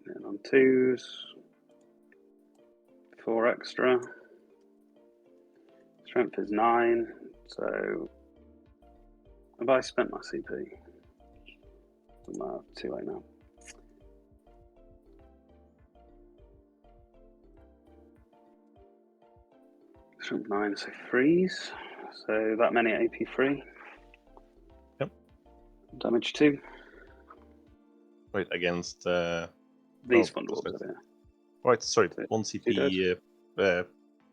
Speaker 2: And on 2s. 4 extra. Strength is 9. So have I spent my CP? Doesn't matter, too late now. Strength 9, so 3s. So that many at AP 3.
Speaker 1: Yep.
Speaker 2: Damage 2.
Speaker 1: Wait, against...
Speaker 2: These
Speaker 1: oh,
Speaker 2: Thunderbolts
Speaker 1: those
Speaker 2: over
Speaker 1: guys.
Speaker 2: here.
Speaker 1: Right, sorry,
Speaker 2: So
Speaker 1: 1
Speaker 2: 2
Speaker 1: CP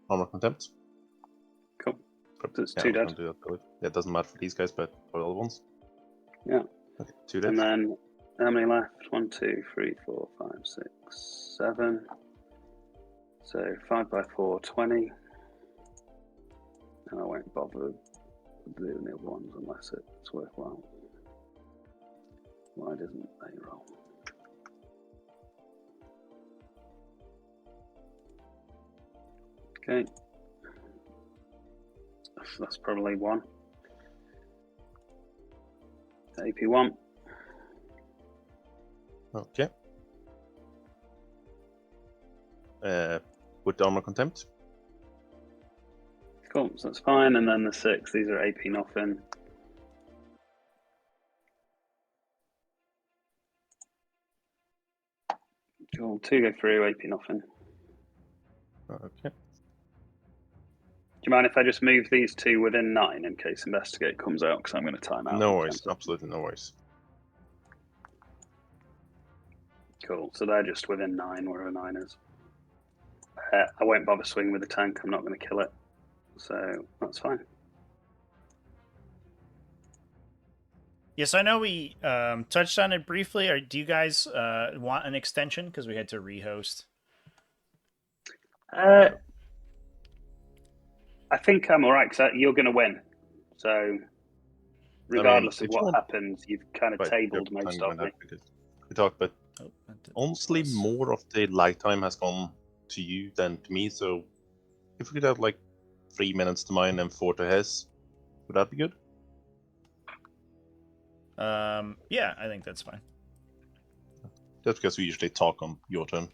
Speaker 1: armor contempt.
Speaker 2: Cool. So it's
Speaker 1: Yeah,
Speaker 2: 2
Speaker 1: I was
Speaker 2: dead.
Speaker 1: gonna do that, but yeah, it doesn't matter for these guys, but for the other ones.
Speaker 2: Yeah.
Speaker 1: Okay, 2 dead.
Speaker 2: And then how many left? 1, 2, 3, 4, 5, 6, 7. So 5 by 4, 20. And I won't bother doing the other ones unless it's worthwhile. Why doesn't they roll? Okay. That's probably 1. AP 1.
Speaker 1: Okay. Put armor contempt.
Speaker 2: Cool, so that's fine. And then the 6, these are AP nothing. Cool, 2 go through, AP nothing.
Speaker 1: Okay.
Speaker 2: Do you mind if I just move these 2 within 9 in case Investigate comes out? Because I'm going to time out.
Speaker 1: No worries. Absolutely no worries.
Speaker 2: Cool, so they're just within 9, wherever 9 is. I won't bother swinging with the tank. I'm not going to kill it. So that's fine.
Speaker 3: Yes, I know we touched on it briefly. Or do you guys want an extension? Because we had to rehost.
Speaker 2: I think I'm all right because you're going to win. So regardless of what happens, you've kind of tabled most of me.
Speaker 1: We talked, but honestly, more of the lag time has gone to you than to me. So if we could have like 3 minutes to mine and 4 to his, would that be good?
Speaker 3: Yeah, I think that's fine.
Speaker 1: Just because we usually talk on your turn.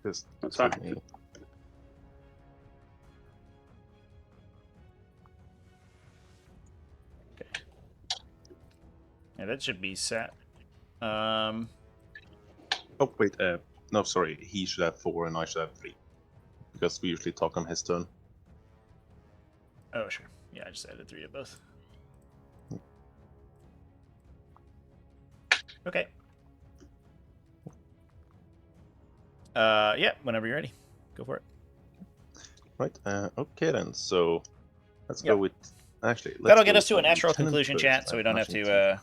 Speaker 1: Just
Speaker 2: that's fine.
Speaker 3: Yeah, that should be set.
Speaker 1: Oh wait, no, sorry. He should have 4 and I should have 3, because we usually talk on his turn.
Speaker 3: Oh sure. Yeah, I just added 3 of both. Okay. Yeah, whenever you're ready, go for it.
Speaker 1: Right. Okay then. So let's go with. Actually,
Speaker 3: that'll get us to a natural conclusion, chat, so we don't have to.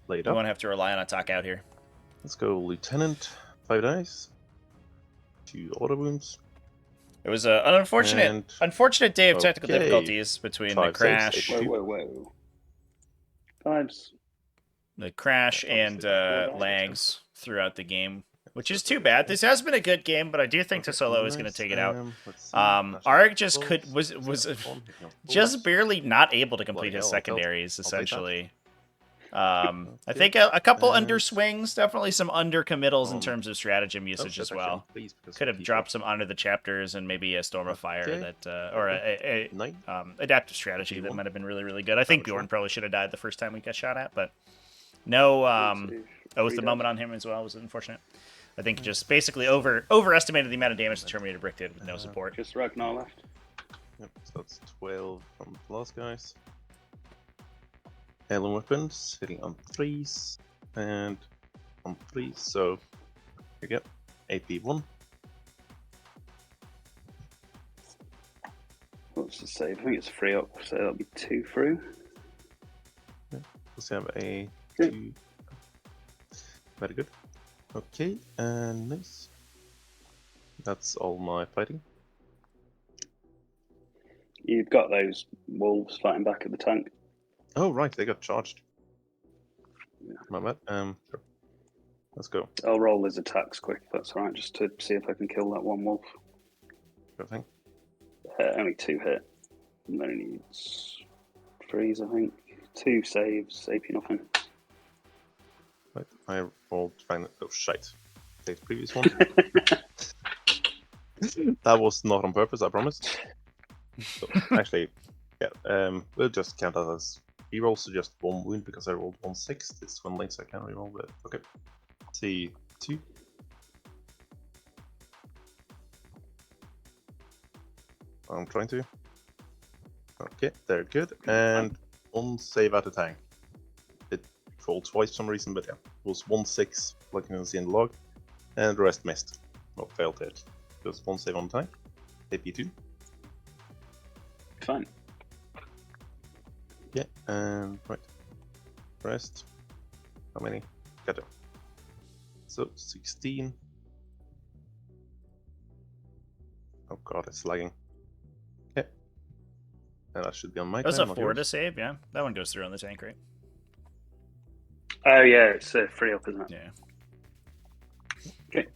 Speaker 1: We
Speaker 3: won't have to rely on a talk out here.
Speaker 1: Let's go, Lieutenant. 5 dice. 2 auto wounds.
Speaker 3: It was an unfortunate day of technical difficulties between the crash.
Speaker 2: Whoa. 5s.
Speaker 3: The crash and lags throughout the game, which is too bad. This has been a good game, but I do think Tasolo is going to take it out. Arg just was just barely not able to complete his secondaries, essentially. I think a couple underswings, definitely some undercommittals in terms of stratagem usage as well. Could have dropped some under the chapters and maybe a Storm of Fire that, or a adaptive strategy that might have been really, really good. I think Bjorn probably should have died the first time we got shot at, but no Oath the moment on him as well was unfortunate. I think just basically overestimated the amount of damage the Terminator Brick did with no support.
Speaker 2: Just Ragnar left.
Speaker 1: Yep, so that's 12 from the last guys. Alien weapons hitting on 3s and on 3s, so you get AP 1.
Speaker 2: What's the save? I think it's 3 up, so that'll be 2 through.
Speaker 1: Yeah, let's have a 2. Very good. Okay, and nice. That's all my fighting.
Speaker 2: You've got those wolves fighting back at the tank.
Speaker 1: Oh right, they got charged. Yeah. My bad. Sure. Let's go.
Speaker 2: I'll roll his attacks quick, if that's alright, just to see if I can kill that one wolf.
Speaker 1: Sure thing.
Speaker 2: Only 2 hit. And then he needs 3s, I think. 2 saves, AP nothing.
Speaker 1: Right, I rolled trying. Oh shite! Take the previous one. That was not on purpose, I promise. So, actually, yeah. We'll just count that as reroll, so just 1 wound because I rolled 1/6. It's 1 late, so I can't reroll. But okay. See 2. I'm trying to. Okay, they're good. And 1 save at a tank. It rolled twice for some reason, but yeah. It was 1/6, like you can see in the log. And the rest missed. Well, failed it. Just 1 save on the tank. AP 2.
Speaker 2: Fine.
Speaker 1: Yeah, and right. Rest. How many? Got it. So 16. Oh god, it's lagging. Okay. And that should be on my
Speaker 3: That was
Speaker 1: time,
Speaker 3: a
Speaker 1: not
Speaker 3: 4 to
Speaker 1: yours.
Speaker 3: save, yeah. That one goes through on the tank, right?
Speaker 2: Oh yeah, it's free up, isn't it?
Speaker 3: Yeah.
Speaker 2: Okay.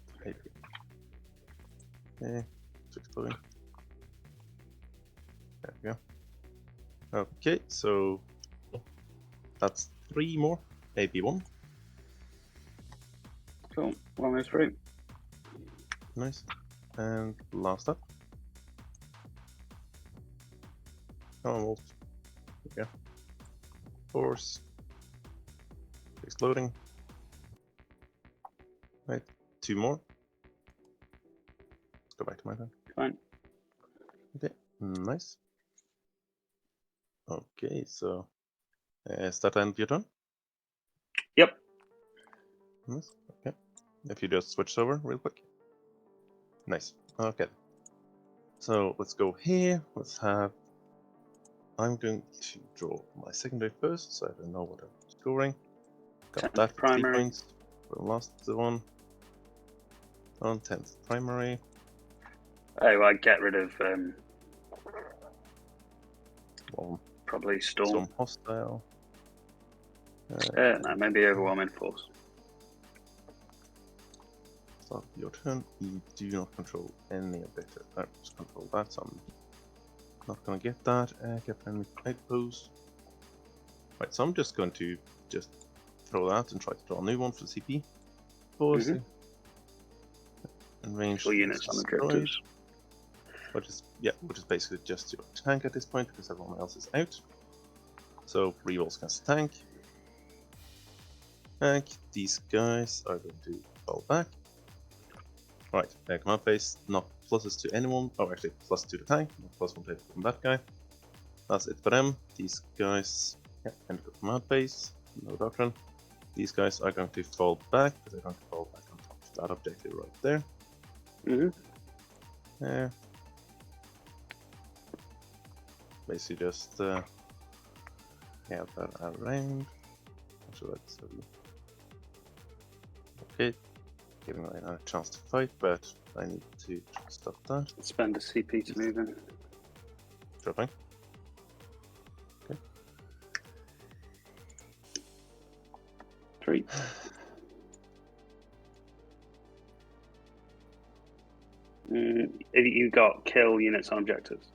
Speaker 1: Okay, it's exploding. There we go. Okay, so that's 3 more. AP1.
Speaker 2: Cool. One is free.
Speaker 1: Nice. And last up. Come on, Wolf. There we go. Force. Exploding. Right, 2 more. Let's go back to my turn.
Speaker 2: Fine.
Speaker 1: Okay, nice. Okay, so is that end of your turn?
Speaker 2: Yep.
Speaker 1: Nice. Okay. If you just switch over real quick. Nice. Okay. So let's go here. Let's have. I'm going to draw my secondary first, so I don't know what I'm scoring. Got
Speaker 2: 10th
Speaker 1: that for 3
Speaker 2: primary.
Speaker 1: points. For the last one. On 10th primary.
Speaker 2: Oh, I'd get rid of
Speaker 1: Well,
Speaker 2: probably Storm.
Speaker 1: some hostile.
Speaker 2: No, maybe Overwhelming Force.
Speaker 1: Start your turn. You do not control any objective. I just control that, so I'm not going to get that. Get friendly outpost. Right, so I'm just going to just throw that and try to draw a new one for the CP. Force. And range
Speaker 2: Full units on
Speaker 1: destroyed,
Speaker 2: objectives.
Speaker 1: which is basically just your tank at this point because everyone else is out. So rerolls against the tank. And these guys are going to fall back. Right, command base, not pluses to anyone. Oh, actually, plus to the tank, not plus 1 from that guy. That's it for them. These guys, enter the command base, no doctrine. These guys are going to fall back, but they're going to fall back on top of that objective right there. Basically, just have that around. Actually, let's okay. Giving me a chance to fight, but I need to stop that.
Speaker 2: Spend a CP to move in.
Speaker 1: Dropping. Okay.
Speaker 2: 3. You got kill units on objectives.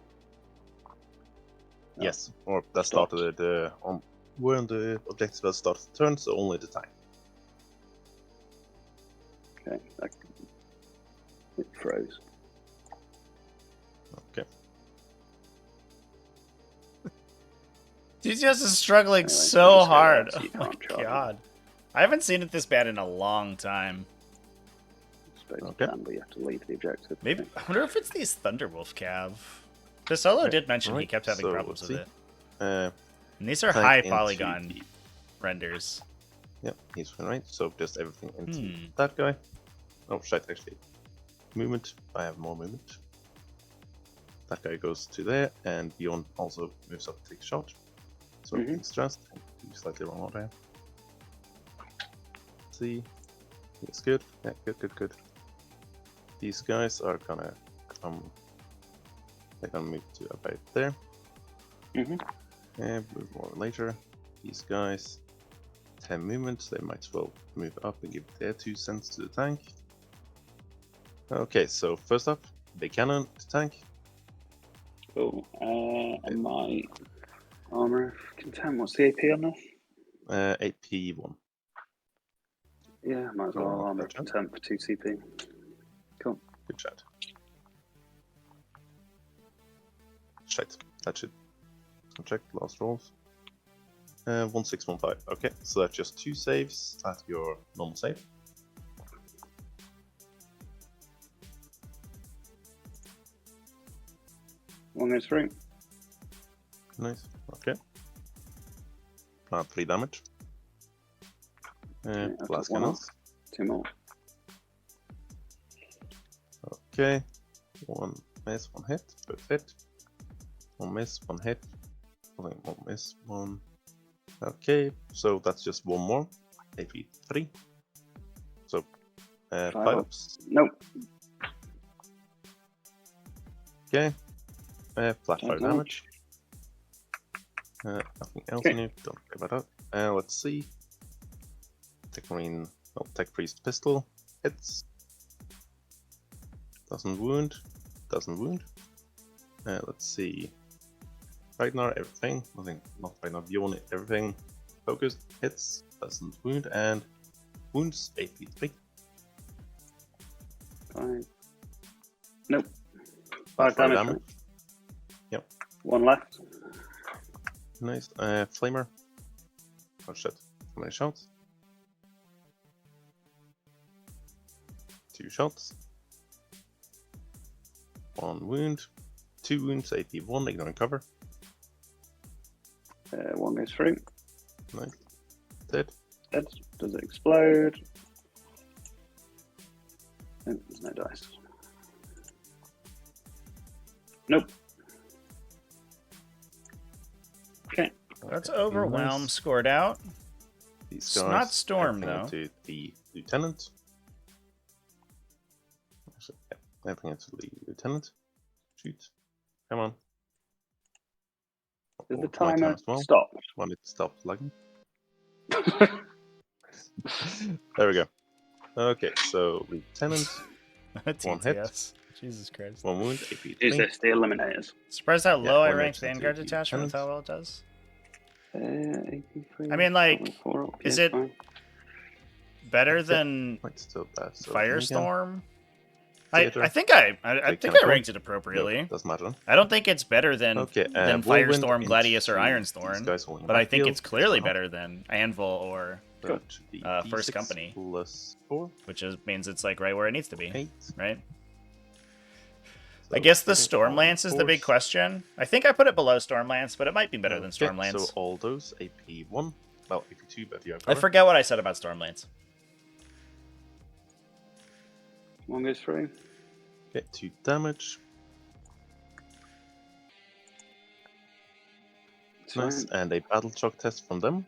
Speaker 1: Yes, or that started we're on the objective that started the turn, so only the time.
Speaker 2: Okay, it froze.
Speaker 1: Okay.
Speaker 3: TCS is struggling
Speaker 2: Anyway,
Speaker 3: so
Speaker 2: I'll just go
Speaker 3: hard.
Speaker 2: there so you
Speaker 3: Oh my
Speaker 2: can't charge
Speaker 3: god. I haven't seen it this bad in a long time.
Speaker 2: I suppose
Speaker 1: Okay.
Speaker 2: you can, but you have to leave the objective.
Speaker 3: Maybe I wonder if it's these Thunderwolf cav. Pisolo
Speaker 1: Right,
Speaker 3: did mention he
Speaker 1: right,
Speaker 3: kept having
Speaker 1: so
Speaker 3: problems
Speaker 1: let's
Speaker 3: with
Speaker 1: see.
Speaker 3: it.
Speaker 1: Uh,
Speaker 3: And these are
Speaker 1: tank
Speaker 3: high
Speaker 1: into
Speaker 3: polygon
Speaker 1: the-
Speaker 3: renders.
Speaker 1: Yep, he's right. So just everything into
Speaker 3: Hmm.
Speaker 1: that guy. Oh shit, actually. Movement. I have more movement. That guy goes to there, and Bjorn also moves up to take a shot. So everything's stressed. Slightly wrong order. See. It's good. Yeah, good. These guys are gonna come. They're gonna move to about there. And move more later. These guys, 10 movements. They might as well move up and give their 2 cents to the tank. Okay, so first up, big cannon to tank.
Speaker 2: Cool. And my armor of contempt. What's the AP on this?
Speaker 1: 8p1.
Speaker 2: Yeah, might as well
Speaker 1: Oh,
Speaker 2: armor of
Speaker 1: gotcha.
Speaker 2: contempt for 2 CP. Cool.
Speaker 1: Good chat. Shite. That should check last rolls. 1615. Okay, so that's just 2 saves at your normal save.
Speaker 2: One goes through.
Speaker 1: Nice. Okay. 3 damage.
Speaker 2: Okay, I
Speaker 1: Blast
Speaker 2: took 1
Speaker 1: cannons.
Speaker 2: off. 2 more.
Speaker 1: Okay. 1 miss, 1 hit. Both hit. 1 miss, 1 hit. I think 1 miss, 1. Okay, so that's just 1 more. AP3. So
Speaker 2: 5
Speaker 1: 5
Speaker 2: up.
Speaker 1: ups.
Speaker 2: Nope.
Speaker 1: Okay. Flat fire
Speaker 2: Don't
Speaker 1: damage. Nothing else
Speaker 2: Okay.
Speaker 1: new. Don't worry about that. Let's see. Tech Marine. Oh, Tech Priest pistol. Hits. Doesn't wound. Doesn't wound. Let's see. Ragnar, everything. Nothing. Not Ragnar, Bjorn, everything. Focused. Hits. Doesn't wound. And wounds. AP3.
Speaker 2: 5. Nope.
Speaker 1: Flat
Speaker 2: 5
Speaker 1: fire
Speaker 2: damage. Right?
Speaker 1: Yep.
Speaker 2: 1 left.
Speaker 1: Nice. Flamer. Oh shit. How many shots? 2 shots. 1 wound. 2 wounds, AP1, ignoring cover.
Speaker 2: 1 goes through.
Speaker 1: Nice. Dead.
Speaker 2: Dead. Does it explode? Oh, there's no dice. Nope. Okay.
Speaker 3: That's
Speaker 1: Okay,
Speaker 3: Overwhelm
Speaker 1: nice.
Speaker 3: scored out.
Speaker 1: These
Speaker 3: It's
Speaker 1: guys,
Speaker 3: not Storm,
Speaker 1: everything
Speaker 3: though.
Speaker 1: into the Lieutenant. Actually, yeah, everything into the Lieutenant. Shoot. Come on.
Speaker 2: Is the
Speaker 1: Oh, my turn
Speaker 2: timer
Speaker 1: as well.
Speaker 2: stopped?
Speaker 1: When it stopped lagging. There we go. Okay, so Lieutenant, One hit.
Speaker 3: TTS. Jesus Christ.
Speaker 1: 1 wound, AP3.
Speaker 2: Is this the Eliminators?
Speaker 3: Surprised how
Speaker 1: Yeah,
Speaker 3: low I
Speaker 1: one
Speaker 3: ranked
Speaker 1: makes it
Speaker 3: Vanguard
Speaker 1: to
Speaker 3: detachment with
Speaker 1: Lieutenant.
Speaker 3: how well it does.
Speaker 2: 83.
Speaker 3: I mean, like,
Speaker 2: 4 up,
Speaker 3: is
Speaker 2: yeah,
Speaker 3: it
Speaker 2: fine.
Speaker 3: better
Speaker 1: Yeah.
Speaker 3: than
Speaker 1: Might still pass. So
Speaker 3: Firestorm?
Speaker 1: Theater.
Speaker 3: I think I
Speaker 1: Take
Speaker 3: think I
Speaker 1: control.
Speaker 3: ranked it
Speaker 1: No,
Speaker 3: appropriately.
Speaker 1: doesn't matter.
Speaker 3: I don't think it's better than
Speaker 1: Okay,
Speaker 3: than
Speaker 1: Whirlwind
Speaker 3: Firestorm, Gladius, or
Speaker 1: into these
Speaker 3: Ironstorm,
Speaker 1: guys holding
Speaker 3: but I think
Speaker 1: backfield.
Speaker 3: it's clearly
Speaker 1: Stop.
Speaker 3: better than Anvil or
Speaker 1: So to the
Speaker 3: First
Speaker 1: D6
Speaker 3: Company.
Speaker 1: plus 4,
Speaker 3: means it's like right where it needs to be,
Speaker 1: 8.
Speaker 3: right?
Speaker 1: So
Speaker 3: I guess the
Speaker 1: hitting
Speaker 3: Stormlance
Speaker 1: all
Speaker 3: is the big
Speaker 1: fours.
Speaker 3: question. I think I put it below Stormlance, but it might be better than
Speaker 1: Okay,
Speaker 3: Stormlance.
Speaker 1: So all those AP1, well AP2, but you have
Speaker 3: I
Speaker 1: cover.
Speaker 3: forget what I said about Stormlance.
Speaker 2: 1 goes through.
Speaker 1: Okay, 2 damage.
Speaker 2: It's
Speaker 1: Nice,
Speaker 2: fine.
Speaker 1: and a battle shock test from them.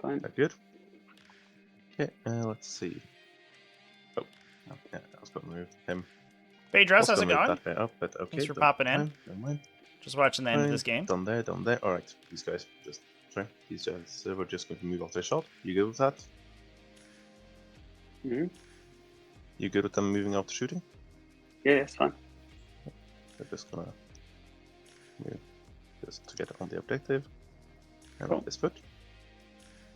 Speaker 2: Fine.
Speaker 1: Very good. Okay, let's see. Oh, yeah, I was going to move him.
Speaker 3: Phaedrus,
Speaker 1: Was
Speaker 3: how's it
Speaker 1: gonna move
Speaker 3: going?
Speaker 1: that guy up, but okay.
Speaker 3: Thanks for
Speaker 1: don't
Speaker 3: popping in.
Speaker 1: time, Never mind.
Speaker 3: Just watching the end of
Speaker 1: Fine,
Speaker 3: this game.
Speaker 1: Done there, done there. Alright, these guys just. Sorry, these guys were just going to move off their shot. You good with that?
Speaker 2: Mm-hmm.
Speaker 1: You good with them moving off the shooting?
Speaker 2: Yeah, it's fine.
Speaker 1: They're just gonna move just to get on the objective. And
Speaker 2: Cool.
Speaker 1: this foot.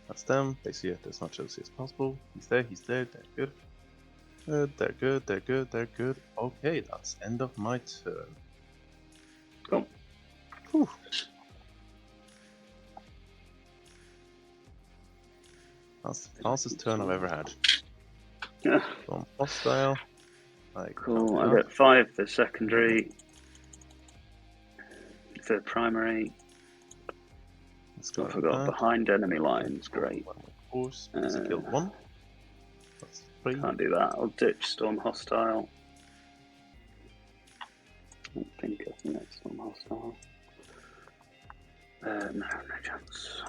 Speaker 1: That's them. Basically get as much as possible. He's there, they're good. They're good, they're good, they're good. Okay, that's end of my turn.
Speaker 2: Cool.
Speaker 1: Whew. That's the fastest turn I've ever had.
Speaker 2: Yeah.
Speaker 1: From hostile. Like,
Speaker 2: Cool. I
Speaker 1: okay.
Speaker 2: got 5 for secondary. For primary.
Speaker 1: Let's go
Speaker 2: I
Speaker 1: with
Speaker 2: forgot
Speaker 1: that.
Speaker 2: behind enemy lines. Great.
Speaker 1: One with force. Easy killed 1. That's 3.
Speaker 2: Can't do that. I'll ditch Storm Hostile. I think that's Storm Hostile. No chance.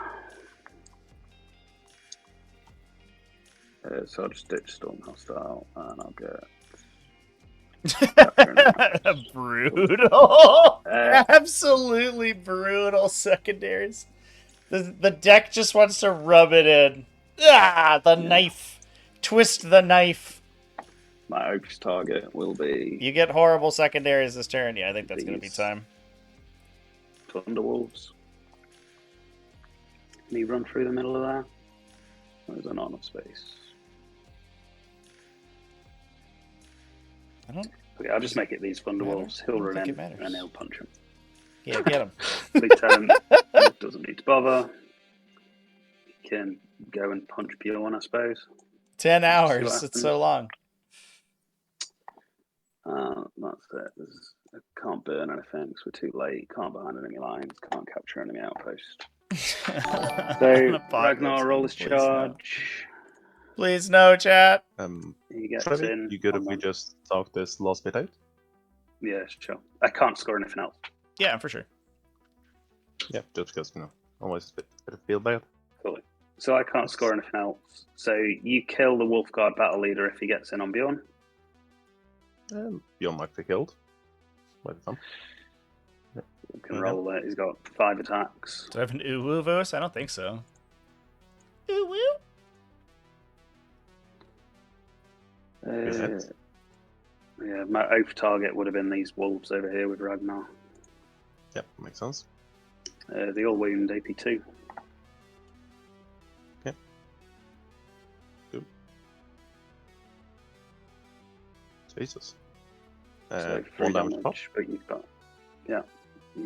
Speaker 2: So I'll just ditch Storm Hostile and I'll get.
Speaker 3: Brutal. Absolutely brutal secondaries. The deck just wants to rub it in. Ah, the knife. Twist the knife.
Speaker 2: My Oaks target will be
Speaker 3: You get horrible secondaries this turn. Yeah, I think that's going to be
Speaker 2: These.
Speaker 3: time.
Speaker 2: Thunderwolves. Can he run through the middle of there? Or is there not enough space?
Speaker 3: I don't.
Speaker 2: Okay, I'll just make it these Thunderwolves. He'll
Speaker 3: I don't
Speaker 2: run
Speaker 3: think
Speaker 2: in
Speaker 3: it matters.
Speaker 2: and he'll punch him.
Speaker 3: Yeah, get him.
Speaker 2: Big Ten doesn't need to bother. He can go and punch Bjorn, I suppose.
Speaker 3: 10
Speaker 2: See
Speaker 3: hours.
Speaker 2: what
Speaker 3: It's
Speaker 2: happens.
Speaker 3: so long.
Speaker 2: That's it. I can't burn anything because we're too late. Can't behind enemy lines. Can't capture enemy outpost. So Ragnar roll his charge.
Speaker 3: Please no, chat.
Speaker 2: He gets
Speaker 1: Trevi,
Speaker 2: in.
Speaker 1: you good
Speaker 2: on
Speaker 1: if we
Speaker 2: them.
Speaker 1: just talk this last bit out?
Speaker 2: Yeah, sure. I can't score anything else.
Speaker 3: Yeah, for sure.
Speaker 1: Yeah, just because, otherwise it's a bit of feel bad.
Speaker 2: Cool. So I can't score anything else. So you kill the Wolf Guard battle leader if he gets in on Bjorn.
Speaker 1: Bjorn might be killed. By the time.
Speaker 2: You can roll it. He's got 5 attacks.
Speaker 3: Do I have an Uwu of us? I don't think so. Uwu?
Speaker 2: Yeah, my oath target would have been these wolves over here with Ragnar.
Speaker 1: Yep, makes sense.
Speaker 2: They all wound AP2.
Speaker 1: Okay. Good. Jesus.
Speaker 2: So
Speaker 1: 1
Speaker 2: 3
Speaker 1: damage pop.
Speaker 2: but you've got, you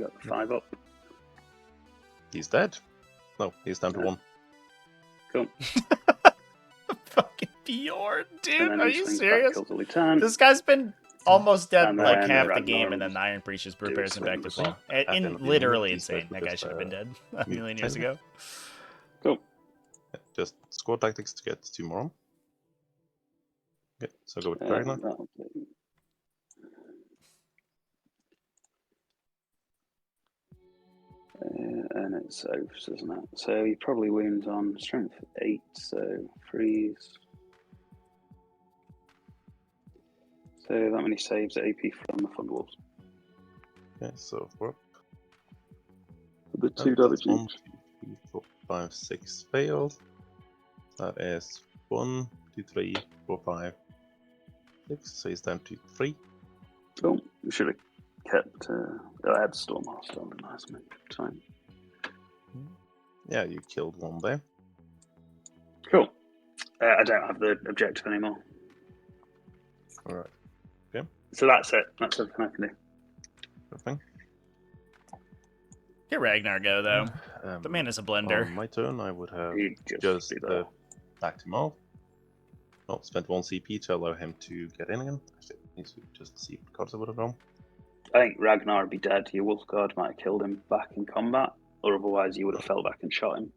Speaker 2: got the 5 up.
Speaker 1: He's dead. No, he's down to 1.
Speaker 2: Cool.
Speaker 3: Fucking Bjorn,
Speaker 2: And
Speaker 3: dude.
Speaker 2: then
Speaker 3: Are
Speaker 2: he
Speaker 3: you
Speaker 2: swings
Speaker 3: serious?
Speaker 2: back, kills the lieutenant.
Speaker 3: This guy's been almost dead
Speaker 2: And
Speaker 3: like
Speaker 2: then
Speaker 3: half the
Speaker 2: Ragnar
Speaker 3: game, and then
Speaker 2: was
Speaker 3: the Iron Breach just
Speaker 2: doing
Speaker 3: prepares him back to
Speaker 2: swings.
Speaker 3: full. Literally insane. That guy should have been dead a million years ago.
Speaker 2: Cool.
Speaker 1: Just squad tactics to get 2 more on. Okay, so go with Ragnar.
Speaker 2: That'll do. And it's oaths, isn't it? So he probably wounds on strength 8, so freeze. So that many saves AP from the Thunderwolves.
Speaker 1: Okay, so 4.
Speaker 2: The 2 damage
Speaker 1: That's 1,
Speaker 2: each.
Speaker 1: 2, 3, 4, 5, 6 failed. That is 1, 2, 3, 4, 5, 6. So he's down to 3.
Speaker 2: Cool. We should have kept. I had Stormmaster on the last time.
Speaker 1: Yeah, you killed 1 there.
Speaker 2: Cool. I don't have the objective anymore.
Speaker 1: Alright,
Speaker 2: So that's it. That's everything I can do.
Speaker 1: perfect.
Speaker 3: Get Ragnar go, though. The man is a blender.
Speaker 1: On my turn, I would have
Speaker 2: He'd
Speaker 1: just
Speaker 2: be there.
Speaker 1: backed him off. Oh, spent 1 CP to allow him to get in again. Actually, I need to just see what cards I would have drawn.
Speaker 2: I think Ragnar would be dead. Your Wolf Guard might have killed him back in combat, or otherwise you would have fell back and shot him.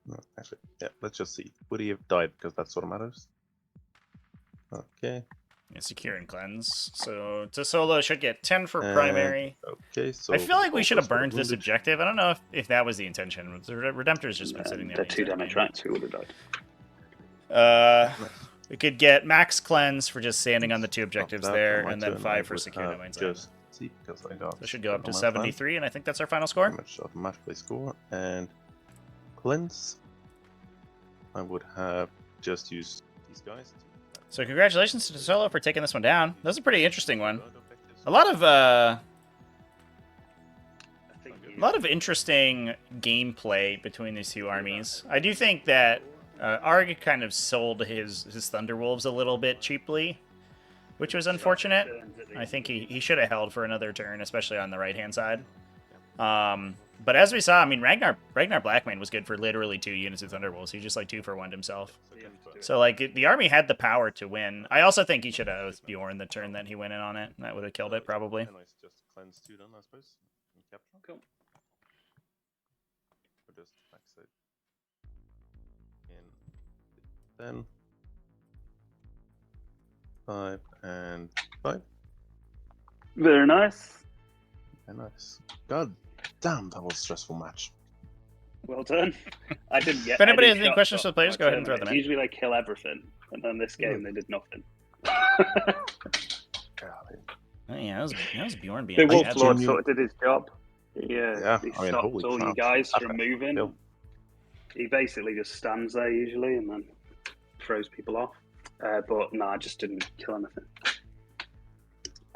Speaker 1: No, actually, yeah, let's just see. Would he have died? Because that sort of matters. Okay.
Speaker 3: Yeah, secure and cleanse. So to solo should get 10 for
Speaker 1: And-
Speaker 3: primary.
Speaker 1: Okay, so
Speaker 3: I feel like we should have
Speaker 1: also
Speaker 3: burned this
Speaker 1: wounded.
Speaker 3: objective. I don't know if that was the intention. The Redemptor's just been sitting there.
Speaker 2: They're 2 damage, right? So he would have died.
Speaker 3: We could get max cleanse for just standing on the 2 objectives
Speaker 1: That,
Speaker 3: there,
Speaker 1: on my
Speaker 3: and then
Speaker 1: turn,
Speaker 3: 5
Speaker 1: I
Speaker 3: for
Speaker 1: would
Speaker 3: secure
Speaker 1: have
Speaker 3: domains.
Speaker 1: Just see, because I got.
Speaker 3: That should go up to
Speaker 1: on my plan.
Speaker 3: 73, and I think that's our final score.
Speaker 1: Pretty much automatically score. And cleanse. I would have just used these guys.
Speaker 3: So congratulations to Solo for taking this one down. That was a pretty interesting one. A lot of interesting gameplay between these 2 armies. I do think that Arg kind of sold his Thunderwolves a little bit cheaply, which was unfortunate. I think he should have held for another turn, especially on the right-hand side. But as we saw, I mean, Ragnar Blackmane was good for literally 2 units of Thunderwolves. He just like 2 for 1 himself. So like the army had the power to win. I also think he should have oathed Bjorn the turn that he went in on it. That would have killed it probably.
Speaker 1: And I just cleanse 2 then, I suppose. And capture.
Speaker 2: Cool.
Speaker 1: Or just backside. In 10. 5 and 5.
Speaker 2: Very nice.
Speaker 1: Very nice. God damn, that was a stressful match.
Speaker 2: Well done. I didn't get.
Speaker 3: If anybody
Speaker 2: any
Speaker 3: has any
Speaker 2: shots
Speaker 3: questions
Speaker 2: off
Speaker 3: for the players,
Speaker 2: my
Speaker 3: go ahead and throw
Speaker 2: turn.
Speaker 3: them in.
Speaker 2: Usually they kill everything, and then this game they did nothing.
Speaker 3: Oh, yeah, that was Bjorn being
Speaker 2: The
Speaker 3: like
Speaker 2: Wolf
Speaker 3: that.
Speaker 2: Lord sort of did his job. He
Speaker 1: Yeah,
Speaker 2: he
Speaker 1: I mean,
Speaker 2: stopped
Speaker 1: holy
Speaker 2: all you
Speaker 1: crap.
Speaker 2: guys from
Speaker 1: Perfect.
Speaker 2: moving.
Speaker 1: Kill.
Speaker 2: He basically just stands there usually and then throws people off. But no, I just didn't kill anything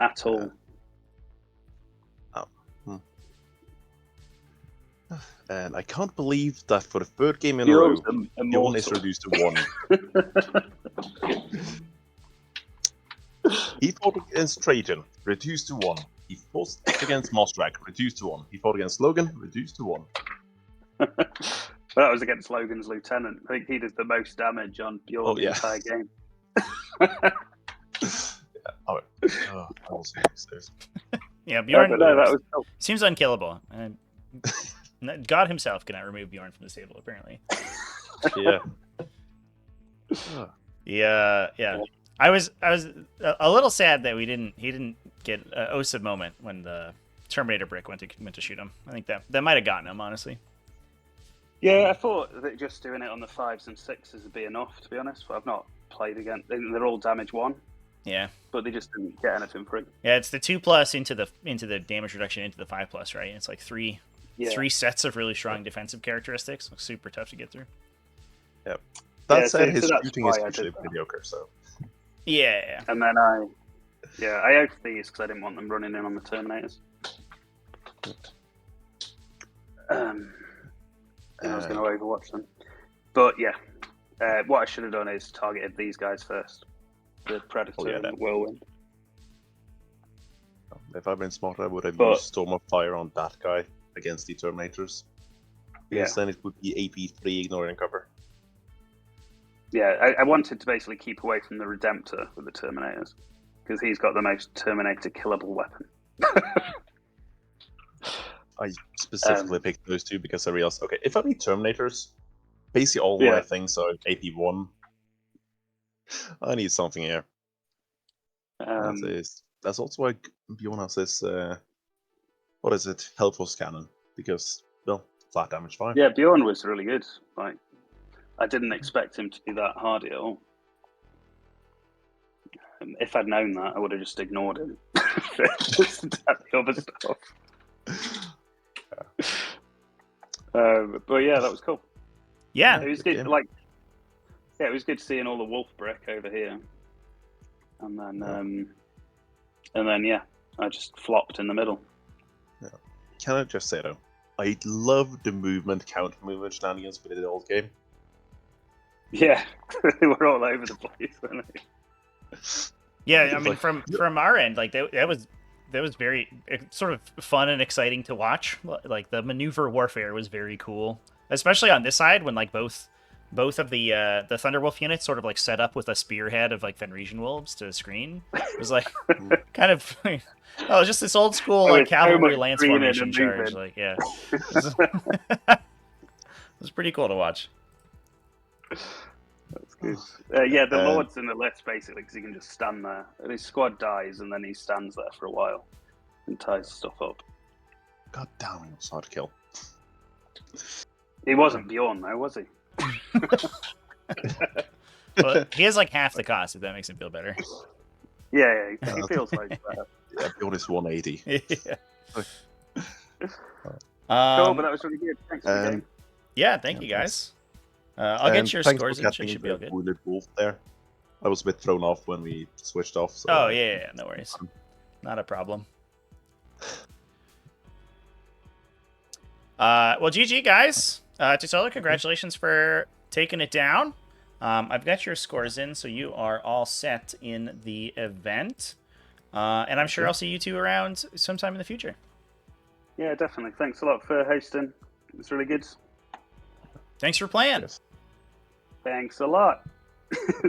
Speaker 2: at all.
Speaker 1: And I can't believe that for the 3rd game in a
Speaker 2: You're
Speaker 1: row, Bjorn is
Speaker 2: immortal.
Speaker 1: reduced to 1. He fought against Trajan, reduced to 1. He fought against Mostrak, reduced to 1. He fought against Logan, reduced to 1.
Speaker 2: That was against Logan's lieutenant. I think he did the most damage on Bjorn the entire game.
Speaker 3: Yeah, Bjorn
Speaker 2: But no, that was cool.
Speaker 3: seems unkillable. God himself cannot remove Bjorn from this table, apparently.
Speaker 1: Yeah.
Speaker 3: Yeah. I was a little sad that he didn't get an Osa moment when the Terminator brick went to shoot him. I think that might have gotten him, honestly.
Speaker 2: Yeah, I thought that just doing it on the 5s and 6s would be enough, to be honest. But I've not played again. They're all damage 1.
Speaker 3: Yeah.
Speaker 2: But they just didn't get anything for it.
Speaker 3: Yeah, it's the 2+ into the damage reduction into the 5+, right? It's like three sets of really strong defensive characteristics. Looks super tough to get through.
Speaker 1: Yep. That said,
Speaker 2: so
Speaker 1: his
Speaker 2: that's
Speaker 1: shooting
Speaker 2: why
Speaker 1: is
Speaker 2: I
Speaker 1: usually
Speaker 2: did that.
Speaker 1: mediocre, so.
Speaker 3: Yeah.
Speaker 2: And then I opened these because I didn't want them running in on the Terminators. And I was going to overwatch them. But yeah, what I should have done is targeted these guys first. The Predator and the Whirlwind.
Speaker 1: If I'd been smarter, I would have
Speaker 2: But-
Speaker 1: used Storm of Fire on that guy against the Terminators. Because then it would be AP3 ignoring cover.
Speaker 2: Yeah, I wanted to basically keep away from the Redemptor with the Terminators. Because he's got the most Terminator killable weapon.
Speaker 1: I specifically picked those two because I realized, okay, if I need Terminators, basically all my things are AP1. I need something here. That's also why Bjorn has this, what is it, Hellforce Cannon. Because, well, flat damage 5.
Speaker 2: Yeah, Bjorn was really good. Like, I didn't expect him to be that hardy at all. If I'd known that, I would have just ignored him. Just attack the other stuff. But yeah, that was cool.
Speaker 3: Yeah.
Speaker 2: It was good.
Speaker 1: game.
Speaker 2: It was good seeing all the wolf brick over here, and then I just flopped in the middle.
Speaker 1: Yeah. Can I just say though, I love the counter movement shenanigans within the old game.
Speaker 2: Yeah, they were all over the place, weren't they?
Speaker 3: Yeah, I mean, from our end, like that was very sort of fun and exciting to watch. Like the maneuver warfare was very cool, especially on this side when like both of the Thunderwolf units sort of like set up with a spearhead of like Fenrisian wolves to screen. It was like kind of just this old school like cavalry lance formation charge. Like it was pretty cool to watch.
Speaker 2: That's good. The Lord's in the list basically because he can just stand there. And his squad dies and then he stands there for a while and ties stuff up.
Speaker 1: God damn, it was hard to kill.
Speaker 2: He wasn't Bjorn though, was he?
Speaker 3: Well, he has like half the cost, if that makes him feel better.
Speaker 2: Yeah, he feels like that.
Speaker 1: Yeah, Bjorn is 180.
Speaker 3: Yeah.
Speaker 2: Cool, but that was really good. Thanks for the game.
Speaker 3: Yeah, thank you guys. I'll get your scores and should be all good.
Speaker 1: Wounded wolf there. I was a bit thrown off when we switched off. So
Speaker 3: oh yeah, no worries, not a problem. Well, GG guys. Tusola, congratulations for taking it down. I've got your scores in, so you are all set in the event. And I'm sure I'll see you two around sometime in the future.
Speaker 2: Yeah, definitely. Thanks a lot for hosting. It was really good.
Speaker 3: Thanks for playing.
Speaker 1: Yes.
Speaker 2: Thanks a lot.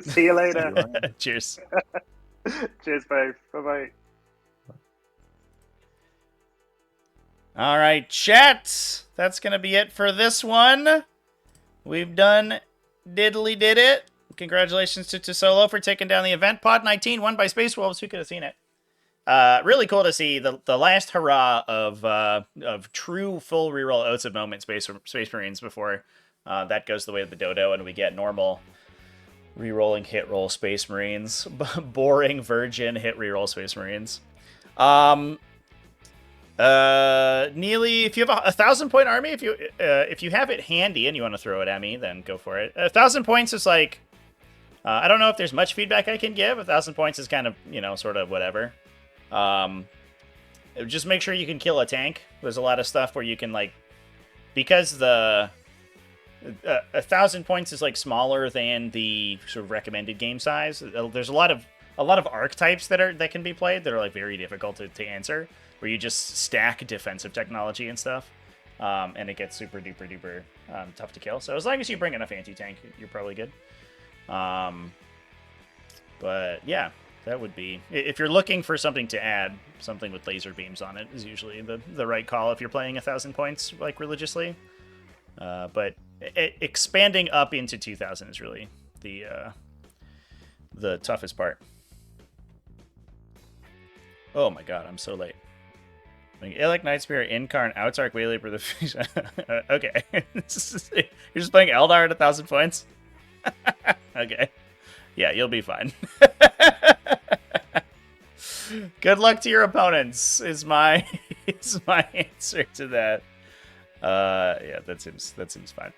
Speaker 2: See you later.
Speaker 3: Cheers.
Speaker 2: Cheers, babe. Bye-bye.
Speaker 3: All right, chat. That's going to be it for this one. We've done diddly did it. Congratulations to Solo for taking down the event. Pod 19 won by Space Wolves. Who could have seen it? Really cool to see the last hurrah of true full reroll Oaths of Moment Space Marines before that goes the way of the dodo and we get normal rerolling hit roll Space Marines. Boring virgin hit reroll Space Marines. Neely, if you have a 1,000-point army, if you have it handy and you want to throw it at me, then go for it. 1,000 points is like, I don't know if there's much feedback I can give. 1,000 points is kind of, sort of whatever. Just make sure you can kill a tank. There's a lot of stuff where you can because the 1,000 points is like smaller than the sort of recommended game size. There's a lot of archetypes that can be played that are like very difficult to answer, where you just stack defensive technology and stuff, and it gets super duper duper tough to kill. So as long as you bring enough anti-tank, you're probably good. But yeah, that would be, if you're looking for something to add, something with laser beams on it is usually the right call if you're playing 1,000 points like religiously. But expanding up into 2,000 is really the toughest part. Oh my god, I'm so late. Like Illic, Night Spirit, Incarn, Outark, Wayleaper, the okay. You're just playing Eldar at 1,000 points? Okay. Yeah, you'll be fine. Good luck to your opponents is my answer to that. Yeah, that seems fine.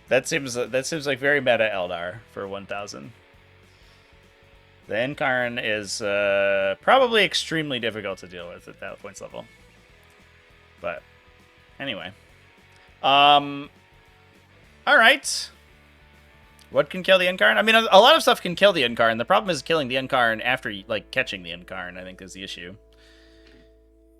Speaker 3: That seems like very meta Eldar for 1,000. The Incarn is probably extremely difficult to deal with at that points level. But anyway. All right. What can kill the Incarn? I mean, a lot of stuff can kill the Incarn. The problem is killing the Incarn after, like, catching the Incarn, I think, is the issue.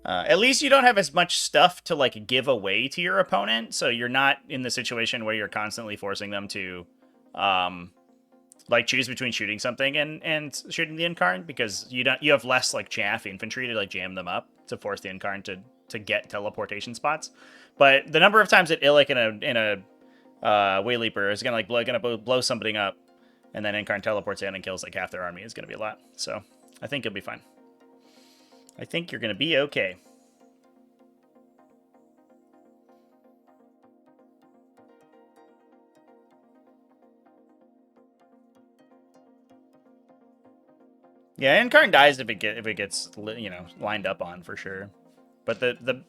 Speaker 3: At least you don't have as much stuff to, like, give away to your opponent, so you're not in the situation where you're constantly forcing them to, like, choose between shooting something and shooting the Incarn, because you have less, like, chaff infantry to, like, jam them up to force the Incarn to get teleportation spots. But the number of times that Illic in a Wayleaper is gonna blow something up, and then Incarn teleports in and kills like half their army is gonna be a lot. So I think you'll be fine. I think you're gonna be okay. Yeah, Incarn dies if it gets lined up on for sure. But the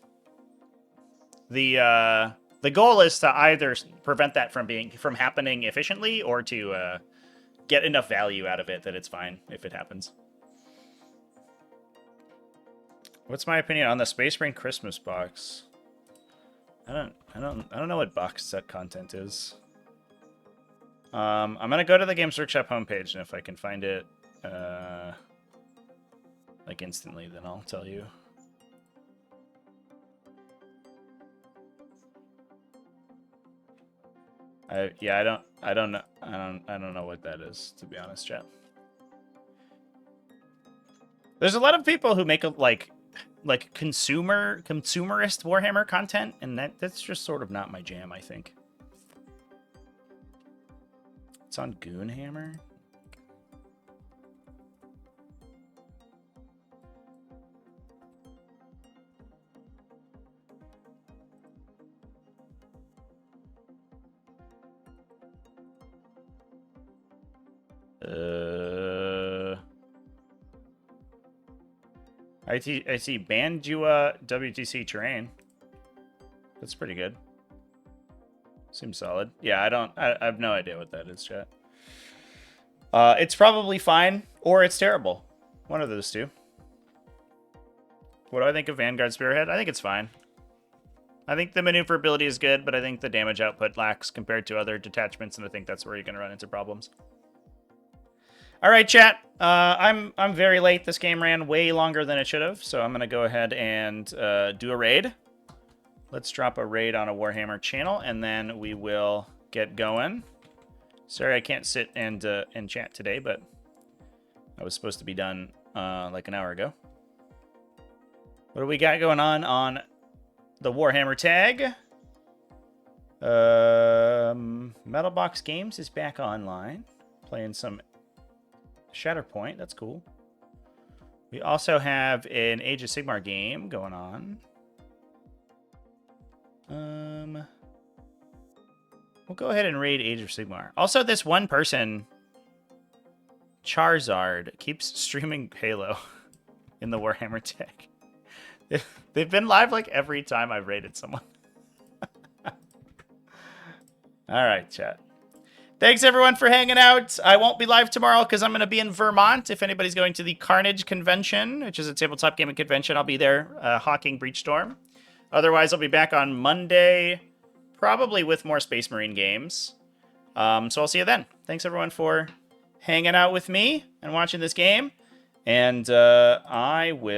Speaker 3: goal is to either prevent that from happening efficiently, or to get enough value out of it that it's fine if it happens. What's my opinion on the Space Marine Christmas box? I don't know what box set content is. I'm gonna go to the Games Workshop homepage, and if I can find it like instantly, then I'll tell you. I don't know what that is, to be honest, chat. There's a lot of people who make like consumerist Warhammer content, and that's just sort of not my jam, I think. It's on Goonhammer. I see Banjua WTC terrain. That's pretty good. Seems solid. Yeah, I have no idea what that is, chat. It's probably fine, or it's terrible. One of those two. What do I think of Vanguard Spearhead? I think it's fine. I think the maneuverability is good, but I think the damage output lacks compared to other detachments, and I think that's where you're going to run into problems. All right, chat. I'm very late. This game ran way longer than it should have, so I'm going to go ahead and do a raid. Let's drop a raid on a Warhammer channel, and then we will get going. Sorry I can't sit and chat today, but I was supposed to be done like an hour ago. What do we got going on the Warhammer tag? Metalbox Games is back online, playing some Shatterpoint. That's cool. We also have an Age of Sigmar game going on. We'll go ahead and raid Age of Sigmar. Also, this one person, Charizard, keeps streaming Halo in the Warhammer tag. They've been live like every time I've raided someone. All right, chat. Thanks, everyone, for hanging out. I won't be live tomorrow because I'm going to be in Vermont. If anybody's going to the Carnage Convention, which is a tabletop gaming convention, I'll be there hawking Breachstorm. Otherwise, I'll be back on Monday, probably with more Space Marine games. So I'll see you then. Thanks, everyone, for hanging out with me and watching this game. And I will...